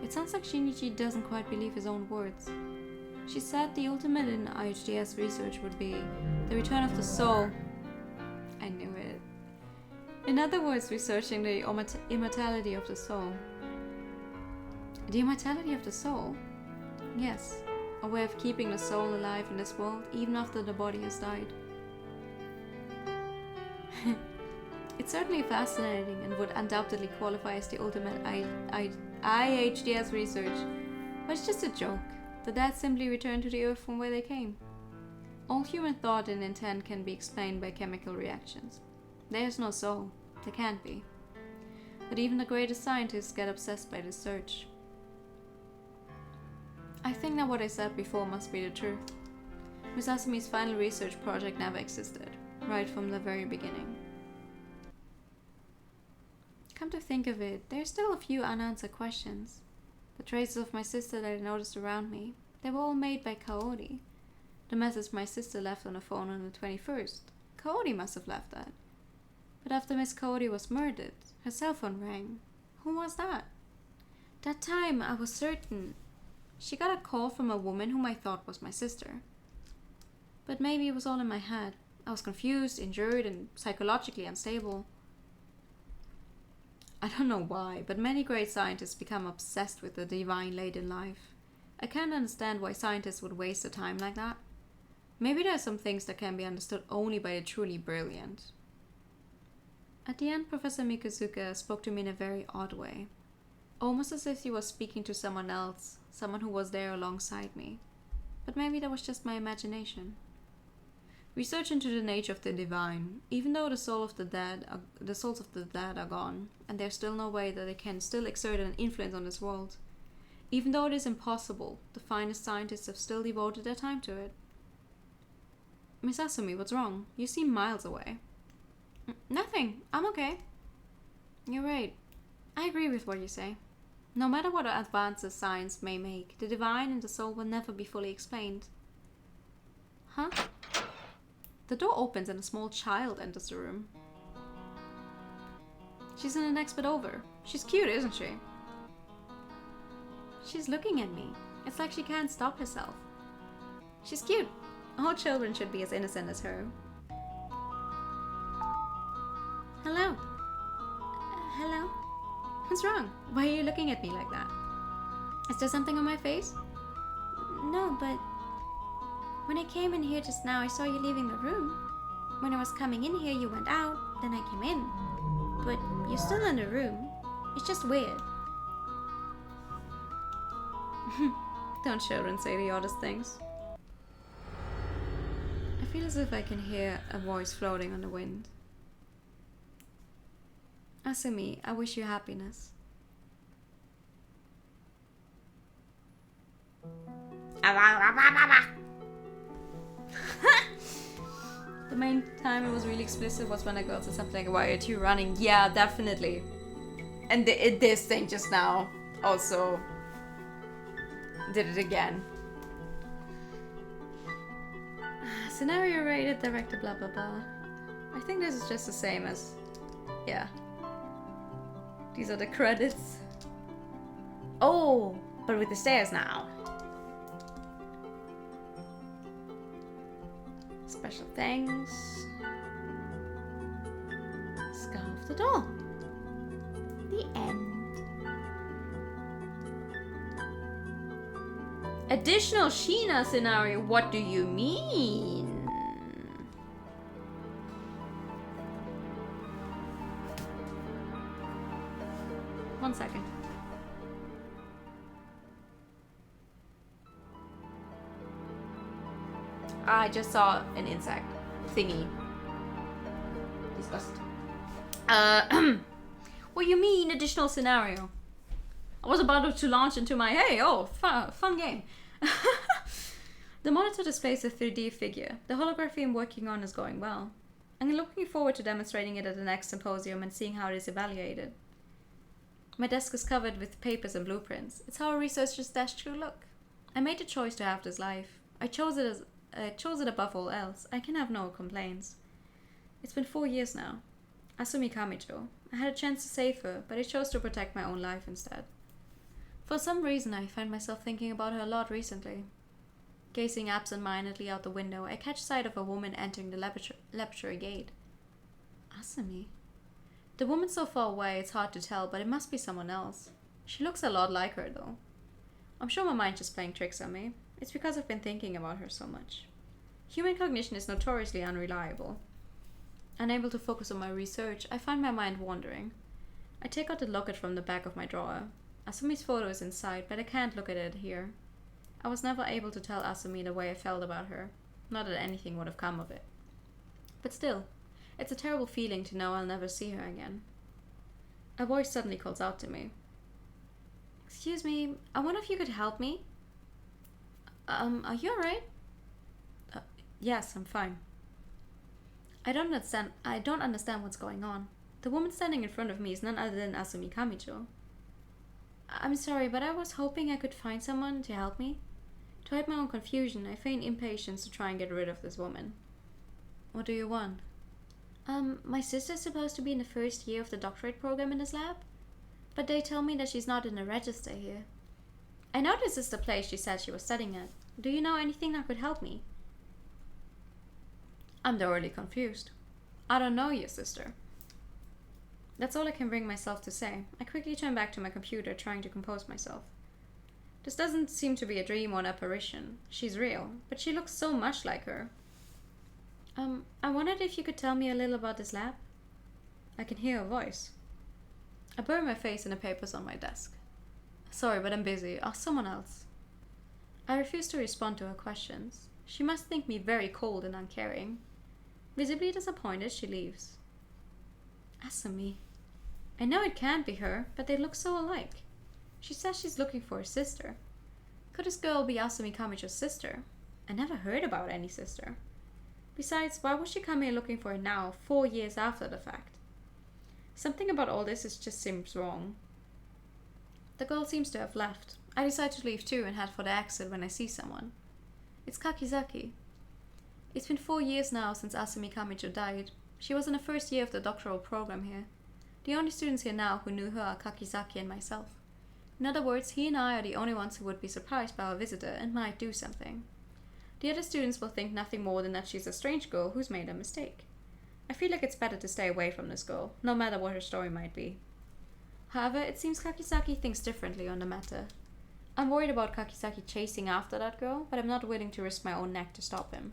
It sounds like Shinichi doesn't quite believe his own words. She said the ultimate in IHDS research would be the return of the soul. I knew it. In other words, researching the immortality of the soul. The immortality of the soul? Yes, a way of keeping the soul alive in this world even after the body has died. It's certainly fascinating and would undoubtedly qualify as the ultimate IHDS research, but it's just a joke. The dead simply return to the earth from where they came. All human thought and intent can be explained by chemical reactions. There's no soul. There can't be. But even the greatest scientists get obsessed by this search. I think that what I said before must be the truth. Miss Asumi's final research project never existed, right from the very beginning. Come to think of it, there are still a few unanswered questions. The traces of my sister that I noticed around me, they were all made by Kaori. The message my sister left on the phone on the 21st, Kaori must have left that. But after Miss Kaori was murdered, her cell phone rang. Who was that? That time, I was certain. She got a call from a woman whom I thought was my sister. But maybe it was all in my head. I was confused, injured, and psychologically unstable. I don't know why, but many great scientists become obsessed with the divine late in life. I can't understand why scientists would waste their time like that. Maybe there are some things that can be understood only by the truly brilliant. At the end, Professor Mikuzuka spoke to me in a very odd way. Almost as if he was speaking to someone else, someone who was there alongside me. But maybe that was just my imagination. Research into the nature of the divine, even though the souls of the dead are gone, and there's still no way that they can still exert an influence on this world. Even though it is impossible, the finest scientists have still devoted their time to it. Miss Asumi, what's wrong? You seem miles away. Nothing. I'm okay. You're right. I agree with what you say. No matter what advances science may make, the divine and the soul will never be fully explained. Huh? The door opens and a small child enters the room. She's in the next bed over. She's cute, isn't she? She's looking at me. It's like she can't stop herself. She's cute. All children should be as innocent as her. Hello? Hello? What's wrong? Why are you looking at me like that? Is there something on my face? No, but when I came in here just now, I saw you leaving the room. When I was coming in here, you went out, then I came in. But you're still in the room. It's just weird. Don't children say the oddest things? I feel as if I can hear a voice floating on the wind. Asumi, I wish you happiness. The main time it was really explicit was when a girl said something like, why are you running? Yeah, definitely. And this thing just now also did it again. Scenario rated, director, blah blah blah. I think this is just the same as, yeah. These are the credits. Oh, but with the stairs now. Special thanks. Scarf the door. The end. Additional Sheena scenario. What do you mean? 1 second. I just saw an insect thingy. Disgust. What do you mean additional scenario? I was about to launch into my fun game. The monitor displays a 3D figure. The holography I'm working on is going well. I'm looking forward to demonstrating it at the next symposium and seeing how it is evaluated. My desk is covered with papers and blueprints. It's how a researcher's desk should look. I made the choice to have this life. I chose it above all else. I can have no complaints. It's been 4 years now. Asumi Kamicho. I had a chance to save her, but I chose to protect my own life instead. For some reason, I find myself thinking about her a lot recently. Gazing absent-mindedly out the window, I catch sight of a woman entering the laboratory gate. Asumi? The woman's so far away, it's hard to tell, but it must be someone else. She looks a lot like her, though. I'm sure my mind's just playing tricks on me. It's because I've been thinking about her so much. Human cognition is notoriously unreliable. Unable to focus on my research, I find my mind wandering. I take out the locket from the back of my drawer. Asumi's photo is inside, but I can't look at it here. I was never able to tell Asumi the way I felt about her. Not that anything would have come of it. But still, it's a terrible feeling to know I'll never see her again. A voice suddenly calls out to me. Excuse me, I wonder if you could help me? Are you alright? Yes, I'm fine. I don't understand what's going on. The woman standing in front of me is none other than Asumi Kamicho. I'm sorry, but I was hoping I could find someone to help me. To hide my own confusion, I feign impatience to try and get rid of this woman. What do you want? My sister's supposed to be in the first year of the doctorate program in this lab, but they tell me that she's not in the register here. I know this is the place she said she was studying at. Do you know anything that could help me? I'm thoroughly confused. I don't know your sister. That's all I can bring myself to say. I quickly turn back to my computer, trying to compose myself. This doesn't seem to be a dream or an apparition. She's real, but she looks so much like her. I wondered if you could tell me a little about this lab? I can hear her voice. I bury my face in the papers on my desk. Sorry, but I'm busy. Ask someone else. I refuse to respond to her questions. She must think me very cold and uncaring. Visibly disappointed, she leaves. Asumi. I know it can't be her, but they look so alike. She says she's looking for her sister. Could this girl be Asumi Kamicho's sister? I never heard about any sister. Besides, why would she come here looking for her now, 4 years after the fact? Something about all this just seems wrong. The girl seems to have left. I decide to leave too and head for the exit when I see someone. It's Kakizaki. It's been 4 years now since Asumi Kamicho died. She was in the first year of the doctoral program here. The only students here now who knew her are Kakizaki and myself. In other words, he and I are the only ones who would be surprised by our visitor and might do something. The other students will think nothing more than that she's a strange girl who's made a mistake. I feel like it's better to stay away from this girl, no matter what her story might be. However, it seems Kakizaki thinks differently on the matter. I'm worried about Kakizaki chasing after that girl, but I'm not willing to risk my own neck to stop him.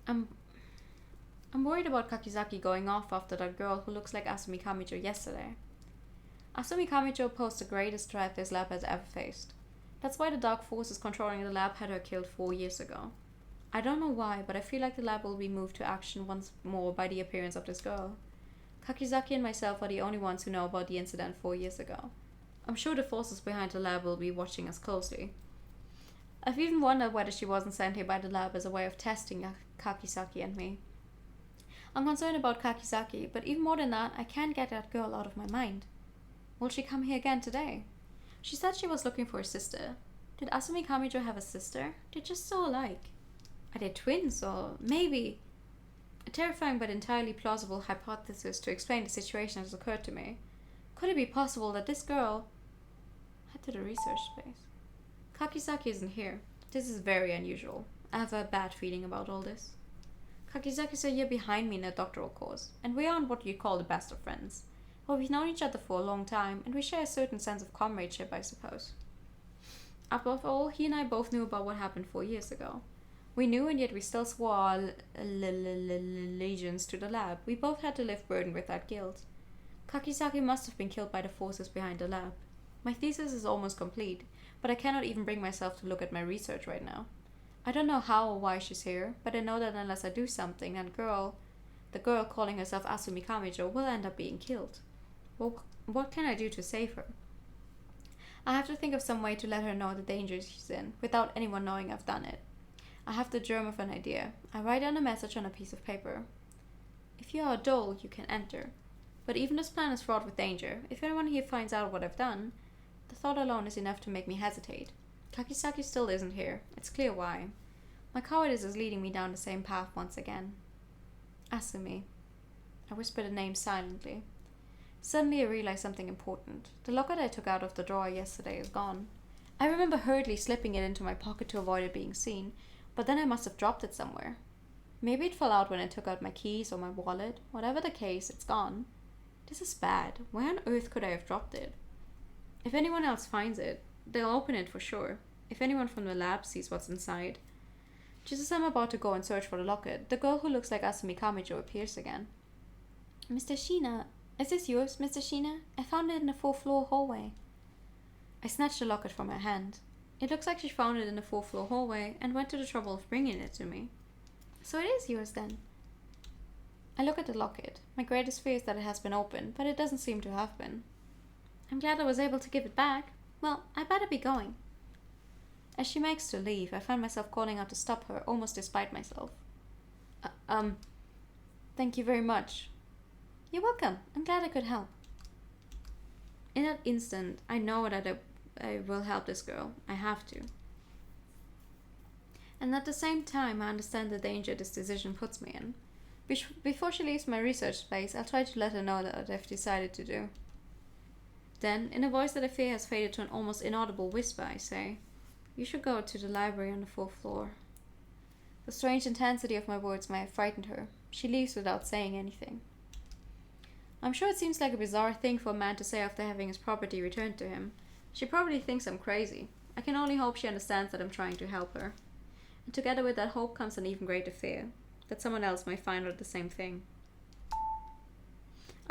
I'm worried about Kakizaki going off after that girl who looks like Asumi Kamicho yesterday. Asumi Kamicho posed the greatest threat this lab has ever faced. That's why the dark forces controlling the lab had her killed 4 years ago. I don't know why, but I feel like the lab will be moved to action once more by the appearance of this girl. Kakizaki and myself are the only ones who know about the incident 4 years ago. I'm sure the forces behind the lab will be watching us closely. I've even wondered whether she wasn't sent here by the lab as a way of testing Kakizaki and me. I'm concerned about Kakizaki, but even more than that, I can't get that girl out of my mind. Will she come here again today? She said she was looking for a sister. Did Asumi Kamicho have a sister? They're just so alike. Are they twins, or maybe? A terrifying but entirely plausible hypothesis to explain the situation has occurred to me. Could it be possible that this girl... Head to the research space. Kakizaki isn't here. This is very unusual. I have a bad feeling about all this. Kakizaki's a year behind me in a doctoral course, and we aren't what you'd call the best of friends. Well, we've known each other for a long time, and we share a certain sense of comradeship, I suppose. Above all, he and I both knew about what happened 4 years ago. We knew, and yet we still swore our allegiance to the lab. We both had to live burdened with that guilt. Kakizaki must have been killed by the forces behind the lab. My thesis is almost complete, but I cannot even bring myself to look at my research right now. I don't know how or why she's here, but I know that unless I do something, the girl calling herself Asumi Kamicho, will end up being killed. Well, what can I do to save her? I have to think of some way to let her know the danger she's in, without anyone knowing I've done it. I have the germ of an idea. I write down a message on a piece of paper. If you are a doll, you can enter. But even this plan is fraught with danger. If anyone here finds out what I've done, the thought alone is enough to make me hesitate. Kakizaki still isn't here. It's clear why. My cowardice is leading me down the same path once again. Asumi. I whisper the name silently. Suddenly I realize something important. The locket I took out of the drawer yesterday is gone. I remember hurriedly slipping it into my pocket to avoid it being seen, but then I must have dropped it somewhere. Maybe it fell out when I took out my keys or my wallet. Whatever the case, it's gone. This is bad. Where on earth could I have dropped it? If anyone else finds it, they'll open it for sure. If anyone from the lab sees what's inside. Just as I'm about to go and search for the locket, the girl who looks like Asumi Kamicho appears again. Mr. Shina, is this yours, Mr. Shina? I found it in the 4th floor hallway. I snatched the locket from her hand. It looks like she found it in the 4th floor hallway and went to the trouble of bringing it to me. So it is yours then. I look at the locket. My greatest fear is that it has been opened, but it doesn't seem to have been. I'm glad I was able to give it back. Well, I better be going. As she makes to leave, I find myself calling out to stop her, almost despite myself. Thank you very much. You're welcome. I'm glad I could help. In that instant, I know that I will help this girl. I have to. And at the same time, I understand the danger this decision puts me in. Before she leaves my research space, I'll try to let her know that I've decided to do. Then, in a voice that I fear has faded to an almost inaudible whisper, I say, you should go to the library on the 4th floor. The strange intensity of my words may have frightened her. She leaves without saying anything. I'm sure it seems like a bizarre thing for a man to say after having his property returned to him. She probably thinks I'm crazy. I can only hope she understands that I'm trying to help her. And together with that hope comes an even greater fear, that someone else may find out the same thing.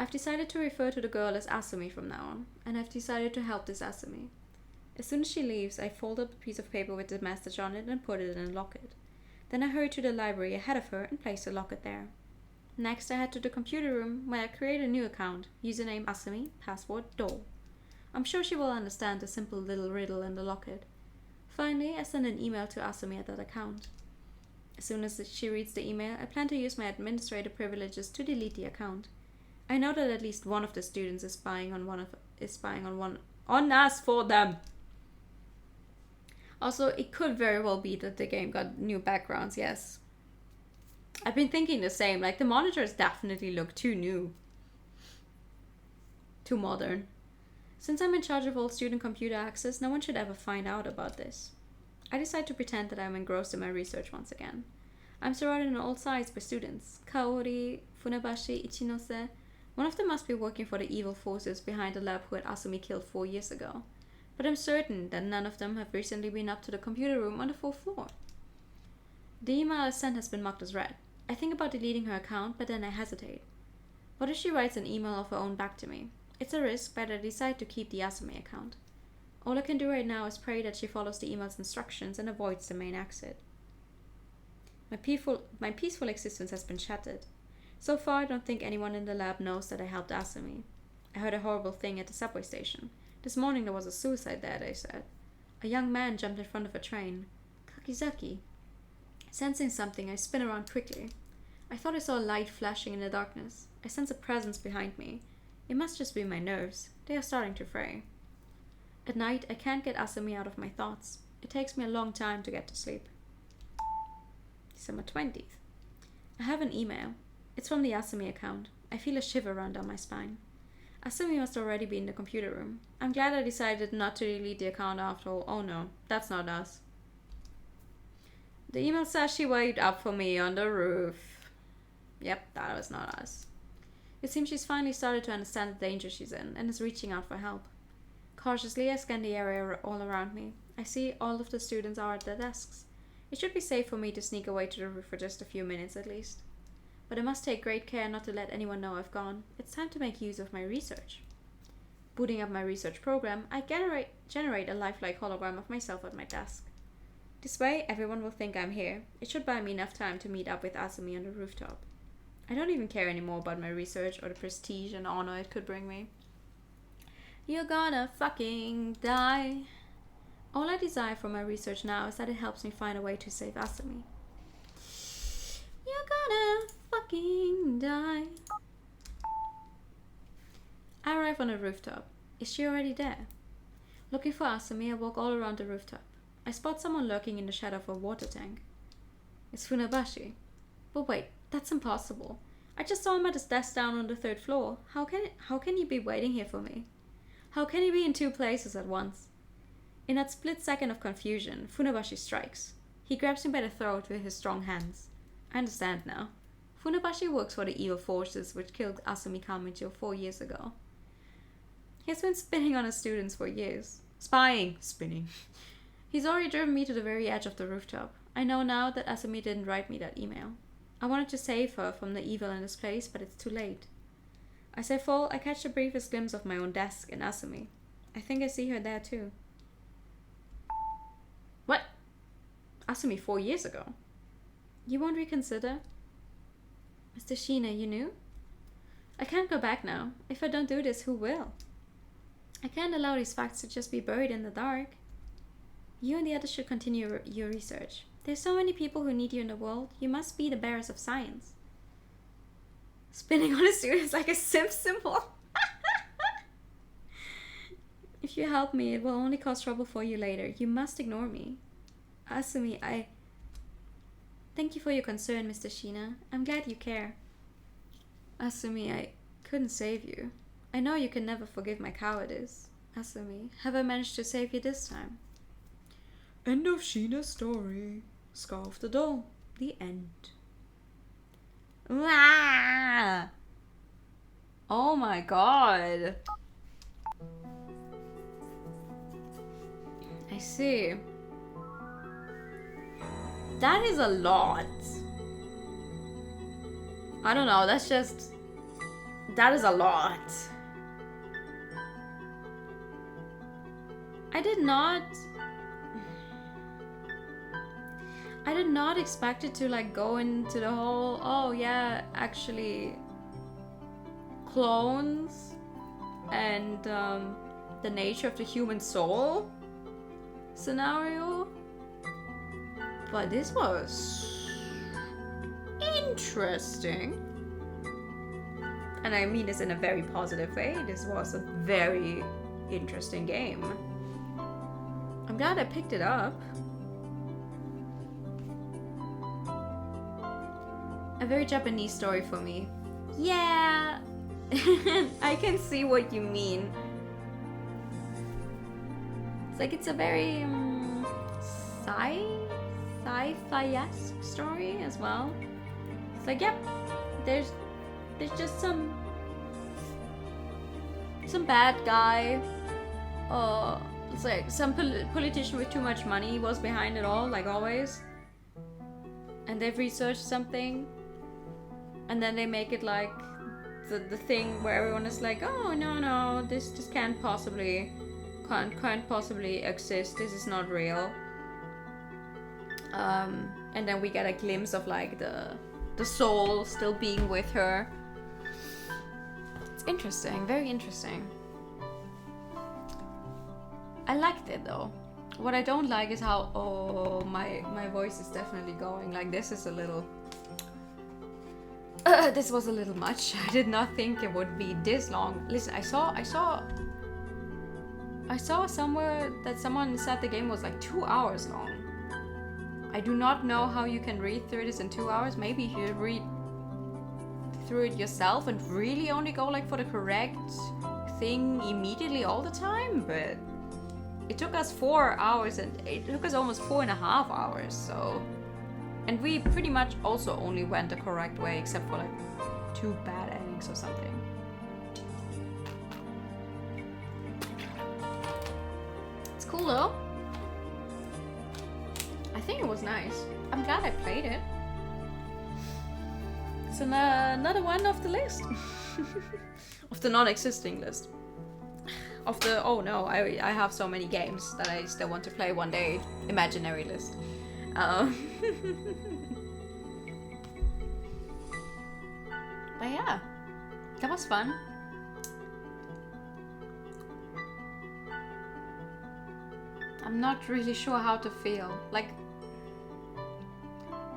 I've decided to refer to the girl as Asumi from now on, and I've decided to help this Asumi. As soon as she leaves, I fold up a piece of paper with the message on it and put it in a locket. Then I hurry to the library ahead of her and place the locket there. Next, I head to the computer room where I create a new account, username Asumi, password doll. I'm sure she will understand the simple little riddle in the locket. Finally, I send an email to Asumi at that account. As soon as she reads the email, I plan to use my administrator privileges to delete the account. I know that at least one of the students is spying on us for them. Also, it could very well be that the game got new backgrounds, yes. I've been thinking the same, like the monitors definitely look too new. Too modern. Since I'm in charge of all student computer access, no one should ever find out about this. I decide to pretend that I'm engrossed in my research once again. I'm surrounded on all sides by students. Kaori, Funabashi, Ichinose. One of them must be working for the evil forces behind the lab who had Asumi killed 4 years ago. But I'm certain that none of them have recently been up to the computer room on the 4th floor. The email I sent has been marked as read. I think about deleting her account, but then I hesitate. What if she writes an email of her own back to me? It's a risk, but I decide to keep the Asumi account. All I can do right now is pray that she follows the email's instructions and avoids the main exit. My peaceful existence has been shattered. So far, I don't think anyone in the lab knows that I helped Asumi. I heard a horrible thing at the subway station. This morning there was a suicide there, they said. A young man jumped in front of a train. Kakizaki. Sensing something, I spin around quickly. I thought I saw a light flashing in the darkness. I sense a presence behind me. It must just be my nerves. They are starting to fray. At night, I can't get Asumi out of my thoughts. It takes me a long time to get to sleep. December 20th. I have an email. It's from the Asumi account. I feel a shiver run down my spine. Asumi must already be in the computer room. I'm glad I decided not to delete the account after all. Oh no, that's not us. The email says she waved up for me on the roof. Yep, that was not us. It seems she's finally started to understand the danger she's in and is reaching out for help. Cautiously, I scan the area all around me. I see all of the students are at their desks. It should be safe for me to sneak away to the roof for just a few minutes at least. But I must take great care not to let anyone know I've gone. It's time to make use of my research. Booting up my research program, I generate a lifelike hologram of myself at my desk. This way, everyone will think I'm here. It should buy me enough time to meet up with Asumi on the rooftop. I don't even care anymore about my research or the prestige and honor it could bring me. You're gonna fucking die. All I desire from my research now is that it helps me find a way to save Asumi. You're gonna fucking die. I arrive on the rooftop. Is she already there? Looking for Asumi, I walk all around the rooftop. I spot someone lurking in the shadow of a water tank. It's Funabashi. But wait, that's impossible. I just saw him at his desk down on the 3rd floor. How can he be waiting here for me? How can he be in 2 places at once? In that split second of confusion, Funabashi strikes. He grabs me by the throat with his strong hands. I understand now. Funabashi works for the evil forces which killed Asumi Kamicho 4 years ago. He has been spinning on his students for years. Spinning. He's already driven me to the very edge of the rooftop. I know now that Asumi didn't write me that email. I wanted to save her from the evil in this place, but it's too late. As I fall, I catch the briefest glimpse of my own desk and Asumi. I think I see her there too. What? Asumi 4 years ago? You won't reconsider? Mr. Sheena, you knew? I can't go back now. If I don't do this, who will? I can't allow these facts to just be buried in the dark. You and the others should continue your research. There's so many people who need you in the world. You must be the bearers of science. Spinning on a student like a simp symbol. If you help me, it will only cause trouble for you later. You must ignore me. Asumi, Thank you for your concern, Mr. Sheena. I'm glad you care. Asumi, I couldn't save you. I know you can never forgive my cowardice. Asumi, have I managed to save you this time? End of Sheena's story. Scarf the doll. The end. Ah! Oh my god. I see. That is a lot. I don't know, that's just That is a lot. I did not expect it to like go into the whole, oh yeah, actually clones and the nature of the human soul scenario. But this was interesting. And I mean this in a very positive way. This was a very interesting game. I'm glad I picked it up. A very Japanese story for me. Yeah, I can see what you mean. It's like it's a very sci-fi-esque story as well. It's like, yep, there's just some bad guy. It's like some politician with too much money was behind it all, like always. And they've researched something, and then they make it like the thing where everyone is like, oh no, this just can't possibly exist. This is not real. And then we get a glimpse of like the soul still being with her. It's interesting, very interesting. I liked it though. What I don't like is how, oh, my voice is definitely going. Like this is a little, this was a little much. I did not think it would be this long. Listen, I saw somewhere that someone said the game was like 2 hours long. I do not know how you can read through this in 2 hours. Maybe you read through it yourself and really only go like for the correct thing immediately all the time, but it took us 4 hours and it took us almost 4.5 hours, so. And we pretty much also only went the correct way except for like 2 bad endings or something. It's cool though. I think it was nice. I'm glad I played it. It's another one off the list. Of the non-existing list. Of the, oh no, I have so many games that I still want to play one day. Imaginary list. But yeah, that was fun. I'm not really sure how to feel. Like,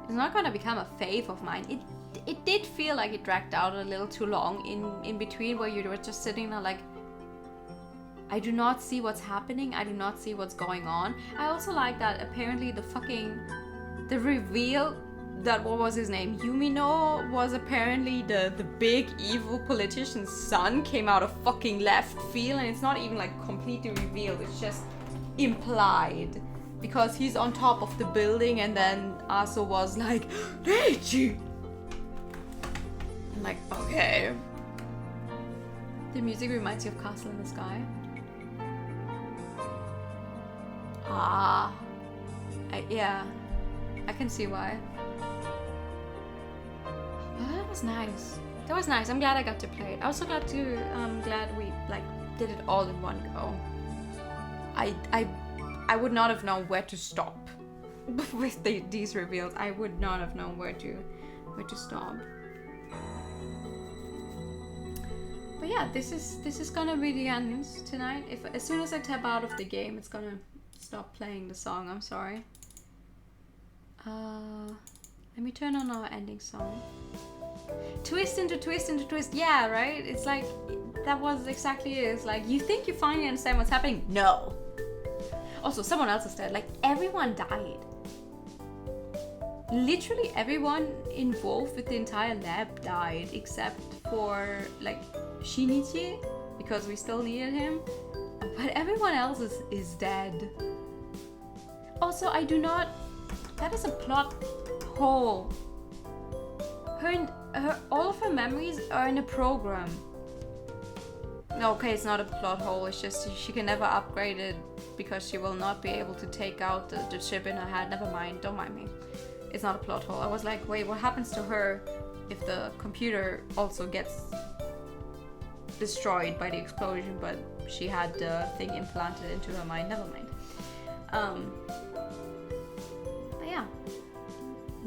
it's not gonna become a fave of mine. It did feel like it dragged out a little too long in between, where you were just sitting there like, I do not see what's happening. I do not see what's going on. I also like that apparently the reveal that, what was his name? Yumino was apparently the big evil politician's son, came out of fucking left field, and it's not even like completely revealed. It's just implied because he's on top of the building, and then Aso was like, Reiji! I'm like, okay. The music reminds you of Castle in the Sky. Yeah, I can see why. Oh, that was nice. That was nice. I'm glad I got to play it. I was so glad we like did it all in one go. I would not have known where to stop with these reveals. I would not have known where to stop. But yeah, this is gonna be the end tonight. As soon as I tap out of the game, it's gonna stop playing the song. I'm sorry. Let me turn on our ending song. Twist into twist into twist. Yeah, right? It's like, that was exactly it. It's like, you think you finally understand what's happening? No. Also, someone else has said, like, everyone died. Literally everyone involved with the entire lab died, except for, like, Shinichi, because we still needed him. But everyone else is dead. Also, I do not... That is a plot hole. All of her memories are in a program. No, okay, it's not a plot hole. It's just she can never upgrade it because she will not be able to take out the chip in her head. Never mind, don't mind me. It's not a plot hole. I was like, wait, what happens to her if the computer also gets destroyed by the explosion, but she had the thing implanted into her mind. Never mind. But yeah,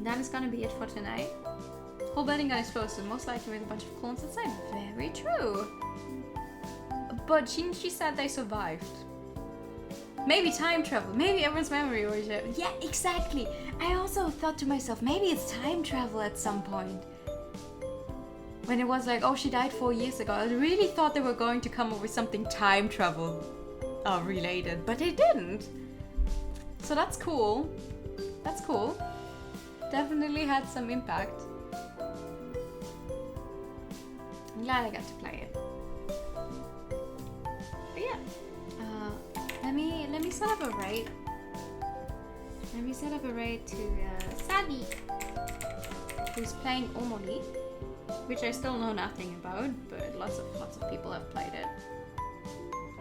that is gonna be it for tonight. Whole building got exploded, most likely with a bunch of clones inside. Very true. But she said they survived. Maybe time travel. Maybe everyone's memory or shit. Yeah, exactly. I also thought to myself, maybe it's time travel at some point. When it was like, oh, she died 4 years ago, I really thought they were going to come up with something time travel related, but they didn't. So that's cool. That's cool. Definitely had some impact. I'm glad I got to play it. But yeah, let me set up a raid. Let me set up a raid to Sadi, who's playing Omori, which I still know nothing about, but lots of people have played it.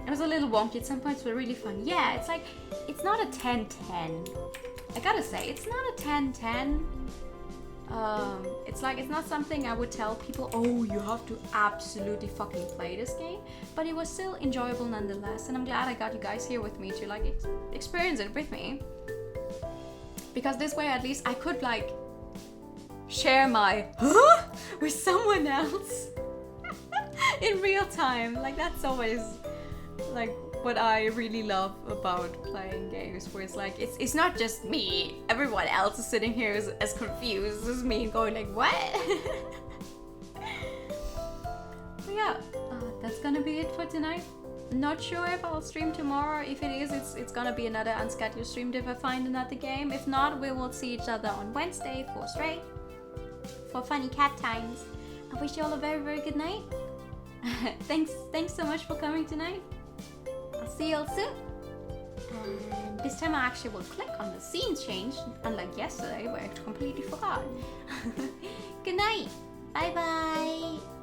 It was a little wonky at some points, but really fun. Yeah, it's like, it's not a 10-10. I gotta say, it's not a 10-10. It's like, it's not something I would tell people, oh, you have to absolutely fucking play this game, but it was still enjoyable nonetheless, and I'm glad I got you guys here with me to like experience it with me, because this way at least I could like share my with someone else in real time. Like, that's always like what I really love about playing games, where it's like, it's not just me, everyone else is sitting here as confused as me, going like, what? But yeah, that's gonna be it for tonight. Not sure if I'll stream tomorrow. If it is, it's gonna be another unscheduled stream if I find another game. If not, we will see each other on Wednesday for Stray, for funny cat times. I wish you all a very, very good night. Thanks so much for coming tonight. I'll see you all soon. And this time I actually will click on the scene change, unlike yesterday where I completely forgot. Good night. Bye bye.